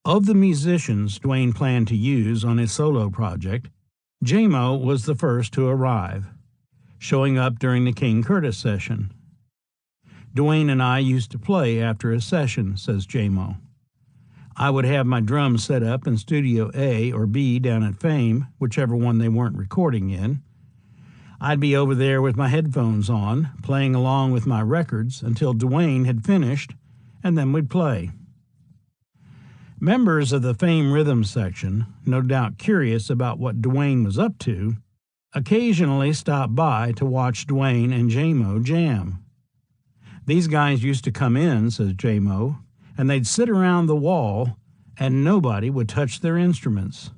Of the musicians Duane planned to use on his solo project, J-Mo was the first to arrive, showing up during the King Curtis session. Duane and I used to play after a session, says J-Mo. I would have my drums set up in Studio A or B down at Fame, whichever one they weren't recording in. I'd be over there with my headphones on, playing along with my records until Duane had finished, and then we'd play. Members of the Fame Rhythm section, no doubt curious about what Duane was up to, occasionally stopped by to watch Duane and J-Mo jam. These guys used to come in, says J-Mo, and they'd sit around the wall, and nobody would touch their instruments.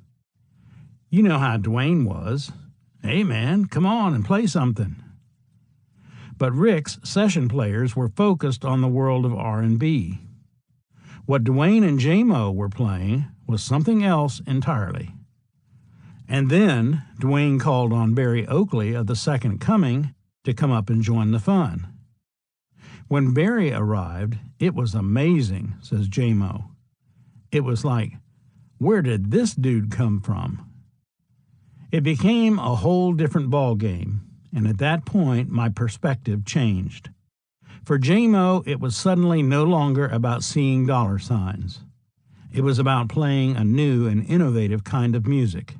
You know how Duane was. Hey, man, come on and play something. But Rick's session players were focused on the world of R&B. What Duane and J-Mo were playing was something else entirely. And then Duane called on Barry Oakley of the Second Coming to come up and join the fun. When Barry arrived, it was amazing, says J-Mo. It was like, where did this dude come from? It became a whole different ballgame, and at that point my perspective changed. For J-Mo, it was suddenly no longer about seeing dollar signs. It was about playing a new and innovative kind of music.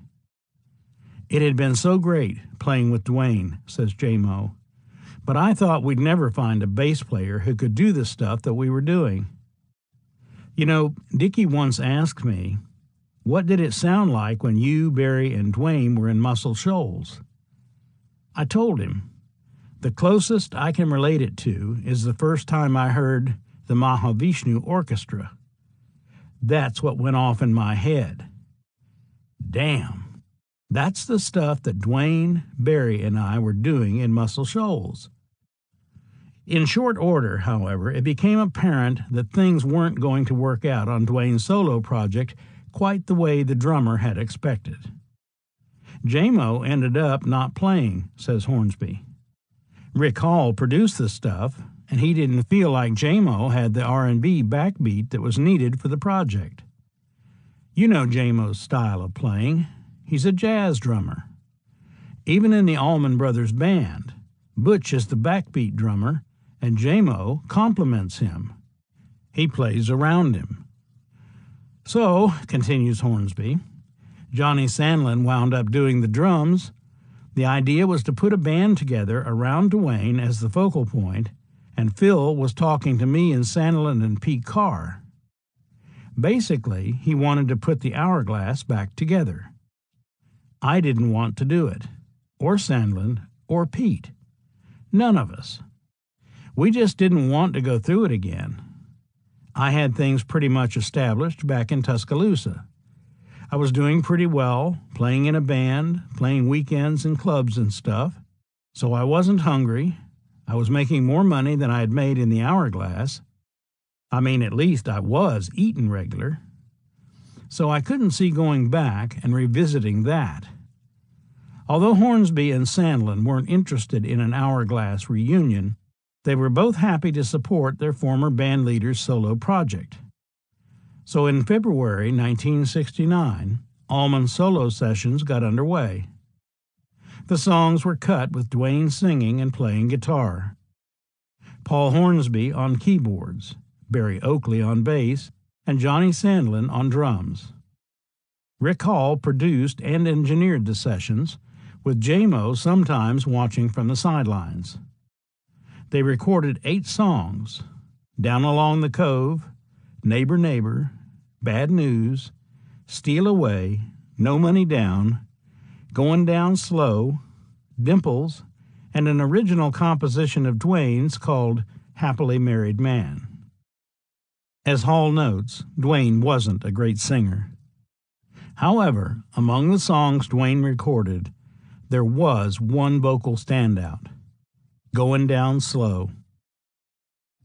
It had been so great playing with Duane, says J-Mo, but I thought we'd never find a bass player who could do the stuff that we were doing. You know, Dickie once asked me, what did it sound like when you, Barry, and Duane were in Muscle Shoals? I told him, the closest I can relate it to is the first time I heard the Mahavishnu Orchestra. That's what went off in my head. Damn, that's the stuff that Duane, Barry, and I were doing in Muscle Shoals. In short order, however, it became apparent that things weren't going to work out on Duane's solo project quite the way the drummer had expected. J-Mo ended up not playing, says Hornsby. Rick Hall produced the stuff, and he didn't feel like J-Mo had the R&B backbeat that was needed for the project. You know J-Mo's style of playing. He's a jazz drummer. Even in the Allman Brothers Band, Butch is the backbeat drummer, and J-Mo complements him. He plays around him. So, continues Hornsby, Johnny Sandlin wound up doing the drums. The idea was to put a band together around Duane as the focal point, and Phil was talking to me and Sandlin and Pete Carr. Basically, he wanted to put the Hourglass back together. I didn't want to do it, or Sandlin, or Pete. None of us. We just didn't want to go through it again. I had things pretty much established back in Tuscaloosa. I was doing pretty well, playing in a band, playing weekends in clubs and stuff, so I wasn't hungry. I was making more money than I had made in the Hourglass. I mean, at least I was eating regular. So I couldn't see going back and revisiting that. Although Hornsby and Sandlin weren't interested in an Hourglass reunion, they were both happy to support their former band leader's solo project. So in February 1969, Allman solo sessions got underway. The songs were cut with Duane singing and playing guitar, Paul Hornsby on keyboards, Barry Oakley on bass, and Johnny Sandlin on drums. Rick Hall produced and engineered the sessions, with J-Mo sometimes watching from the sidelines. They recorded 8 songs: Down Along the Cove, Neighbor Neighbor, Bad News, Steal Away, No Money Down, Going Down Slow, Dimples, and an original composition of Duane's called Happily Married Man. As Hall notes, Duane wasn't a great singer. However, among the songs Duane recorded, there was one vocal standout: Going Down Slow.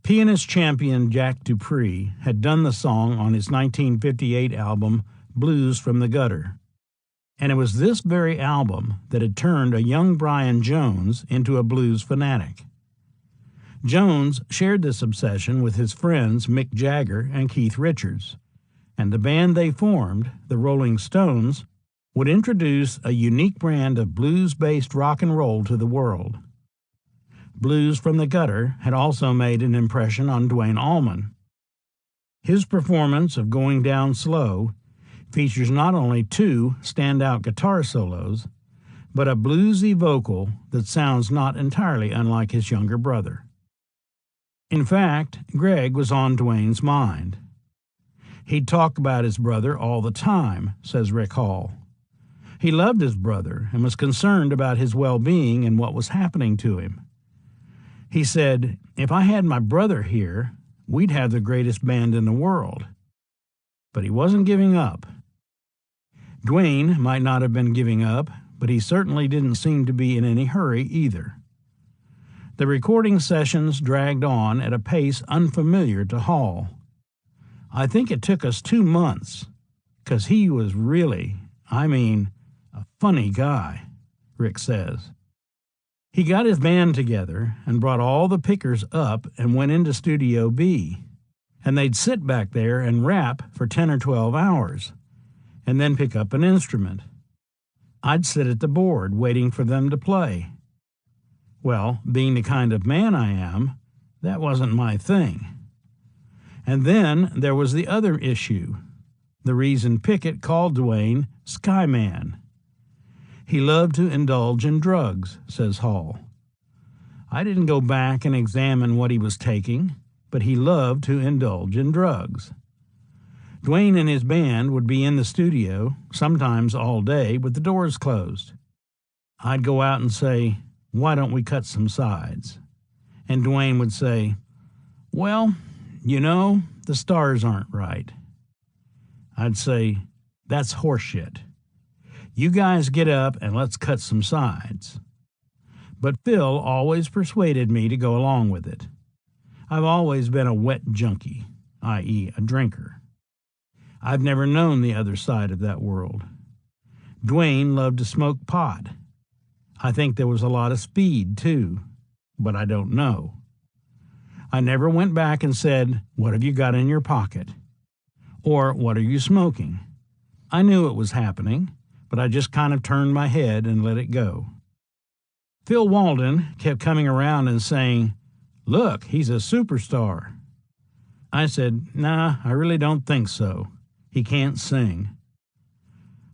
Pianist champion Jack Dupree had done the song on his 1958 album Blues from the Gutter, and it was this very album that had turned a young Brian Jones into a blues fanatic. Jones shared this obsession with his friends Mick Jagger and Keith Richards, and the band they formed, the Rolling Stones, would introduce a unique brand of blues-based rock and roll to the world. Blues from the Gutter had also made an impression on Duane Allman. His performance of Going Down Slow features not only two standout guitar solos, but a bluesy vocal that sounds not entirely unlike his younger brother. In fact, Greg was on Duane's mind. He'd talk about his brother all the time, says Rick Hall. He loved his brother and was concerned about his well-being and what was happening to him. He said, "If I had my brother here, we'd have the greatest band in the world." But he wasn't giving up. Duane might not have been giving up, but he certainly didn't seem to be in any hurry either. The recording sessions dragged on at a pace unfamiliar to Hall. "I think it took us 2 months, 'cause he was really, a funny guy," Rick says. He got his band together and brought all the pickers up and went into Studio B, and they'd sit back there and rap for 10 or 12 hours, and then pick up an instrument. I'd sit at the board waiting for them to play. Well, being the kind of man I am, that wasn't my thing. And then there was the other issue, the reason Pickett called Duane Skyman. He loved to indulge in drugs, says Hall. I didn't go back and examine what he was taking, but he loved to indulge in drugs. Duane and his band would be in the studio, sometimes all day, with the doors closed. I'd go out and say, "Why don't we cut some sides?" And Duane would say, "Well, the stars aren't right." I'd say, "That's horseshit. You guys get up and let's cut some sides." But Phil always persuaded me to go along with it. I've always been a wet junkie, i.e., a drinker. I've never known the other side of that world. Duane loved to smoke pot. I think there was a lot of speed, too, but I don't know. I never went back and said, "What have you got in your pocket?" Or, "What are you smoking?" I knew it was happening, but I just kind of turned my head and let it go. Phil Walden kept coming around and saying, "Look, he's a superstar." I said, "Nah, I really don't think so. He can't sing."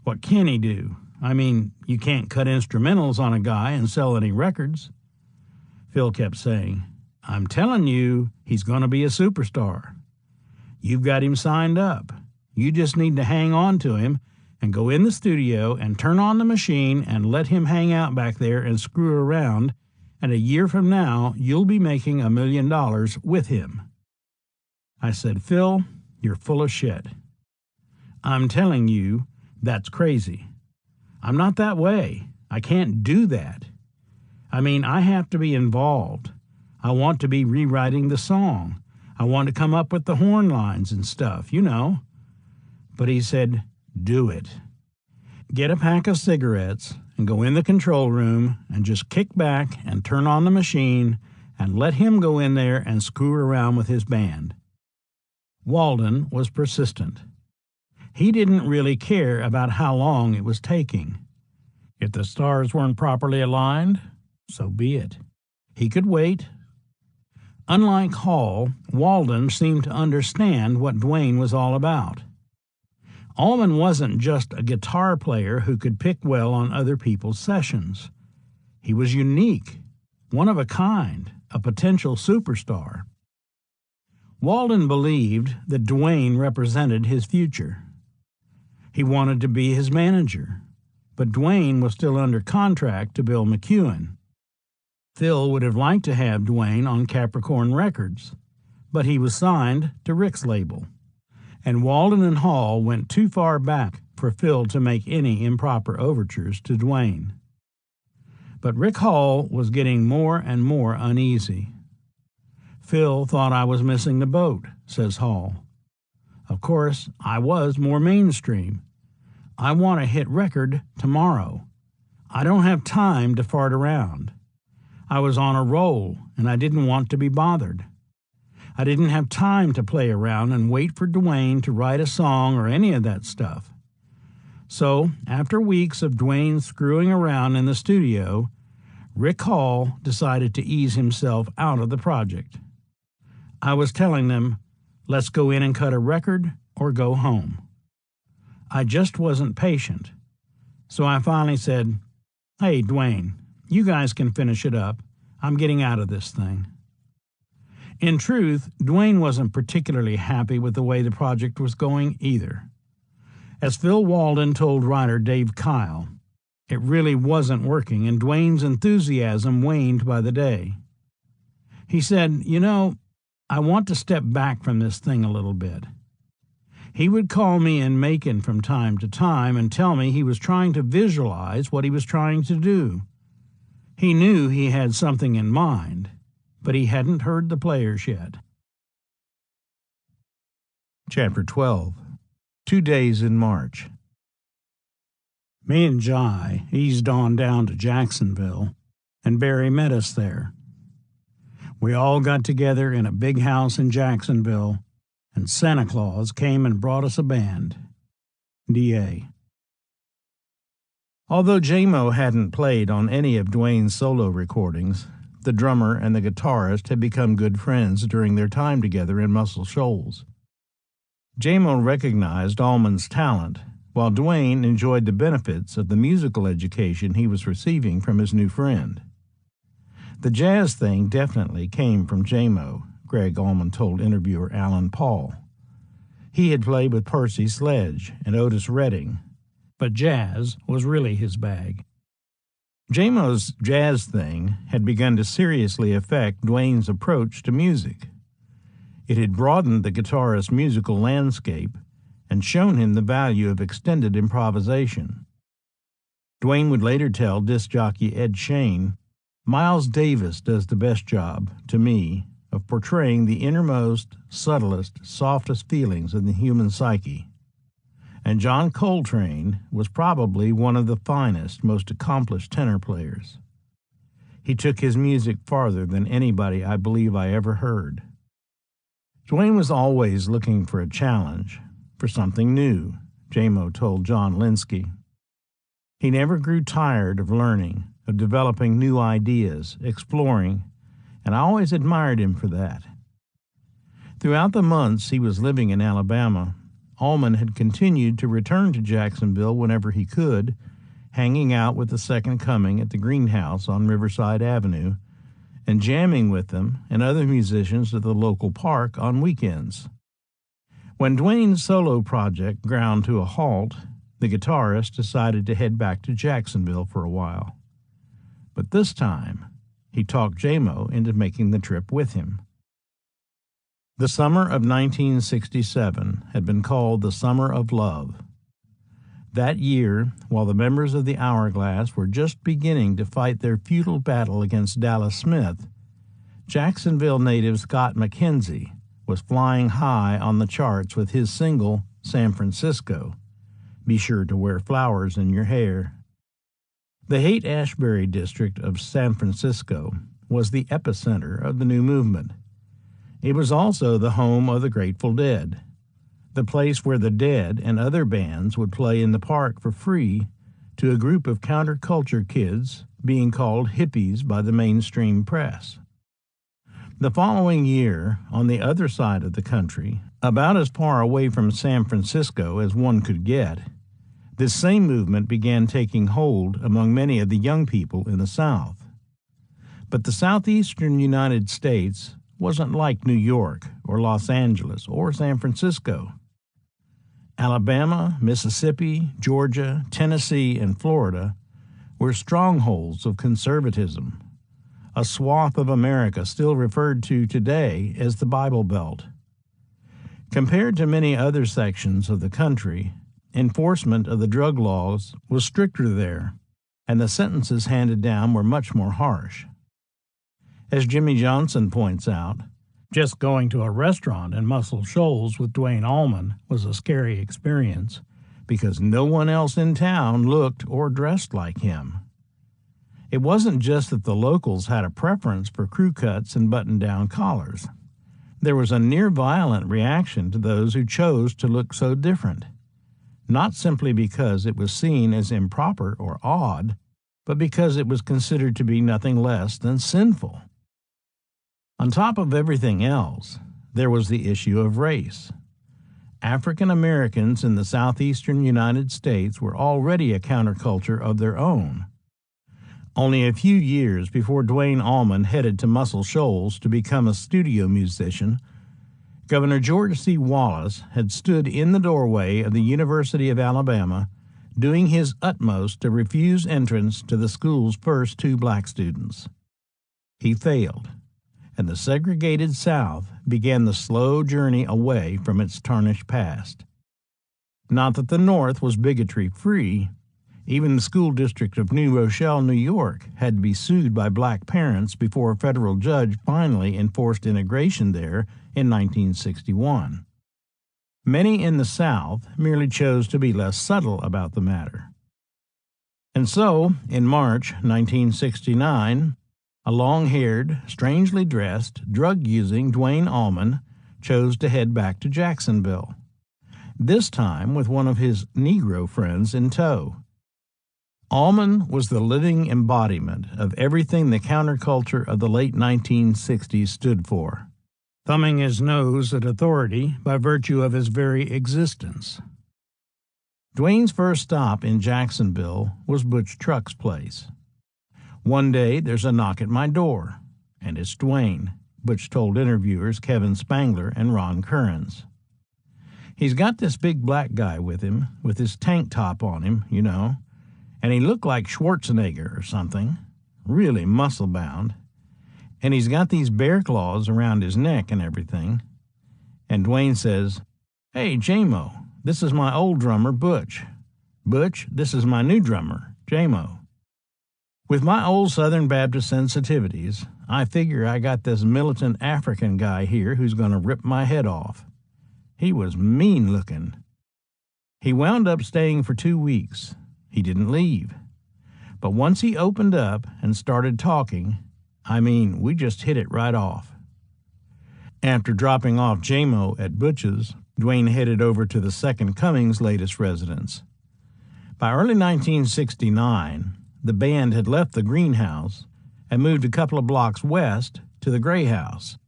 "What can he do? You can't cut instrumentals on a guy and sell any records." Phil kept saying, "I'm telling you, he's going to be a superstar. You've got him signed up. You just need to hang on to him and go in the studio and turn on the machine and let him hang out back there and screw around, and a year from now, you'll be making $1 million with him." I said, "Phil, you're full of shit. I'm telling you, that's crazy. I'm not that way. I can't do that. I have to be involved. I want to be rewriting the song. I want to come up with the horn lines and stuff, But he said, "Do it. Get a pack of cigarettes and go in the control room and just kick back and turn on the machine and let him go in there and screw around with his band." Walden was persistent. He didn't really care about how long it was taking. If the stars weren't properly aligned, so be it. He could wait. Unlike Hall, Walden seemed to understand what Duane was all about. Allman wasn't just a guitar player who could pick well on other people's sessions. He was unique, one of a kind, a potential superstar. Walden believed that Duane represented his future. He wanted to be his manager, but Duane was still under contract to Bill McEwen. Phil would have liked to have Duane on Capricorn Records, but he was signed to Rick's label, and Walden and Hall went too far back for Phil to make any improper overtures to Duane. But Rick Hall was getting more and more uneasy. Phil thought I was missing the boat, says Hall. Of course, I was more mainstream. I want to hit record tomorrow. I don't have time to fart around. I was on a roll, and I didn't want to be bothered. I didn't have time to play around and wait for Dwayne to write a song or any of that stuff. So, after weeks of Dwayne screwing around in the studio, Rick Hall decided to ease himself out of the project. I was telling them, let's go in and cut a record or go home. I just wasn't patient. So I finally said, hey, Dwayne, you guys can finish it up. I'm getting out of this thing. In truth, Dwayne wasn't particularly happy with the way the project was going either. As Phil Walden told writer Dave Kyle, it really wasn't working, and Dwayne's enthusiasm waned by the day. He said, I want to step back from this thing a little bit. He would call me in Macon from time to time and tell me he was trying to visualize what he was trying to do. He knew he had something in mind, but he hadn't heard the players yet. Chapter 12. 2 days in March. Me and Jai eased on down to Jacksonville, and Barry met us there. We all got together in a big house in Jacksonville, and Santa Claus came and brought us a band. D.A. Although J-Mo hadn't played on any of Dwayne's solo recordings, the drummer and the guitarist had become good friends during their time together in Muscle Shoals. J-Mo recognized Allman's talent, while Dwayne enjoyed the benefits of the musical education he was receiving from his new friend. The jazz thing definitely came from J-Mo, Greg Allman told interviewer Alan Paul. He had played with Percy Sledge and Otis Redding, but jazz was really his bag. J-Mo's jazz thing had begun to seriously affect Dwayne's approach to music. It had broadened the guitarist's musical landscape and shown him the value of extended improvisation. Dwayne would later tell disc jockey Ed Shane, Miles Davis does the best job, to me, of portraying the innermost, subtlest, softest feelings in the human psyche. And John Coltrane was probably one of the finest, most accomplished tenor players. He took his music farther than anybody I believe I ever heard. Dwayne was always looking for a challenge, for something new, J-Mo told John Linsky. He never grew tired of learning, of developing new ideas, exploring, and I always admired him for that. Throughout the months he was living in Alabama, Allman had continued to return to Jacksonville whenever he could, hanging out with the Second Coming at the Greenhouse on Riverside Avenue, and jamming with them and other musicians at the local park on weekends. When Dwayne's solo project ground to a halt, the guitarist decided to head back to Jacksonville for a while. But this time, he talked J-Mo into making the trip with him. The summer of 1967 had been called the Summer of Love. That year, while the members of the Hourglass were just beginning to fight their futile battle against Dallas Smith, Jacksonville native Scott McKenzie was flying high on the charts with his single, San Francisco. Be sure to wear flowers in your hair. The Haight-Ashbury district of San Francisco was the epicenter of the new movement. It was also the home of the Grateful Dead, the place where the Dead and other bands would play in the park for free to a group of counterculture kids being called hippies by the mainstream press. The following year, on the other side of the country, about as far away from San Francisco as one could get, this same movement began taking hold among many of the young people in the South. But the southeastern United States wasn't like New York or Los Angeles or San Francisco. Alabama, Mississippi, Georgia, Tennessee, and Florida were strongholds of conservatism, a swath of America still referred to today as the Bible Belt. Compared to many other sections of the country, enforcement of the drug laws was stricter there, and the sentences handed down were much more harsh. As Jimmy Johnson points out, just going to a restaurant in Muscle Shoals with Duane Allman was a scary experience because no one else in town looked or dressed like him. It wasn't just that the locals had a preference for crew cuts and button-down collars. There was a near-violent reaction to those who chose to look so different, not simply because it was seen as improper or odd, but because it was considered to be nothing less than sinful. On top of everything else, there was the issue of race. African Americans in the southeastern United States were already a counterculture of their own. Only a few years before Duane Allman headed to Muscle Shoals to become a studio musician, Governor George C. Wallace had stood in the doorway of the University of Alabama doing his utmost to refuse entrance to the school's first 2 black students. He failed, and the segregated South began the slow journey away from its tarnished past. Not that the North was bigotry-free. Even the school district of New Rochelle, New York, had to be sued by black parents before a federal judge finally enforced integration there in 1961. Many in the South merely chose to be less subtle about the matter. And so, in March 1969, a long-haired, strangely dressed, drug-using Duane Allman chose to head back to Jacksonville, this time with one of his Negro friends in tow. Allman was the living embodiment of everything the counterculture of the late 1960s stood for, thumbing his nose at authority by virtue of his very existence. Duane's first stop in Jacksonville was Butch Trucks' place. One day there's a knock at my door, and it's Duane, Butch told interviewers Kevin Spangler and Ron Kearns. He's got this big black guy with him, with his tank top on him, and he looked like Schwarzenegger or something, really muscle-bound, and he's got these bear claws around his neck and everything. And Duane says, "Hey, J-Mo, this is my old drummer, Butch. Butch, this is my new drummer, J-Mo. With my old Southern Baptist sensitivities, I figure I got this militant African guy here who's going to rip my head off." He was mean-looking. He wound up staying for 2 weeks. He didn't leave. But once he opened up and started talking, we just hit it right off. After dropping off J-Mo at Butch's, Duane headed over to the Second Coming's latest residence. By early 1969, the band had left the greenhouse and moved a couple of blocks west to the Gray House.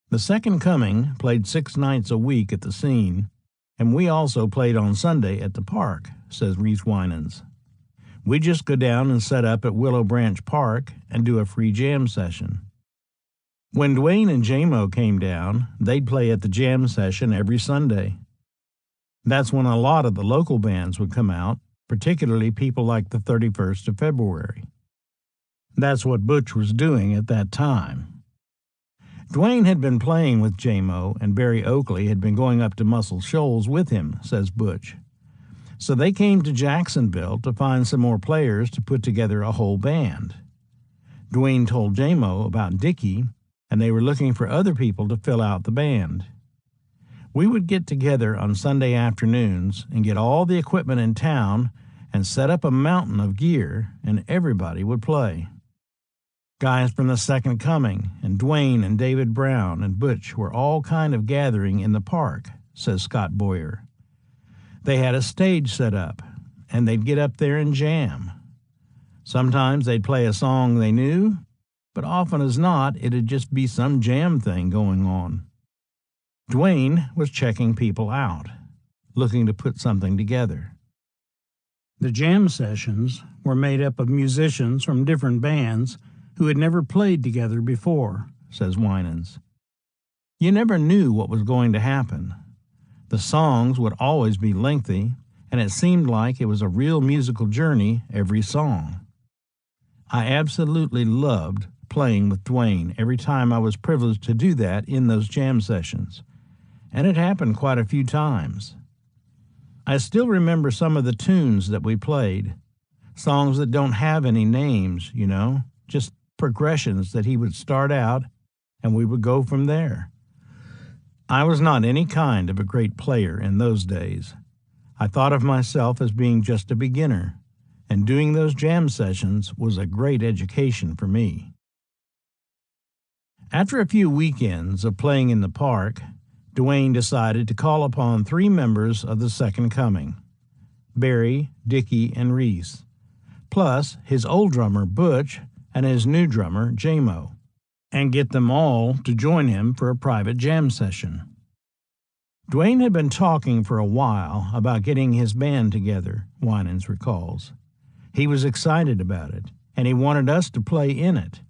The Second Coming played 6 nights a week at the scene, and we also played on Sunday at the park, says Reese Winans. We just go down and set up at Willow Branch Park and do a free jam session. When Duane and J-Mo came down, they'd play at the jam session every Sunday. That's when a lot of the local bands would come out, particularly people like the 31st of February. That's what Butch was doing at that time. Duane had been playing with J-Mo, and Barry Oakley had been going up to Muscle Shoals with him, says Butch. So they came to Jacksonville to find some more players to put together a whole band. Duane told J-Mo about Dickie, and they were looking for other people to fill out the band. We would get together on Sunday afternoons and get all the equipment in town and set up a mountain of gear, and everybody would play. Guys from the Second Coming and Duane and David Brown and Butch were all kind of gathering in the park, says Scott Boyer. They had a stage set up, and they'd get up there and jam. Sometimes they'd play a song they knew, but often as not, it'd just be some jam thing going on. Duane was checking people out, looking to put something together. The jam sessions were made up of musicians from different bands who had never played together before, says Winans. You never knew what was going to happen. The songs would always be lengthy, and it seemed like it was a real musical journey every song. I absolutely loved playing with Duane every time I was privileged to do that in those jam sessions, and it happened quite a few times. I still remember some of the tunes that we played. Songs that don't have any names, just progressions that he would start out and we would go from there. I was not any kind of a great player in those days. I thought of myself as being just a beginner, and doing those jam sessions was a great education for me. After a few weekends of playing in the park, Duane decided to call upon 3 members of the Second Coming, Barry, Dickie, and Reese, plus his old drummer, Butch, and his new drummer, J-Mo, and get them all to join him for a private jam session. Duane had been talking for a while about getting his band together, Winans recalls. He was excited about it, and he wanted us to play in it.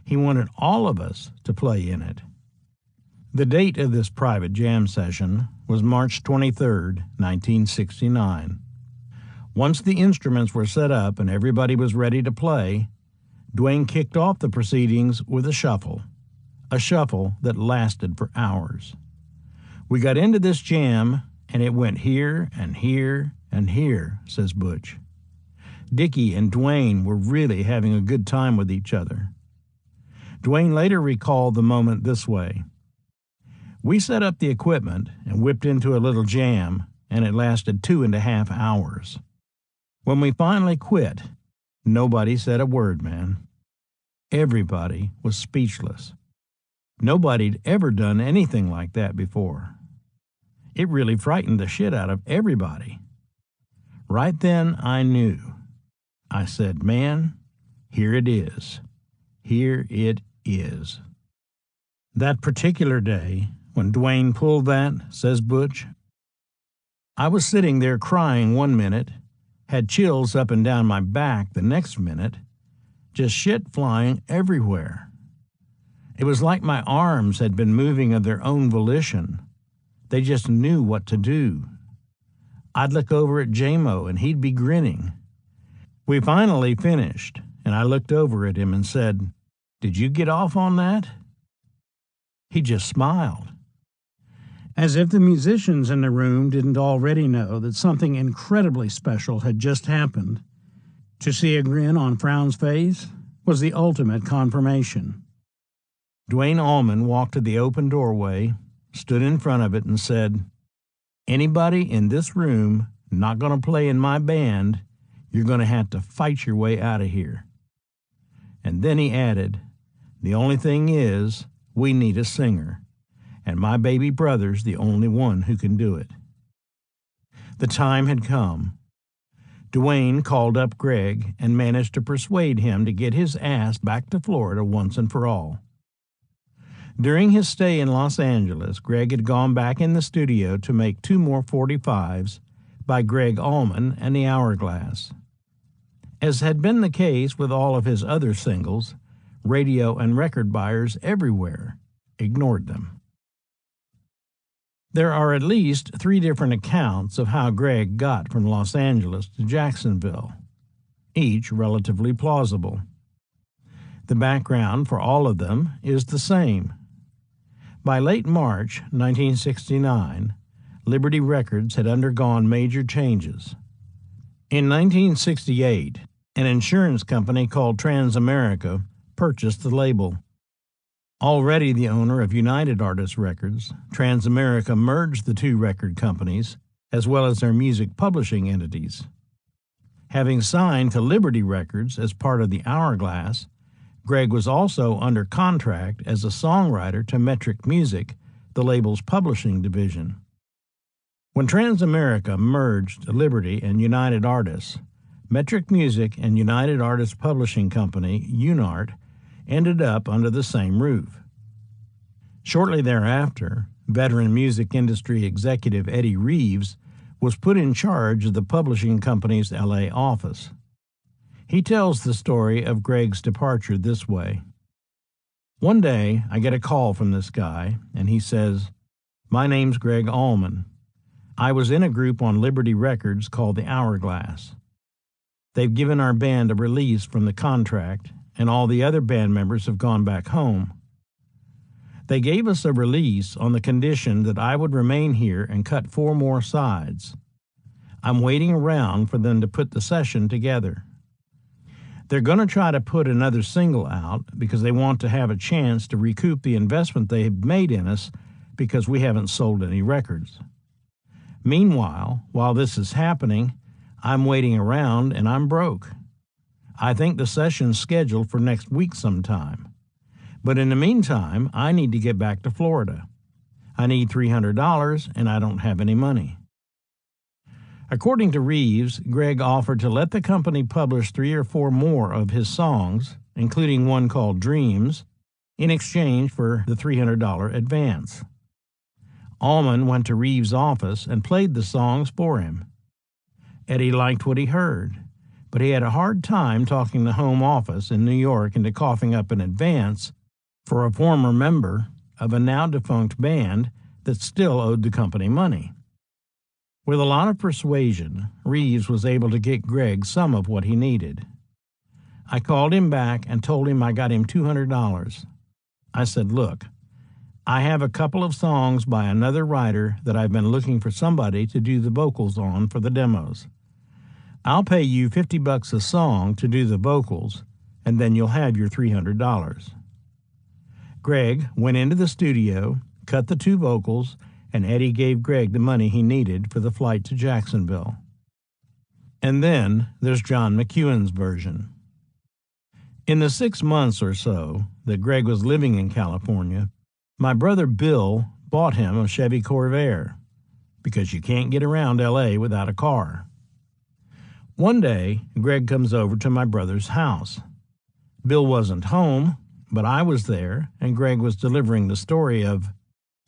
He wanted all of us to play in it. The date of this private jam session was March 23, 1969. Once the instruments were set up and everybody was ready to play, Duane kicked off the proceedings with a shuffle that lasted for hours. We got into this jam, and it went here and here and here, says Butch. Dickie and Duane were really having a good time with each other. Duane later recalled the moment this way. We set up the equipment and whipped into a little jam, and it lasted 2.5 hours. When we finally quit, nobody said a word, man. Everybody was speechless. Nobody'd ever done anything like that before. It really frightened the shit out of everybody. Right then, I knew. I said, man, here it is. Here it is. That particular day, when Duane pulled that, says Butch, I was sitting there crying one minute, had chills up and down my back the next minute, just shit flying everywhere. It was like my arms had been moving of their own volition. They just knew what to do. I'd look over at J-Mo and he'd be grinning. We finally finished, and I looked over at him and said, "Did you get off on that?" He just smiled. As if the musicians in the room didn't already know that something incredibly special had just happened. To see a grin on Frown's face was the ultimate confirmation. Duane Allman walked to the open doorway, stood in front of it, and said, "Anybody in this room not going to play in my band, you're going to have to fight your way out of here." And then he added, "The only thing is, we need a singer, and my baby brother's the only one who can do it." The time had come. Duane called up Greg and managed to persuade him to get his ass back to Florida once and for all. During his stay in Los Angeles, Greg had gone back in the studio to make 2 more 45s by Greg Allman and the Hourglass. As had been the case with all of his other singles, radio and record buyers everywhere ignored them. There are at least 3 different accounts of how Greg got from Los Angeles to Jacksonville, each relatively plausible. The background for all of them is the same. By late March 1969, Liberty Records had undergone major changes. In 1968, an insurance company called Transamerica purchased the label. Already the owner of United Artists Records, Transamerica merged the 2 record companies, as well as their music publishing entities. Having signed to Liberty Records as part of the Hourglass, Greg was also under contract as a songwriter to Metric Music, the label's publishing division. When Transamerica merged Liberty and United Artists, Metric Music and United Artists Publishing Company, UNART, ended up under the same roof. Shortly thereafter, veteran music industry executive Eddie Reeves was put in charge of the publishing company's LA office. He tells the story of Greg's departure this way. One day, I get a call from this guy, and he says, "My name's Greg Allman. I was in a group on Liberty Records called the Hourglass. They've given our band a release from the contract, and all the other band members have gone back home. They gave us a release on the condition that I would remain here and cut 4 more sides. I'm waiting around for them to put the session together. They're going to try to put another single out because they want to have a chance to recoup the investment they have made in us because we haven't sold any records. Meanwhile, while this is happening, I'm waiting around and I'm broke. I think the session's scheduled for next week sometime. But in the meantime, I need to get back to Florida. I need $300 and I don't have any money. According to Reeves, Greg offered to let the company publish 3 or 4 more of his songs, including one called Dreams, in exchange for the $300 advance. Allman went to Reeves' office and played the songs for him. Eddie liked what he heard, but he had a hard time talking the home office in New York into coughing up an advance for a former member of a now-defunct band that still owed the company money. With a lot of persuasion, Reeves was able to get Greg some of what he needed. I called him back and told him I got him $200. I said, look, I have a couple of songs by another writer that I've been looking for somebody to do the vocals on for the demos. I'll pay you $50 a song to do the vocals, and then you'll have your $300. Greg went into the studio, cut the 2 vocals, and Eddie gave Greg the money he needed for the flight to Jacksonville. And then there's John McEwen's version. In the 6 months or so that Greg was living in California, my brother Bill bought him a Chevy Corvair, because you can't get around L.A. without a car. One day, Greg comes over to my brother's house. Bill wasn't home, but I was there, and Greg was delivering the story of,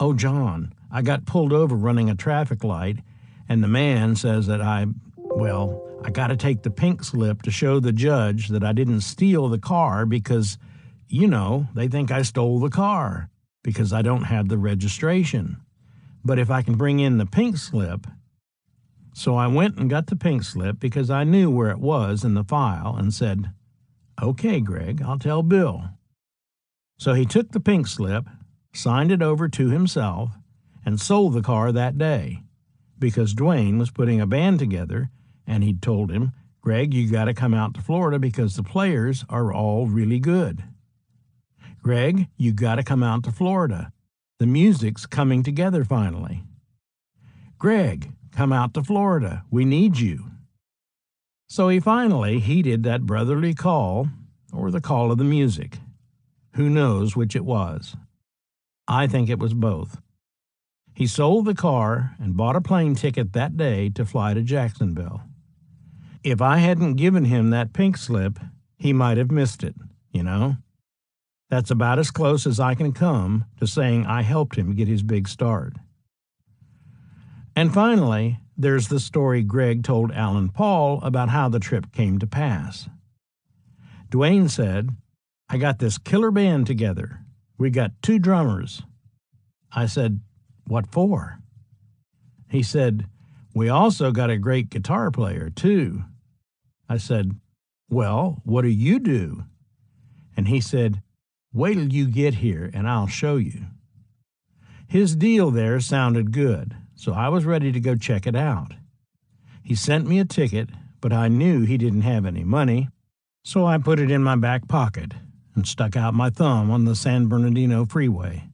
"Oh, John, I got pulled over running a traffic light, and the man says that I got to take the pink slip to show the judge that I didn't steal the car because, they think I stole the car because I don't have the registration. But if I can bring in the pink slip..." So I went and got the pink slip because I knew where it was in the file and said, "Okay, Greg, I'll tell Bill." So he took the pink slip, signed it over to himself, and sold the car that day because Dwayne was putting a band together and he'd told him, "Greg, you got to come out to Florida because the players are all really good. Greg, you got to come out to Florida. The music's coming together finally. Greg, come out to Florida. We need you." So he finally heeded that brotherly call, or the call of the music. Who knows which it was? I think it was both. He sold the car and bought a plane ticket that day to fly to Jacksonville. If I hadn't given him that pink slip, he might have missed it, That's about as close as I can come to saying I helped him get his big start. And finally, there's the story Greg told Alan Paul about how the trip came to pass. Dwayne said, "I got this killer band together. We got 2 drummers. I said, "What for?" He said, "We also got a great guitar player, too." I said, "Well, what do you do?" And he said, "Wait till you get here and I'll show you." His deal there sounded good, so I was ready to go check it out. He sent me a ticket, but I knew he didn't have any money, so I put it in my back pocket and stuck out my thumb on the San Bernardino freeway.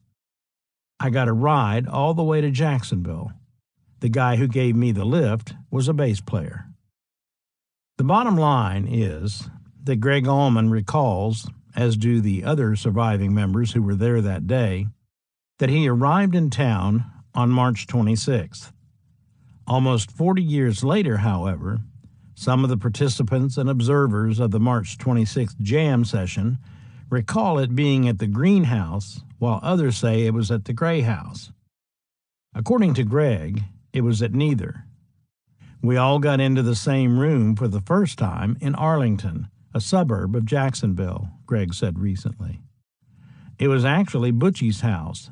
I got a ride all the way to Jacksonville. The guy who gave me the lift was a bass player. The bottom line is that Greg Allman recalls, as do the other surviving members who were there that day, that he arrived in town on March 26th. Almost 40 years later, however, some of the participants and observers of the March 26th jam session recall it being at the Green House, while others say it was at the Gray House. According to Greg, it was at neither. "We all got into the same room for the first time in Arlington, a suburb of Jacksonville," Greg said recently. "It was actually Butchie's house,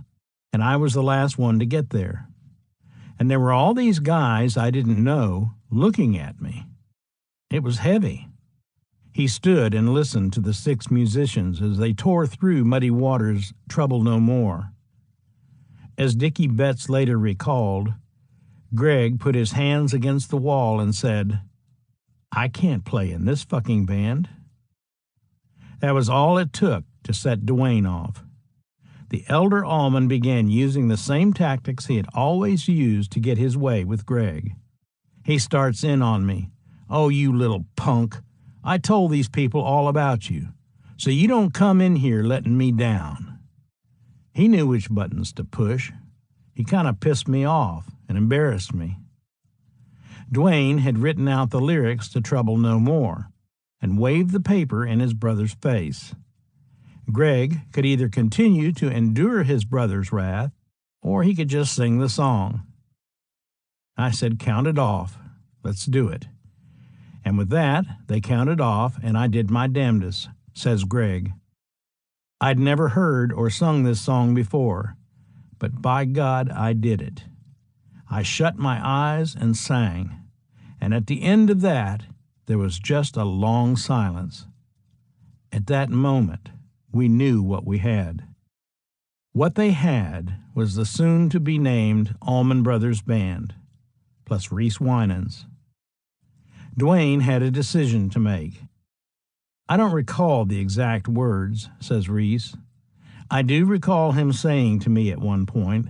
and I was the last one to get there. And there were all these guys I didn't know looking at me. It was heavy." He stood and listened to the 6 musicians as they tore through Muddy Waters' Trouble No More. As Dickie Betts later recalled, Greg put his hands against the wall and said, "I can't play in this fucking band. That was all it took to set Dwayne off. The elder Allman began using the same tactics he had always used to get his way with Greg. He starts in on me. "Oh, you little punk. I told these people all about you, so you don't come in here letting me down." He knew which buttons to push. He kind of pissed me off and embarrassed me. Dwayne had written out the lyrics to Trouble No More and waved the paper in his brother's face. Greg could either continue to endure his brother's wrath, or he could just sing the song. I said, "Count it off. Let's do it." And with that, they counted off, and I did my damnedest, says Greg. I'd never heard or sung this song before, but by God, I did it. I shut my eyes and sang, and at the end of that, there was just a long silence. At that moment, we knew what we had. What they had was the soon-to-be-named Allman Brothers Band, plus Reese Winans. Dwayne had a decision to make. I don't recall the exact words, says Reese. I do recall him saying to me at one point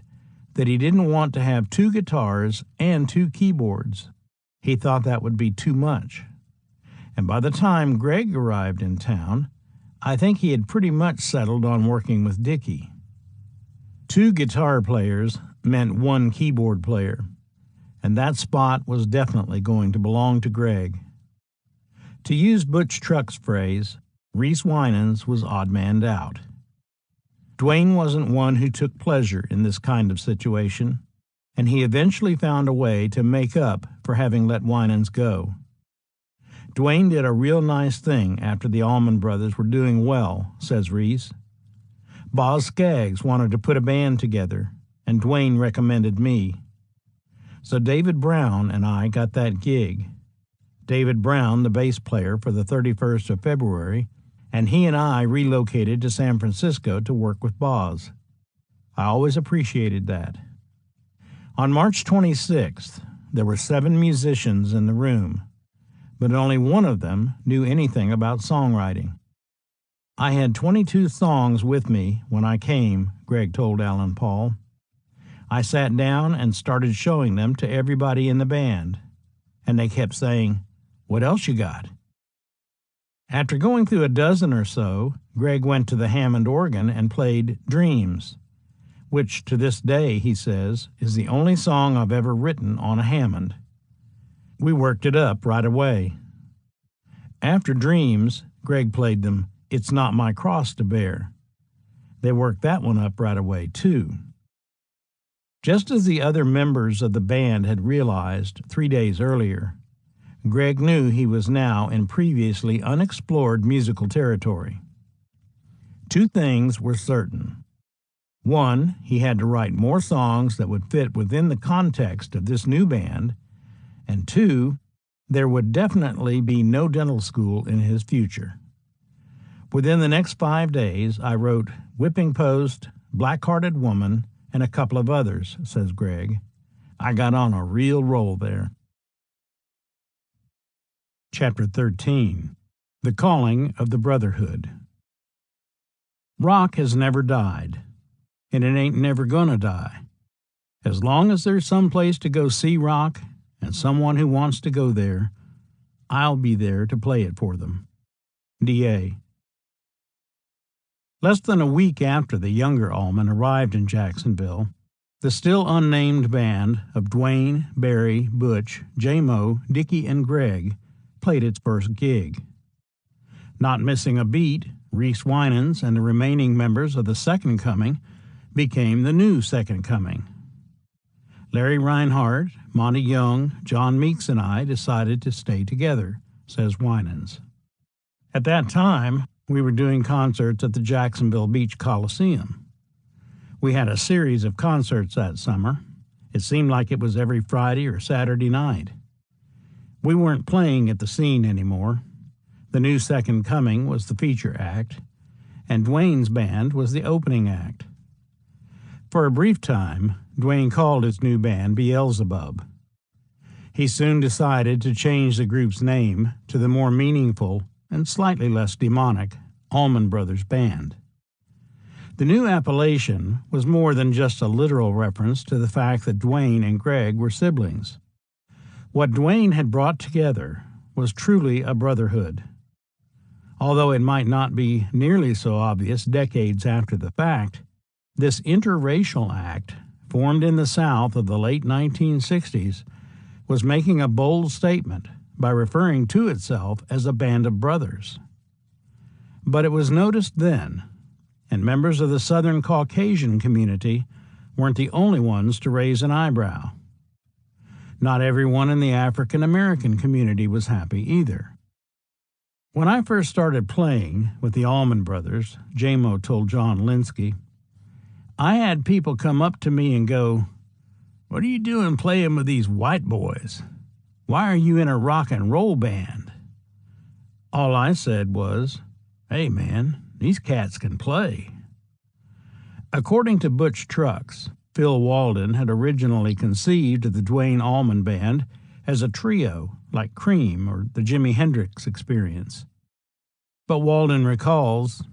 that he didn't want to have 2 guitars and 2 keyboards. He thought that would be too much. And by the time Greg arrived in town, I think he had pretty much settled on working with Dickie. 2 guitar players meant 1 keyboard player, and that spot was definitely going to belong to Greg. To use Butch Trucks' phrase, Reese Winans was odd-manned out. Dwayne wasn't one who took pleasure in this kind of situation, and he eventually found a way to make up for having let Winans go. Dwayne did a real nice thing after the Allman Brothers were doing well, says Reese. Boz Scaggs wanted to put a band together, and Dwayne recommended me. So David Brown and I got that gig. David Brown, the bass player for the 31st of February, and he and I relocated to San Francisco to work with Boz. I always appreciated that. On March 26th, there were 7 musicians in the room, but only one of them knew anything about songwriting. I had 22 songs with me when I came, Greg told Alan Paul. I sat down and started showing them to everybody in the band, and they kept saying, "What else you got?" After going through a dozen or so, Greg went to the Hammond organ and played Dreams, which to this day, he says, is the only song I've ever written on a Hammond. We worked it up right away. After Dreams, Greg played them It's Not My Cross to Bear. They worked that one up right away, too. Just as the other members of the band had realized 3 days earlier, Greg knew he was now in previously unexplored musical territory. 2 things were certain. 1, he had to write more songs that would fit within the context of this new band, and 2, there would definitely be no dental school in his future. Within the next 5 days, I wrote Whipping Post, Black-Hearted Woman, and a couple of others, says Greg. I got on a real roll there. Chapter 13. The Calling of the Brotherhood. Rock has never died, and it ain't never gonna die. As long as there's some place to go see rock and someone who wants to go there, I'll be there to play it for them. D.A. Less than a week after the younger Allman arrived in Jacksonville, the still unnamed band of Dwayne, Barry, Butch, J-Mo, Dickie, and Greg played its first gig. Not missing a beat, Reese Winans and the remaining members of the Second Coming became the new Second Coming. Larry Reinhardt, Monty Young, John Meeks, and I decided to stay together, says Winans. At that time, we were doing concerts at the Jacksonville Beach Coliseum. We had a series of concerts that summer. It seemed like it was every Friday or Saturday night. We weren't playing at the Scene anymore. The new Second Coming was the feature act, and Dwayne's band was the opening act. For a brief time, Dwayne called his new band Beelzebub. He soon decided to change the group's name to the more meaningful and slightly less demonic Allman Brothers Band. The new appellation was more than just a literal reference to the fact that Dwayne and Greg were siblings. What Dwayne had brought together was truly a brotherhood. Although it might not be nearly so obvious decades after the fact, this interracial act, formed in the South of the late 1960s, was making a bold statement by referring to itself as a band of brothers. But it was noticed then, and members of the Southern Caucasian community weren't the only ones to raise an eyebrow. Not everyone in the African American community was happy either. When I first started playing with the Allman Brothers, J-Mo told John Linsky, I had people come up to me and go, "What are you doing playing with these white boys? Why are you in a rock and roll band?" All I said was, "Hey man, these cats can play." According to Butch Trucks, Phil Walden had originally conceived of the Dwayne Allman Band as a trio like Cream or the Jimi Hendrix Experience. But Walden recalls,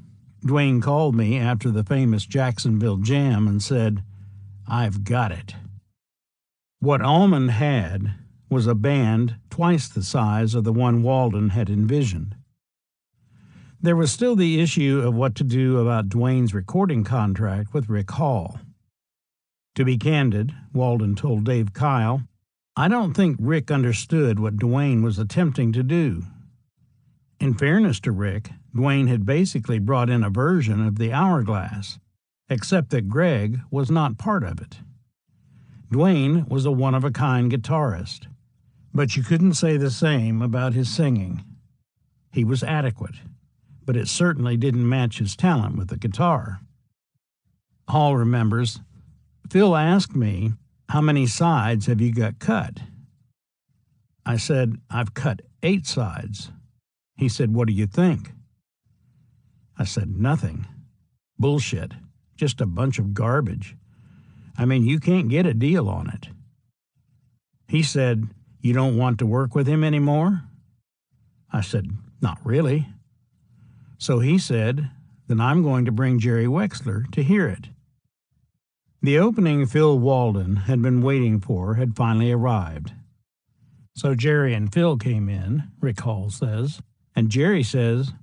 Dwayne called me after the famous Jacksonville Jam and said, "I've got it." What Allman had was a band twice the size of the one Walden had envisioned. There was still the issue of what to do about Dwayne's recording contract with Rick Hall. To be candid, Walden told Dave Kyle, I don't think Rick understood what Dwayne was attempting to do. In fairness to Rick, Dwayne had basically brought in a version of the Hourglass, except that Greg was not part of it. Dwayne was a one-of-a-kind guitarist, but you couldn't say the same about his singing. He was adequate, but it certainly didn't match his talent with the guitar. Hall remembers, Phil asked me, "How many sides have you got cut?" I said, "I've cut 8 sides. He said, "What do you think?" I said, "Nothing. Bullshit. Just a bunch of garbage. I mean, you can't get a deal on it." He said, "You don't want to work with him anymore?" I said, "Not really." So he said, "Then I'm going to bring Jerry Wexler to hear it." The opening Phil Walden had been waiting for had finally arrived. So Jerry and Phil came in, Rick Hall says, and Jerry says,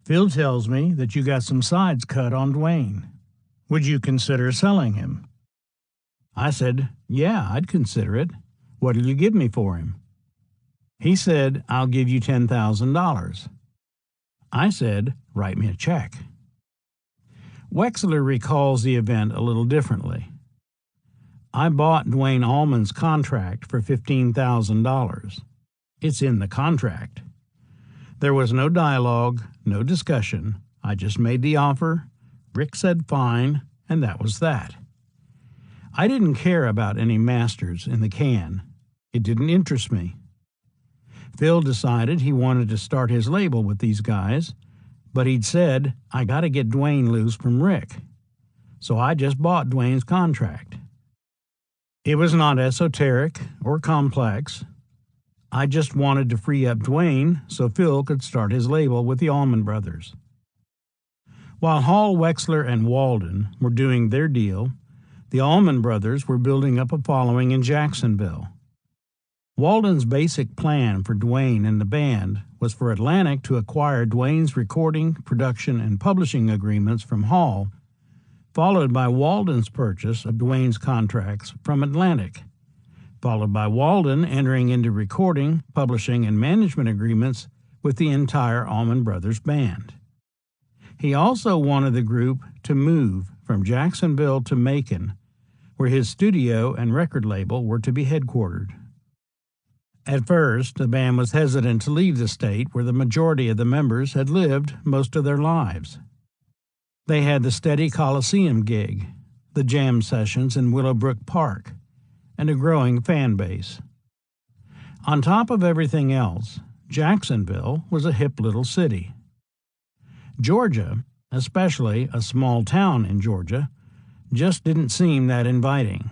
"Phil tells me that you got some sides cut on Dwayne. Would you consider selling him?" I said, "Yeah, I'd consider it. What'll you give me for him?" He said, "I'll give you $10,000. I said, "Write me a check." Wexler recalls the event a little differently. I bought Dwayne Allman's contract for $15,000. It's in the contract. There was no dialogue, no discussion. I just made the offer. Rick said fine, and that was that. I didn't care about any masters in the can. It didn't interest me. Phil decided he wanted to start his label with these guys, but he'd said, "I got to get Dwayne loose from Rick." So I just bought Dwayne's contract. It was not esoteric or complex. I just wanted to free up Dwayne so Phil could start his label with the Allman Brothers. While Hall, Wexler, and Walden were doing their deal, the Allman Brothers were building up a following in Jacksonville. Walden's basic plan for Dwayne and the band was for Atlantic to acquire Dwayne's recording, production, and publishing agreements from Hall, followed by Walden's purchase of Dwayne's contracts from Atlantic, followed by Walden entering into recording, publishing, and management agreements with the entire Allman Brothers Band. He also wanted the group to move from Jacksonville to Macon, where his studio and record label were to be headquartered. At first, the band was hesitant to leave the state where the majority of the members had lived most of their lives. They had the steady Coliseum gig, the jam sessions in Willowbrook Park, and a growing fan base. On top of everything else, Jacksonville was a hip little city. Georgia, especially a small town in Georgia, just didn't seem that inviting.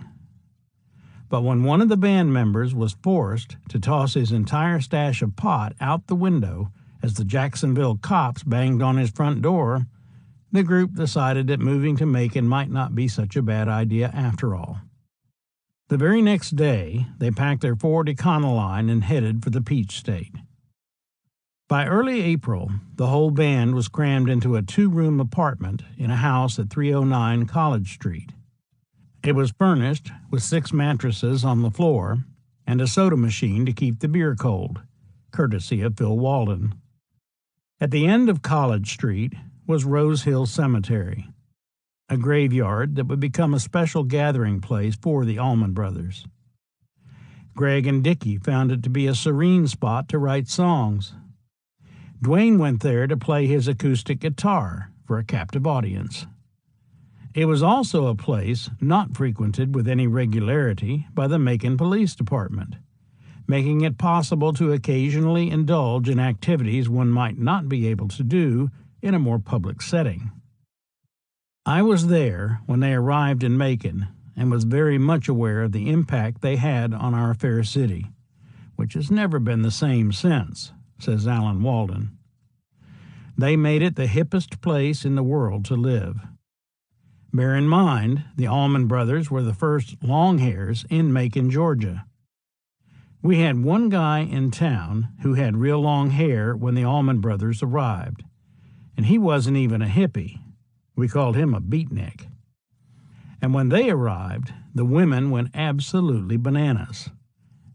But when one of the band members was forced to toss his entire stash of pot out the window As the Jacksonville cops banged on his front door, the group decided that moving to Macon might not be such a bad idea after all. The very next day, they packed their Ford Econoline and headed for the Peach State. By early April, the whole band was crammed into a 2-room apartment in a house at 309 College Street. It was furnished with 6 mattresses on the floor and a soda machine to keep the beer cold, courtesy of Phil Walden. At the end of College Street was Rose Hill Cemetery, a graveyard that would become a special gathering place for the Allman Brothers. Greg and Dickie found it to be a serene spot to write songs. Dwayne went there to play his acoustic guitar for a captive audience. It was also a place not frequented with any regularity by the Macon Police Department, making it possible to occasionally indulge in activities one might not be able to do in a more public setting. I was there when they arrived in Macon and was very much aware of the impact they had on our fair city, which has never been the same since, says Alan Walden. They made it the hippest place in the world to live. Bear in mind, the Allman Brothers were the first long hairs in Macon, Georgia. We had one guy in town who had real long hair when the Allman Brothers arrived, and he wasn't even a hippie. We called him a beatnik. And when they arrived, the women went absolutely bananas.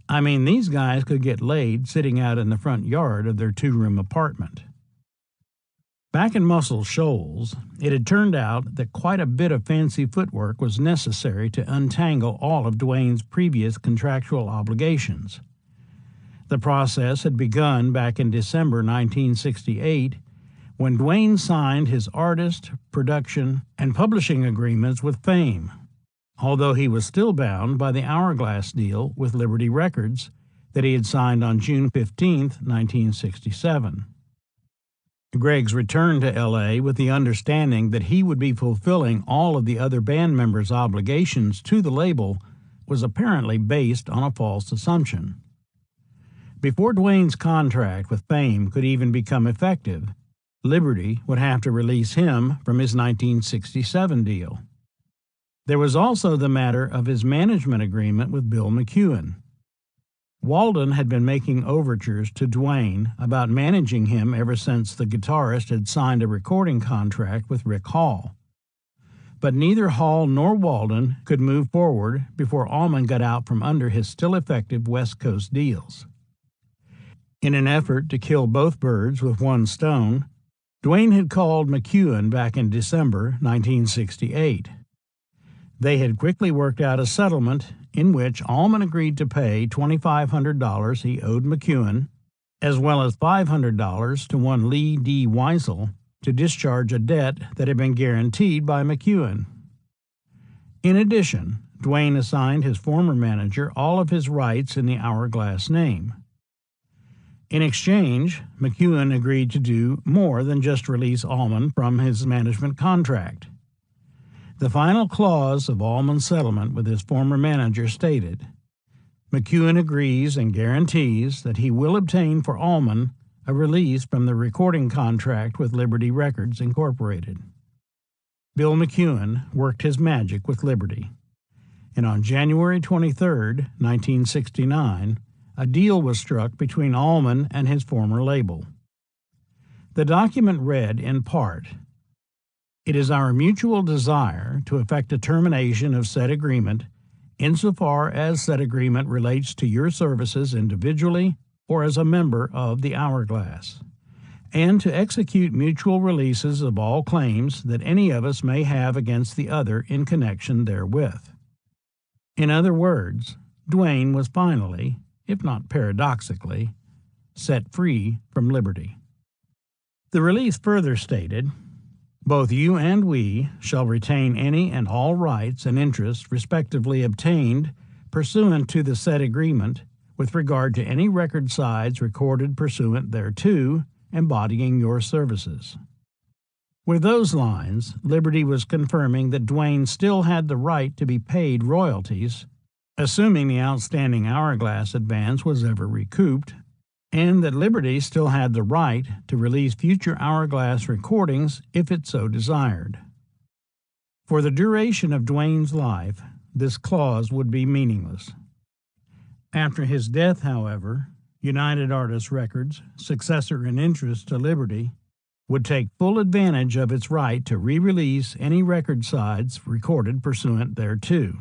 I mean, these guys could get laid sitting out in the front yard of their 2-room apartment. Back in Muscle Shoals, it had turned out that quite a bit of fancy footwork was necessary to untangle all of Dwayne's previous contractual obligations. The process had begun back in December 1968, when Dwayne signed his artist, production, and publishing agreements with Fame, although he was still bound by the Hourglass deal with Liberty Records that he had signed on June 15, 1967. Greg's return to L.A. with the understanding that he would be fulfilling all of the other band members' obligations to the label was apparently based on a false assumption. Before Dwayne's contract with Fame could even become effective, Liberty would have to release him from his 1967 deal. There was also the matter of his management agreement with Bill McEwen. Walden had been making overtures to Dwayne about managing him ever since the guitarist had signed a recording contract with Rick Hall. But neither Hall nor Walden could move forward before Allman got out from under his still effective West Coast deals. In an effort to kill both birds with one stone, Dwayne had called McEwen back in December 1968. They had quickly worked out a settlement in which Allman agreed to pay $2,500 he owed McEwen, as well as $500 to one Lee D. Weisel to discharge a debt that had been guaranteed by McEwen. In addition, Dwayne assigned his former manager all of his rights in the Hourglass name. In exchange, McEwen agreed to do more than just release Allman from his management contract. The final clause of Allman's settlement with his former manager stated, McEwen agrees and guarantees that he will obtain for Allman a release from the recording contract with Liberty Records, Incorporated. Bill McEwen worked his magic with Liberty, and on January 23, 1969, a deal was struck between Allman and his former label. The document read in part, "It is our mutual desire to effect a termination of said agreement insofar as said agreement relates to your services individually or as a member of the Hourglass, and to execute mutual releases of all claims that any of us may have against the other in connection therewith." In other words, Dwayne was finally, if not paradoxically, set free from Liberty. The release further stated, "Both you and we shall retain any and all rights and interests respectively obtained pursuant to the said agreement with regard to any record sides recorded pursuant thereto, embodying your services." With those lines, Liberty was confirming that Dwayne still had the right to be paid royalties, assuming the outstanding Hourglass advance was ever recouped, and that Liberty still had the right to release future Hourglass recordings if it so desired. For the duration of Duane's life, this clause would be meaningless. After his death, however, United Artists Records, successor in interest to Liberty, would take full advantage of its right to re-release any record sides recorded pursuant thereto,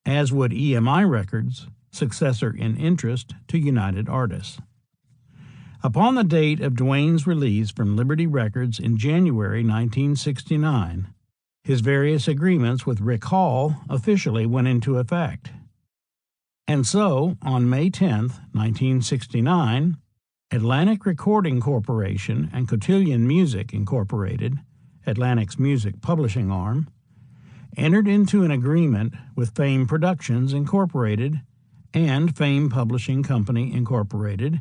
as would EMI Records, successor in interest to United Artists. Upon the date of Duane's release from Liberty Records in January 1969, his various agreements with Rick Hall officially went into effect. And so, on May 10, 1969, Atlantic Recording Corporation and Cotillion Music Incorporated, Atlantic's music publishing arm, entered into an agreement with Fame Productions Incorporated and Fame Publishing Company Incorporated,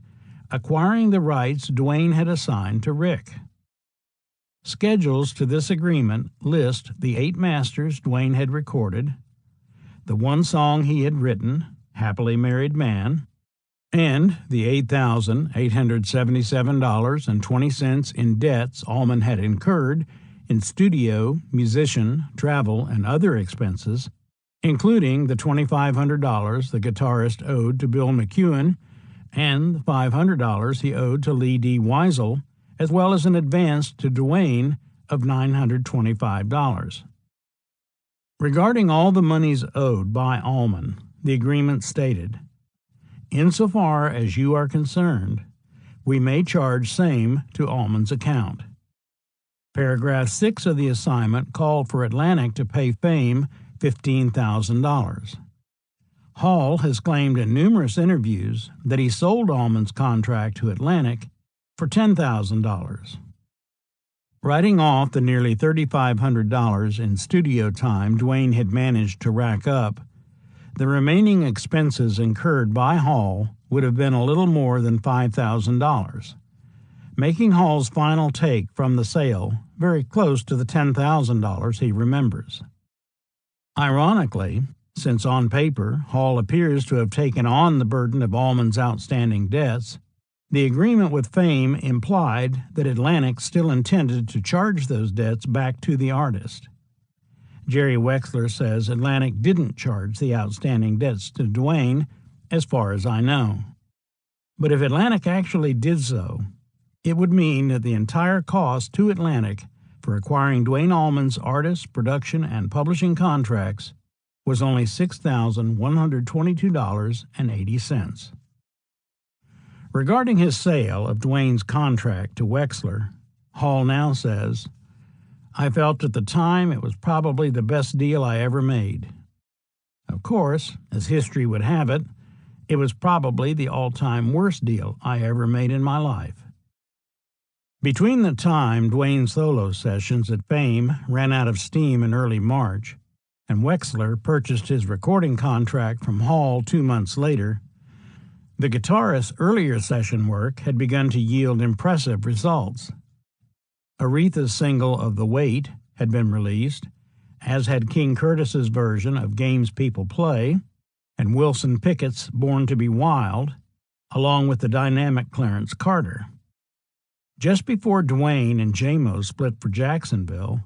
acquiring the rights Duane had assigned to Rick. Schedules to this agreement list the 8 masters Duane had recorded, the one song he had written, Happily Married Man, and the $8,877.20 in debts Allman had incurred in studio, musician, travel, and other expenses, including the $2,500 the guitarist owed to Bill McEwen and the $500 he owed to Lee D. Weisel, as well as an advance to Duane of $925. Regarding all the monies owed by Allman, the agreement stated, "Insofar as you are concerned, we may charge same to Allman's account." Paragraph 6 of the assignment called for Atlantic to pay Fame $15,000. Hall has claimed in numerous interviews that he sold Allman's contract to Atlantic for $10,000. Writing off the nearly $3,500 in studio time Duane had managed to rack up, the remaining expenses incurred by Hall would have been a little more than $5,000, making Hall's final take from the sale very close to the $10,000 he remembers. Ironically, since on paper Hall appears to have taken on the burden of Allman's outstanding debts, the agreement with Fame implied that Atlantic still intended to charge those debts back to the artist. Jerry Wexler says Atlantic didn't charge the outstanding debts to Duane, as far as I know. But if Atlantic actually did so, it would mean that the entire cost to Atlantic for acquiring Duane Allman's artist, production, and publishing contracts was only $6,122.80. Regarding his sale of Duane's contract to Wexler, Hall now says, "I felt at the time it was probably the best deal I ever made. Of course, as history would have it, it was probably the all-time worst deal I ever made in my life." Between the time Duane's solo sessions at Fame ran out of steam in early March and Wexler purchased his recording contract from Hall 2 months later, the guitarist's earlier session work had begun to yield impressive results. Aretha's single of The Weight had been released, as had King Curtis's version of Games People Play, and Wilson Pickett's Born to Be Wild, along with the dynamic Clarence Carter. Just before Duane and J-Mo split for Jacksonville,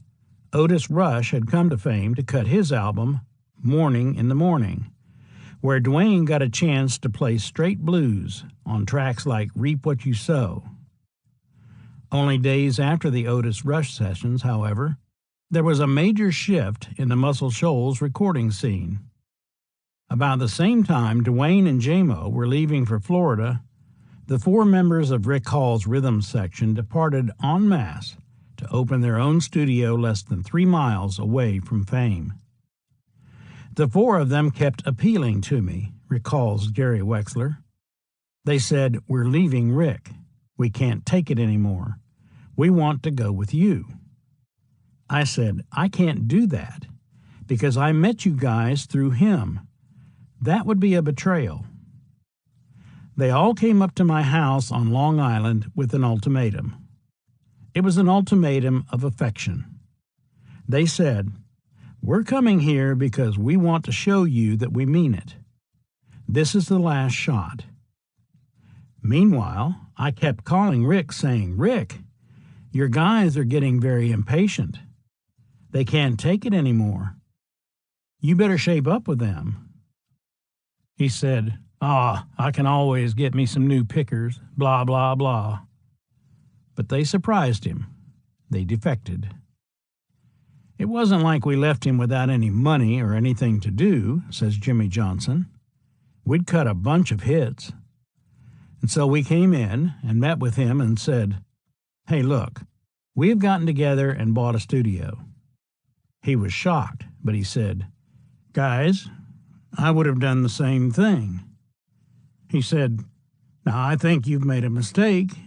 Otis Rush had come to Fame to cut his album, Morning in the Morning, where Duane got a chance to play straight blues on tracks like Reap What You Sow. Only days after the Otis Rush sessions, however, there was a major shift in the Muscle Shoals recording scene. About the same time Duane and J-Mo were leaving for Florida, the 4 members of Rick Hall's rhythm section departed en masse to open their own studio less than 3 miles away from Fame. "The 4 of them kept appealing to me," recalls Jerry Wexler. "They said, 'We're leaving Rick. We can't take it anymore. We want to go with you.' I said, 'I can't do that, because I met you guys through him. That would be a betrayal.' They all came up to my house on Long Island with an ultimatum. It was an ultimatum of affection. They said, 'We're coming here because we want to show you that we mean it. This is the last shot.' Meanwhile, I kept calling Rick saying, "Rick, your guys are getting very impatient. They can't take it anymore. You better shape up with them." He said, I can always get me some new pickers, blah, blah, blah. But they surprised him. They defected. It wasn't like we left him without any money or anything to do, says Jimmy Johnson. We'd cut a bunch of hits. And so we came in and met with him and said, "Hey, look, we have gotten together and bought a studio." He was shocked, but he said, "Guys, I would have done the same thing." He said, "Now, I think you've made a mistake,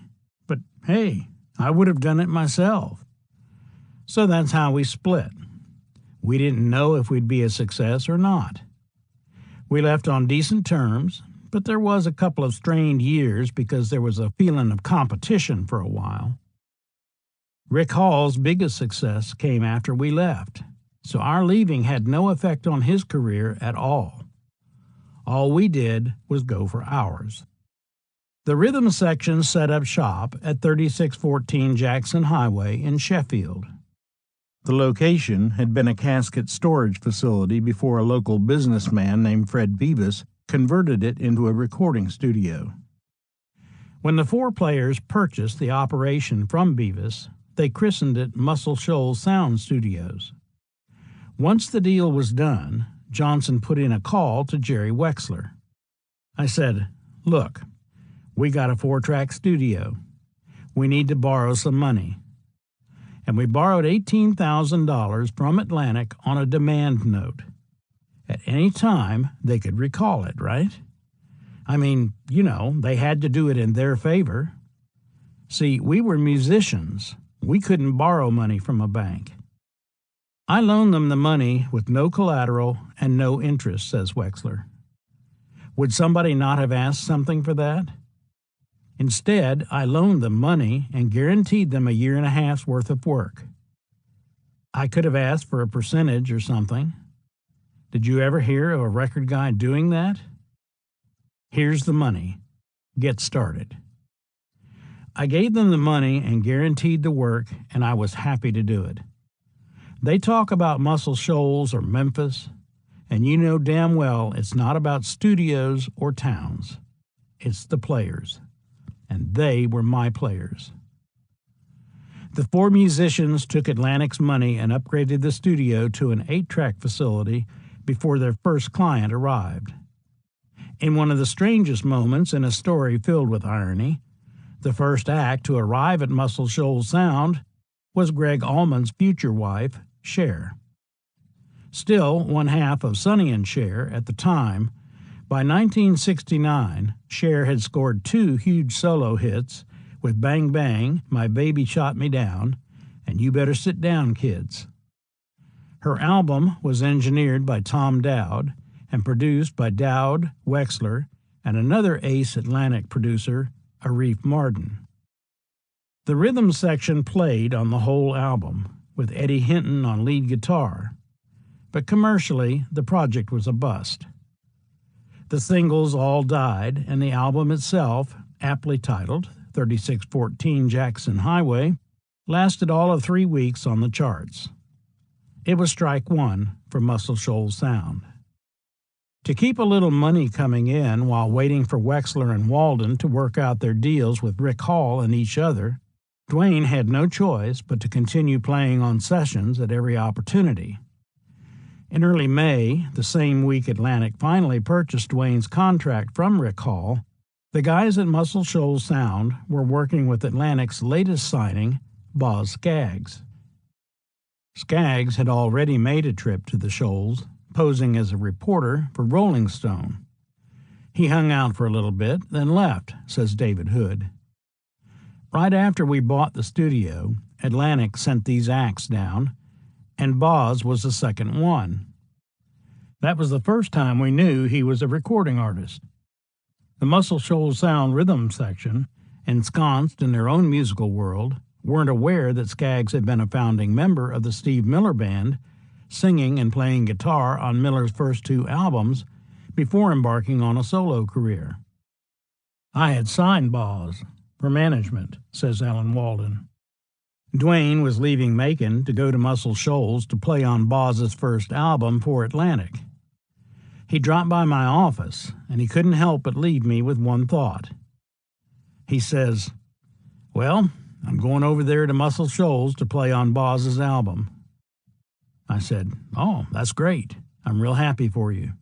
but hey, I would have done it myself." So that's how we split. We didn't know if we'd be a success or not. We left on decent terms, but there was a couple of strained years because there was a feeling of competition for a while. Rick Hall's biggest success came after we left, so our leaving had no effect on his career at all. All we did was go for ours. The rhythm section set up shop at 3614 Jackson Highway in Sheffield. The location had been a casket storage facility before a local businessman named Fred Beavis converted it into a recording studio. When the four players purchased the operation from Beavis, they christened it Muscle Shoals Sound Studios. Once the deal was done, Johnson put in a call to Jerry Wexler. I said, "Look, we got a 4-track studio. We need to borrow some money." And we borrowed $18,000 from Atlantic on a demand note. At any time, they could recall it, right? I mean, they had to do it in their favor. See, we were musicians. We couldn't borrow money from a bank. I loaned them the money with no collateral and no interest, says Wexler. Would somebody not have asked something for that? Instead, I loaned them money and guaranteed them a year and a half's worth of work. I could have asked for a percentage or something. Did you ever hear of a record guy doing that? Here's the money. Get started. I gave them the money and guaranteed the work, and I was happy to do it. They talk about Muscle Shoals or Memphis, and you know damn well it's not about studios or towns. It's the players, and they were my players. The four musicians took Atlantic's money and upgraded the studio to an 8-track facility before their first client arrived. In one of the strangest moments in a story filled with irony, the first act to arrive at Muscle Shoals Sound was Greg Allman's future wife, Cher. Still one half of Sonny and Cher at the time, by 1969, Cher had scored 2 huge solo hits with Bang Bang, My Baby Shot Me Down, and You Better Sit Down, Kids. Her album was engineered by Tom Dowd and produced by Dowd, Wexler, and another ace Atlantic producer, Arif Mardin. The rhythm section played on the whole album, with Eddie Hinton on lead guitar, but commercially the project was a bust. The singles all died, and the album itself, aptly titled 3614 Jackson Highway, lasted all of 3 weeks on the charts. It was strike one for Muscle Shoals Sound. To keep a little money coming in while waiting for Wexler and Walden to work out their deals with Rick Hall and each other, Duane had no choice but to continue playing on sessions at every opportunity. In early May, the same week Atlantic finally purchased Duane's contract from Rick Hall, the guys at Muscle Shoals Sound were working with Atlantic's latest signing, Boz Scaggs. Scaggs had already made a trip to the Shoals, posing as a reporter for Rolling Stone. He hung out for a little bit, then left, says David Hood. Right after we bought the studio, Atlantic sent these acts down, and Boz was the second one. That was the first time we knew he was a recording artist. The Muscle Shoals Sound rhythm section, ensconced in their own musical world, weren't aware that Scaggs had been a founding member of the Steve Miller Band, singing and playing guitar on Miller's first 2 albums before embarking on a solo career. I had signed Boz for management, says Alan Walden. Duane was leaving Macon to go to Muscle Shoals to play on Boz's first album for Atlantic. He dropped by my office, and he couldn't help but leave me with one thought. He says, "Well, I'm going over there to Muscle Shoals to play on Boz's album." I said, "Oh, that's great. I'm real happy for you."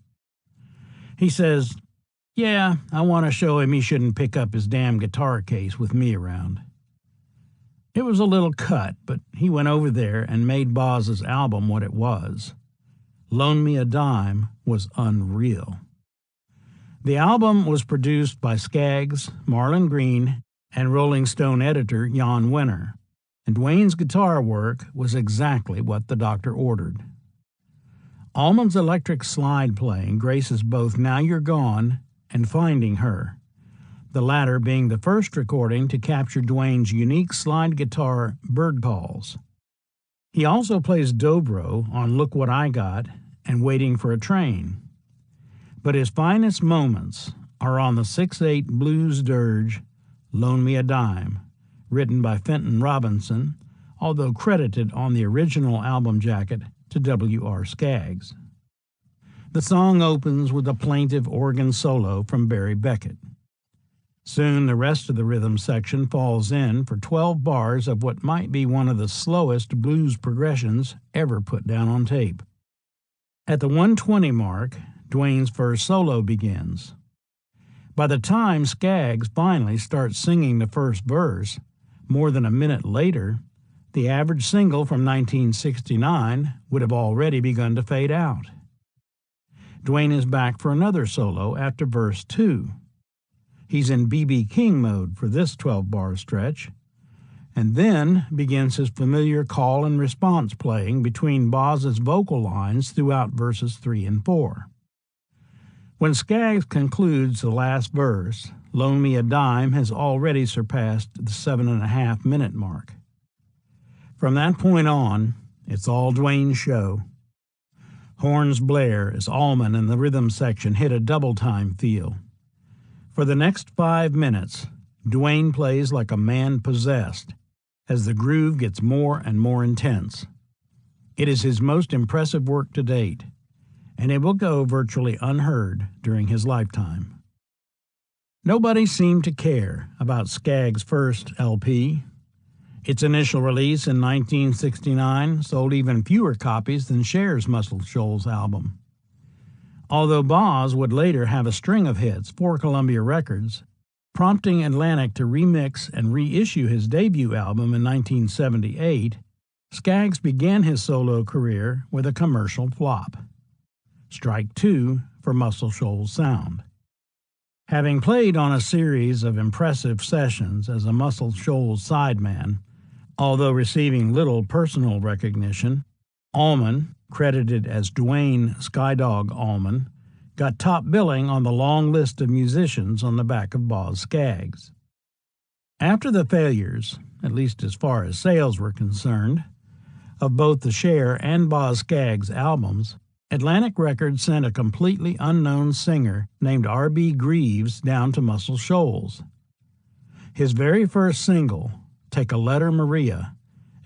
He says, "Yeah, I want to show him he shouldn't pick up his damn guitar case with me around." It was a little cut, but he went over there and made Boz's album what it was. Loan Me a Dime was unreal. The album was produced by Skaggs, Marlon Green, and Rolling Stone editor Jan Wenner, and Duane's guitar work was exactly what the doctor ordered. Allman's electric slide playing graces both Now You're Gone and Finding Her, the latter being the first recording to capture Duane's unique slide guitar bird calls. He also plays dobro on Look What I Got and Waiting for a Train. But his finest moments are on the 6/8 blues dirge Loan Me a Dime, written by Fenton Robinson, although credited on the original album jacket to W.R. Skaggs. The song opens with a plaintive organ solo from Barry Beckett. Soon the rest of the rhythm section falls in for 12 bars of what might be one of the slowest blues progressions ever put down on tape. At the 1:20 mark, Duane's first solo begins. By the time Skaggs finally starts singing the first verse, more than a minute later, the average single from 1969 would have already begun to fade out. Duane is back for another solo after verse 2. He's in B.B. King mode for this 12-bar stretch, and then begins his familiar call and response playing between Boz's vocal lines throughout verses 3 and 4. When Skaggs concludes the last verse, Loan Me a Dime has already surpassed the 7.5-minute mark. From that point on, it's all Duane's show. Horns blare as Allman and the rhythm section hit a double-time feel. For the next 5 minutes, Duane plays like a man possessed as the groove gets more and more intense. It is his most impressive work to date, and it will go virtually unheard during his lifetime. Nobody seemed to care about Skaggs' first LP. Its initial release in 1969 sold even fewer copies than Cher's Muscle Shoals album. Although Boz would later have a string of hits for Columbia Records, prompting Atlantic to remix and reissue his debut album in 1978, Skaggs began his solo career with a commercial flop. Strike two for Muscle Shoals sound. Having played on a series of impressive sessions as a Muscle Shoals sideman, although receiving little personal recognition, Allman, credited as Duane Skydog Allman, got top billing on the long list of musicians on the back of Boz Skaggs. After the failures, at least as far as sales were concerned, of both the Cher and Boz Skaggs albums, Atlantic Records sent a completely unknown singer named R.B. Greaves down to Muscle Shoals. His very first single, Take a Letter Maria,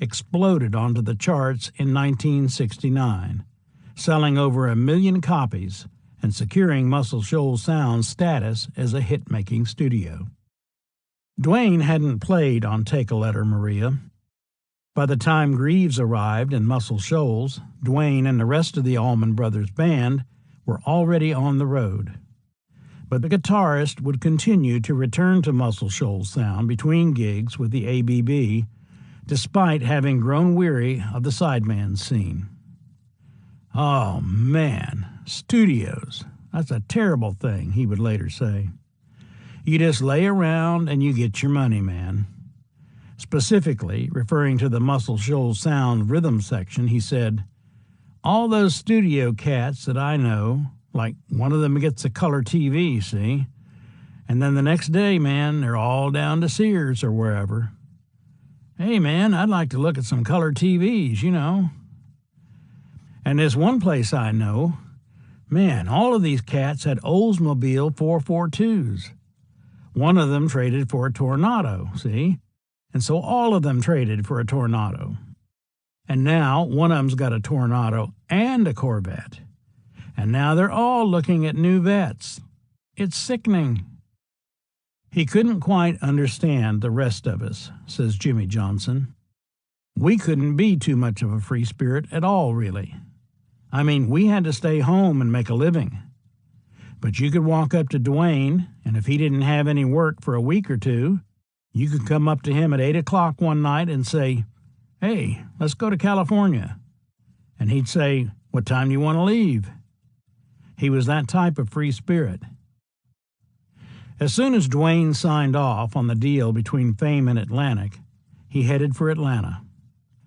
exploded onto the charts in 1969, selling over 1 million copies and securing Muscle Shoals Sound's status as a hit-making studio. Duane hadn't played on Take a Letter Maria. By the time Greaves arrived in Muscle Shoals, Duane and the rest of the Allman Brothers Band were already on the road. But the guitarist would continue to return to Muscle Shoals Sound between gigs with the ABB, despite having grown weary of the sideman scene. "Oh, man, studios, that's a terrible thing," he would later say. "You just lay around and you get your money, man." Specifically, referring to the Muscle Shoals Sound rhythm section, he said, "All those studio cats that I know, like one of them gets a color TV, see? And then the next day, man, they're all down to Sears or wherever. Hey, man, I'd like to look at some color TVs, you know. And this one place I know, man, all of these cats had Oldsmobile 442s. One of them traded for a Tornado, see? And so all of them traded for a Tornado. And now one of them's got a Tornado and a Corvette. And now they're all looking at new vets. It's sickening. He couldn't quite understand the rest of us, says Jimmy Johnson. We couldn't be too much of a free spirit at all, really. I mean, we had to stay home and make a living. But you could walk up to Dwayne, and if he didn't have any work for a week or two, you could come up to him at 8 o'clock one night and say, "Hey, let's go to California." And he'd say, "What time do you want to leave?" He was that type of free spirit. As soon as Dwayne signed off on the deal between Fame and Atlantic, he headed for Atlanta.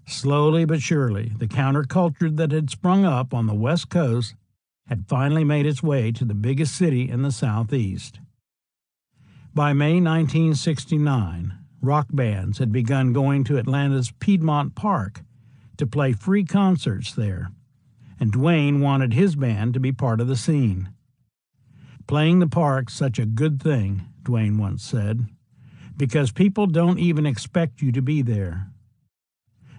Slowly but surely, the counterculture that had sprung up on the West Coast had finally made its way to the biggest city in the Southeast. By May 1969, rock bands had begun going to Atlanta's Piedmont Park to play free concerts there, and Dwayne wanted his band to be part of the scene. "Playing the park's such a good thing," Dwayne once said, "because people don't even expect you to be there.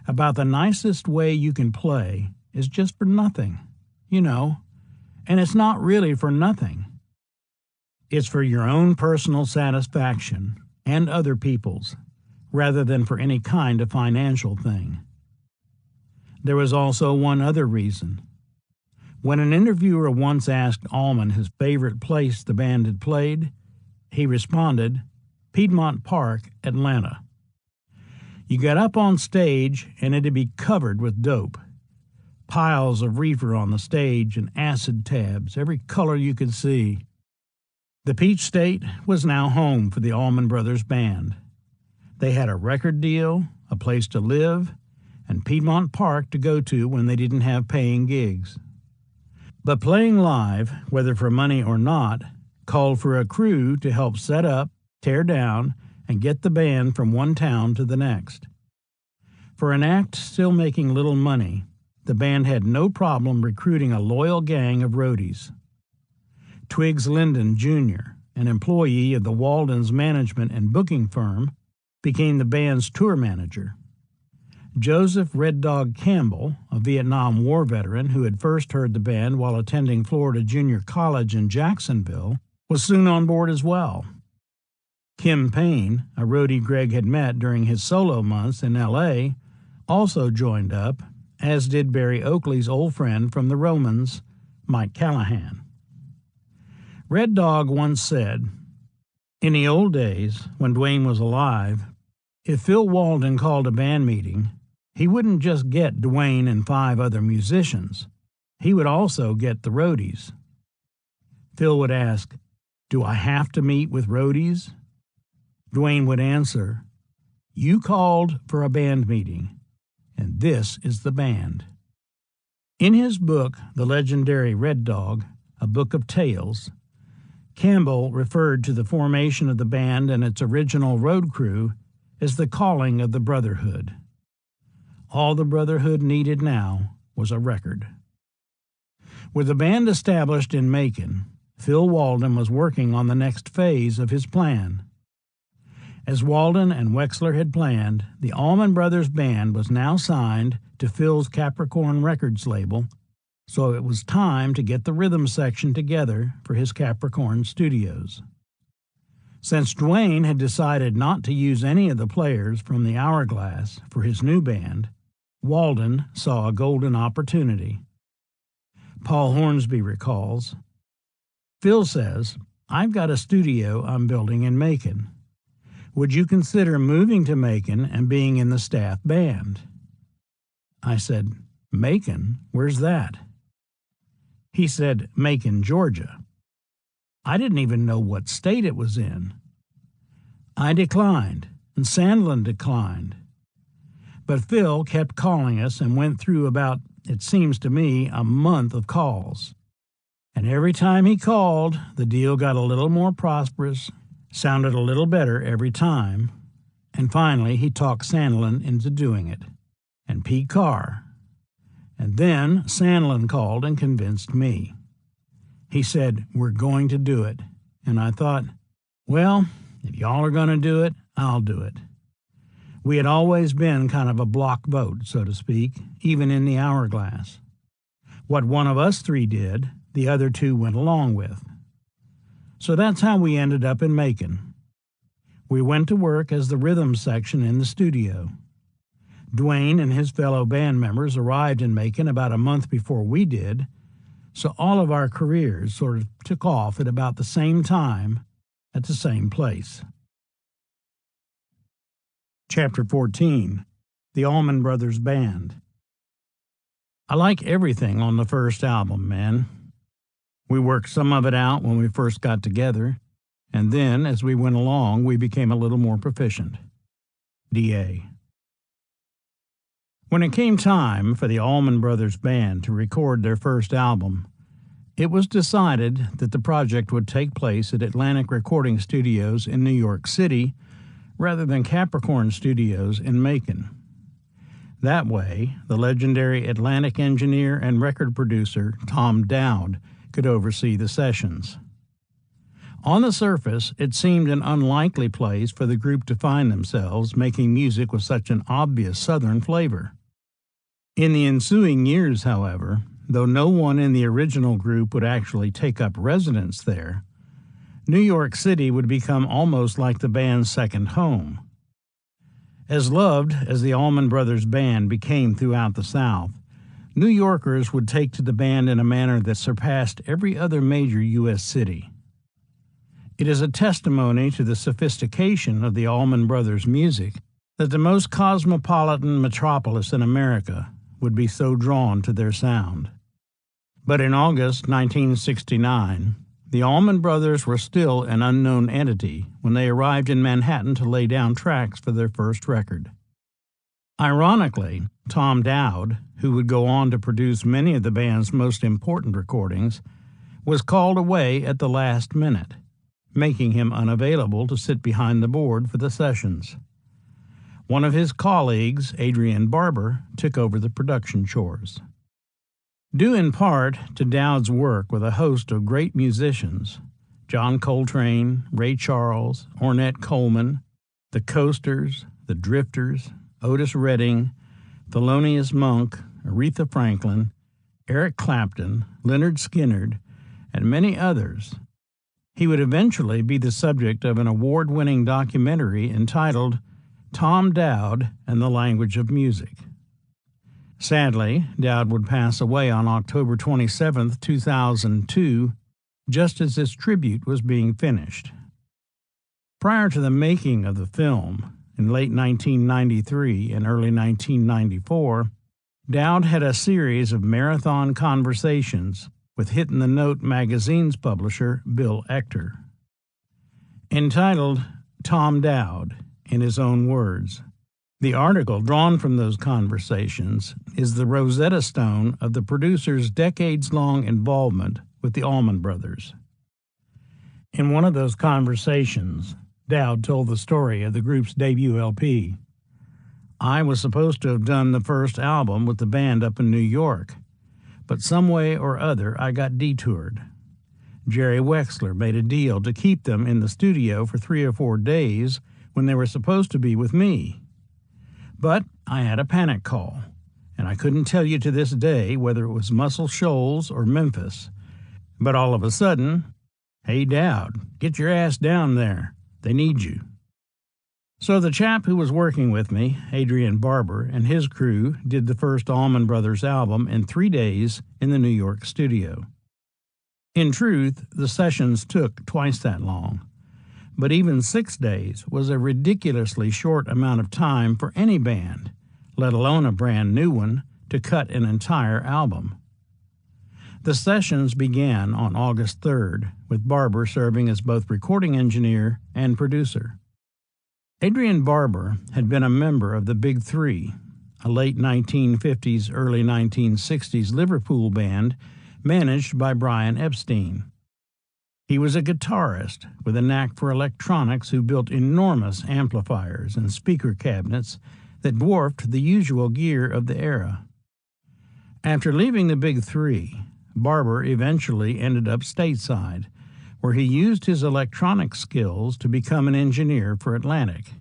About the nicest way you can play is just for nothing, you know, and it's not really for nothing. It's for your own personal satisfaction and other people's, rather than for any kind of financial thing." There was also one other reason. When an interviewer once asked Allman his favorite place the band had played, he responded, "Piedmont Park, Atlanta. You got up on stage and it'd be covered with dope. Piles of reefer on the stage and acid tabs, every color you could see." The Peach State was now home for the Allman Brothers Band. They had a record deal, a place to live, and Piedmont Park to go to when they didn't have paying gigs. But playing live, whether for money or not, called for a crew to help set up, tear down, and get the band from one town to the next. For an act still making little money, the band had no problem recruiting a loyal gang of roadies. Twiggs Linden, Jr., an employee of the Walden's management and booking firm, became the band's tour manager. Joseph Red Dog Campbell, a Vietnam War veteran who had first heard the band while attending Florida Junior College in Jacksonville, was soon on board as well. Kim Payne, a roadie Greg had met during his solo months in L.A., also joined up, as did Barry Oakley's old friend from the Romans, Mike Callahan. Red Dog once said, "In the old days, when Dwayne was alive, if Phil Walden called a band meeting, he wouldn't just get Dwayne and 5 other musicians. He would also get the roadies. Phil would ask, 'Do I have to meet with roadies?' Dwayne would answer, 'You called for a band meeting, and this is the band.'" In his book, The Legendary Red Dog, A Book of Tales, Campbell referred to the formation of the band and its original road crew as the calling of the Brotherhood. All the Brotherhood needed now was a record. With the band established in Macon, Phil Walden was working on the next phase of his plan. As Walden and Wexler had planned, the Allman Brothers Band was now signed to Phil's Capricorn Records label, so it was time to get the rhythm section together for his Capricorn studios. Since Dwayne had decided not to use any of the players from the Hourglass for his new band, Walden saw a golden opportunity. Paul Hornsby recalls, "Phil says, 'I've got a studio I'm building in Macon. Would you consider moving to Macon and being in the staff band?' I said, 'Macon? Where's that?' He said, 'Macon, Georgia.' I didn't even know what state it was in. I declined, and Sandlin declined. But Phil kept calling us and went through about, it seems to me, a month of calls. And every time he called, the deal got a little more prosperous, sounded a little better every time, and finally he talked Sandlin into doing it, and Pete Carr. And then Sandlin called and convinced me. He said, 'We're going to do it.' And I thought, well, If y'all are going to do it, I'll do it. We had always been kind of a block vote, so to speak, even in the hourglass. What one of us three did, the other two went along with. So that's how we ended up in Macon. We went to work as the rhythm section in the studio. Dwayne and his fellow band members arrived in Macon about a month before we did, so all of our careers sort of took off at about the same time at the same place. Chapter 14, The Allman Brothers Band. I like everything on the first album, man. We worked some of it out when we first got together, and then, as we went along, we became a little more proficient. D.A. When it came time for the Allman Brothers Band to record their first album, it was decided that the project would take place at Atlantic Recording Studios in New York City rather than Capricorn Studios in Macon. That way, the legendary Atlantic engineer and record producer Tom Dowd could oversee the sessions. On the surface, it seemed an unlikely place for the group to find themselves making music with such an obvious Southern flavor. In the ensuing years, however, though no one in the original group would actually take up residence there, New York City would become almost like the band's second home. As loved as the Allman Brothers Band became throughout the South, New Yorkers would take to the band in a manner that surpassed every other major U.S. city. It is a testimony to the sophistication of the Allman Brothers' music that the most cosmopolitan metropolis in America would be so drawn to their sound. But in August 1969, the Allman Brothers were still an unknown entity when they arrived in Manhattan to lay down tracks for their first record. Ironically, Tom Dowd, who would go on to produce many of the band's most important recordings, was called away at the last minute, making him unavailable to sit behind the board for the sessions. One of his colleagues, Adrian Barber, took over the production chores. Due in part to Dowd's work with a host of great musicians, John Coltrane, Ray Charles, Ornette Coleman, the Coasters, the Drifters, Otis Redding, Thelonious Monk, Aretha Franklin, Eric Clapton, Lynyrd Skynyrd, and many others, he would eventually be the subject of an award-winning documentary entitled Tom Dowd and the Language of Music. Sadly, Dowd would pass away on October 27, 2002, just as his tribute was being finished. Prior to the making of the film, in late 1993 and early 1994, Dowd had a series of marathon conversations with Hit in the Note magazine's publisher, Bill Ector. Entitled Tom Dowd, in his own words, the article drawn from those conversations is the Rosetta Stone of the producer's decades-long involvement with the Allman Brothers. In one of those conversations, Dowd told the story of the group's debut LP. I was supposed to have done the first album with the band up in New York, but some way or other I got detoured. Jerry Wexler made a deal to keep them in the studio for 3 or 4 days when they were supposed to be with me. But I had a panic call, and I couldn't tell you to this day whether it was Muscle Shoals or Memphis. But all of a sudden, hey Dowd, get your ass down there. They need you. So the chap who was working with me, Adrian Barber, and his crew did the first Allman Brothers album in 3 days in the New York studio. In truth, the sessions took twice that long. But even 6 days was a ridiculously short amount of time for any band, let alone a brand new one, to cut an entire album. The sessions began on August 3rd, with Barber serving as both recording engineer and producer. Adrian Barber had been a member of the Big Three, a late 1950s, early 1960s Liverpool band managed by Brian Epstein. He was a guitarist with a knack for electronics who built enormous amplifiers and speaker cabinets that dwarfed the usual gear of the era. After leaving the Big Three, Barber eventually ended up stateside, where he used his electronic skills to become an engineer for Atlantic.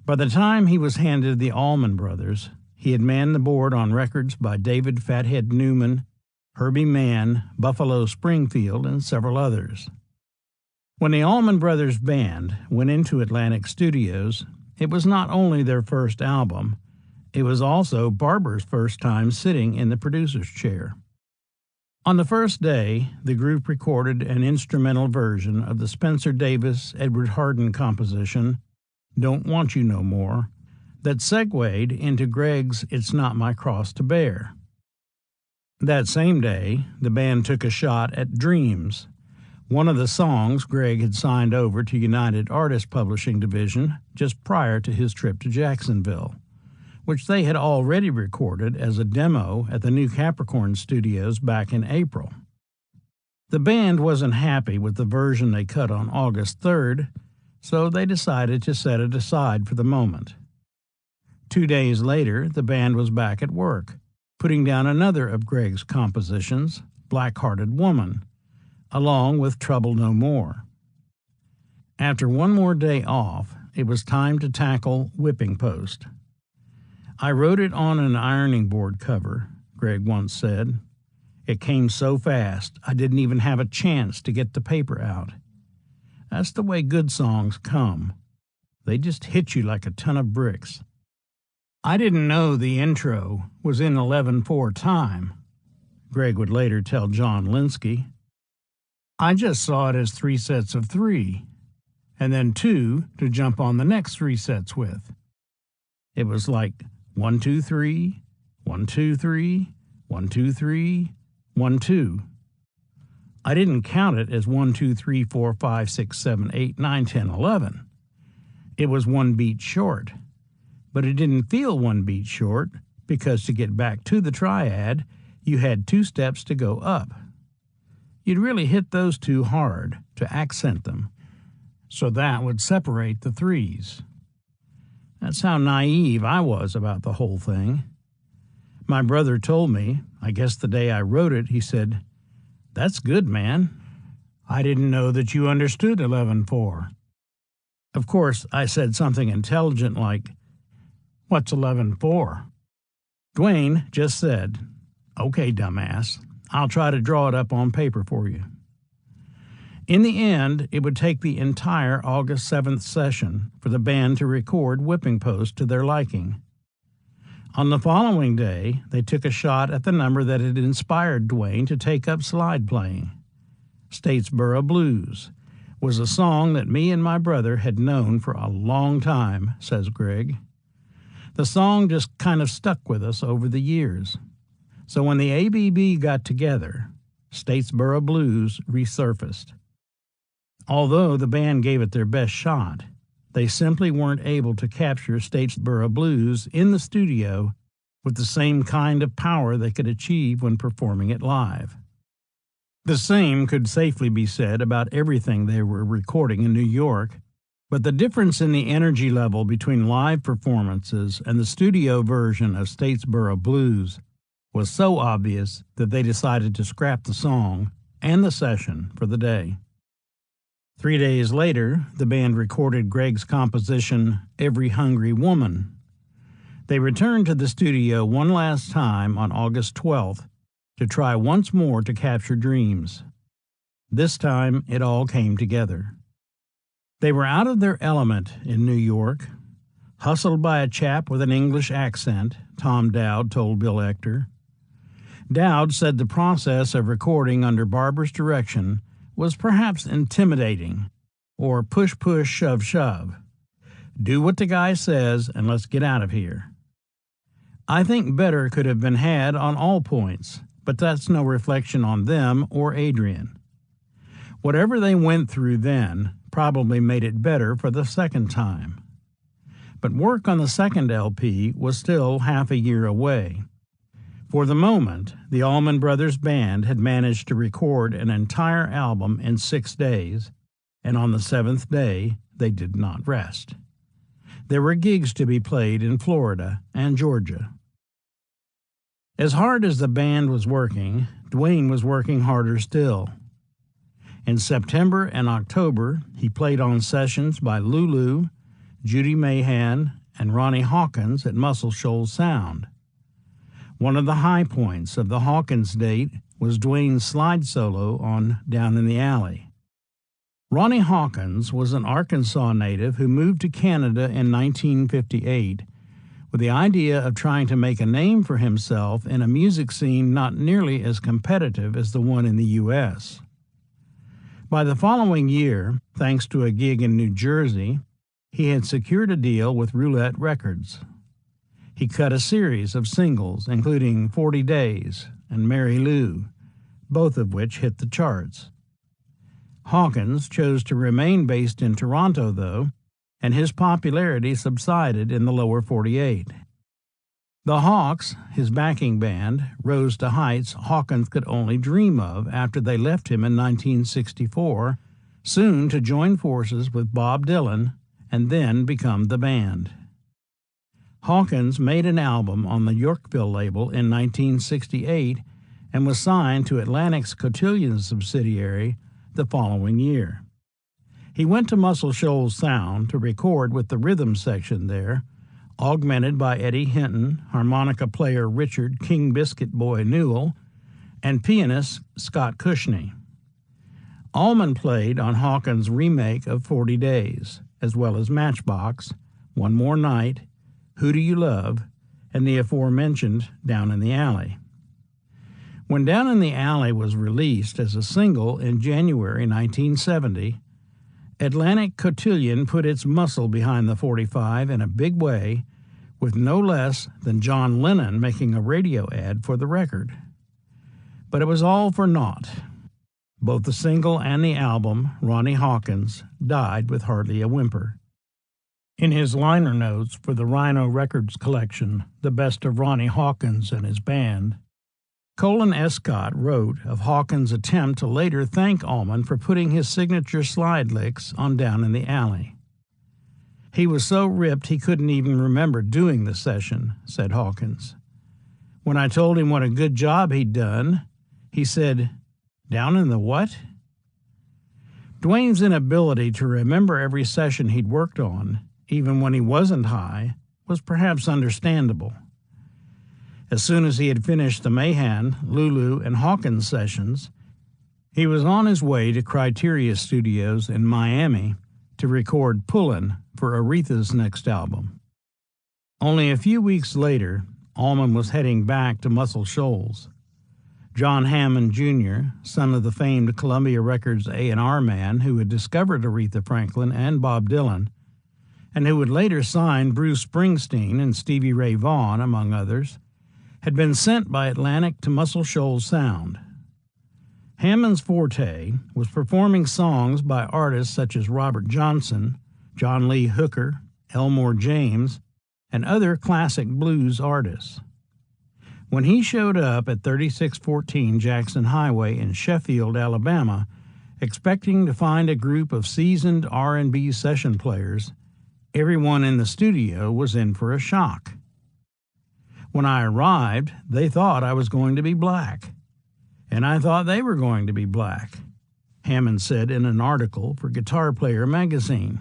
By the time he was handed the Allman Brothers, he had manned the board on records by David Fathead Newman, Herbie Mann, Buffalo Springfield, and several others. When the Allman Brothers Band went into Atlantic Studios, it was not only their first album, it was also Barber's first time sitting in the producer's chair. On the first day, the group recorded an instrumental version of the Spencer Davis, Edward Hardin composition, Don't Want You No More, that segued into Greg's It's Not My Cross to Bear. That same day, the band took a shot at Dreams, one of the songs Greg had signed over to United Artists Publishing Division just prior to his trip to Jacksonville, which they had already recorded as a demo at the New Capricorn Studios back in April. The band wasn't happy with the version they cut on August 3rd, so they decided to set it aside for the moment. 2 days later, the band was back at work, putting down another of Greg's compositions, Black-Hearted Woman, along with Trouble No More. After one more day off, it was time to tackle Whipping Post. I wrote it on an ironing board cover, Greg once said. It came so fast, I didn't even have a chance to get the paper out. That's the way good songs come. They just hit you like a ton of bricks. I didn't know the intro was in 11/4 time, Greg would later tell John Linsky. I just saw it as 3 sets of 3, and then 2 to jump on the next 3 sets with. It was like 1, 2, 3, 1, 2, 3, 1, 2, 3, 1, 2. I didn't count it as 1, 2, 3, 4, 5, 6, 7, 8, 9, 10, 11. It was 1 beat short, but it didn't feel 1 beat short because to get back to the triad, you had 2 steps to go up. You'd really hit those 2 hard to accent them, so that would separate the 3s. That's how naive I was about the whole thing. My brother told me, I guess the day I wrote it, he said, "That's good, man. I didn't know that you understood 11/4." Of course, I said something intelligent like, "What's 11/4?" Dwayne just said, "Okay, dumbass, I'll try to draw it up on paper for you." In the end, it would take the entire August 7th session for the band to record Whipping Post to their liking. On the following day, they took a shot at the number that had inspired Dwayne to take up slide playing. Statesboro Blues was a song that me and my brother had known for a long time, says Greg. The song just kind of stuck with us over the years. So when the ABB got together, Statesboro Blues resurfaced. Although the band gave it their best shot, they simply weren't able to capture Statesboro Blues in the studio with the same kind of power they could achieve when performing it live. The same could safely be said about everything they were recording in New York, but the difference in the energy level between live performances and the studio version of Statesboro Blues was so obvious that they decided to scrap the song and the session for the day. 3 days later, the band recorded Greg's composition, Every Hungry Woman. They returned to the studio one last time on August 12th to try once more to capture Dreams. This time, it all came together. They were out of their element in New York, hustled by a chap with an English accent, Tom Dowd told Bill Ector. Dowd said the process of recording under Barber's direction was perhaps intimidating, or push, shove, shove. Do what the guy says and let's get out of here. I think better could have been had on all points, but that's no reflection on them or Adrian. Whatever they went through then probably made it better for the second time. But work on the second LP was still half a year away. For the moment, the Allman Brothers Band had managed to record an entire album in 6 days, and on the 7th day, they did not rest. There were gigs to be played in Florida and Georgia. As hard as the band was working, Dwayne was working harder still. In September and October, he played on sessions by Lulu, Judy Mahan, and Ronnie Hawkins at Muscle Shoals Sound. One of the high points of the Hawkins date was Dwayne's slide solo on Down in the Alley. Ronnie Hawkins was an Arkansas native who moved to Canada in 1958 with the idea of trying to make a name for himself in a music scene not nearly as competitive as the one in the U.S. By the following year, thanks to a gig in New Jersey, he had secured a deal with Roulette Records. He cut a series of singles, including 40 Days and Mary Lou, both of which hit the charts. Hawkins chose to remain based in Toronto, though, and his popularity subsided in the lower 48. The Hawks, his backing band, rose to heights Hawkins could only dream of after they left him in 1964, soon to join forces with Bob Dylan and then become the band. Hawkins made an album on the Yorkville label in 1968 and was signed to Atlantic's Cotillion subsidiary the following year. He went to Muscle Shoals Sound to record with the rhythm section there, augmented by Eddie Hinton, harmonica player Richard King Biscuit Boy Newell, and pianist Scott Cushney. Allman played on Hawkins' remake of 40 Days, as well as Matchbox, One More Night, Who Do You Love, and the aforementioned Down in the Alley. When Down in the Alley was released as a single in January 1970, Atlantic Cotillion put its muscle behind the 45 in a big way, with no less than John Lennon making a radio ad for the record. But it was all for naught. Both the single and the album, Ronnie Hawkins, died with hardly a whimper. In his liner notes for the Rhino Records collection, The Best of Ronnie Hawkins and His Band, Colin Escott wrote of Hawkins' attempt to later thank Allman for putting his signature slide licks on Down in the Alley. He was so ripped he couldn't even remember doing the session, said Hawkins. When I told him what a good job he'd done, he said, "Down in the what?" Dwayne's inability to remember every session he'd worked on, even when he wasn't high, was perhaps understandable. As soon as he had finished the Mahan, Lulu, and Hawkins sessions, he was on his way to Criteria Studios in Miami to record Pullin' for Aretha's next album. Only a few weeks later, Allman was heading back to Muscle Shoals. John Hammond Jr., son of the famed Columbia Records A&R man who had discovered Aretha Franklin and Bob Dylan, and who would later sign Bruce Springsteen and Stevie Ray Vaughan, among others, had been sent by Atlantic to Muscle Shoals Sound. Hammond's forte was performing songs by artists such as Robert Johnson, John Lee Hooker, Elmore James, and other classic blues artists. When he showed up at 3614 Jackson Highway in Sheffield, Alabama, expecting to find a group of seasoned R&B session players, everyone in the studio was in for a shock. When I arrived, they thought I was going to be black, and I thought they were going to be black, Hammond said in an article for Guitar Player magazine.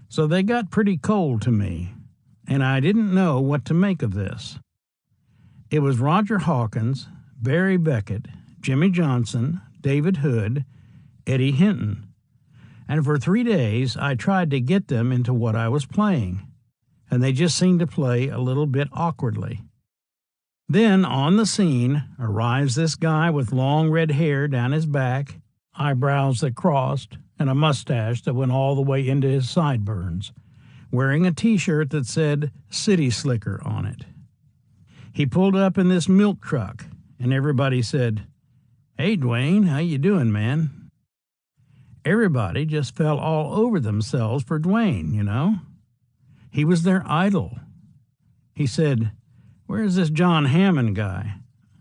So they got pretty cold to me, and I didn't know what to make of this. It was Roger Hawkins, Barry Beckett, Jimmy Johnson, David Hood, Eddie Hinton, and for 3 days I tried to get them into what I was playing, and they just seemed to play a little bit awkwardly. Then on the scene arrives this guy with long red hair down his back, eyebrows that crossed, and a mustache that went all the way into his sideburns, wearing a T-shirt that said City Slicker on it. He pulled up in this milk truck, and everybody said, "Hey, Dwayne, how you doing, man?" Everybody just fell all over themselves for Dwayne, you know. He was their idol. He said, "Where's this John Hammond guy?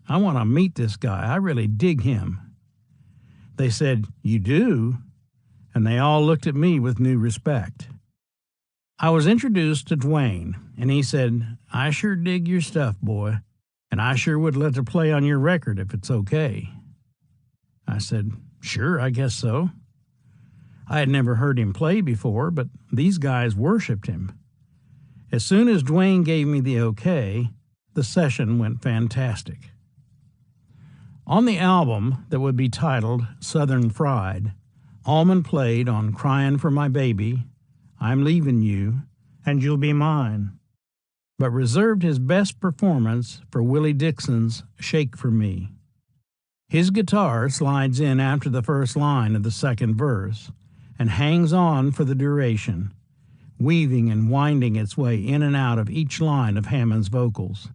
I want to meet this guy. I really dig him." They said, "You do?" And they all looked at me with new respect. I was introduced to Dwayne, and he said, "I sure dig your stuff, boy, and I sure would let it play on your record if it's okay." I said, Sure, I guess so. I had never heard him play before, but these guys worshipped him. As soon as Dwayne gave me the okay, the session went fantastic. On the album that would be titled Southern Fried, Allman played on Crying for My Baby, I'm Leaving You, and You'll Be Mine, but reserved his best performance for Willie Dixon's Shake for Me. His guitar slides in after the first line of the second verse and hangs on for the duration, weaving and winding its way in and out of each line of Hammond's vocals.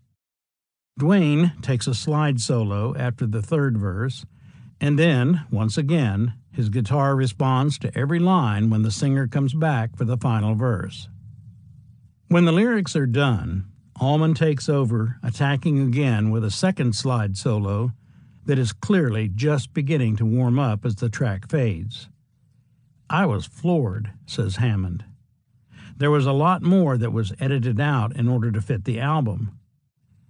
Dwayne takes a slide solo after the third verse, and then, once again, his guitar responds to every line when the singer comes back for the final verse. When the lyrics are done, Allman takes over, attacking again with a second slide solo that is clearly just beginning to warm up as the track fades. I was floored, says Hammond. There was a lot more that was edited out in order to fit the album.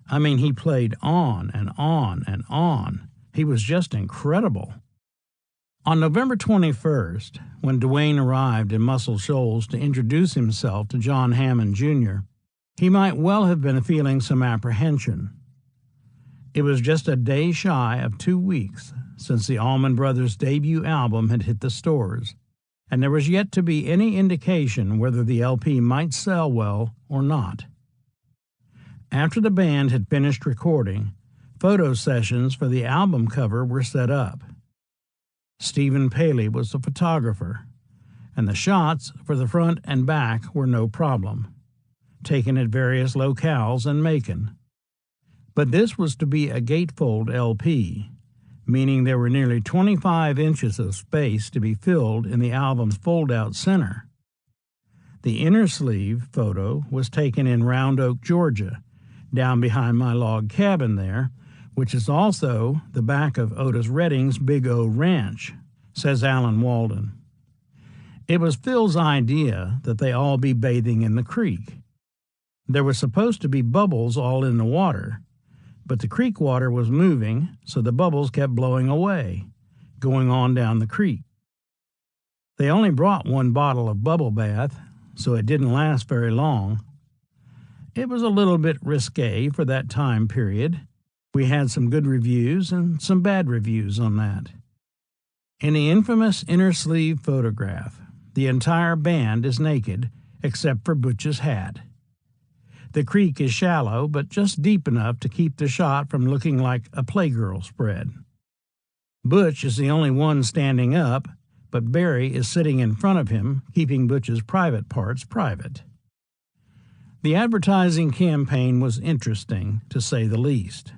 I mean, he played on and on and on. He was just incredible. On November 21st, when Dwayne arrived in Muscle Shoals to introduce himself to John Hammond Jr., he might well have been feeling some apprehension. It was just a day shy of 2 weeks since the Allman Brothers' debut album had hit the stores, and there was yet to be any indication whether the LP might sell well or not. After the band had finished recording, photo sessions for the album cover were set up. Stephen Paley was the photographer, and the shots for the front and back were no problem, taken at various locales in Macon. But this was to be a gatefold LP, meaning there were nearly 25 inches of space to be filled in the album's fold-out center. The inner sleeve photo was taken in Round Oak, Georgia, down behind my log cabin there, which is also the back of Otis Redding's Big O Ranch, says Alan Walden. It was Phil's idea that they all be bathing in the creek. There was supposed to be bubbles all in the water, but the creek water was moving, so the bubbles kept blowing away, going on down the creek. They only brought 1 bottle of bubble bath, so it didn't last very long. It was a little bit risque for that time period. We had some good reviews and some bad reviews on that. In the infamous inner sleeve photograph, the entire band is naked except for Butch's hat. The creek is shallow, but just deep enough to keep the shot from looking like a Playgirl spread. Butch is the only one standing up, but Barry is sitting in front of him, keeping Butch's private parts private. The advertising campaign was interesting, to say the least.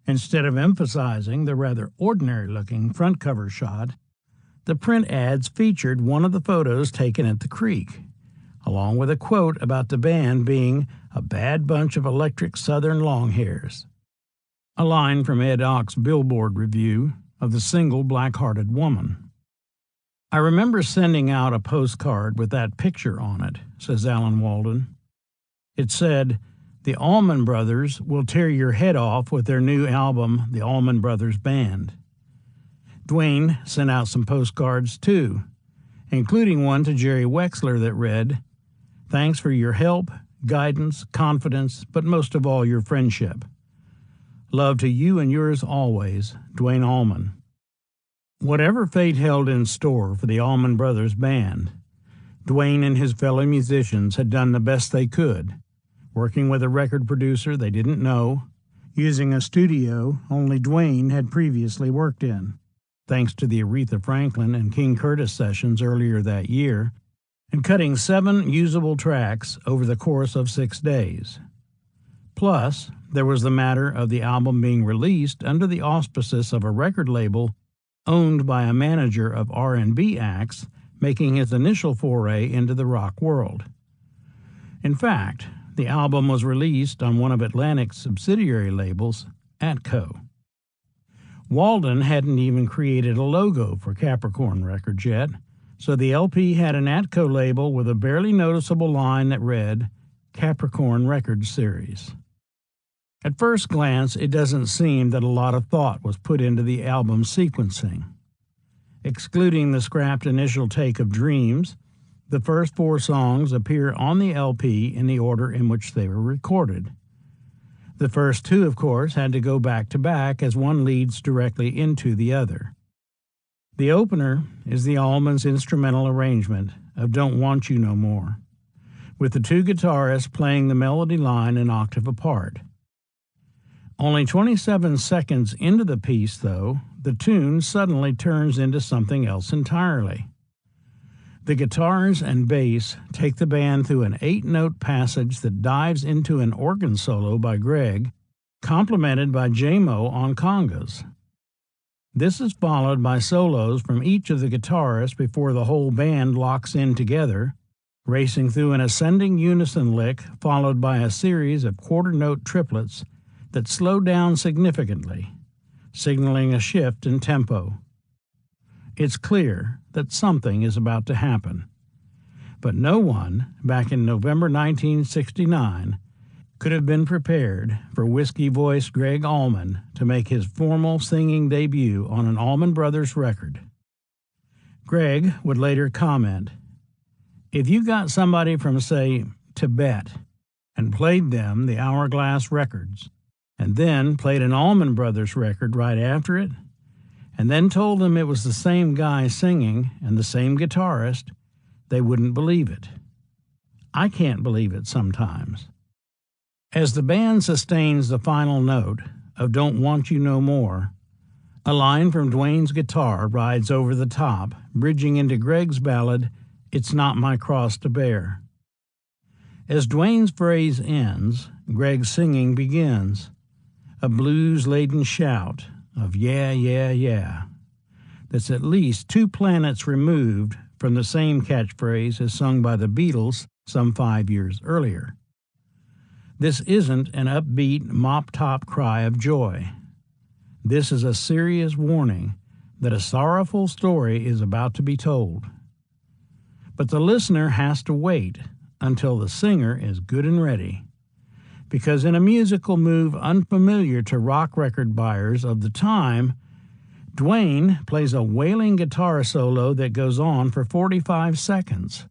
Instead of emphasizing the rather ordinary-looking front cover shot, the print ads featured one of the photos taken at the creek, along with a quote about the band being a bad bunch of electric Southern longhairs, a line from Ed Ock's Billboard review of the single Black-Hearted Woman. I remember sending out a postcard with that picture on it, says Alan Walden. It said, "The Allman Brothers will tear your head off with their new album, The Allman Brothers Band." Dwayne sent out some postcards too, including one to Jerry Wexler that read, "Thanks for your help, guidance, confidence, but most of all your friendship. Love to you and yours always, Dwayne Allman." Whatever fate held in store for the Allman Brothers Band, Dwayne and his fellow musicians had done the best they could, working with a record producer they didn't know, using a studio only Dwayne had previously worked in, thanks to the Aretha Franklin and King Curtis sessions earlier that year, and cutting 7 usable tracks over the course of 6 days. Plus, there was the matter of the album being released under the auspices of a record label owned by a manager of R&B acts making his initial foray into the rock world. In fact, the album was released on one of Atlantic's subsidiary labels, Atco. Walden hadn't even created a logo for Capricorn Records yet, so the LP had an Atco label with a barely noticeable line that read, Capricorn Records Series. At first glance, it doesn't seem that a lot of thought was put into the album sequencing. Excluding the scrapped initial take of Dreams, the first 4 songs appear on the LP in the order in which they were recorded. The first 2, of course, had to go back to back as one leads directly into the other. The opener is the Allmans' instrumental arrangement of Don't Want You No More, with the 2 guitarists playing the melody line an octave apart. Only 27 seconds into the piece, though, the tune suddenly turns into something else entirely. The guitars and bass take the band through an 8-note passage that dives into an organ solo by Greg, complemented by J-Mo on congas. This is followed by solos from each of the guitarists before the whole band locks in together, racing through an ascending unison lick followed by a series of quarter-note triplets that slow down significantly, signaling a shift in tempo. It's clear that something is about to happen, but no one, back in November 1969, could have been prepared for whiskey-voiced Gregg Allman to make his formal singing debut on an Allman Brothers record. Greg would later comment, "If you got somebody from, say, Tibet, and played them the Hourglass records, and then played an Allman Brothers record right after it, and then told them it was the same guy singing and the same guitarist, they wouldn't believe it. I can't believe it sometimes." As the band sustains the final note of Don't Want You No More, a line from Duane's guitar rides over the top, bridging into Greg's ballad, It's Not My Cross to Bear. As Duane's phrase ends, Greg's singing begins, a blues-laden shout of yeah, yeah, yeah, that's at least 2 planets removed from the same catchphrase as sung by the Beatles some 5 years earlier. This isn't an upbeat, mop-top cry of joy. This is a serious warning that a sorrowful story is about to be told. But the listener has to wait until the singer is good and ready, because in a musical move unfamiliar to rock record buyers of the time, Duane plays a wailing guitar solo that goes on for 45 seconds,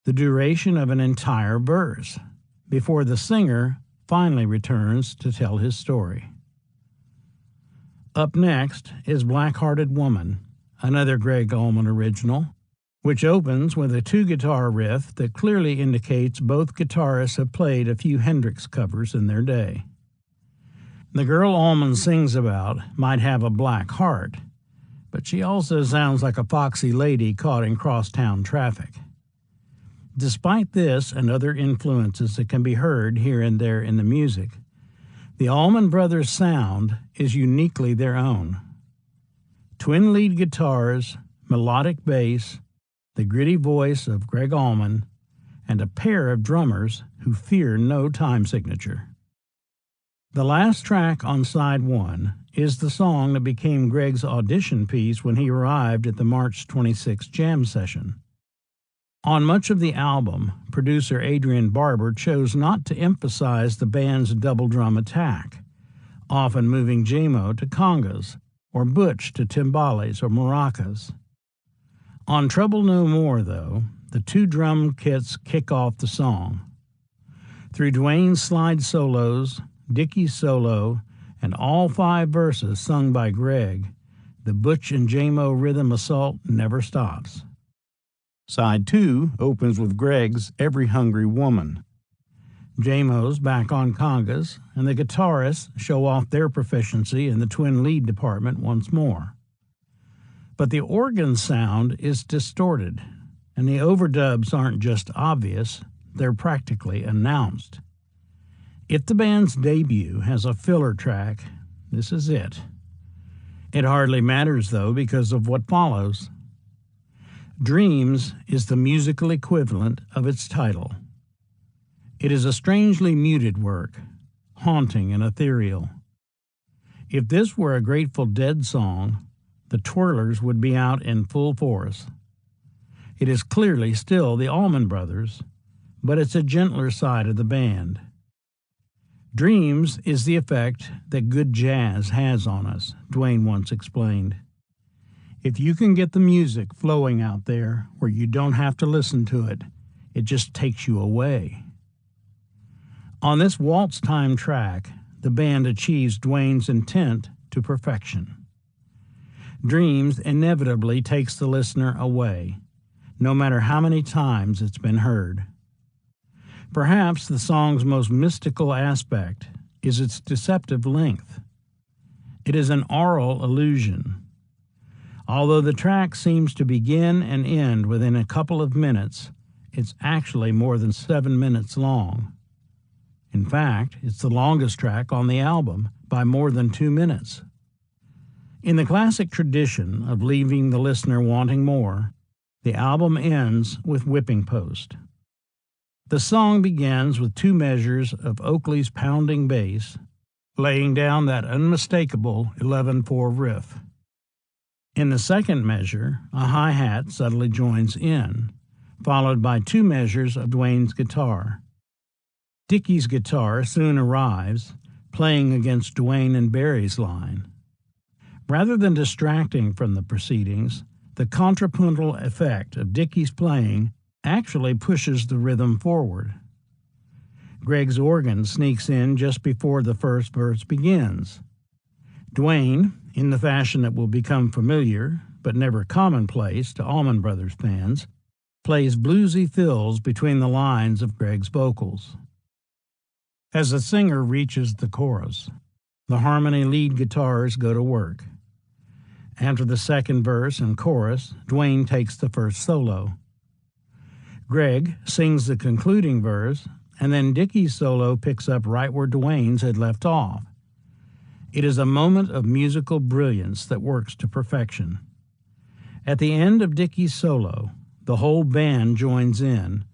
the duration of an entire verse, before the singer finally returns to tell his story. Up next is Black-Hearted Woman, another Gregg Allman original, which opens with a 2-guitar riff that clearly indicates both guitarists have played a few Hendrix covers in their day. The girl Allman sings about might have a black heart, but she also sounds like a foxy lady caught in crosstown traffic. Despite this and other influences that can be heard here and there in the music, the Allman Brothers' sound is uniquely their own. Twin lead guitars, melodic bass, the gritty voice of Gregg Allman, and a pair of drummers who fear no time signature. The last track on side 1 is the song that became Gregg's audition piece when he arrived at the March 26 jam session. On much of the album, producer Adrian Barber chose not to emphasize the band's double drum attack, often moving J-Mo to congas, or Butch to timbales or maracas. On Trouble No More, though, the 2 drum kits kick off the song. Through Duane's slide solos, Dickey's solo, and all 5 verses sung by Gregg, the Butch and J-Mo rhythm assault never stops. Side 2 opens with Gregg's Every Hungry Woman. J-Mo's back on congas, and the guitarists show off their proficiency in the twin lead department once more. But the organ sound is distorted, and the overdubs aren't just obvious, they're practically announced. If the band's debut has a filler track, this is it. It hardly matters, though, because of what follows. Dreams is the musical equivalent of its title. It is a strangely muted work, haunting and ethereal. If this were a Grateful Dead song, the Twirlers would be out in full force. It is clearly still the Allman Brothers, but it's a gentler side of the band. Dreams is the effect that good jazz has on us, Duane once explained. If you can get the music flowing out there where you don't have to listen to it, it just takes you away. On this waltz time track, the band achieves Duane's intent to perfection. Dreams inevitably takes the listener away, no matter how many times it's been heard. Perhaps the song's most mystical aspect is its deceptive length. It is an aural illusion. Although the track seems to begin and end within a couple of minutes, it's actually more than 7 minutes long. In fact, it's the longest track on the album by more than 2 minutes. In the classic tradition of leaving the listener wanting more, the album ends with Whipping Post. The song begins with 2 measures of Oakley's pounding bass, laying down that unmistakable 11/4 riff. In the second measure, a hi-hat subtly joins in, followed by 2 measures of Duane's guitar. Dickey's guitar soon arrives, playing against Duane and Barry's line. Rather than distracting from the proceedings, the contrapuntal effect of Dickey's playing actually pushes the rhythm forward. Greg's organ sneaks in just before the first verse begins. Duane, in the fashion that will become familiar, but never commonplace to Allman Brothers fans, plays bluesy fills between the lines of Greg's vocals. As the singer reaches the chorus, the harmony lead guitars go to work. After the second verse and chorus, Duane takes the first solo. Greg sings the concluding verse, and then Dickey's solo picks up right where Duane's had left off. It is a moment of musical brilliance that works to perfection. At the end of Dickey's solo, the whole band joins in,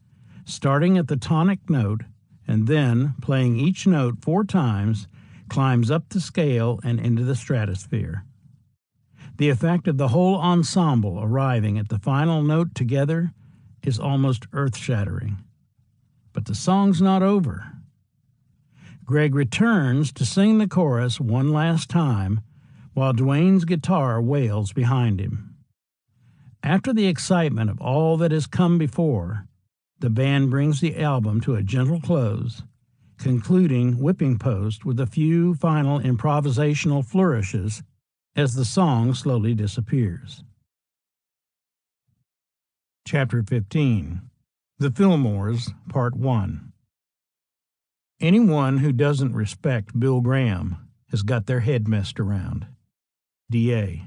starting at the tonic note and then, playing each note 4 times, climbs up the scale and into the stratosphere. The effect of the whole ensemble arriving at the final note together is almost earth-shattering. But the song's not over. Greg returns to sing the chorus one last time, while Duane's guitar wails behind him. After the excitement of all that has come before, the band brings the album to a gentle close, concluding Whipping Post with a few final improvisational flourishes as the song slowly disappears. Chapter 15. The Fillmores, Part 1. Anyone who doesn't respect Bill Graham has got their head messed around. D.A.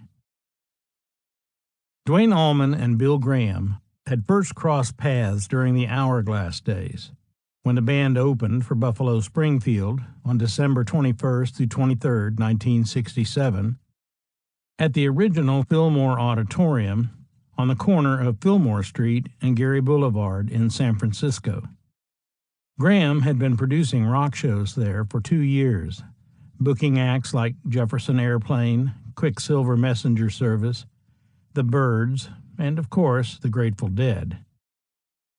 Duane Allman and Bill Graham had first crossed paths during the Hourglass days, when the band opened for Buffalo Springfield on December 21st through 23rd, 1967, at the original Fillmore Auditorium on the corner of Fillmore Street and Gary Boulevard in San Francisco. Graham had been producing rock shows there for 2 years, booking acts like Jefferson Airplane, Quicksilver Messenger Service, The Byrds, and, of course, the Grateful Dead.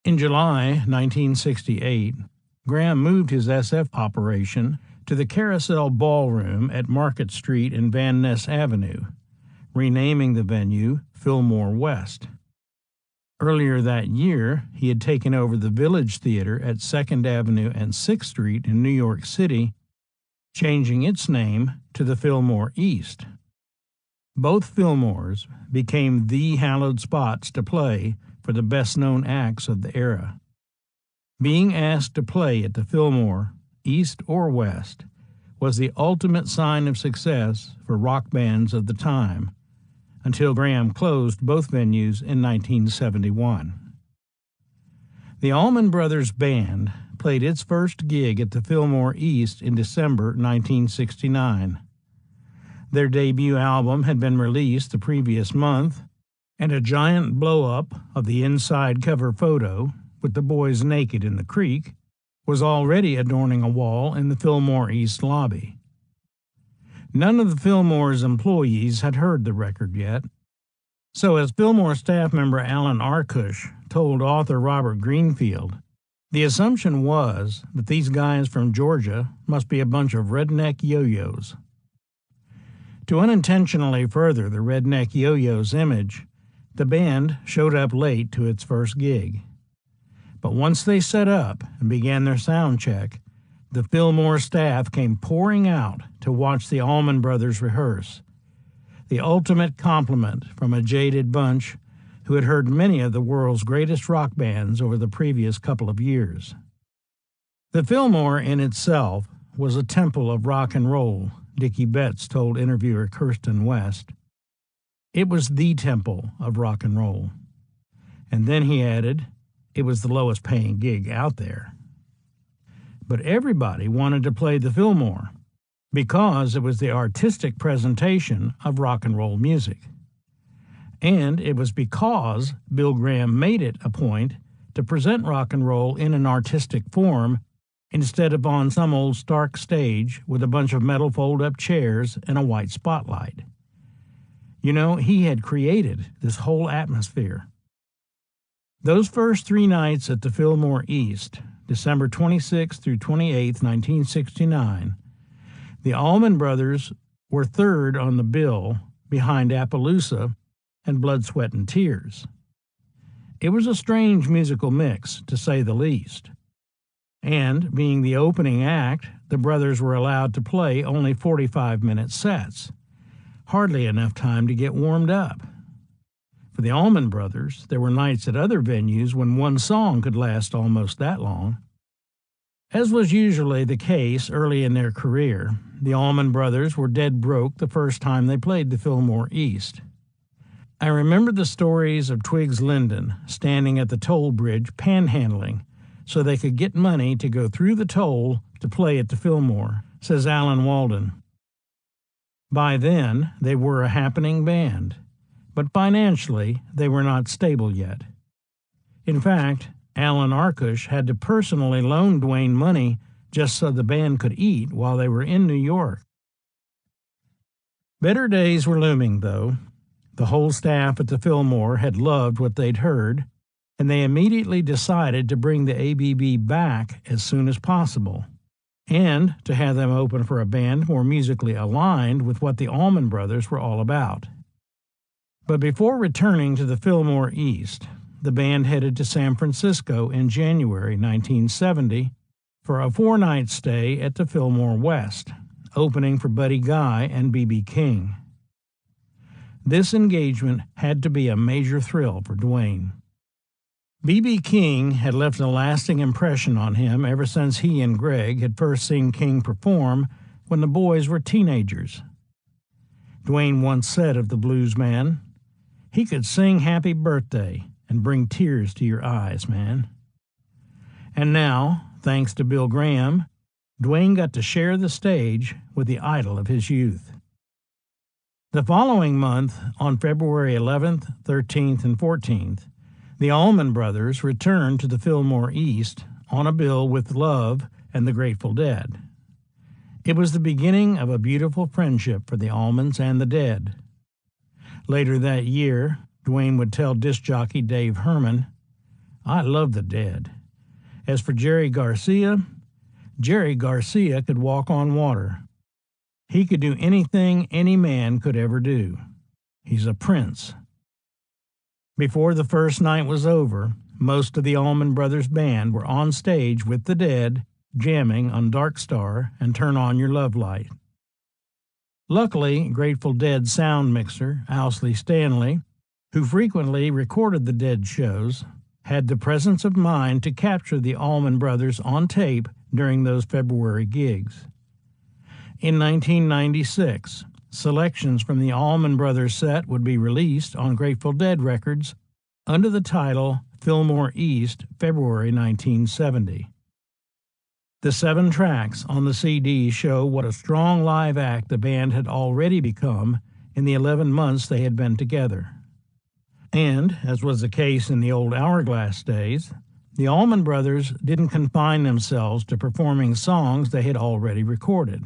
In July 1968, Graham moved his SF operation to the Carousel Ballroom at Market Street and Van Ness Avenue, renaming the venue Fillmore West. Earlier that year, he had taken over the Village Theater at 2nd Avenue and 6th Street in New York City, changing its name to the Fillmore East. Both Fillmores became the hallowed spots to play for the best-known acts of the era. Being asked to play at the Fillmore, East or West, was the ultimate sign of success for rock bands of the time, until Graham closed both venues in 1971. The Allman Brothers Band played its first gig at the Fillmore East in December 1969. Their debut album had been released the previous month, and a giant blow-up of the inside cover photo, with the boys naked in the creek, was already adorning a wall in the Fillmore East lobby. None of the Fillmore's employees had heard the record yet, so as Fillmore staff member Alan Arkush told author Robert Greenfield, the assumption was that these guys from Georgia must be a bunch of redneck yo-yos. To unintentionally further the Redneck Yo-Yo's image, the band showed up late to its first gig. But once they set up and began their sound check, the Fillmore staff came pouring out to watch the Allman Brothers rehearse. The ultimate compliment from a jaded bunch who had heard many of the world's greatest rock bands over the previous couple of years. The Fillmore in itself was a temple of rock and roll, Dickie Betts told interviewer Kirsten West. It was the temple of rock and roll. And then he added, it was the lowest paying gig out there. But everybody wanted to play the Fillmore because it was the artistic presentation of rock and roll music. And it was because Bill Graham made it a point to present rock and roll in an artistic form instead of on some old stark stage with a bunch of metal fold-up chairs and a white spotlight. You know, he had created this whole atmosphere. Those first 3 nights at the Fillmore East, December 26 through 28, 1969, the Allman Brothers were third on the bill behind Appaloosa and Blood, Sweat, and Tears. It was a strange musical mix, to say the least. And, being the opening act, the brothers were allowed to play only 45-minute sets, hardly enough time to get warmed up. For the Allman Brothers, there were nights at other venues when one song could last almost that long. As was usually the case early in their career, the Allman Brothers were dead broke the first time they played the Fillmore East. I remember the stories of Twiggs Linden standing at the toll bridge panhandling so they could get money to go through the toll to play at the Fillmore, says Alan Walden. By then, they were a happening band, but financially, they were not stable yet. In fact, Alan Arkush had to personally loan Duane money just so the band could eat while they were in New York. Better days were looming, though. The whole staff at the Fillmore had loved what they'd heard, and they immediately decided to bring the ABB back as soon as possible, and to have them open for a band more musically aligned with what the Allman Brothers were all about. But before returning to the Fillmore East, the band headed to San Francisco in January 1970 for a 4-night stay at the Fillmore West, opening for Buddy Guy and B.B. King. This engagement had to be a major thrill for Duane. B.B. King had left a lasting impression on him ever since he and Greg had first seen King perform when the boys were teenagers. Duane once said of the blues man, "He could sing Happy Birthday and bring tears to your eyes, man." And now, thanks to Bill Graham, Duane got to share the stage with the idol of his youth. The following month, on February 11th, 13th, and 14th, the Allman Brothers returned to the Fillmore East on a bill with Love and the Grateful Dead. It was the beginning of a beautiful friendship for the Allmans and the Dead. Later that year, Duane would tell disc jockey Dave Herman, "I love the Dead. As for Jerry Garcia could walk on water. He could do anything any man could ever do. He's a prince." Before the first night was over, most of the Allman Brothers band were on stage with the Dead, jamming on Dark Star and Turn On Your Love Light. Luckily, Grateful Dead sound mixer Owsley Stanley, who frequently recorded the Dead shows, had the presence of mind to capture the Allman Brothers on tape during those February gigs. In 1996, selections from the Allman Brothers set would be released on Grateful Dead records under the title Fillmore East, February 1970. The 7 tracks on the CD show what a strong live act the band had already become in the 11 months they had been together. And, as was the case in the old Hourglass days, the Allman Brothers didn't confine themselves to performing songs they had already recorded.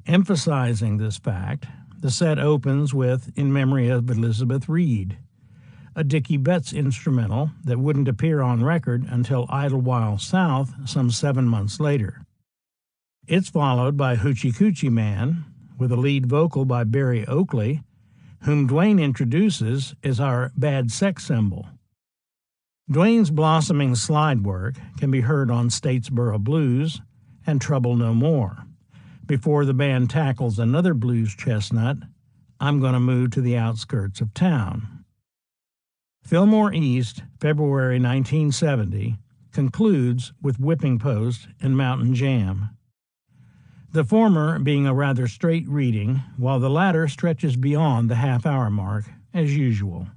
Emphasizing this fact, the set opens with In Memory of Elizabeth Reed, a Dickie Betts instrumental that wouldn't appear on record until Idlewild South some 7 months later. It's followed by Hoochie Coochie Man, with a lead vocal by Barry Oakley, whom Duane introduces as our bad sex symbol. Duane's blossoming slide work can be heard on Statesboro Blues and Trouble No More, before the band tackles another blues chestnut, I'm Gonna Move to the Outskirts of Town. Fillmore East, February 1970, concludes with Whipping Post and Mountain Jam. The former being a rather straight reading, while the latter stretches beyond the half-hour mark, as usual.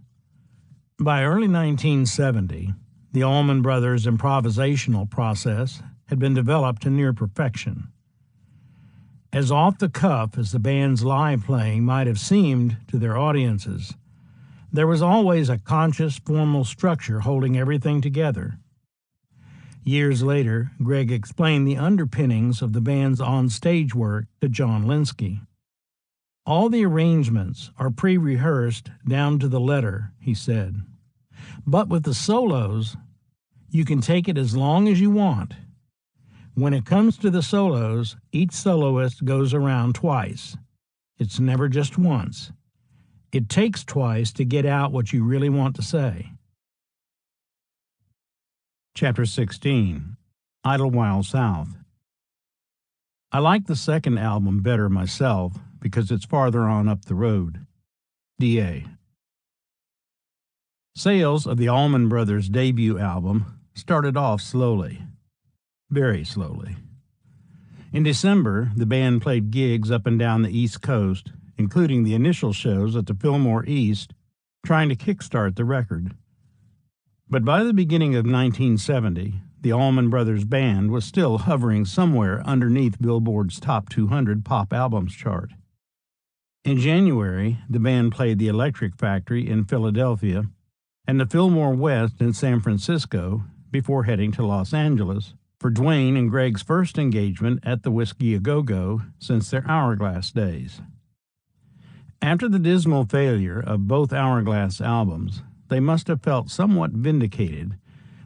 By early 1970, the Allman Brothers' improvisational process had been developed to near perfection. As off the cuff as the band's live playing might have seemed to their audiences, there was always a conscious, formal structure holding everything together. Years later, Greg explained the underpinnings of the band's on-stage work to John Linsky. All the arrangements are pre-rehearsed down to the letter, he said. But with the solos, you can take it as long as you want. When it comes to the solos, each soloist goes around twice. It's never just once. It takes twice to get out what you really want to say. Chapter 16, Idlewild South. I like the second album better myself because it's farther on up the road. D.A. Sales of the Allman Brothers' debut album started off slowly. Very slowly. In December, the band played gigs up and down the East Coast, including the initial shows at the Fillmore East, trying to kickstart the record. But by the beginning of 1970, the Allman Brothers Band was still hovering somewhere underneath Billboard's Top 200 Pop Albums chart. In January, the band played the Electric Factory in Philadelphia and the Fillmore West in San Francisco before heading to Los Angeles for Duane and Greg's first engagement at the Whiskey A Go-Go since their Hourglass days. After the dismal failure of both Hourglass albums, they must have felt somewhat vindicated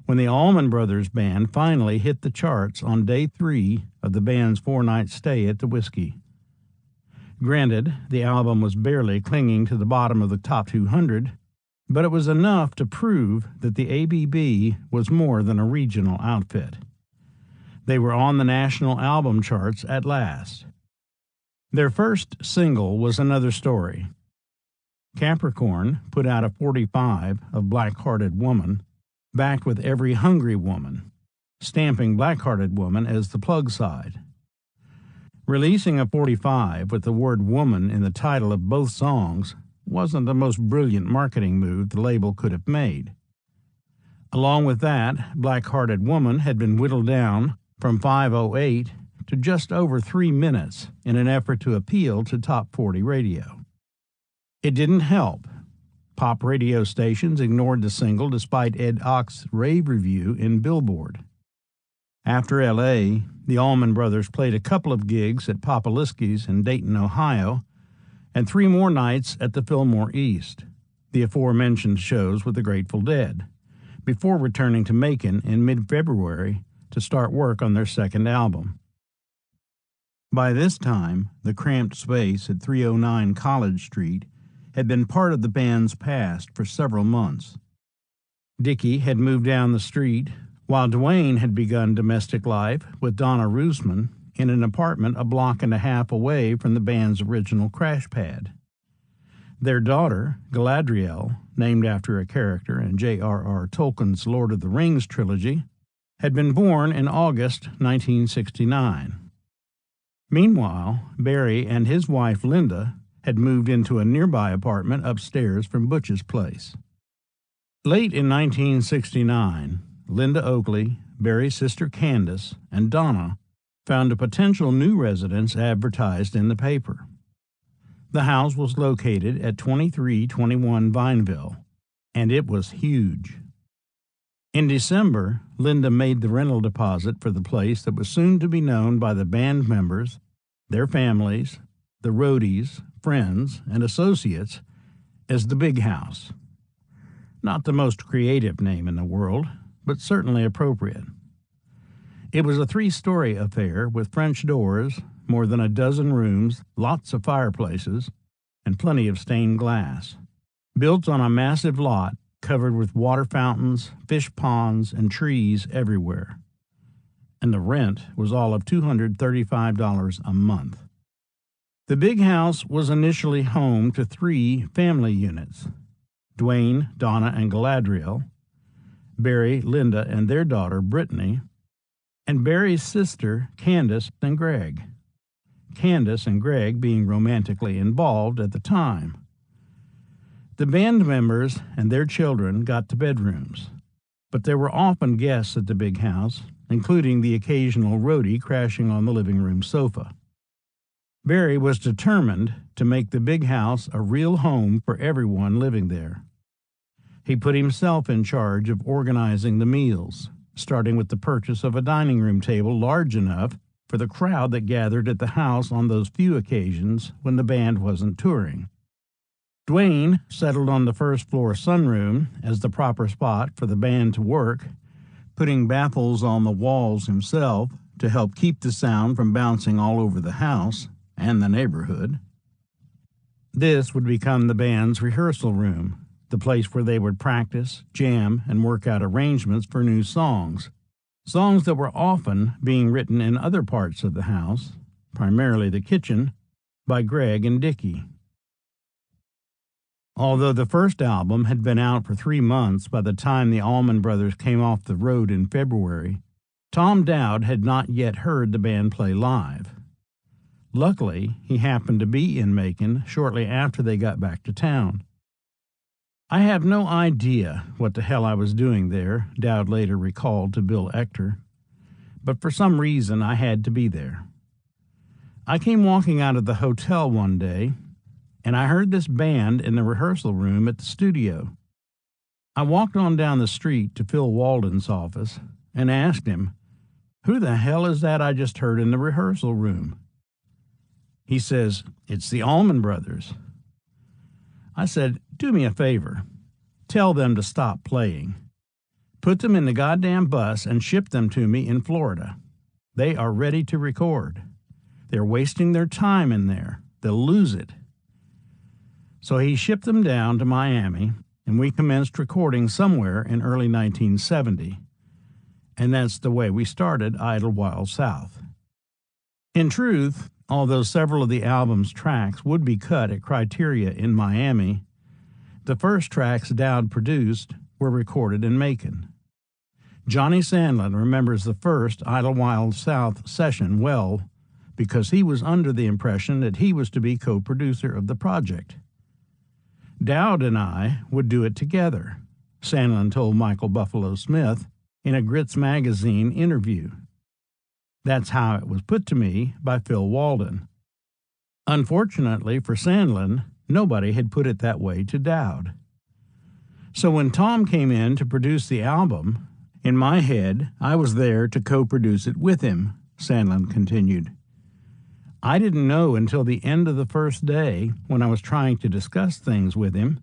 when the Allman Brothers Band finally hit the charts on day 3 of the band's 4-night stay at the Whiskey. Granted, the album was barely clinging to the bottom of the top 200, but it was enough to prove that the ABB was more than a regional outfit. They were on the national album charts at last. Their first single was Another Story. Capricorn put out a 45 of Black-Hearted Woman, backed with Every Hungry Woman, stamping Black-Hearted Woman as the plug side. Releasing a 45 with the word woman in the title of both songs wasn't the most brilliant marketing move the label could have made. Along with that, Black-Hearted Woman had been whittled down from 5:08 to just over 3 minutes in an effort to appeal to top 40 radio. It didn't help. Pop radio stations ignored the single despite Ed Ochs' rave review in Billboard. After L.A., the Allman Brothers played a couple of gigs at Popalisky's in Dayton, Ohio, and 3 more nights at the Fillmore East, the aforementioned shows with the Grateful Dead, before returning to Macon in mid-February to start work on their second album. By this time, the cramped space at 309 College Street had been part of the band's past for several months. Dickie had moved down the street, while Duane had begun domestic life with Donna Roosman in an apartment a block and a half away from the band's original crash pad. Their daughter, Galadriel, named after a character in J.R.R. Tolkien's Lord of the Rings trilogy, had been born in August 1969. Meanwhile, Barry and his wife Linda had moved into a nearby apartment upstairs from Butch's place. Late in 1969, Linda Oakley, Barry's sister Candace, and Donna found a potential new residence advertised in the paper. The house was located at 2321 Vineville, and it was huge. In December, Linda made the rental deposit for the place that was soon to be known by the band members, their families, the roadies, friends, and associates as the Big House. Not the most creative name in the world, but certainly appropriate. It was a 3-story affair with French doors, more than a dozen rooms, lots of fireplaces, and plenty of stained glass. Built on a massive lot covered with water fountains, fish ponds, and trees everywhere. And the rent was all of $235 a month. The big house was initially home to 3 family units: Dwayne, Donna, and Galadriel, Barry, Linda, and their daughter, Brittany, and Barry's sister, Candace and Greg. Candace and Greg being romantically involved at the time. The band members and their children got to bedrooms, but there were often guests at the big house, including the occasional roadie crashing on the living room sofa. Barry was determined to make the big house a real home for everyone living there. He put himself in charge of organizing the meals, starting with the purchase of a dining room table large enough for the crowd that gathered at the house on those few occasions when the band wasn't touring. Dwayne settled on the first-floor sunroom as the proper spot for the band to work, putting baffles on the walls himself to help keep the sound from bouncing all over the house and the neighborhood. This would become the band's rehearsal room, the place where they would practice, jam, and work out arrangements for new songs that were often being written in other parts of the house, primarily the kitchen, by Greg and Dickie. Although the first album had been out for 3 months by the time the Allman Brothers came off the road in February, Tom Dowd had not yet heard the band play live. Luckily, he happened to be in Macon shortly after they got back to town. I have no idea what the hell I was doing there, Dowd later recalled to Bill Ector, but for some reason I had to be there. I came walking out of the hotel one day, and I heard this band in the rehearsal room at the studio. I walked on down the street to Phil Walden's office and asked him, "Who the hell is that I just heard in the rehearsal room?" He says, "It's the Allman Brothers." I said, "Do me a favor. Tell them to stop playing. Put them in the goddamn bus and ship them to me in Florida. They are ready to record. They're wasting their time in there. They'll lose it." So he shipped them down to Miami, and we commenced recording somewhere in early 1970. And that's the way we started Idlewild South. In truth, although several of the album's tracks would be cut at Criteria in Miami, the first tracks Dowd produced were recorded in Macon. Johnny Sandlin remembers the first Idlewild South session well because he was under the impression that he was to be co-producer of the project. Dowd and I would do it together, Sandlin told Michael Buffalo Smith in a Grits magazine interview. That's how it was put to me by Phil Walden. Unfortunately for Sandlin, nobody had put it that way to Dowd. So when Tom came in to produce the album, in my head, I was there to co-produce it with him, Sandlin continued. I didn't know until the end of the first day when I was trying to discuss things with him,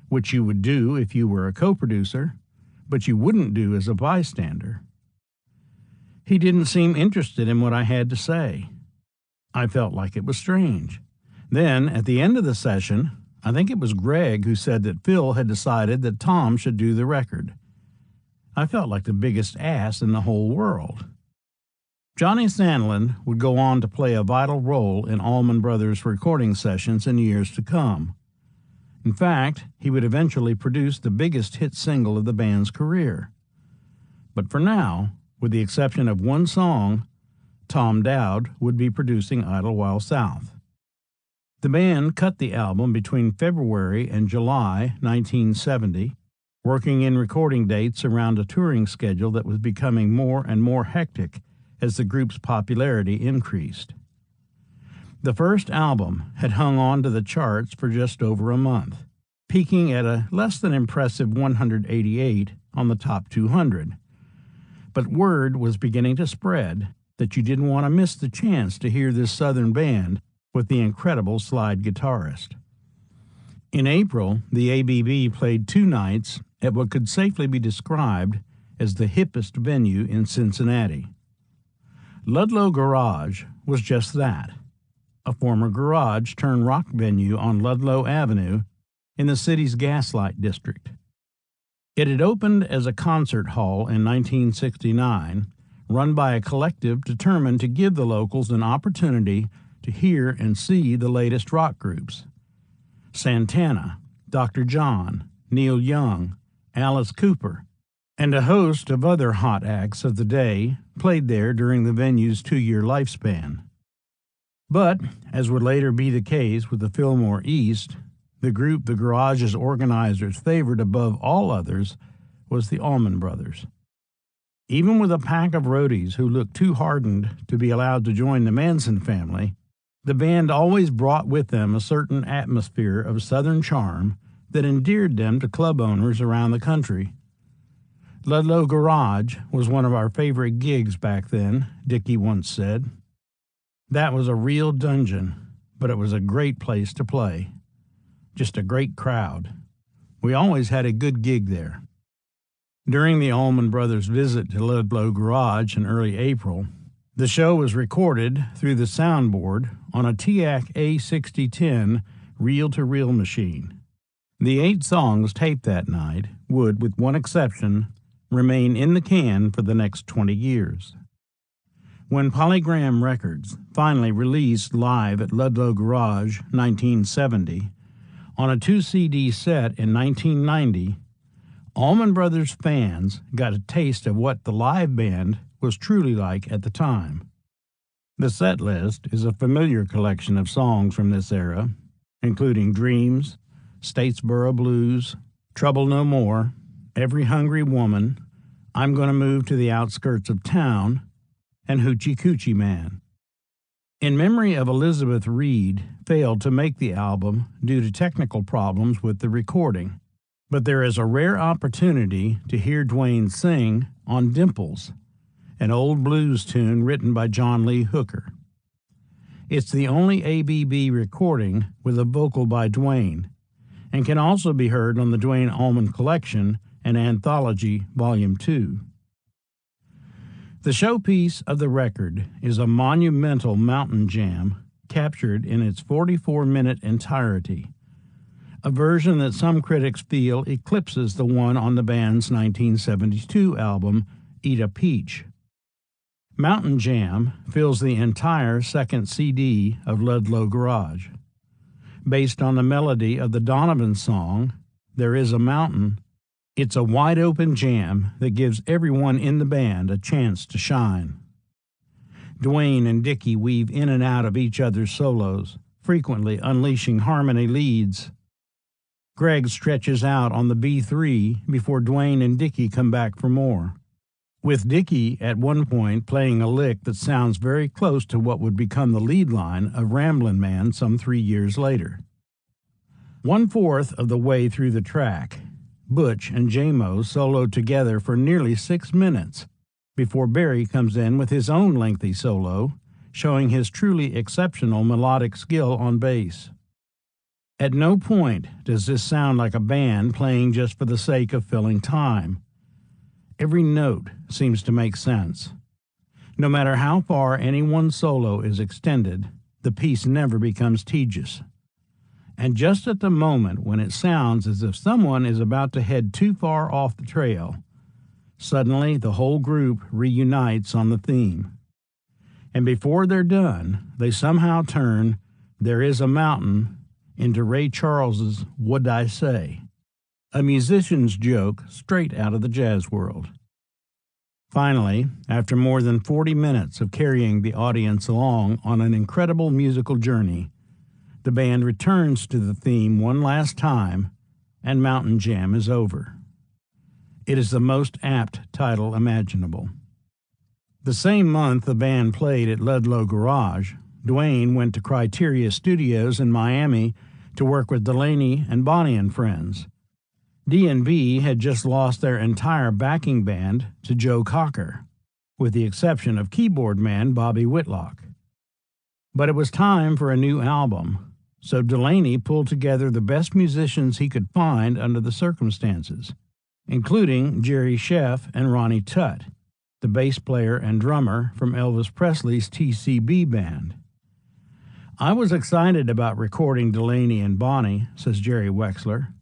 which you would do if you were a co-producer, but you wouldn't do as a bystander. He didn't seem interested in what I had to say. I felt like it was strange. Then, at the end of the session, I think it was Greg who said that Phil had decided that Tom should do the record. I felt like the biggest ass in the whole world. Johnny Sandlin would go on to play a vital role in Allman Brothers' recording sessions in years to come. In fact, he would eventually produce the biggest hit single of the band's career. But for now, with the exception of one song, Tom Dowd would be producing Idlewild South. The band cut the album between February and July 1970, working in recording dates around a touring schedule that was becoming more and more hectic as the group's popularity increased. The first album had hung on to the charts for just over a month, peaking at a less than impressive 188 on the top 200. But word was beginning to spread that you didn't want to miss the chance to hear this Southern band with the incredible slide guitarist. In April, the ABB played 2 nights at what could safely be described as the hippest venue in Cincinnati. Ludlow Garage was just that, a former garage-turned-rock venue on Ludlow Avenue in the city's Gaslight District. It had opened as a concert hall in 1969, run by a collective determined to give the locals an opportunity to hear and see the latest rock groups. Santana, Dr. John, Neil Young, Alice Cooper, and a host of other hot acts of the day played there during the venue's 2-year lifespan. But, as would later be the case with the Fillmore East, the group the garage's organizers favored above all others was the Allman Brothers. Even with a pack of roadies who looked too hardened to be allowed to join the Manson family, the band always brought with them a certain atmosphere of Southern charm that endeared them to club owners around the country. Ludlow Garage was one of our favorite gigs back then, Dickie once said. That was a real dungeon, but it was a great place to play. Just a great crowd. We always had a good gig there. During the Allman Brothers' visit to Ludlow Garage in early April, the show was recorded through the soundboard on a TIAC A6010 reel-to-reel machine. The 8 songs taped that night would, with one exception, remain in the can for the next 20 years. When Polygram Records finally released Live at Ludlow Garage 1970, on a 2-CD set in 1990, Allman Brothers fans got a taste of what the live band was truly like at the time. The set list is a familiar collection of songs from this era, including Dreams, Statesboro Blues, Trouble No More, Every Hungry Woman, I'm Gonna Move to the Outskirts of Town, and Hoochie Coochie Man. In memory of Elizabeth Reed failed to make the album due to technical problems with the recording, but there is a rare opportunity to hear Duane sing on Dimples, an old blues tune written by John Lee Hooker. It's the only ABB recording with a vocal by Duane, and can also be heard on the Duane Allman Collection and Anthology Volume 2. The showpiece of the record is a monumental mountain jam captured in its 44-minute entirety, a version that some critics feel eclipses the one on the band's 1972 album, Eat a Peach. Mountain Jam fills the entire second CD of Ludlow Garage. Based on the melody of the Donovan song, There Is a Mountain, it's a wide-open jam that gives everyone in the band a chance to shine. Duane and Dickie weave in and out of each other's solos, frequently unleashing harmony leads. Greg stretches out on the B3 before Duane and Dickie come back for more, with Dickie at one point playing a lick that sounds very close to what would become the lead line of Ramblin' Man some 3 years later. 1/4 of the way through the track, Butch and J-Mo soloed together for nearly 6 minutes before Barry comes in with his own lengthy solo, showing his truly exceptional melodic skill on bass. At no point does this sound like a band playing just for the sake of filling time. Every note seems to make sense. No matter how far any one solo is extended, the piece never becomes tedious. And just at the moment when it sounds as if someone is about to head too far off the trail, suddenly the whole group reunites on the theme. And before they're done, they somehow turn There Is a Mountain into Ray Charles's What'd I Say, a musician's joke straight out of the jazz world. Finally, after more than 40 minutes of carrying the audience along on an incredible musical journey, the band returns to the theme one last time, and Mountain Jam is over. It is the most apt title imaginable. The same month the band played at Ludlow Garage, Duane went to Criteria Studios in Miami to work with Delaney and Bonnie and Friends. D&B had just lost their entire backing band to Joe Cocker, with the exception of keyboard man Bobby Whitlock. But it was time for a new album, so Delaney pulled together the best musicians he could find under the circumstances, including Jerry Sheff and Ronnie Tutt, the bass player and drummer from Elvis Presley's TCB band. I was excited about recording Delaney and Bonnie, says Jerry Wexler,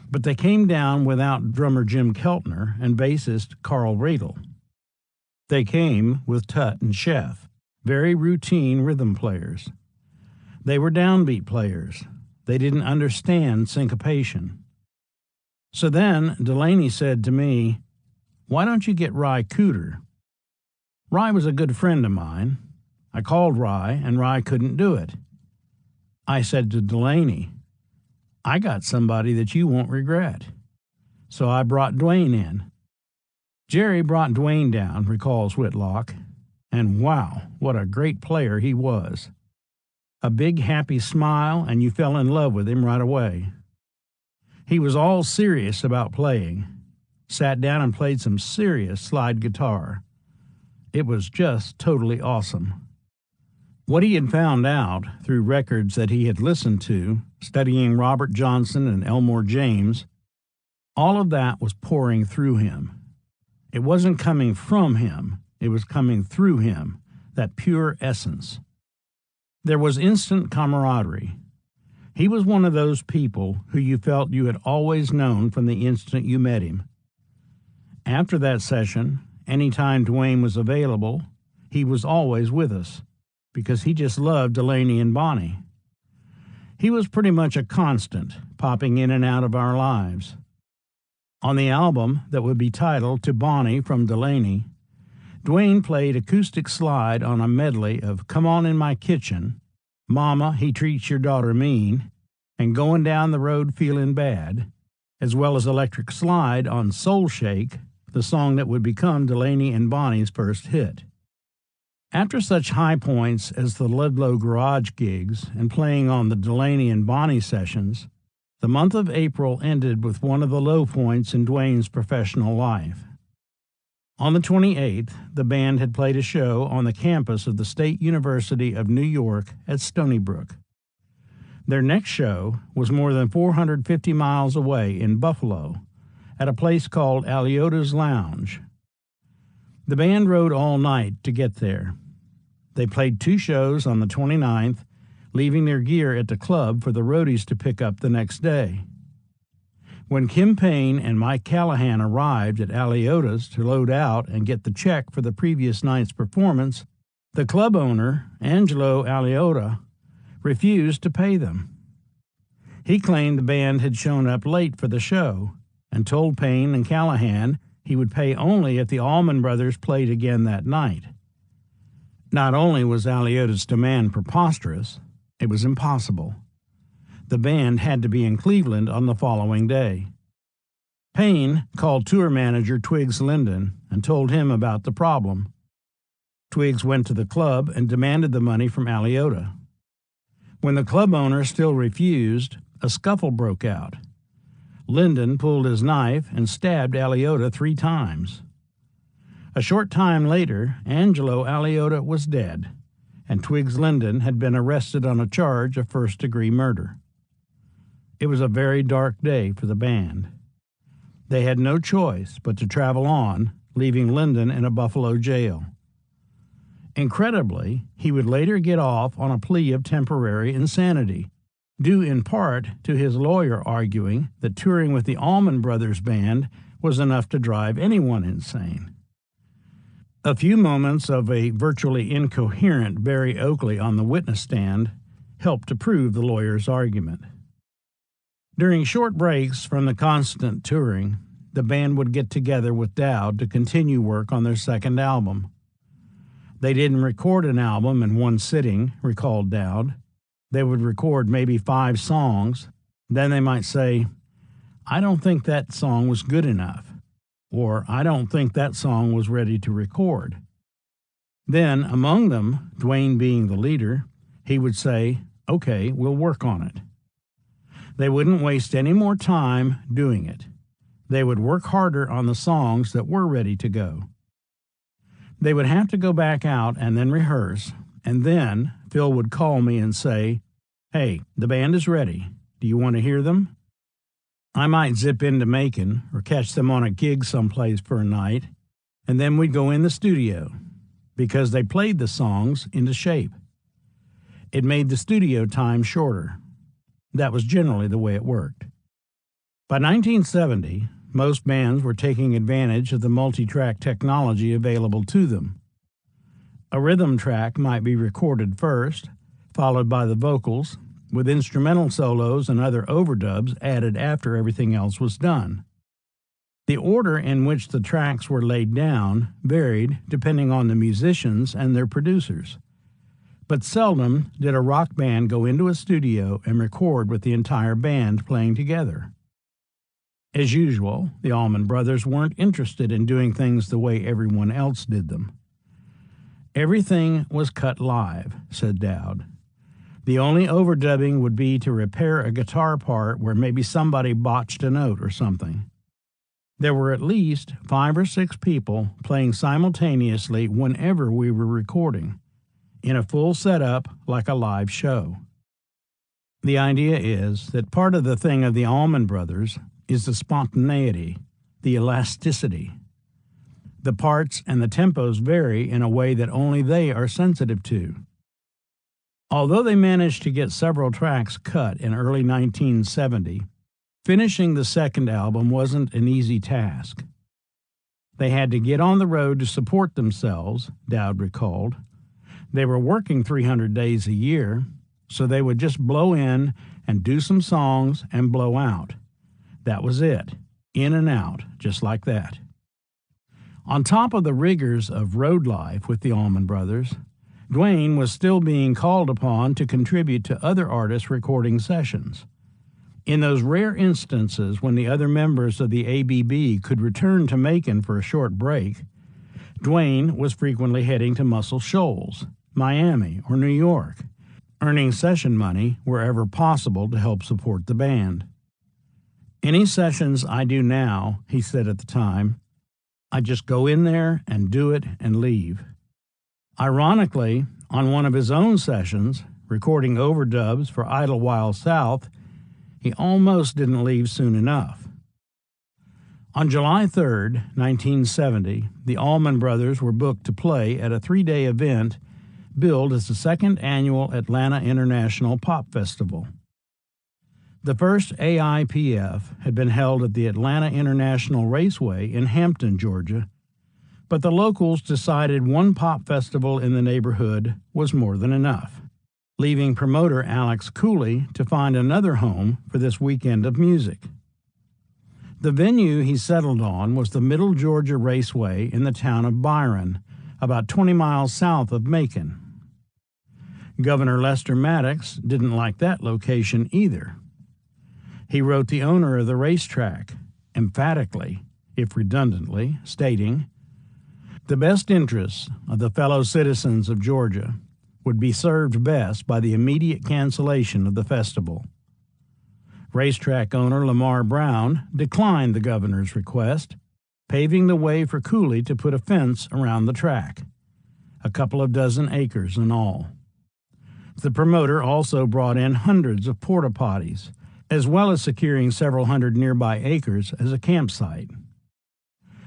but they came down without drummer Jim Keltner and bassist Carl Radel. They came with Tut and Chef, very routine rhythm players. They were downbeat players. They didn't understand syncopation. So then Delaney said to me, "Why don't you get Ry Cooder?" Ry was a good friend of mine. I called Ry, and Ry couldn't do it. I said to Delaney, "I got somebody that you won't regret." So I brought Dwayne in. Jerry brought Dwayne down, recalls Whitlock, and wow, what a great player he was. A big happy smile, and you fell in love with him right away. He was all serious about playing. Sat down and played some serious slide guitar. It was just totally awesome. What he had found out through records that he had listened to, studying Robert Johnson and Elmore James, all of that was pouring through him. It wasn't coming from him, it was coming through him, that pure essence. There was instant camaraderie. He was one of those people who you felt you had always known from the instant you met him. After that session, anytime Dwayne was available, he was always with us, because he just loved Delaney and Bonnie. He was pretty much a constant, popping in and out of our lives. On the album that would be titled To Bonnie from Delaney, Dwayne played acoustic slide on a medley of Come On in My Kitchen, Mama, He Treats Your Daughter Mean, and Going Down the Road Feeling Bad, as well as electric slide on Soul Shake, the song that would become Delaney and Bonnie's first hit. After such high points as the Ludlow Garage gigs and playing on the Delaney and Bonnie sessions, the month of April ended with one of the low points in Dwayne's professional life. On the 28th, the band had played a show on the campus of the State University of New York at Stony Brook. Their next show was more than 450 miles away in Buffalo, at a place called Aliota's Lounge. The band rode all night to get there. They played 2 shows on the 29th, leaving their gear at the club for the roadies to pick up the next day. When Kim Payne and Mike Callahan arrived at Aliota's to load out and get the check for the previous night's performance, the club owner, Angelo Aliota, refused to pay them. He claimed the band had shown up late for the show and told Payne and Callahan he would pay only if the Allman Brothers played again that night. Not only was Aliota's demand preposterous, it was impossible. The band had to be in Cleveland on the following day. Payne called tour manager Twiggs Linden and told him about the problem. Twiggs went to the club and demanded the money from Aliota. When the club owner still refused, a scuffle broke out. Linden pulled his knife and stabbed Aliota 3 times. A short time later, Angelo Aliota was dead, and Twiggs Linden had been arrested on a charge of first-degree murder. It was a very dark day for the band. They had no choice but to travel on, leaving Linden in a Buffalo jail. Incredibly, he would later get off on a plea of temporary insanity, due in part to his lawyer arguing that touring with the Allman Brothers Band was enough to drive anyone insane. A few moments of a virtually incoherent Barry Oakley on the witness stand helped to prove the lawyer's argument. During short breaks from the constant touring, the band would get together with Dowd to continue work on their second album. They didn't record an album in one sitting, recalled Dowd. They would record maybe 5 songs. Then they might say, "I don't think that song was good enough," or "I don't think that song was ready to record." Then, among them, Dwayne being the leader, he would say, "Okay, we'll work on it." They wouldn't waste any more time doing it. They would work harder on the songs that were ready to go. They would have to go back out and then rehearse, and then Phil would call me and say, "Hey, the band is ready. Do you want to hear them?" I might zip into Macon or catch them on a gig someplace for a night, and then we'd go in the studio, because they played the songs into shape. It made the studio time shorter. That was generally the way it worked. By 1970, most bands were taking advantage of the multi-track technology available to them. A rhythm track might be recorded first, followed by the vocals, with instrumental solos and other overdubs added after everything else was done. The order in which the tracks were laid down varied depending on the musicians and their producers. But seldom did a rock band go into a studio and record with the entire band playing together. As usual, the Allman Brothers weren't interested in doing things the way everyone else did them. Everything was cut live, said Dowd. The only overdubbing would be to repair a guitar part where maybe somebody botched a note or something. There were at least 5 or 6 people playing simultaneously whenever we were recording, in a full setup like a live show. The idea is that part of the thing of the Allman Brothers is the spontaneity, the elasticity. The parts and the tempos vary in a way that only they are sensitive to. Although they managed to get several tracks cut in early 1970, finishing the second album wasn't an easy task. They had to get on the road to support themselves, Dowd recalled. They were working 300 days a year, so they would just blow in and do some songs and blow out. That was it, in and out, just like that. On top of the rigors of road life with the Allman Brothers, Duane was still being called upon to contribute to other artists' recording sessions. In those rare instances when the other members of the ABB could return to Macon for a short break, Duane was frequently heading to Muscle Shoals, Miami, or New York, earning session money wherever possible to help support the band. Any sessions I do now, he said at the time, I just go in there and do it and leave. Ironically, on one of his own sessions, recording overdubs for Idlewild South, he almost didn't leave soon enough. On July 3, 1970, the Allman Brothers were booked to play at a 3-day event billed as the second annual Atlanta International Pop Festival. The first AIPF had been held at the Atlanta International Raceway in Hampton, Georgia, but the locals decided one pop festival in the neighborhood was more than enough, leaving promoter Alex Cooley to find another home for this weekend of music. The venue he settled on was the Middle Georgia Raceway in the town of Byron, about 20 miles south of Macon. Governor Lester Maddox didn't like that location either. He wrote the owner of the racetrack, emphatically, if redundantly, stating, "The best interests of the fellow citizens of Georgia would be served best by the immediate cancellation of the festival." Racetrack owner Lamar Brown declined the governor's request, paving the way for Cooley to put a fence around the track, a couple of dozen acres in all. The promoter also brought in hundreds of porta potties, as well as securing several hundred nearby acres as a campsite.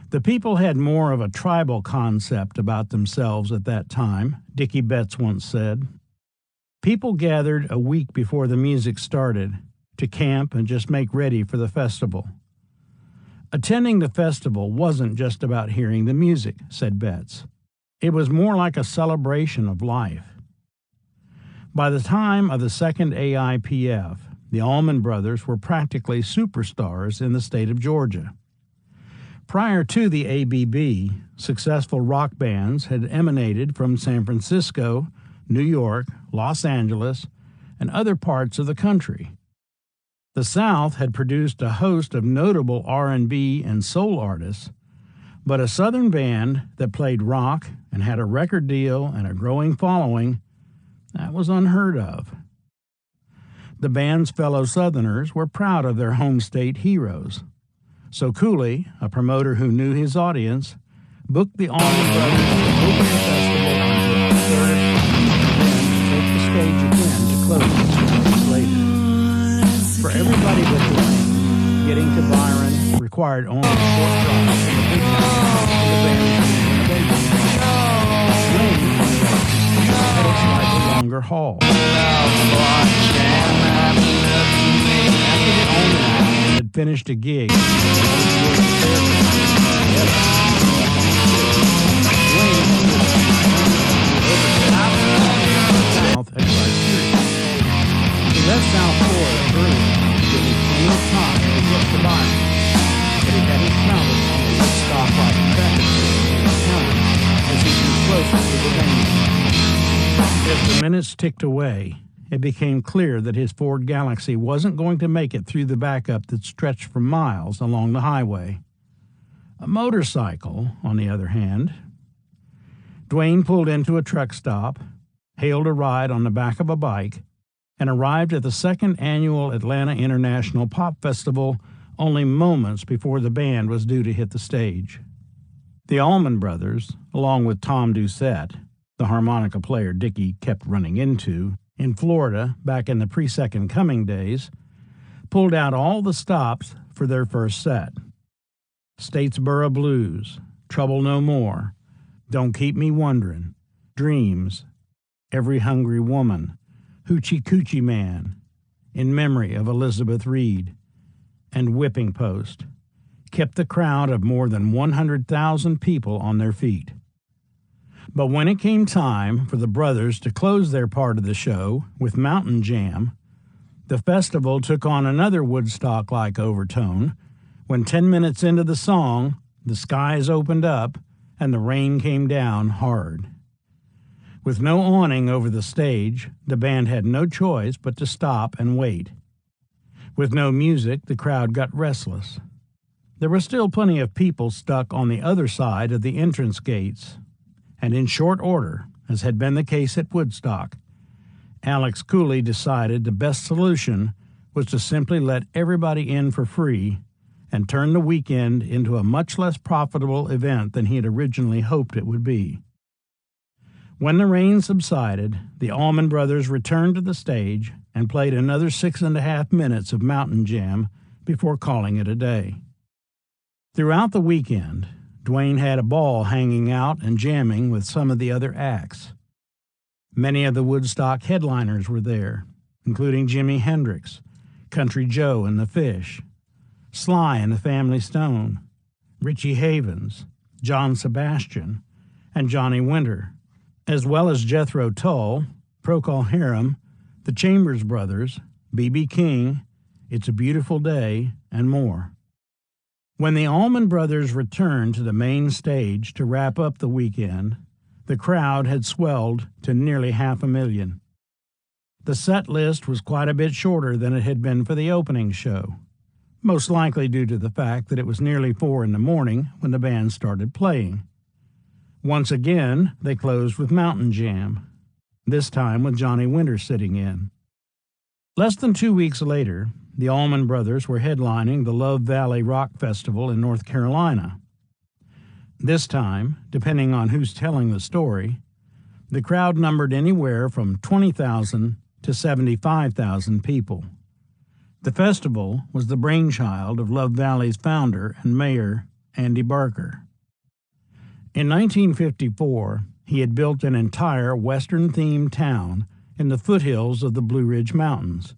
The people had more of a tribal concept about themselves at that time, Dickie Betts once said. People gathered a week before the music started to camp and just make ready for the festival. Attending the festival wasn't just about hearing the music, said Betts. It was more like a celebration of life. By the time of the second AIPF, the Allman Brothers were practically superstars in the state of Georgia. Prior to the ABB, successful rock bands had emanated from San Francisco, New York, Los Angeles, and other parts of the country. The South had produced a host of notable R&B and soul artists, but a Southern band that played rock and had a record deal and a growing following, that was unheard of. The band's fellow Southerners were proud of their home state heroes. So Cooley, a promoter who knew his audience, booked the Allman Brothers to open the festival on July 3rd and then take the stage again to close it 2 weeks later. For everybody but Duane, getting to Byron required only a short drive from the big house to the band's Winnebago. Duane, had a slightly longer longer halt. Had finished a gig. He left South Florida early, giving plenty of time to get to Byron, but he hadn't counted on the Woodstock-like traffic encountered as he grew closer to the venue. As the minutes ticked away, it became clear that his Ford Galaxy wasn't going to make it through the backup that stretched for miles along the highway. A motorcycle, on the other hand. Dwayne pulled into a truck stop, hailed a ride on the back of a bike, and arrived at the second annual Atlanta International Pop Festival only moments before the band was due to hit the stage. The Allman Brothers, along with Tom Doucette, the harmonica player Dickie kept running into, in Florida back in the pre-Second Coming days, pulled out all the stops for their first set. Statesboro Blues, Trouble No More, Don't Keep Me Wondering, Dreams, Every Hungry Woman, Hoochie Coochie Man, In Memory of Elizabeth Reed, and Whipping Post, kept the crowd of more than 100,000 people on their feet. But when it came time for the brothers to close their part of the show with Mountain Jam, the festival took on another Woodstock-like overtone when 10 minutes into the song, the skies opened up and the rain came down hard. With no awning over the stage, the band had no choice but to stop and wait. With no music, the crowd got restless. There were still plenty of people stuck on the other side of the entrance gates, and in short order, as had been the case at Woodstock, Alex Cooley decided the best solution was to simply let everybody in for free and turn the weekend into a much less profitable event than he had originally hoped it would be. When the rain subsided, the Allman Brothers returned to the stage and played another 6.5 minutes of Mountain Jam before calling it a day. Throughout the weekend, Dwayne had a ball hanging out and jamming with some of the other acts. Many of the Woodstock headliners were there, including Jimi Hendrix, Country Joe and the Fish, Sly and the Family Stone, Richie Havens, John Sebastian, and Johnny Winter, as well as Jethro Tull, Procol Harum, the Chambers Brothers, B.B. King, It's a Beautiful Day, and more. When the Allman Brothers returned to the main stage to wrap up the weekend, the crowd had swelled to nearly 500,000. The set list was quite a bit shorter than it had been for the opening show, most likely due to the fact that it was nearly 4 a.m. when the band started playing. Once again, they closed with Mountain Jam, this time with Johnny Winter sitting in. Less than 2 weeks later, the Allman Brothers were headlining the Love Valley Rock Festival in North Carolina. This time, depending on who's telling the story, the crowd numbered anywhere from 20,000 to 75,000 people. The festival was the brainchild of Love Valley's founder and mayor, Andy Barker. In 1954, he had built an entire Western-themed town in the foothills of the Blue Ridge Mountains,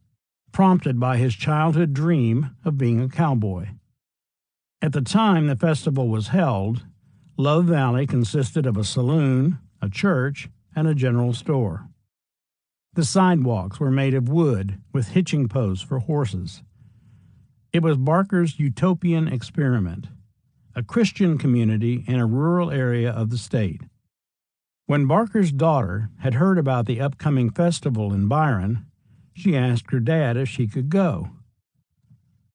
prompted by his childhood dream of being a cowboy. At the time the festival was held, Love Valley consisted of a saloon, a church, and a general store. The sidewalks were made of wood with hitching posts for horses. It was Barker's utopian experiment, a Christian community in a rural area of the state. When Barker's daughter had heard about the upcoming festival in Byron, she asked her dad if she could go.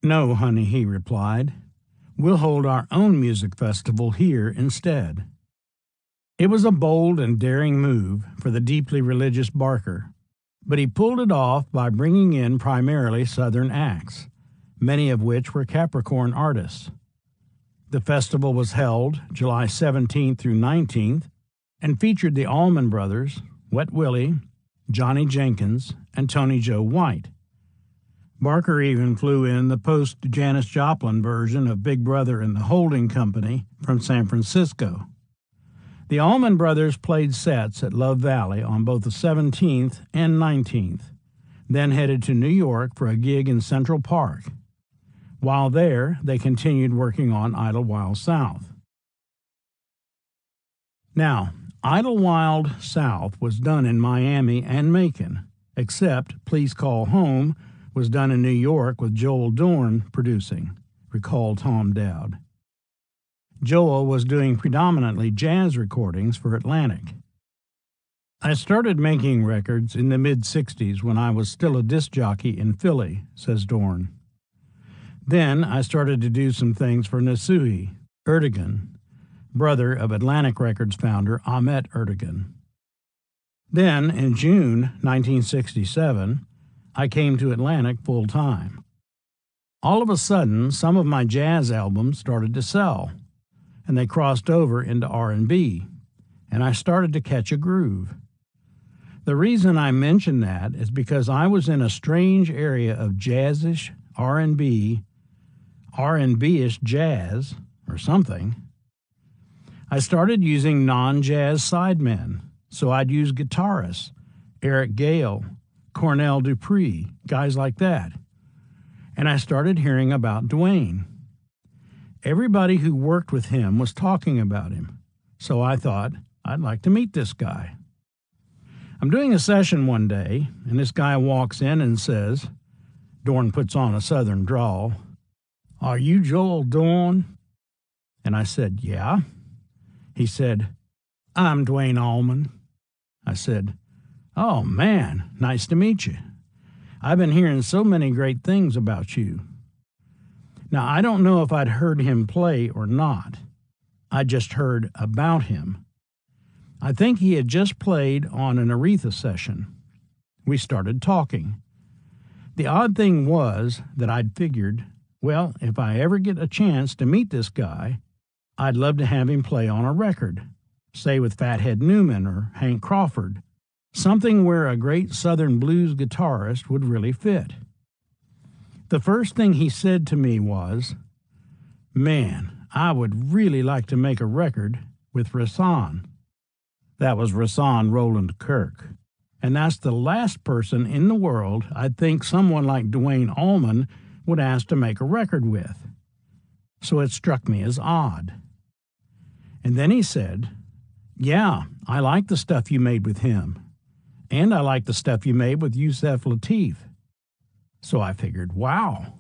"No, honey," he replied. "We'll hold our own music festival here instead." It was a bold and daring move for the deeply religious Barker, but he pulled it off by bringing in primarily Southern acts, many of which were Capricorn artists. The festival was held July 17th through 19th and featured the Allman Brothers, Wet Willie, Johnny Jenkins, and Tony Joe White. Barker even flew in the post-Janis Joplin version of Big Brother and the Holding Company from San Francisco. The Allman Brothers played sets at Love Valley on both the 17th and 19th, then headed to New York for a gig in Central Park. While there, they continued working on Idlewild South. Now, Idlewild South was done in Miami and Macon, except Please Call Home was done in New York with Joel Dorn producing, recalled Tom Dowd. Joel was doing predominantly jazz recordings for Atlantic. I started making records in the mid-'60s when I was still a disc jockey in Philly, says Dorn. Then I started to do some things for Nasuhi Ertegun, brother of Atlantic Records founder Ahmet Ertegun. Then, in June 1967, I came to Atlantic full-time. All of a sudden, some of my jazz albums started to sell, and they crossed over into R&B, and I started to catch a groove. The reason I mention that is because I was in a strange area of jazzish R&B, R&B-ish jazz, or something. I started using non-jazz sidemen, so I'd use guitarists, Eric Gale, Cornell Dupree, guys like that. And I started hearing about Duane. Everybody who worked with him was talking about him, so I thought I'd like to meet this guy. I'm doing a session one day, and this guy walks in and says, Dorn puts on a southern drawl, "Are you Joel Dorn?" And I said, "Yeah." He said, "I'm Duane Allman." I said, "Oh, man, nice to meet you. I've been hearing so many great things about you." Now, I don't know if I'd heard him play or not. I just heard about him. I think he had just played on an Aretha session. We started talking. The odd thing was that I'd figured, well, if I ever get a chance to meet this guy, I'd love to have him play on a record, say with Fathead Newman or Hank Crawford, something where a great Southern blues guitarist would really fit. The first thing he said to me was, "Man, I would really like to make a record with Rahsaan." That was Rahsaan Roland Kirk. And that's the last person in the world I'd think someone like Duane Allman would ask to make a record with. So it struck me as odd. And then he said, "Yeah, I like the stuff you made with him. And I like the stuff you made with Yusef Lateef." So I figured, wow,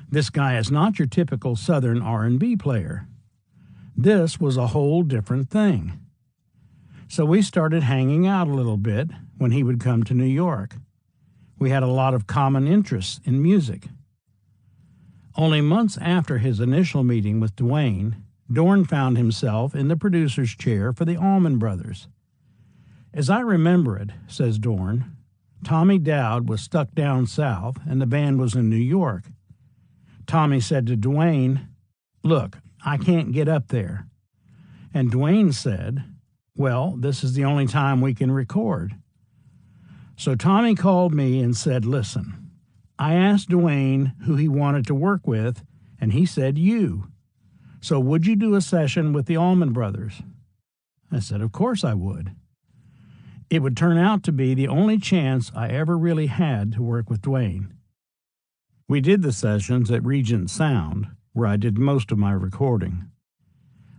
this guy is not your typical Southern R&B player. This was a whole different thing. So we started hanging out a little bit when he would come to New York. We had a lot of common interests in music. Only months after his initial meeting with Duane, Dorn found himself in the producer's chair for the Allman Brothers. As I remember it, says Dorn, Tommy Dowd was stuck down south and the band was in New York. Tommy said to Duane, "Look, I can't get up there." And Duane said, "Well, this is the only time we can record." So Tommy called me and said, "Listen, I asked Duane who he wanted to work with, and he said you. So would you do a session with the Allman Brothers?" I said, "Of course I would." It would turn out to be the only chance I ever really had to work with Duane. We did the sessions at Regent Sound, where I did most of my recording.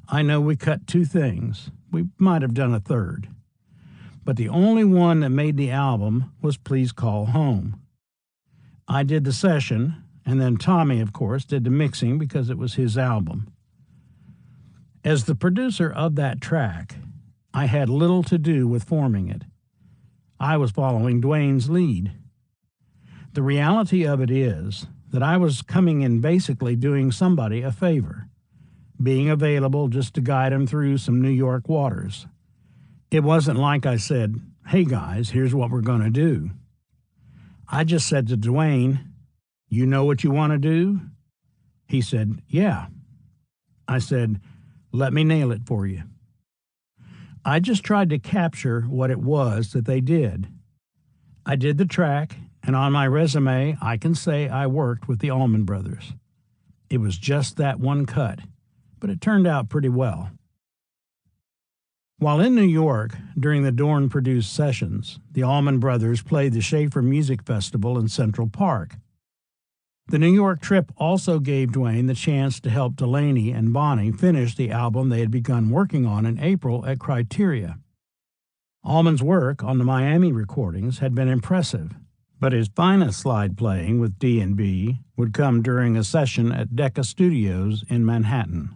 I know we cut 2 things. We might have done a third. But the only one that made the album was Please Call Home. I did the session, and then Tommy, of course, did the mixing because it was his album. As the producer of that track, I had little to do with forming it. I was following Duane's lead. The reality of it is that I was coming in basically doing somebody a favor, being available just to guide him through some New York waters. It wasn't like I said, "Hey guys, here's what we're going to do." I just said to Duane, "You know what you want to do?" He said, "Yeah." I said, "Let me nail it for you." I just tried to capture what it was that they did. I did the track, and on my resume, I can say I worked with the Allman Brothers. It was just that one cut, but it turned out pretty well. While in New York, during the Dorn-produced sessions, the Allman Brothers played the Schaefer Music Festival in Central Park. The New York trip also gave Duane the chance to help Delaney and Bonnie finish the album they had begun working on in April at Criteria. Allman's work on the Miami recordings had been impressive, but his finest slide playing with D&B would come during a session at Decca Studios in Manhattan.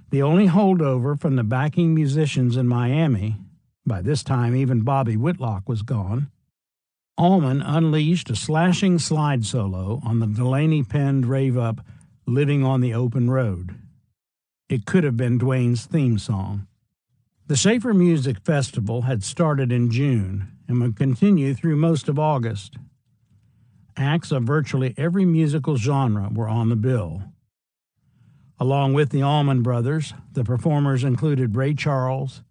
The only holdover from the backing musicians in Miami, by this time even Bobby Whitlock was gone, Allman unleashed a slashing slide solo on the Delaney-penned rave-up Living on the Open Road. It could have been Duane's theme song. The Schaefer Music Festival had started in June and would continue through most of August. Acts of virtually every musical genre were on the bill. Along with the Allman Brothers, the performers included Ray Charles,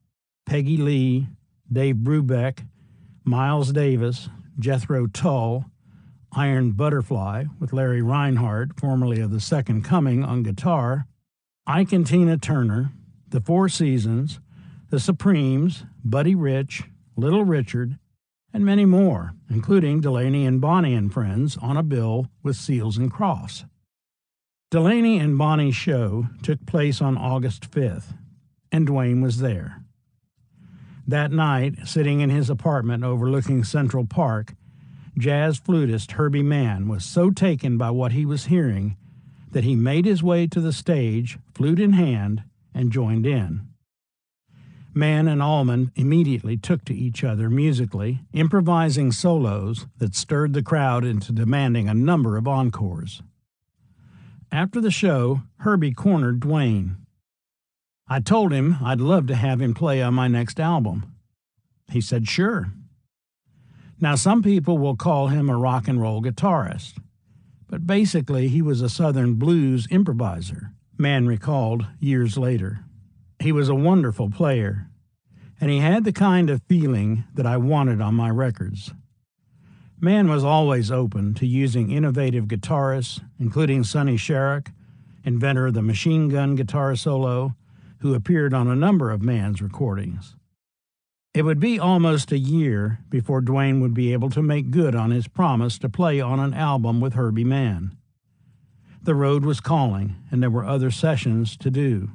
Peggy Lee, Dave Brubeck, Miles Davis, Jethro Tull, Iron Butterfly with Larry Reinhardt, formerly of the Second Coming, on guitar, Ike and Tina Turner, the Four Seasons, the Supremes, Buddy Rich, Little Richard, and many more, including Delaney and Bonnie and Friends on a bill with Seals and Crofts. Delaney and Bonnie's show took place on August 5th, and Duane was there. That night, sitting in his apartment overlooking Central Park, jazz flutist Herbie Mann was so taken by what he was hearing that he made his way to the stage, flute in hand, and joined in. Mann and Allman immediately took to each other musically, improvising solos that stirred the crowd into demanding a number of encores. After the show, Herbie cornered Duane. I told him I'd love to have him play on my next album. He said, sure. Now, some people will call him a rock and roll guitarist, but basically he was a Southern blues improviser, Mann recalled years later. He was a wonderful player, and he had the kind of feeling that I wanted on my records. Mann was always open to using innovative guitarists, including Sonny Sharrock, inventor of the machine gun guitar solo, who appeared on a number of Mann's recordings. It would be almost a year before Duane would be able to make good on his promise to play on an album with Herbie Mann. The road was calling, and there were other sessions to do.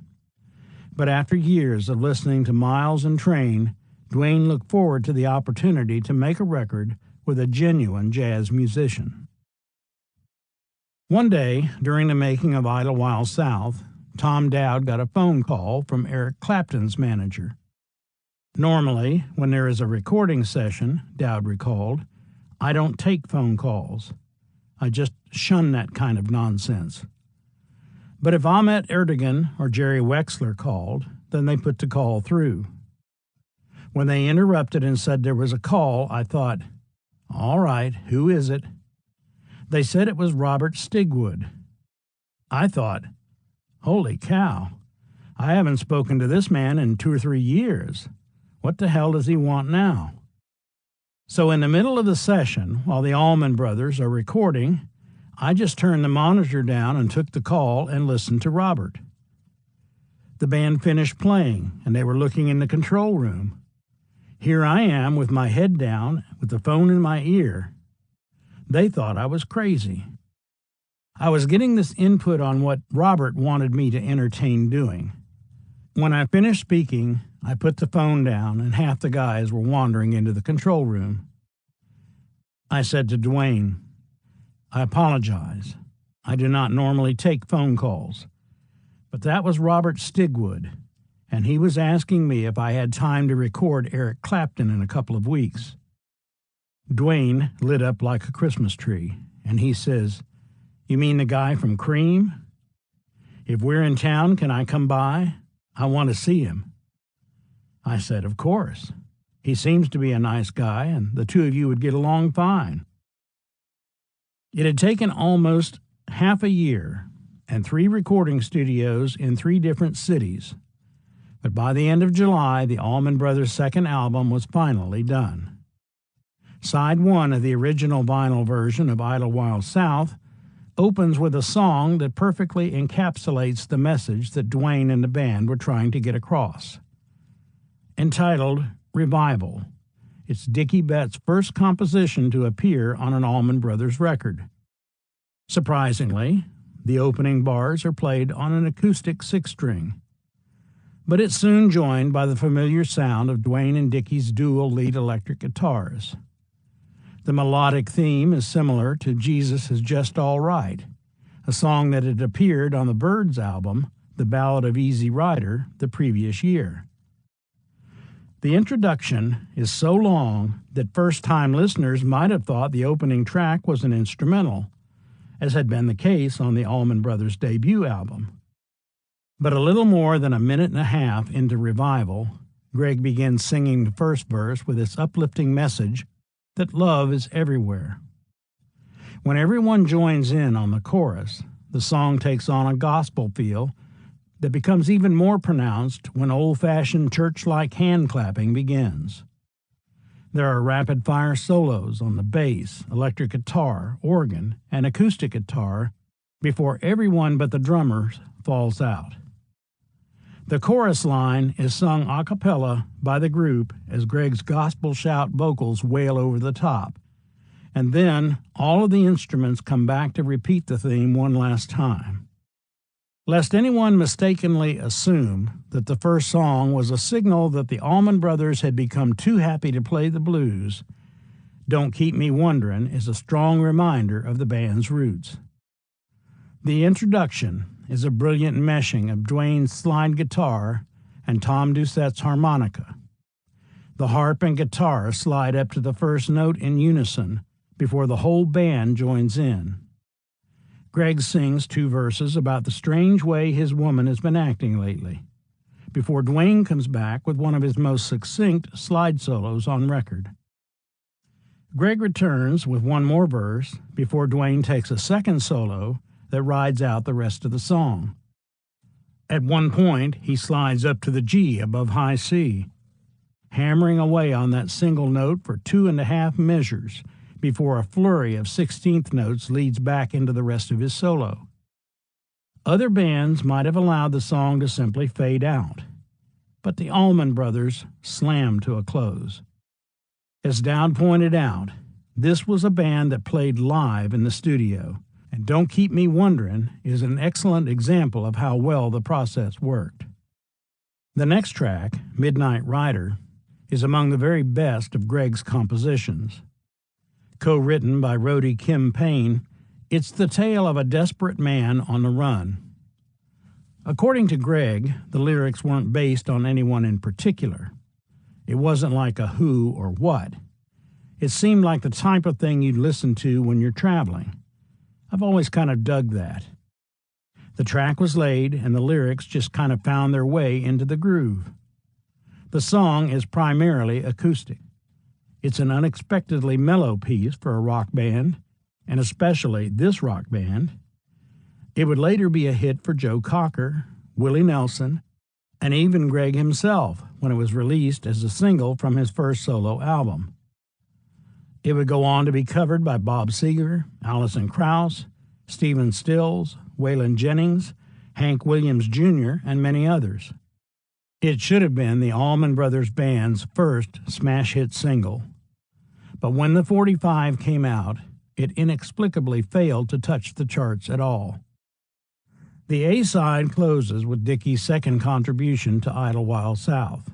But after years of listening to Miles and Train, Duane looked forward to the opportunity to make a record with a genuine jazz musician. One day, during the making of Idlewild South, Tom Dowd got a phone call from Eric Clapton's manager. Normally, when there is a recording session, Dowd recalled, I don't take phone calls. I just shun that kind of nonsense. But if Ahmet Ertegun or Jerry Wexler called, then they put the call through. When they interrupted and said there was a call, I thought, all right, who is it? They said it was Robert Stigwood. I thought, holy cow, I haven't spoken to this man in 2 or 3 years. What the hell does he want now? So in the middle of the session, while the Allman Brothers are recording, I just turned the monitor down and took the call and listened to Robert. The band finished playing, and they were looking in the control room. Here I am with my head down, with the phone in my ear. They thought I was crazy. I was getting this input on what Robert wanted me to entertain doing. When I finished speaking, I put the phone down, and half the guys were wandering into the control room. I said to Duane, I apologize. I do not normally take phone calls. But that was Robert Stigwood, and he was asking me if I had time to record Eric Clapton in a couple of weeks. Duane lit up like a Christmas tree, and he says, You mean the guy from Cream? If we're in town, can I come by? I want to see him. I said, of course. He seems to be a nice guy, and the two of you would get along fine. It had taken almost half a year and 3 recording studios in 3 different cities. But by the end of July, the Allman Brothers' second album was finally done. Side 1 of the original vinyl version of Idlewild South opens with a song that perfectly encapsulates the message that Duane and the band were trying to get across. entitled Revival. It's Dickie Betts' first composition to appear on an Allman Brothers record. Surprisingly, the opening bars are played on an acoustic six-string, but it's soon joined by the familiar sound of Duane and Dickie's dual lead electric guitars. The melodic theme is similar to Jesus Is Just All Right, a song that had appeared on the Byrds album, The Ballad of Easy Rider, the previous year. The introduction is so long that first-time listeners might have thought the opening track was an instrumental, as had been the case on the Allman Brothers' debut album. But a little more than a minute and a half into Revival, Greg begins singing the first verse with its uplifting message that love is everywhere. When everyone joins in on the chorus, the song takes on a gospel feel that becomes even more pronounced when old-fashioned church-like hand-clapping begins. There are rapid-fire solos on the bass, electric guitar, organ, and acoustic guitar before everyone but the drummers falls out. The chorus line is sung a cappella by the group as Greg's gospel shout vocals wail over the top, and then all of the instruments come back to repeat the theme one last time. Lest anyone mistakenly assume that the first song was a signal that the Allman Brothers had become too happy to play the blues, Don't Keep Me Wonderin' is a strong reminder of the band's roots. The introduction is a brilliant meshing of Duane's slide guitar and Tom Doucette's harmonica. The harp and guitar slide up to the first note in unison before the whole band joins in. Greg sings two verses about the strange way his woman has been acting lately, before Duane comes back with one of his most succinct slide solos on record. Greg returns with one more verse before Duane takes a second solo that rides out the rest of the song. At one point, he slides up to the G above high C, hammering away on that single note for 2.5 measures before a flurry of 16th notes leads back into the rest of his solo. Other bands might have allowed the song to simply fade out, but the Allman Brothers slammed to a close. As Dowd pointed out, this was a band that played live in the studio, and Don't Keep Me Wonderin' is an excellent example of how well the process worked. The next track, Midnight Rider, is among the very best of Greg's compositions. Co-written by roadie Kim Payne, it's the tale of a desperate man on the run. According to Greg, the lyrics weren't based on anyone in particular. It wasn't like a who or what. It seemed like the type of thing you'd listen to when you're traveling. I've always kind of dug that. The track was laid, and the lyrics just kind of found their way into the groove. The song is primarily acoustic. It's an unexpectedly mellow piece for a rock band, and especially this rock band. It would later be a hit for Joe Cocker, Willie Nelson, and even Greg himself when it was released as a single from his first solo album. It would go on to be covered by Bob Seger, Alison Krauss, Stephen Stills, Waylon Jennings, Hank Williams Jr., and many others. It should have been the Allman Brothers Band's first smash hit single. But when the 45 came out, it inexplicably failed to touch the charts at all. The A-side closes with Dickie's second contribution to Idlewild South,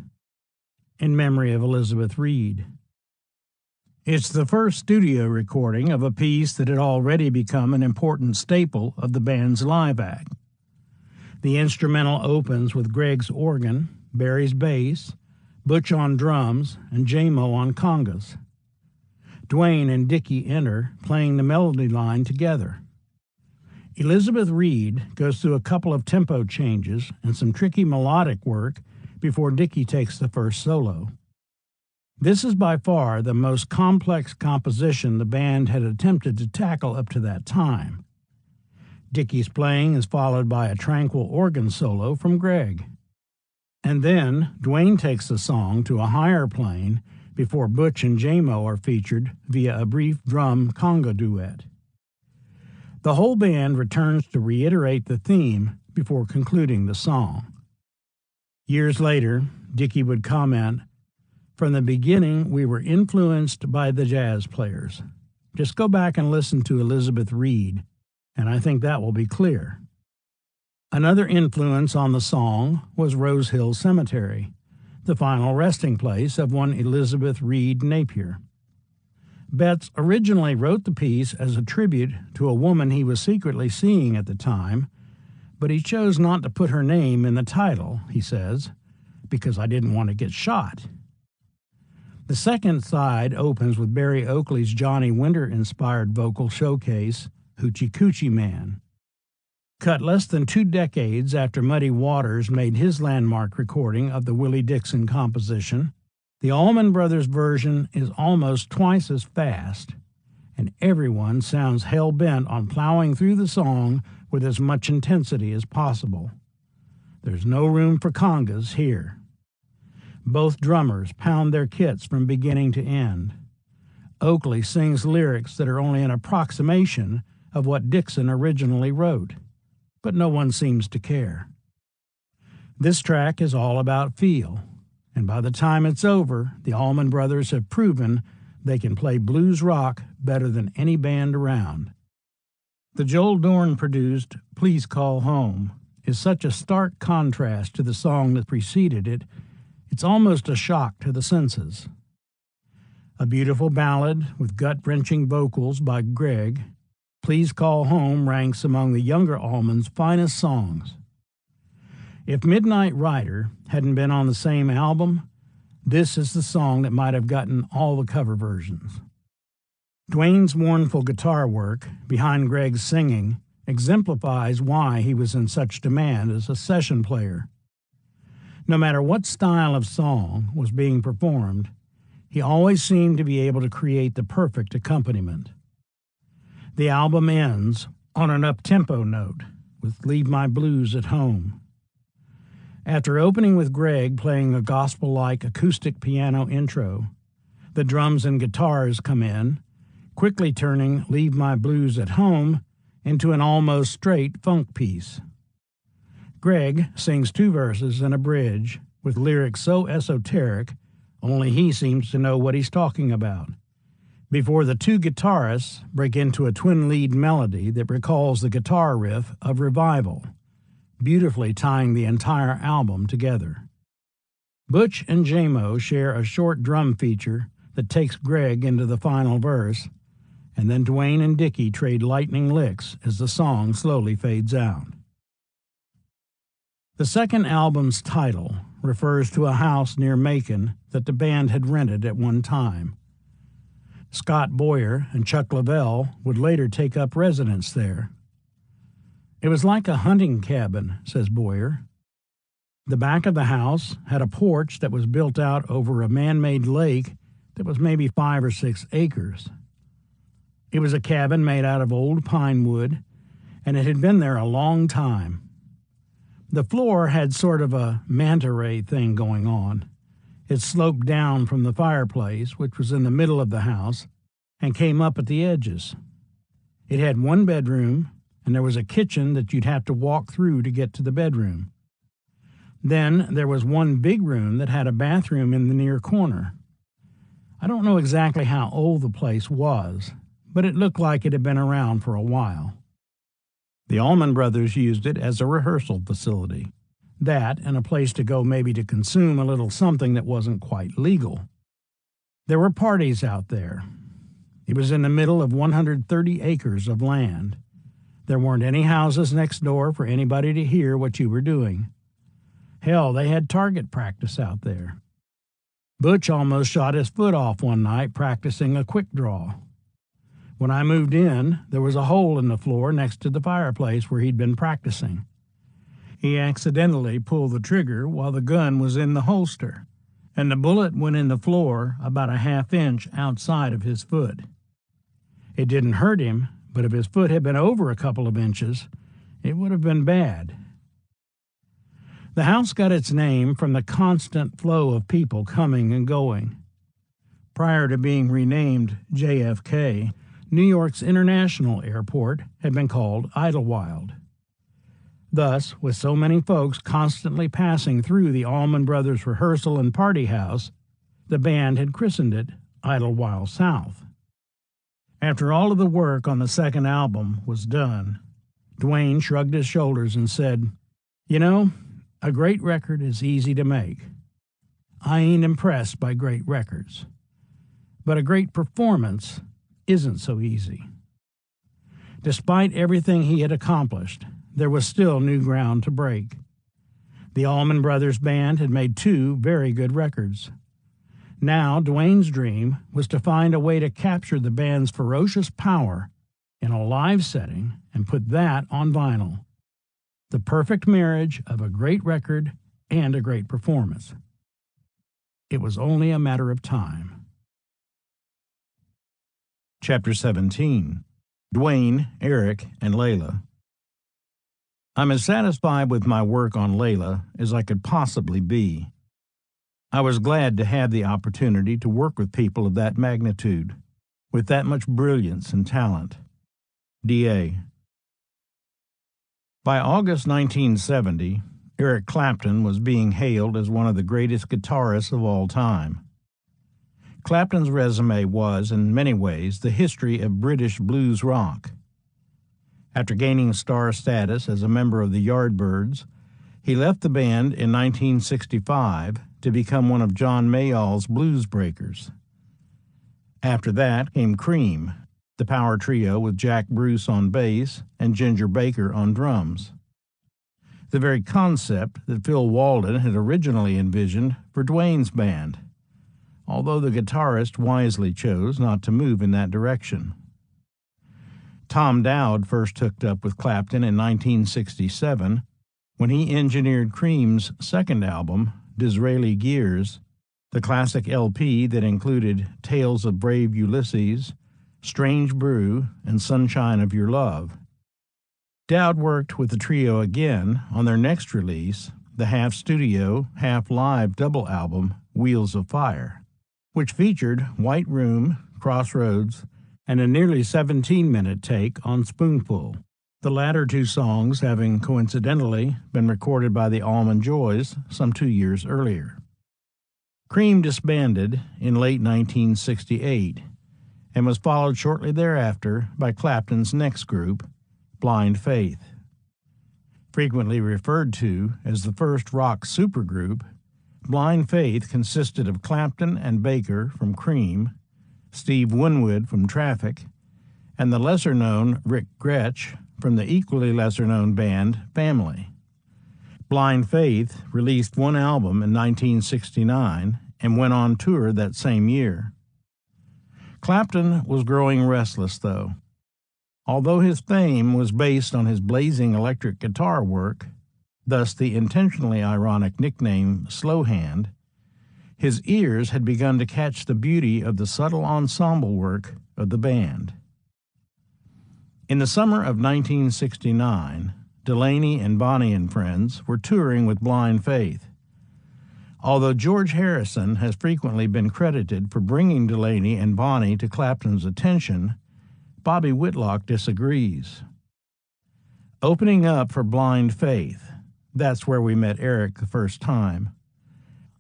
in memory of Elizabeth Reed. It's the first studio recording of a piece that had already become an important staple of the band's live act. The instrumental opens with Greg's organ, Barry's bass, Butch on drums, and J-Mo on congas. Duane and Dickie enter, playing the melody line together. Elizabeth Reed goes through a couple of tempo changes and some tricky melodic work before Dickie takes the first solo. This is by far the most complex composition the band had attempted to tackle up to that time. Dickie's playing is followed by a tranquil organ solo from Greg. And then Duane takes the song to a higher plane before Butch and J-Mo are featured via a brief drum conga duet. The whole band returns to reiterate the theme before concluding the song. Years later, Dickie would comment, "From the beginning, we were influenced by the jazz players. Just go back and listen to Elizabeth Reed, and I think that will be clear." Another influence on the song was Rose Hill Cemetery, the final resting place of one Elizabeth Reed Napier. Betts originally wrote the piece as a tribute to a woman he was secretly seeing at the time, but he chose not to put her name in the title, he says, because I didn't want to get shot. The second side opens with Barry Oakley's Johnny Winter-inspired vocal showcase, Hoochie Coochie Man. Cut less than 2 decades after Muddy Waters made his landmark recording of the Willie Dixon composition, the Allman Brothers version is almost twice as fast, and everyone sounds hell-bent on plowing through the song with as much intensity as possible. There's no room for congas here. Both drummers pound their kits from beginning to end. Oakley sings lyrics that are only an approximation of what Dixon originally wrote, but no one seems to care. This track is all about feel, and by the time it's over, the Allman Brothers have proven they can play blues rock better than any band around. The Joel Dorn-produced Please Call Home is such a stark contrast to the song that preceded it, it's almost a shock to the senses. A beautiful ballad with gut-wrenching vocals by Greg, Please Call Home ranks among the younger Allman's finest songs. If Midnight Rider hadn't been on the same album, this is the song that might have gotten all the cover versions. Duane's mournful guitar work behind Greg's singing exemplifies why he was in such demand as a session player. No matter what style of song was being performed, he always seemed to be able to create the perfect accompaniment. The album ends on an up-tempo note with Leave My Blues at Home. After opening with Greg playing a gospel-like acoustic piano intro, the drums and guitars come in, quickly turning Leave My Blues at Home into an almost straight funk piece. Greg sings 2 verses and a bridge with lyrics so esoteric only he seems to know what he's talking about, before the 2 guitarists break into a twin-lead melody that recalls the guitar riff of Revival, beautifully tying the entire album together. Butch and J-Mo share a short drum feature that takes Greg into the final verse, and then Duane and Dickie trade lightning licks as the song slowly fades out. The second album's title refers to a house near Macon that the band had rented at one time. Scott Boyer and Chuck Lavelle would later take up residence there. It was like a hunting cabin, says Boyer. The back of the house had a porch that was built out over a man-made lake that was maybe 5 or 6 acres. It was a cabin made out of old pine wood, and it had been there a long time. The floor had sort of a manta ray thing going on. It sloped down from the fireplace, which was in the middle of the house, and came up at the edges. It had 1 bedroom, and there was a kitchen that you'd have to walk through to get to the bedroom. Then there was 1 big room that had a bathroom in the near corner. I don't know exactly how old the place was, but it looked like it had been around for a while. The Allman Brothers used it as a rehearsal facility. That and a place to go maybe to consume a little something that wasn't quite legal. There were parties out there. It was in the middle of 130 acres of land. There weren't any houses next door for anybody to hear what you were doing. Hell, they had target practice out there. Butch almost shot his foot off one night practicing a quick draw. When I moved in, there was a hole in the floor next to the fireplace where he'd been practicing. He accidentally pulled the trigger while the gun was in the holster, and the bullet went in the floor about a half-inch outside of his foot. It didn't hurt him, but if his foot had been over a couple of inches, it would have been bad. The house got its name from the constant flow of people coming and going. Prior to being renamed JFK, New York's International Airport had been called Idlewild. Thus, with so many folks constantly passing through the Allman Brothers rehearsal and party house, the band had christened it Idlewild South. After all of the work on the second album was done, Duane shrugged his shoulders and said, "You know, a great record is easy to make. I ain't impressed by great records. But a great performance isn't so easy." Despite everything he had accomplished, there was still new ground to break. The Allman Brothers Band had made 2 very good records. Now, Duane's dream was to find a way to capture the band's ferocious power in a live setting and put that on vinyl. The perfect marriage of a great record and a great performance. It was only a matter of time. Chapter 17. Duane, Eric, and Layla. I'm as satisfied with my work on Layla as I could possibly be. I was glad to have the opportunity to work with people of that magnitude, with that much brilliance and talent. D.A. By August 1970, Eric Clapton was being hailed as one of the greatest guitarists of all time. Clapton's resume was, in many ways, the history of British blues rock. After gaining star status as a member of the Yardbirds, he left the band in 1965 to become one of John Mayall's blues breakers. After that came Cream, the power trio with Jack Bruce on bass and Ginger Baker on drums. The very concept that Phil Walden had originally envisioned for Duane's band, although the guitarist wisely chose not to move in that direction. Tom Dowd first hooked up with Clapton in 1967 when he engineered Cream's second album, Disraeli Gears, the classic LP that included Tales of Brave Ulysses, Strange Brew, and Sunshine of Your Love. Dowd worked with the trio again on their next release, the half-studio, half-live double album, Wheels of Fire, which featured White Room, Crossroads, and a nearly 17-minute take on Spoonful, the latter 2 songs having coincidentally been recorded by the Allman Joys some 2 years earlier. Cream disbanded in late 1968 and was followed shortly thereafter by Clapton's next group, Blind Faith. Frequently referred to as the first rock supergroup, Blind Faith consisted of Clapton and Baker from Cream, Steve Winwood from Traffic, and the lesser-known Rick Gretsch from the equally lesser-known band Family. Blind Faith released 1 album in 1969 and went on tour that same year. Clapton was growing restless, though. Although his fame was based on his blazing electric guitar work, thus the intentionally ironic nickname Slowhand, his ears had begun to catch the beauty of the subtle ensemble work of the band. In the summer of 1969, Delaney and Bonnie and Friends were touring with Blind Faith. Although George Harrison has frequently been credited for bringing Delaney and Bonnie to Clapton's attention, Bobby Whitlock disagrees. Opening up for Blind Faith, that's where we met Eric the first time.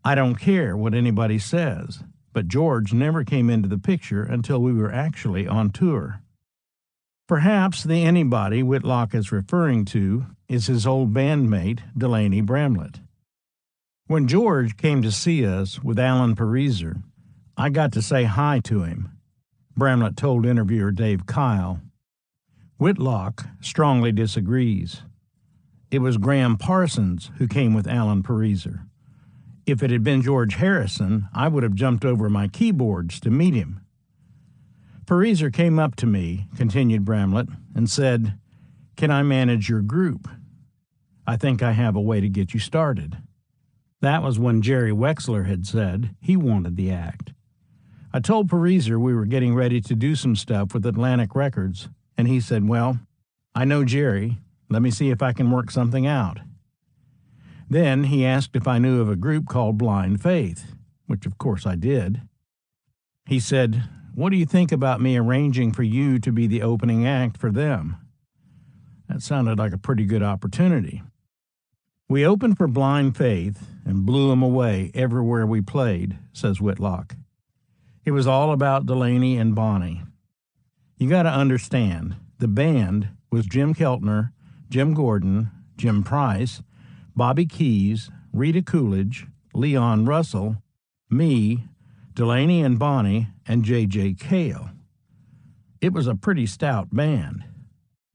I don't care what anybody says, but George never came into the picture until we were actually on tour. Perhaps the anybody Whitlock is referring to is his old bandmate, Delaney Bramlett. When George came to see us with Alan Pariser, I got to say hi to him, Bramlett told interviewer Dave Kyle. Whitlock strongly disagrees. It was Graham Parsons who came with Alan Pariser. If it had been George Harrison, I would have jumped over my keyboards to meet him. Pariser came up to me, continued Bramlett, and said, "Can I manage your group? I think I have a way to get you started." That was when Jerry Wexler had said he wanted the act. I told Pariser we were getting ready to do some stuff with Atlantic Records, and he said, "Well, I know Jerry. Let me see if I can work something out." Then he asked if I knew of a group called Blind Faith, which of course I did. He said, "What do you think about me arranging for you to be the opening act for them?" That sounded like a pretty good opportunity. We opened for Blind Faith and blew 'em away everywhere we played, says Whitlock. It was all about Delaney and Bonnie. You got to understand, the band was Jim Keltner, Jim Gordon, Jim Price, Bobby Keys, Rita Coolidge, Leon Russell, me, Delaney and Bonnie, and J.J. Cale. It was a pretty stout band.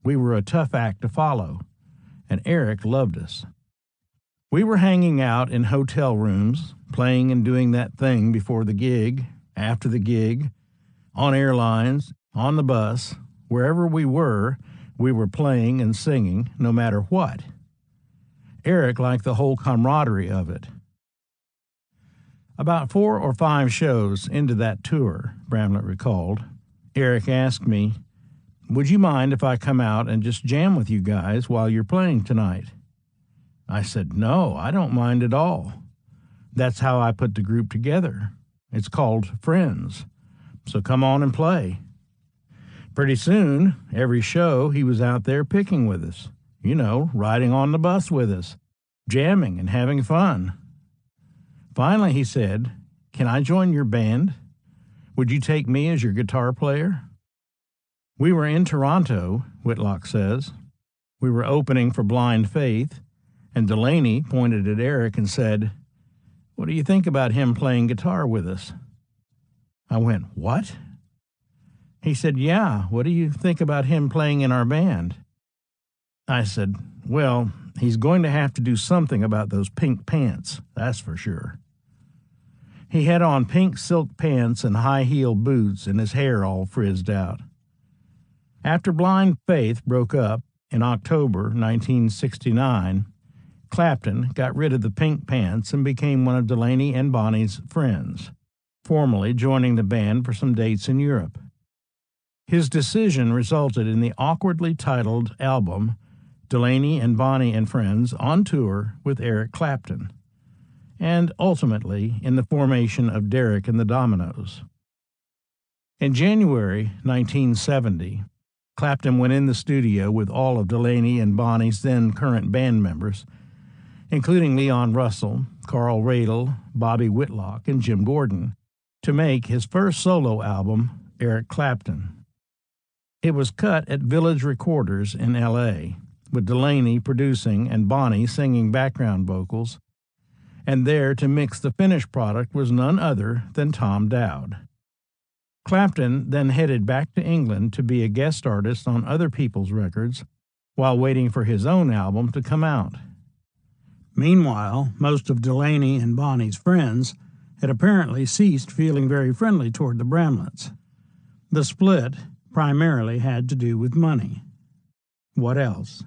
We were a tough act to follow, and Eric loved us. We were hanging out in hotel rooms, playing and doing that thing before the gig, after the gig, on airlines, on the bus, wherever we were playing and singing, no matter what. Eric liked the whole camaraderie of it. About 4 or 5 shows into that tour, Bramlett recalled, Eric asked me, "Would you mind if I come out and just jam with you guys while you're playing tonight?" I said, "No, I don't mind at all. That's how I put the group together. It's called Friends. So come on and play." Pretty soon, every show, he was out there picking with us. You know, riding on the bus with us, jamming and having fun. Finally, he said, "Can I join your band? Would you take me as your guitar player?" We were in Toronto, Whitlock says. We were opening for Blind Faith, and Delaney pointed at Eric and said, "What do you think about him playing guitar with us?" I went, "What?" He said, "Yeah, what do you think about him playing in our band?" I said, "Well, he's going to have to do something about those pink pants, that's for sure." He had on pink silk pants and high-heeled boots and his hair all frizzed out. After Blind Faith broke up in October 1969, Clapton got rid of the pink pants and became one of Delaney and Bonnie's friends, formally joining the band for some dates in Europe. His decision resulted in the awkwardly titled album Delaney and Bonnie and Friends on Tour with Eric Clapton, and ultimately in the formation of Derek and the Dominoes. In January 1970, Clapton went in the studio with all of Delaney and Bonnie's then current band members, including Leon Russell, Carl Radle, Bobby Whitlock, and Jim Gordon, to make his first solo album, Eric Clapton. It was cut at Village Recorders in L.A., with Delaney producing and Bonnie singing background vocals, and there to mix the finished product was none other than Tom Dowd. Clapton then headed back to England to be a guest artist on other people's records while waiting for his own album to come out. Meanwhile, most of Delaney and Bonnie's friends had apparently ceased feeling very friendly toward the Bramletts. The split primarily had to do with money. What else?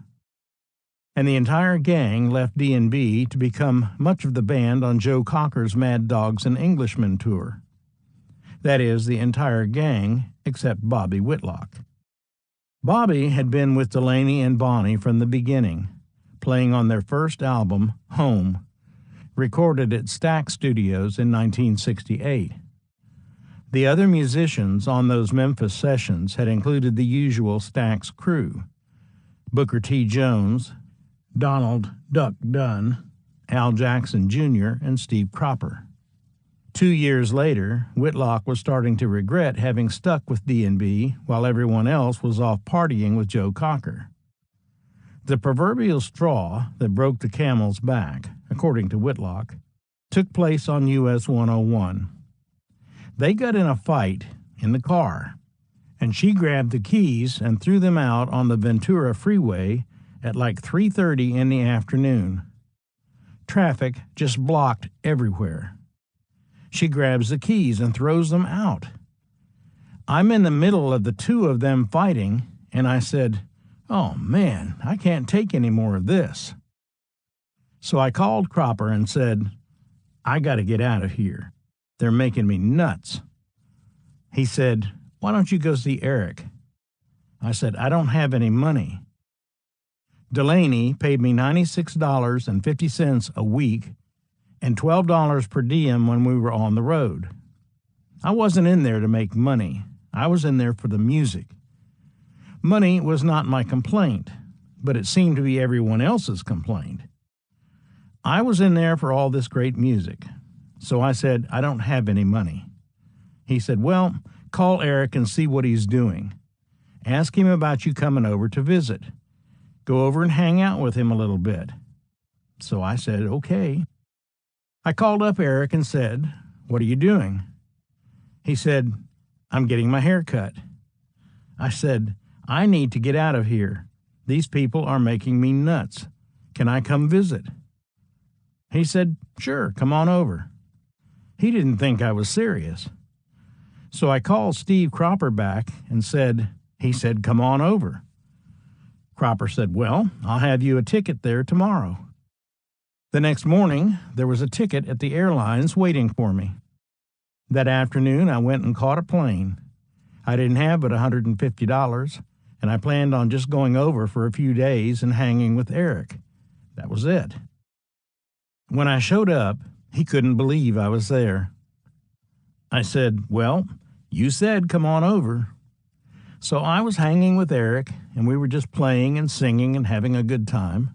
And the entire gang left D&B to become much of the band on Joe Cocker's Mad Dogs and Englishmen tour. That is, the entire gang except Bobby Whitlock. Bobby had been with Delaney and Bonnie from the beginning, playing on their first album, Home, recorded at Stax Studios in 1968. The other musicians on those Memphis sessions had included the usual Stax crew: Booker T. Jones, Donald Duck Dunn, Al Jackson Jr., and Steve Cropper. 2 years later, Whitlock was starting to regret having stuck with D&B while everyone else was off partying with Joe Cocker. The proverbial straw that broke the camel's back, according to Whitlock, took place on US 101. They got in a fight in the car, and she grabbed the keys and threw them out on the Ventura Freeway at like 3:30 in the afternoon. Traffic just blocked everywhere. She grabs the keys and throws them out. I'm in the middle of the two of them fighting, and I said, "Oh man, I can't take any more of this." So I called Cropper and said, "I got to get out of here. They're making me nuts." He said, "Why don't you go see Eric?" I said, "I don't have any money." Delaney paid me $96.50 a week and $12 per diem when we were on the road. I wasn't in there to make money. I was in there for the music. Money was not my complaint. but it seemed to be everyone else's complaint. I was in there for all this great music, so I said, I don't have any money. He said, well, call Eric and see what he's doing. Ask him about you coming over to visit. Go over and hang out with him a little bit. So I said, okay. I called up Eric and said, what are you doing? He said, I'm getting my hair cut. I said, I need to get out of here. These people are making me nuts. Can I come visit? He said, sure, come on over. He didn't think I was serious. So I called Steve Cropper back and he said, come on over. Cropper said, well, I'll have you a ticket there tomorrow. The next morning, there was a ticket at the airlines waiting for me. That afternoon, I went and caught a plane. I didn't have but $150, and I planned on just going over for a few days and hanging with Eric. That was it. When I showed up, he couldn't believe I was there. I said, well, you said come on over. So I was hanging with Eric, and we were just playing and singing and having a good time.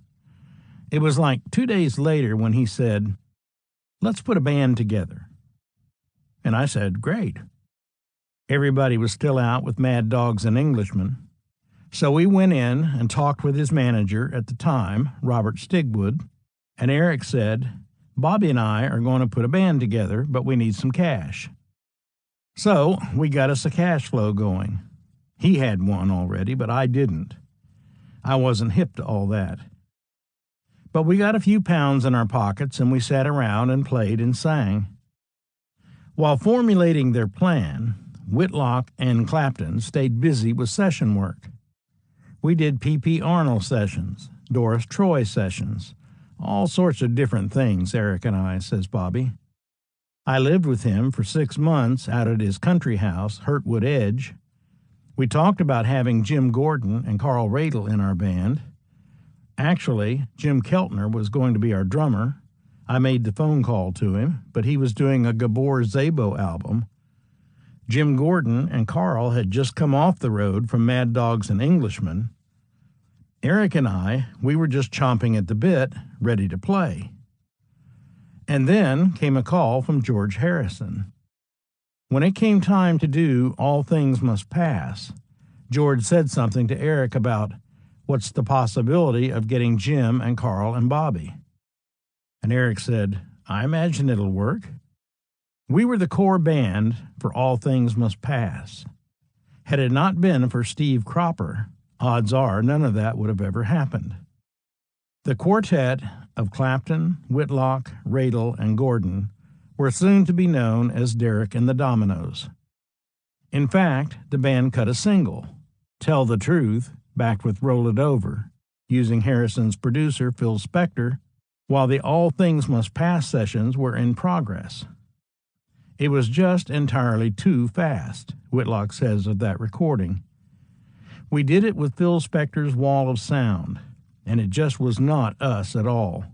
It was like 2 days later when he said, let's put a band together. And I said, great. Everybody was still out with Mad Dogs and Englishmen. So we went in and talked with his manager at the time, Robert Stigwood, and Eric said, Bobby and I are going to put a band together, but we need some cash. So we got us a cash flow going. He had one already, but I didn't. I wasn't hip to all that. But we got a few pounds in our pockets, and we sat around and played and sang. While formulating their plan, Whitlock and Clapton stayed busy with session work. We did P.P. Arnold sessions, Doris Troy sessions, all sorts of different things, Eric and I, says Bobby. I lived with him for 6 months out at his country house, Hurtwood Edge. We talked about having Jim Gordon and Carl Radel in our band. Actually, Jim Keltner was going to be our drummer. I made the phone call to him, but he was doing a Gabor Szabo album. Jim Gordon and Carl had just come off the road from Mad Dogs and Englishmen. Eric and I, we were just chomping at the bit, ready to play. And then came a call from George Harrison. When it came time to do All Things Must Pass, George said something to Eric about what's the possibility of getting Jim and Carl and Bobby. And Eric said, I imagine it'll work. We were the core band for All Things Must Pass. Had it not been for Steve Cropper, odds are none of that would have ever happened. The quartet of Clapton, Whitlock, Radel, and Gordon were soon to be known as Derek and the Dominoes. In fact, the band cut a single, Tell the Truth, backed with Roll It Over, using Harrison's producer Phil Spector, while the All Things Must Pass sessions were in progress. It was just entirely too fast, Whitlock says of that recording. We did it with Phil Spector's wall of sound, and it just was not us at all.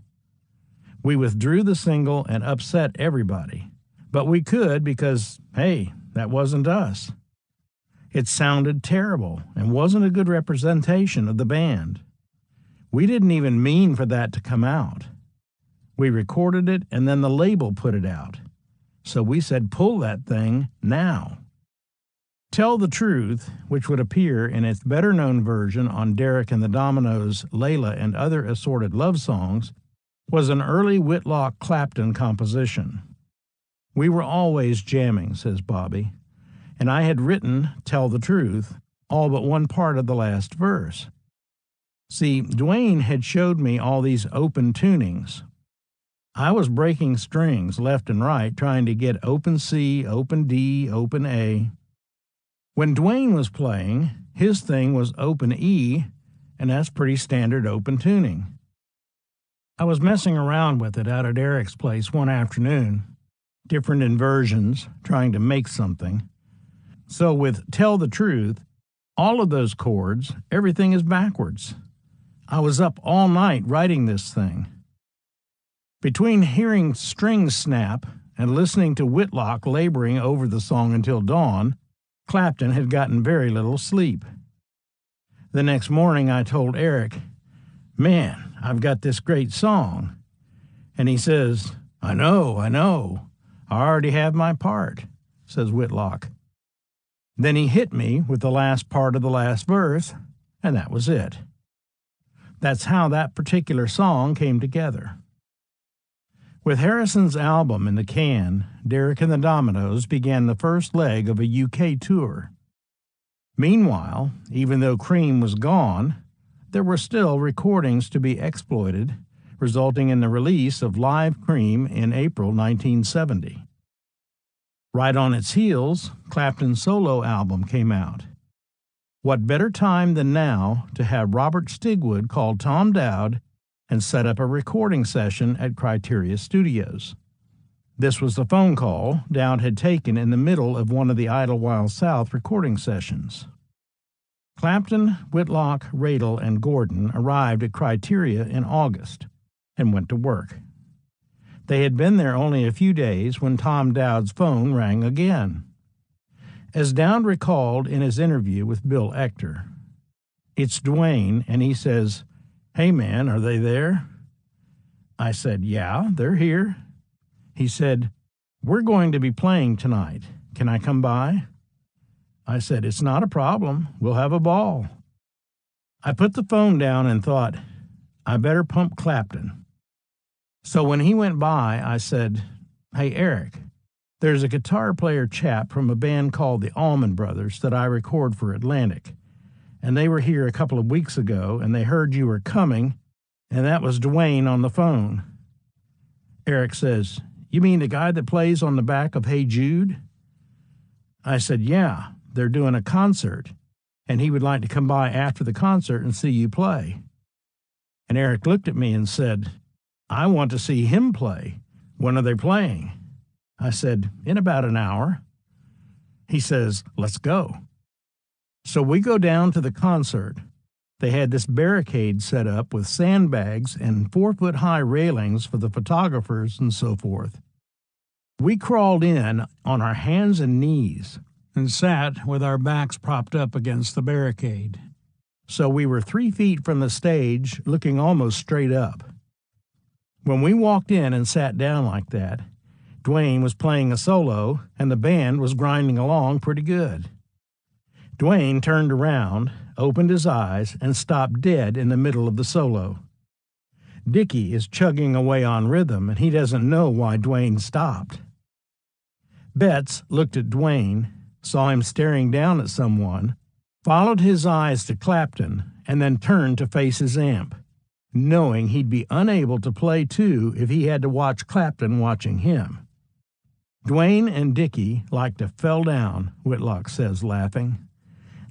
We withdrew the single and upset everybody, but we could because, hey, that wasn't us. It sounded terrible and wasn't a good representation of the band. We didn't even mean for that to come out. We recorded it and then the label put it out. So we said, pull that thing now. Tell the Truth, which would appear in its better-known version on Derek and the Dominoes' Layla and Other Assorted Love Songs, was an early Whitlock Clapton composition. We were always jamming, says Bobby, and I had written Tell the Truth, all but one part of the last verse. See, Dwayne had showed me all these open tunings. I was breaking strings left and right, trying to get open C, open D, open A. When Dwayne was playing, his thing was open E, and that's pretty standard open tuning. I was messing around with it out at Eric's place one afternoon, different inversions, trying to make something. So with Tell the Truth, all of those chords, everything is backwards. I was up all night writing this thing. Between hearing strings snap and listening to Whitlock laboring over the song until dawn, Clapton had gotten very little sleep. The next morning I told Eric, "Man, I've got this great song." And he says, I know. I already have my part," says Whitlock. Then he hit me with the last part of the last verse, and that was it. That's how that particular song came together. With Harrison's album in the can, Derek and the Dominoes began the first leg of a UK tour. Meanwhile, even though Cream was gone, there were still recordings to be exploited, resulting in the release of Live Cream in April 1970. Right on its heels, Clapton's solo album came out. What better time than now to have Robert Stigwood call Tom Dowd and set up a recording session at Criteria Studios. This was the phone call Dowd had taken in the middle of one of the Idlewild South recording sessions. Clapton, Whitlock, Radel, and Gordon arrived at Criteria in August and went to work. They had been there only a few days when Tom Dowd's phone rang again. As Dowd recalled in his interview with Bill Ector, "It's Dwayne, and he says, 'Hey man, are they there?' I said, 'Yeah, they're here.' He said, 'We're going to be playing tonight. Can I come by?' I said, 'It's not a problem. We'll have a ball.' I put the phone down and thought, I better pump Clapton. So when he went by, I said, 'Hey, Eric, there's a guitar player chap from a band called the Allman Brothers that I record for Atlantic, and they were here a couple of weeks ago, and they heard you were coming, and that was Dwayne on the phone.' Eric says, 'You mean the guy that plays on the back of Hey Jude?' I said, 'Yeah, they're doing a concert, and he would like to come by after the concert and see you play.' And Eric looked at me and said, 'I want to see him play. When are they playing?' I said, 'In about an hour.' He says, 'Let's go.' So we go down to the concert. They had this barricade set up with sandbags and 4-foot-high railings for the photographers and so forth. We crawled in on our hands and knees and sat with our backs propped up against the barricade. So we were 3 feet from the stage, looking almost straight up. When we walked in and sat down like that, Dwayne was playing a solo, and the band was grinding along pretty good. Dwayne turned around, opened his eyes, and stopped dead in the middle of the solo. Dickie is chugging away on rhythm, and he doesn't know why Dwayne stopped. Betts looked at Dwayne, saw him staring down at someone, followed his eyes to Clapton, and then turned to face his amp, knowing he'd be unable to play too if he had to watch Clapton watching him. Dwayne and Dickie like to fell down, Whitlock says, laughing.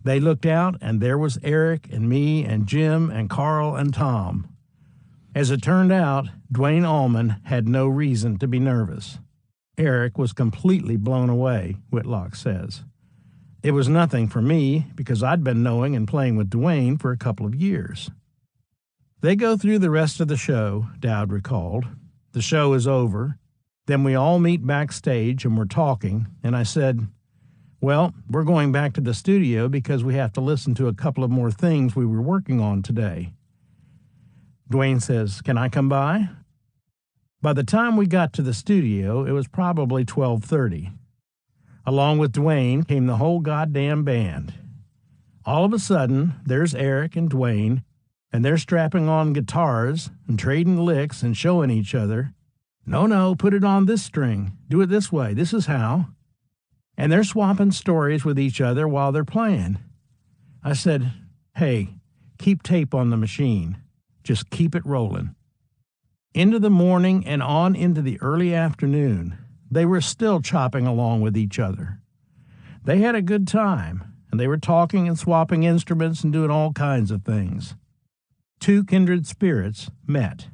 They looked out, and there was Eric and me and Jim and Carl and Tom. As it turned out, Dwayne Allman had no reason to be nervous. Eric was completely blown away, Whitlock says. It was nothing for me because I'd been knowing and playing with Dwayne for a couple of years. They go through the rest of the show, Dowd recalled. The show is over. Then we all meet backstage and we're talking, and I said, "Well, we're going back to the studio because we have to listen to a couple of more things we were working on today." Dwayne says, "Can I come by?" By the time we got to the studio, it was probably 12:30. Along with Dwayne came the whole goddamn band. All of a sudden, there's Eric and Dwayne, and they're strapping on guitars and trading licks and showing each other, No, put it on this string. Do it this way. This is how." And they're swapping stories with each other while they're playing. I said, "Hey, keep tape on the machine. Just keep it rolling." Into the morning and on into the early afternoon, they were still chopping along with each other. They had a good time, and they were talking and swapping instruments and doing all kinds of things. Two kindred spirits met.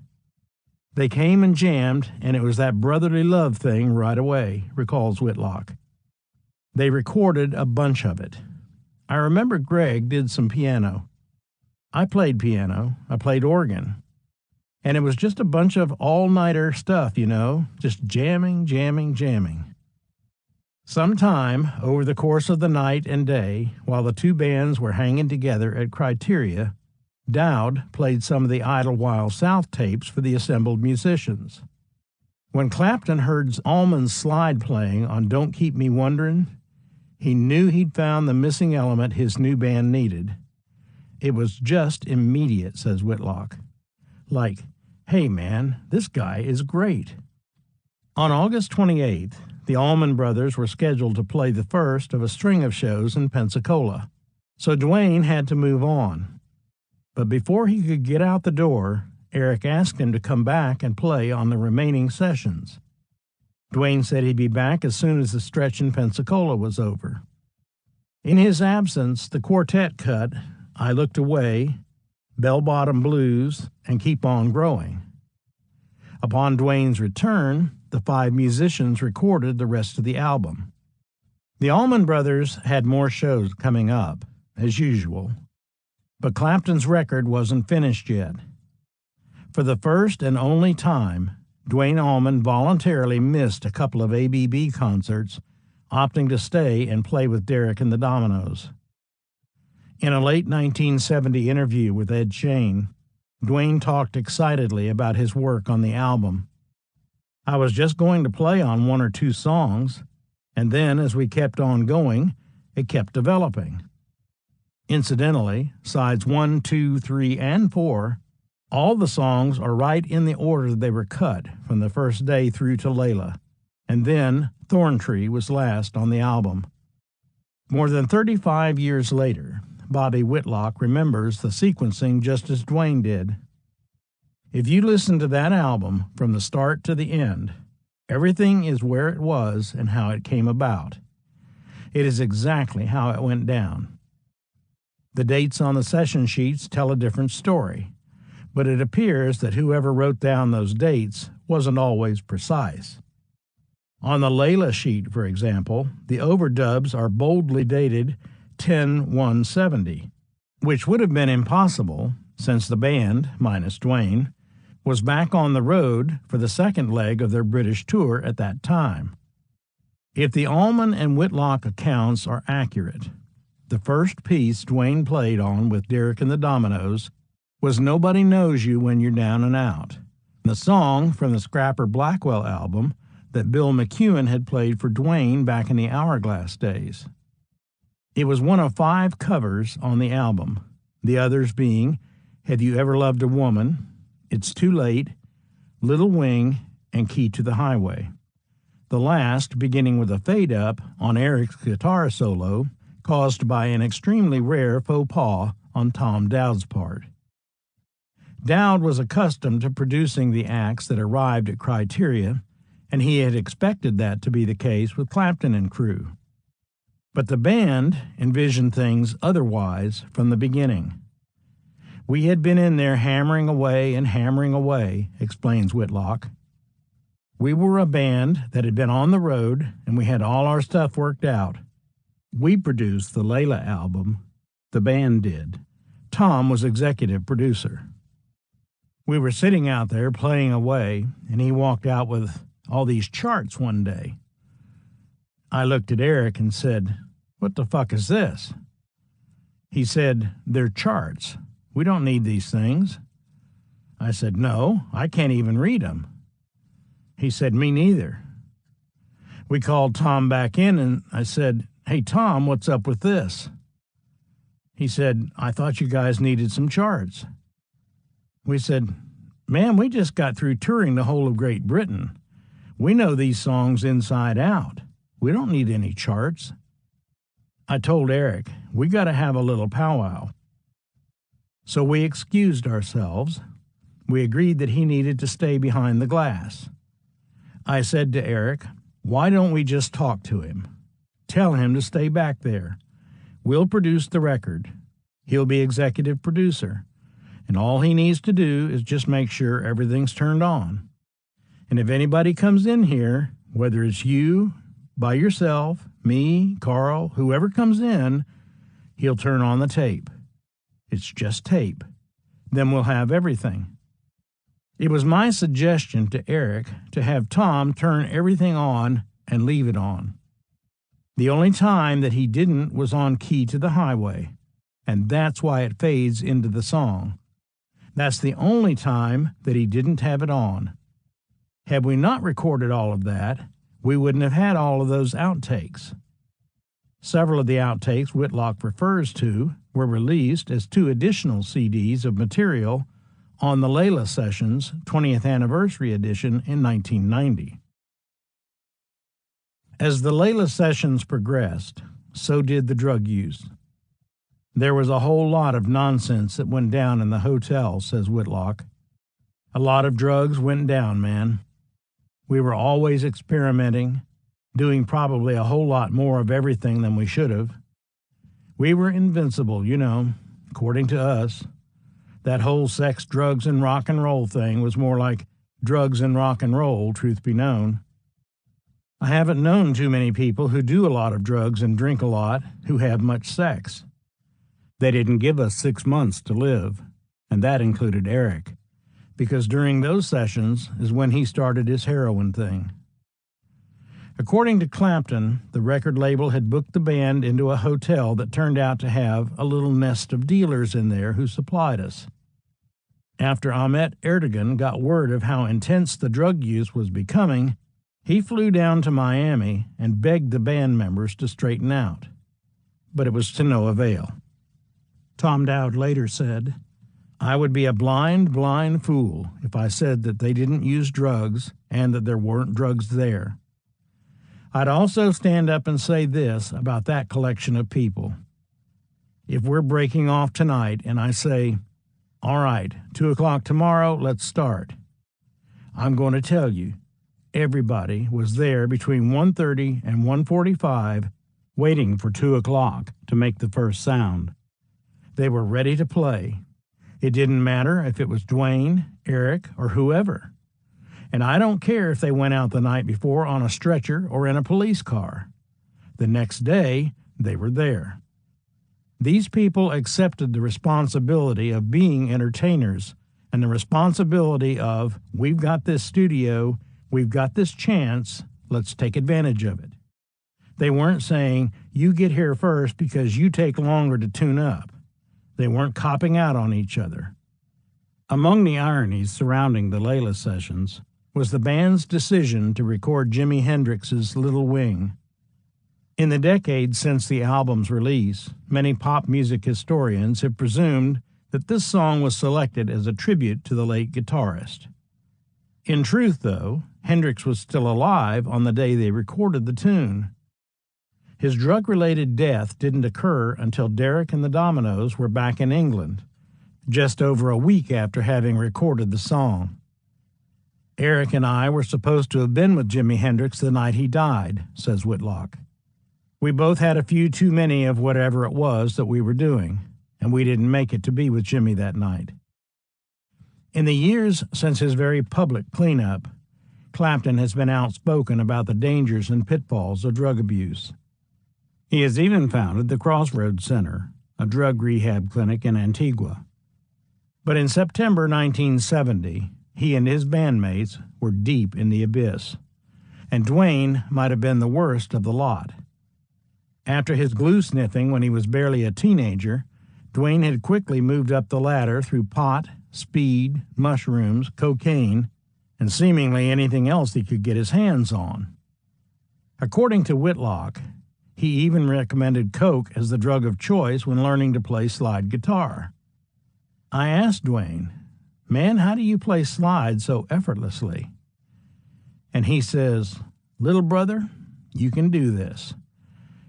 They came and jammed, and it was that brotherly love thing right away, recalls Whitlock. They recorded a bunch of it. I remember Greg did some piano. I played piano. I played organ. And it was just a bunch of all-nighter stuff, just jamming. Sometime over the course of the night and day, while the two bands were hanging together at Criteria, Dowd played some of the Idlewild South tapes for the assembled musicians. When Clapton heard Allman's slide playing on Don't Keep Me Wondering, he knew he'd found the missing element his new band needed. It was just immediate, says Whitlock. Like, hey man, this guy is great. On August 28th, the Allman Brothers were scheduled to play the first of a string of shows in Pensacola, so Duane had to move on. But before he could get out the door, Eric asked him to come back and play on the remaining sessions. Duane said he'd be back as soon as the stretch in Pensacola was over. In his absence, the quartet cut I Looked Away, Bell Bottom Blues, and Keep On Growing. Upon Duane's return, the 5 musicians recorded the rest of the album. The Allman Brothers had more shows coming up, as usual, but Clapton's record wasn't finished yet. For the first and only time, Duane Allman voluntarily missed a couple of ABB concerts, opting to stay and play with Derek and the Dominoes. In a late 1970 interview with Ed Shane, Duane talked excitedly about his work on the album. I was just going to play on 1 or 2 songs, and then as we kept on going, it kept developing. Incidentally, sides 1, 2, 3, and 4, all the songs are right in the order they were cut from the first day through to Layla, and then Thorntree was last on the album. More than 35 years later, Bobby Whitlock remembers the sequencing just as Duane did. If you listen to that album from the start to the end, everything is where it was and how it came about. It is exactly how it went down. The dates on the session sheets tell a different story, but it appears that whoever wrote down those dates wasn't always precise. On the Layla sheet, for example, the overdubs are boldly dated 10/1/70, which would have been impossible since the band, minus Duane, was back on the road for the second leg of their British tour at that time. If the Allman and Whitlock accounts are accurate, the first piece Duane played on with Derek and the Dominoes was Nobody Knows You When You're Down and Out, the song from the Scrapper Blackwell album that Bill McEwen had played for Duane back in the Hourglass days. It was one of 5 covers on the album, the others being Have You Ever Loved a Woman, It's Too Late, Little Wing, and Key to the Highway. The last beginning with a fade-up on Eric's guitar solo caused by an extremely rare faux pas on Tom Dowd's part. Dowd was accustomed to producing the acts that arrived at Criteria, and he had expected that to be the case with Clapton and crew. But the band envisioned things otherwise from the beginning. We had been in there hammering away, explains Whitlock. We were a band that had been on the road, and we had all our stuff worked out. We produced the Layla album. The band did. Tom was executive producer. We were sitting out there playing away, and he walked out with all these charts one day. I looked at Eric and said, "What the fuck is this?" He said, "They're charts. We don't need these things." I said, "No, I can't even read them." He said, "Me neither." We called Tom back in, and I said, "Hey, Tom, what's up with this?" He said, "I thought you guys needed some charts." We said, "Man, we just got through touring the whole of Great Britain. We know these songs inside out. We don't need any charts." I told Eric, we got to have a little powwow. So we excused ourselves. We agreed that he needed to stay behind the glass. I said to Eric, "Why don't we just talk to him? Tell him to stay back there. We'll produce the record. He'll be executive producer. And all he needs to do is just make sure everything's turned on. And if anybody comes in here, whether it's you, by yourself, me, Carl, whoever comes in, he'll turn on the tape. It's just tape. Then we'll have everything." It was my suggestion to Eric to have Tom turn everything on and leave it on. The only time that he didn't was on Key to the Highway, and that's why it fades into the song. That's the only time that he didn't have it on. Had we not recorded all of that, we wouldn't have had all of those outtakes. Several of the outtakes Whitlock refers to were released as 2 additional CDs of material on the Layla Sessions 20th Anniversary Edition in 1990. As the Layla Sessions progressed, so did the drug use. There was a whole lot of nonsense that went down in the hotel, says Whitlock. A lot of drugs went down, man. We were always experimenting, doing probably a whole lot more of everything than we should have. We were invincible, according to us. That whole sex, drugs, and rock and roll thing was more like drugs and rock and roll, truth be known. I haven't known too many people who do a lot of drugs and drink a lot who have much sex. They didn't give us 6 months to live, and that included Eric, because during those sessions is when he started his heroin thing. According to Clapton, the record label had booked the band into a hotel that turned out to have a little nest of dealers in there who supplied us. After Ahmet Ertegun got word of how intense the drug use was becoming, he flew down to Miami and begged the band members to straighten out. But it was to no avail. Tom Dowd later said, "I would be a blind fool if I said that they didn't use drugs and that there weren't drugs there. I'd also stand up and say this about that collection of people. If we're breaking off tonight and I say, 'All right, 2 o'clock tomorrow, let's start,' I'm going to tell you, everybody was there between 1:30 and 1:45 waiting for 2 o'clock to make the first sound. They were ready to play. It didn't matter if it was Dwayne, Eric, or whoever. And I don't care if they went out the night before on a stretcher or in a police car. The next day, they were there. These people accepted the responsibility of being entertainers and the responsibility of, we've got this studio, we've got this chance, let's take advantage of it. They weren't saying, you get here first because you take longer to tune up. They weren't copping out on each other." Among the ironies surrounding the Layla Sessions was the band's decision to record Jimi Hendrix's Little Wing. In the decades since the album's release, many pop music historians have presumed that this song was selected as a tribute to the late guitarist. In truth, though, Hendrix was still alive on the day they recorded the tune. His drug-related death didn't occur until Derek and the Dominoes were back in England, just over a week after having recorded the song. Eric and I were supposed to have been with Jimi Hendrix the night he died, says Whitlock. We both had a few too many of whatever it was that we were doing, and we didn't make it to be with Jimmy that night. In the years since his very public cleanup, Clapton has been outspoken about the dangers and pitfalls of drug abuse. He has even founded the Crossroads Center, a drug rehab clinic in Antigua. But in September 1970, he and his bandmates were deep in the abyss, and Dwayne might have been the worst of the lot. After his glue sniffing when he was barely a teenager, Dwayne had quickly moved up the ladder through pot, speed, mushrooms, cocaine, and seemingly anything else he could get his hands on. According to Whitlock, he even recommended coke as the drug of choice when learning to play slide guitar. I asked Dwayne, "Man, how do you play slide so effortlessly?" And he says, "Little brother, you can do this.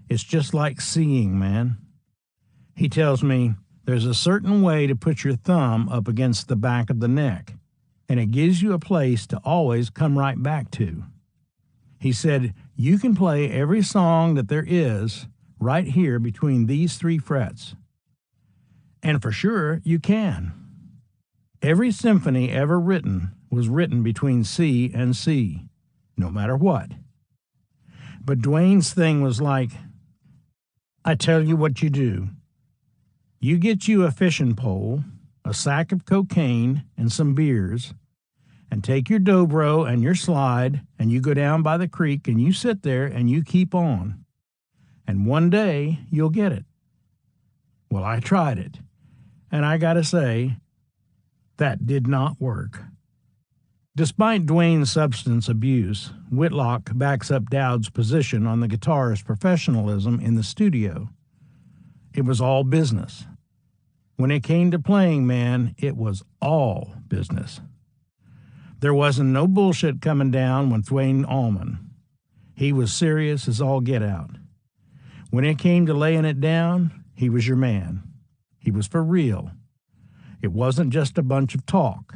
It's just like seeing, man." He tells me, "There's a certain way to put your thumb up against the back of the neck, and it gives you a place to always come right back to." He said, "You can play every song that there is right here between these 3 frets. And for sure, you can. Every symphony ever written was written between C and C, no matter what." But Dwayne's thing was like, "I tell you what you do. You get you a fishing pole, a sack of cocaine, and some beers, and take your dobro and your slide, and you go down by the creek, and you sit there, and you keep on. And one day, you'll get it. Well, I tried it, and I gotta say, that did not work. Despite Dwayne's substance abuse, Whitlock backs up Dowd's position on the guitarist's professionalism in the studio. It was all business. When it came to playing, man, it was all business. There wasn't no bullshit coming down with Dwayne Allman. He was serious as all get out. When it came to laying it down, he was your man. He was for real. It wasn't just a bunch of talk.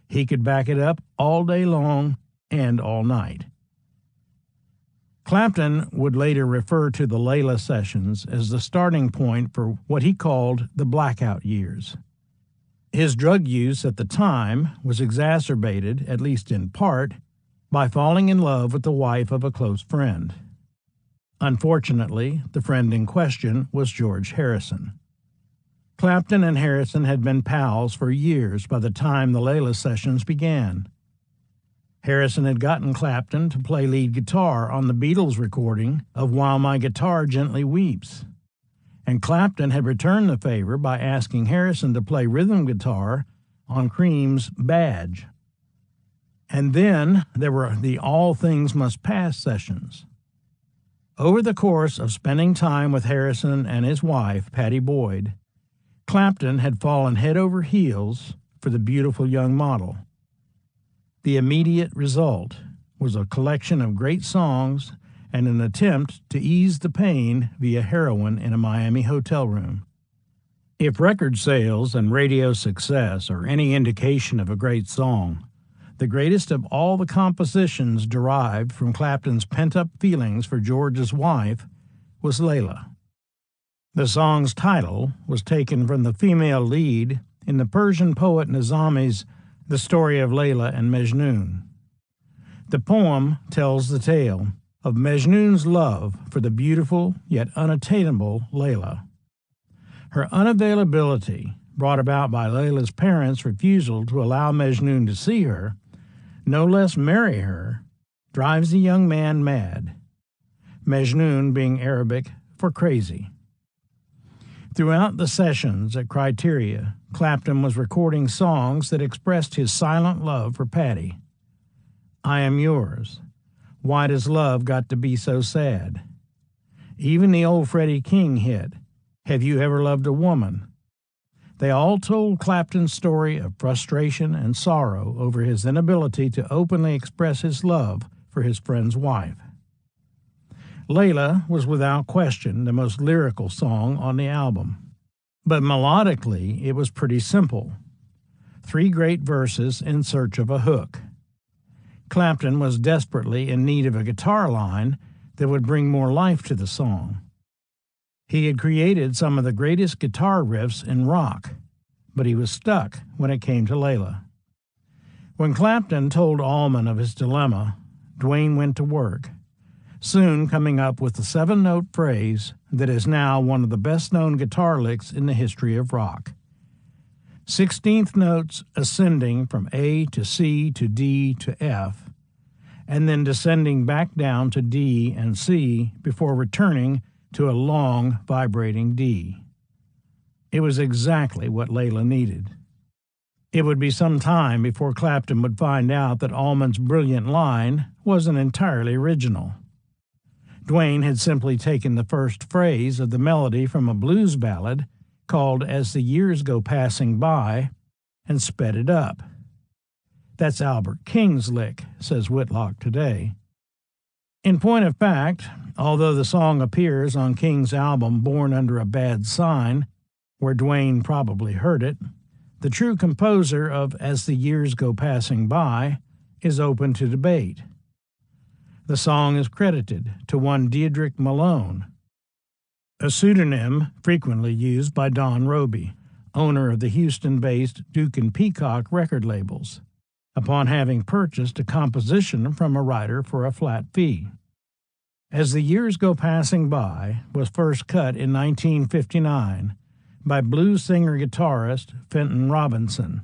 He could back it up all day long and all night. Clapton would later refer to the Layla sessions as the starting point for what he called the blackout years. His drug use at the time was exacerbated, at least in part, by falling in love with the wife of a close friend. Unfortunately, the friend in question was George Harrison. Clapton and Harrison had been pals for years by the time the Layla sessions began. Harrison had gotten Clapton to play lead guitar on the Beatles recording of While My Guitar Gently Weeps, and Clapton had returned the favor by asking Harrison to play rhythm guitar on Cream's Badge. And then there were the All Things Must Pass sessions. Over the course of spending time with Harrison and his wife, Pattie Boyd, Clapton had fallen head over heels for the beautiful young model. The immediate result was a collection of great songs and an attempt to ease the pain via heroin in a Miami hotel room. If record sales and radio success are any indication of a great song, the greatest of all the compositions derived from Clapton's pent-up feelings for George's wife was Layla. The song's title was taken from the female lead in the Persian poet Nizami's The Story of Layla and Mejnun. The poem tells the tale of Mejnun's love for the beautiful yet unattainable Layla. Her unavailability, brought about by Layla's parents' refusal to allow Mejnun to see her, no less marry her, drives the young man mad, Mejnun being Arabic for crazy. Throughout the sessions at Criteria, Clapton was recording songs that expressed his silent love for Pattie. I Am Yours, Why Does Love Got to Be So Sad? Even the old Freddie King hit, Have You Ever Loved a Woman? They all told Clapton's story of frustration and sorrow over his inability to openly express his love for his friend's wife. Layla was without question the most lyrical song on the album, but melodically it was pretty simple. 3 great verses in search of a hook. Clapton was desperately in need of a guitar line that would bring more life to the song. He had created some of the greatest guitar riffs in rock, but he was stuck when it came to Layla. When Clapton told Allman of his dilemma, Dwayne went to work, soon coming up with the 7-note phrase that is now one of the best-known guitar licks in the history of rock. 16th notes ascending from A to C to D to F, and then descending back down to D and C before returning to a long, vibrating D. It was exactly what Layla needed. It would be some time before Clapton would find out that Allman's brilliant line wasn't entirely original. Dwayne had simply taken the first phrase of the melody from a blues ballad called As the Years Go Passing By and sped it up. That's Albert King's lick, says Whitlock today. In point of fact, although the song appears on King's album Born Under a Bad Sign, where Dwayne probably heard it, the true composer of As the Years Go Passing By is open to debate. The song is credited to one Diedrich Malone, a pseudonym frequently used by Don Roby, owner of the Houston-based Duke and Peacock record labels, upon having purchased a composition from a writer for a flat fee. As the Years Go Passing By was first cut in 1959 by blues singer-guitarist Fenton Robinson,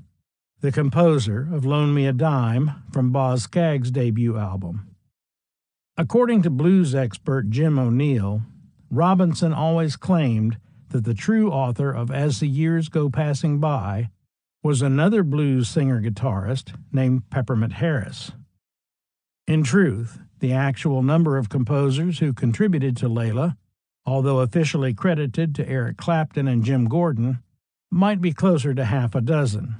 the composer of Loan Me a Dime from Boz Scaggs' debut album. According to blues expert Jim O'Neill, Robinson always claimed that the true author of As the Years Go Passing By was another blues singer-guitarist named Peppermint Harris. In truth, the actual number of composers who contributed to Layla, although officially credited to Eric Clapton and Jim Gordon, might be closer to half a dozen,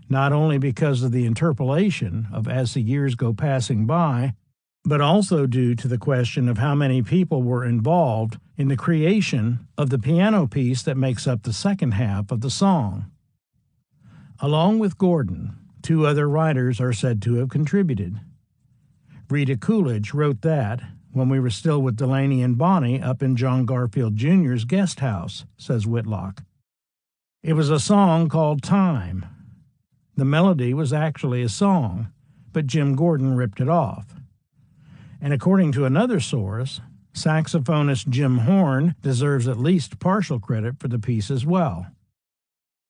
not only because of the interpolation of As the Years Go Passing By, but also due to the question of how many people were involved in the creation of the piano piece that makes up the second half of the song. Along with Gordon, two other writers are said to have contributed. Rita Coolidge wrote that when we were still with Delaney and Bonnie up in John Garfield Jr.'s guest house, says Whitlock. It was a song called Time. The melody was actually a song, but Jim Gordon ripped it off. And according to another source, saxophonist Jim Horn deserves at least partial credit for the piece as well.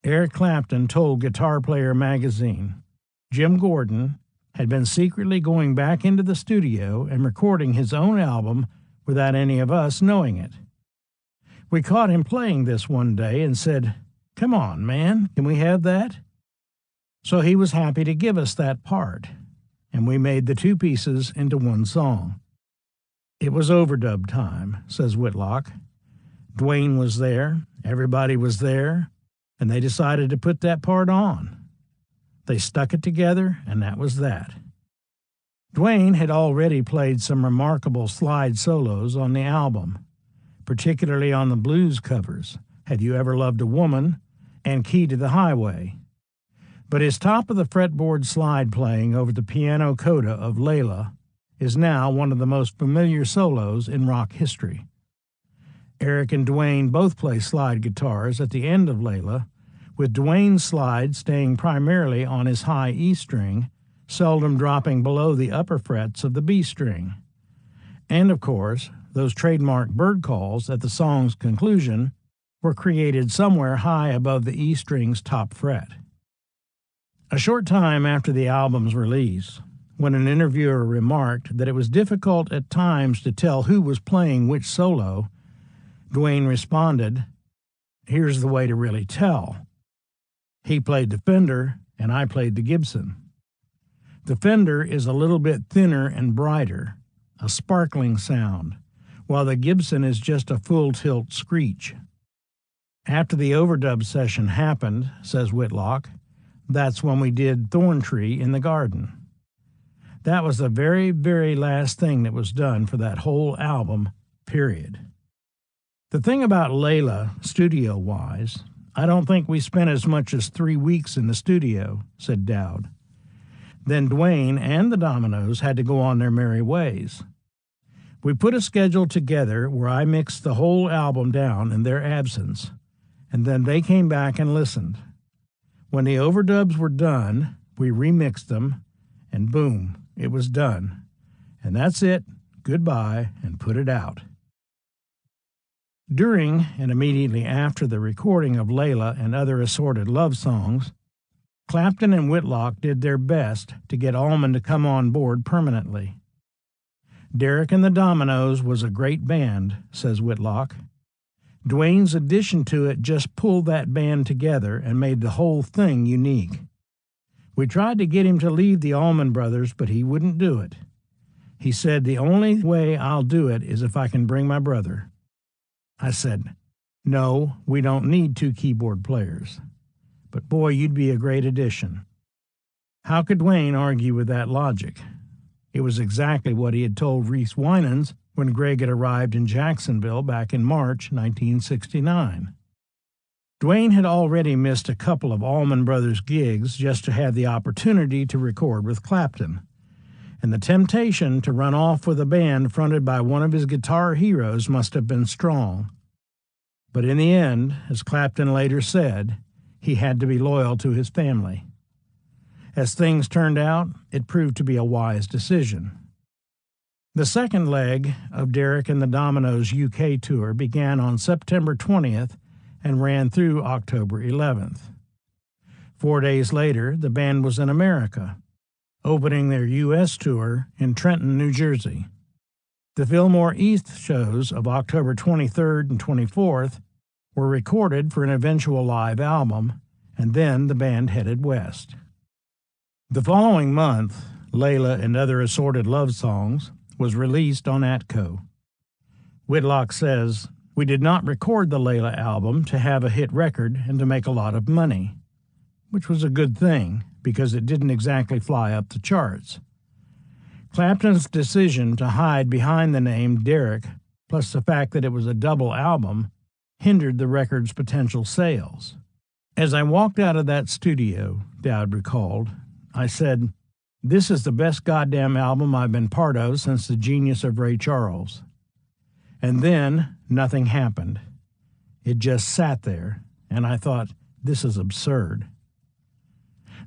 Eric Clapton told Guitar Player magazine Jim Gordon had been secretly going back into the studio and recording his own album without any of us knowing it. We caught him playing this one day and said, "Come on, man, can we have that?" So he was happy to give us that part, and we made the two pieces into one song. It was overdub time, says Whitlock. Dwayne was there, everybody was there, and they decided to put that part on. They stuck it together, and that was that. Dwayne had already played some remarkable slide solos on the album, particularly on the blues covers, Have You Ever Loved a Woman and Key to the Highway. But his top-of-the-fretboard slide playing over the piano coda of Layla is now one of the most familiar solos in rock history. Eric and Dwayne both play slide guitars at the end of Layla, with Dwayne's slide staying primarily on his high E string, seldom dropping below the upper frets of the B string. And, of course, those trademark bird calls at the song's conclusion were created somewhere high above the E string's top fret. A short time after the album's release, when an interviewer remarked that it was difficult at times to tell who was playing which solo, Dwayne responded, "Here's the way to really tell. He played the Fender, and I played the Gibson. The Fender is a little bit thinner and brighter, a sparkling sound, while the Gibson is just a full-tilt screech." After the overdub session happened, says Whitlock, that's when we did Thorn Tree in the Garden. That was the very, very last thing that was done for that whole album, period. The thing about Layla, studio-wise, I don't think we spent as much as 3 weeks in the studio, said Dowd. Then Dwayne and the Dominoes had to go on their merry ways. We put a schedule together where I mixed the whole album down in their absence, and then they came back and listened. When the overdubs were done, we remixed them, and boom, it was done. And that's it, goodbye, and put it out. During and immediately after the recording of Layla and other assorted love songs, Clapton and Whitlock did their best to get Allman to come on board permanently. Derek and the Dominoes was a great band, says Whitlock. Dwayne's addition to it just pulled that band together and made the whole thing unique. We tried to get him to leave the Allman Brothers, but he wouldn't do it. He said, "The only way I'll do it is if I can bring my brother." I said, "No, we don't need 2 keyboard players. But boy, you'd be a great addition." How could Dwayne argue with that logic? It was exactly what he had told Reese Winans when Greg had arrived in Jacksonville back in March 1969. Dwayne had already missed a couple of Allman Brothers gigs just to have the opportunity to record with Clapton, and the temptation to run off with a band fronted by one of his guitar heroes must have been strong. But in the end, as Clapton later said, he had to be loyal to his family. As things turned out, it proved to be a wise decision. The second leg of Derek and the Dominoes' UK tour began on September 20th and ran through October 11th. 4 days later, the band was in America, opening their U.S. tour in Trenton, New Jersey. The Fillmore East shows of October 23rd and 24th were recorded for an eventual live album, and then the band headed west. The following month, Layla and Other Assorted Love Songs was released on Atco. Whitlock says, "We did not record the Layla album to have a hit record and to make a lot of money," which was a good thing because it didn't exactly fly up the charts. Clapton's decision to hide behind the name Derek, plus the fact that it was a double album, hindered the record's potential sales. "As I walked out of that studio," Dowd recalled, "I said, 'This is the best goddamn album I've been part of since The Genius of Ray Charles.' And then nothing happened. It just sat there, and I thought, this is absurd."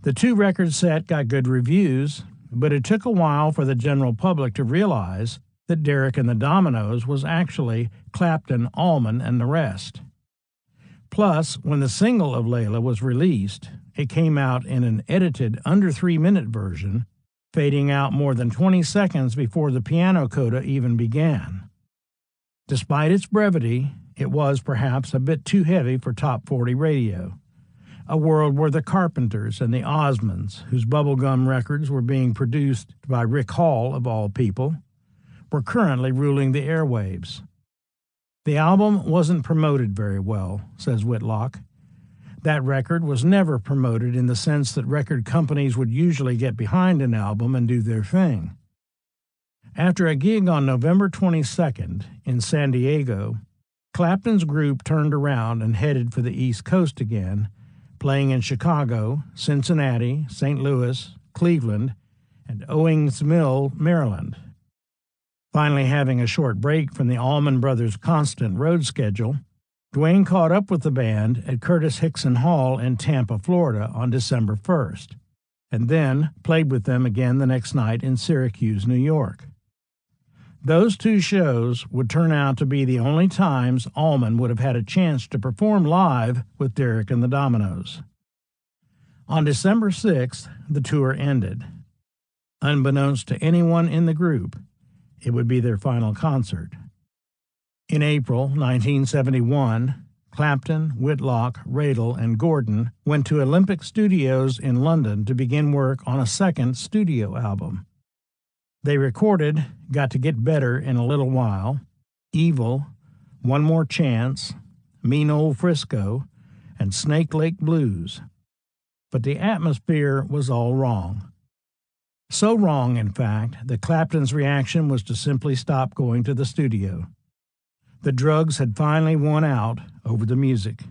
The 2-record set got good reviews, but it took a while for the general public to realize that Derek and the Dominoes was actually Clapton, Allman, and the Rest. Plus, when the single of Layla was released, it came out in an edited under 3-minute version, fading out more than 20 seconds before the piano coda even began. Despite its brevity, it was perhaps a bit too heavy for top 40 radio, a world where the Carpenters and the Osmonds, whose bubblegum records were being produced by Rick Hall of all people, were currently ruling the airwaves. "The album wasn't promoted very well," says Whitlock. "That record was never promoted in the sense that record companies would usually get behind an album and do their thing." After a gig on November 22nd in San Diego, Clapton's group turned around and headed for the East Coast again, playing in Chicago, Cincinnati, St. Louis, Cleveland, and Owings Mill, Maryland. Finally having a short break from the Allman Brothers' constant road schedule, Duane caught up with the band at Curtis Hickson Hall in Tampa, Florida on December 1st, and then played with them again the next night in Syracuse, New York. Those 2 shows would turn out to be the only times Allman would have had a chance to perform live with Derek and the Dominoes. On December 6th, the tour ended. Unbeknownst to anyone in the group, it would be their final concert. In April 1971, Clapton, Whitlock, Radel, and Gordon went to Olympic Studios in London to begin work on a second studio album. They recorded Got to Get Better in a Little While, Evil, One More Chance, Mean Old Frisco, and Snake Lake Blues. But the atmosphere was all wrong. So wrong, in fact, that Clapton's reaction was to simply stop going to the studio. The drugs had finally won out over the music.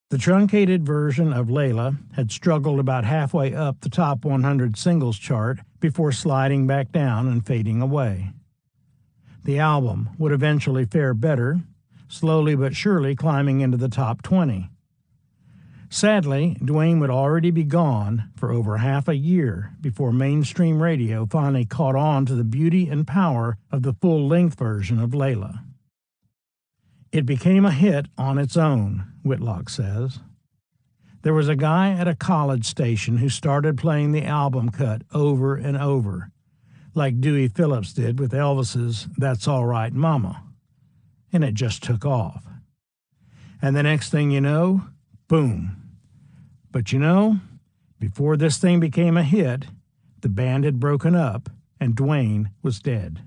The truncated version of Layla had struggled about halfway up the top 100 singles chart before sliding back down and fading away. The album would eventually fare better, slowly but surely climbing into the top 20. Sadly, Duane would already be gone for over half a year before mainstream radio finally caught on to the beauty and power of the full-length version of Layla. It became a hit on its own, Whitlock says. There was a guy at a college station who started playing the album cut over and over, like Dewey Phillips did with Elvis's That's All Right, Mama. And it just took off. And the next thing you know, boom. But you know, before this thing became a hit, the band had broken up and Duane was dead.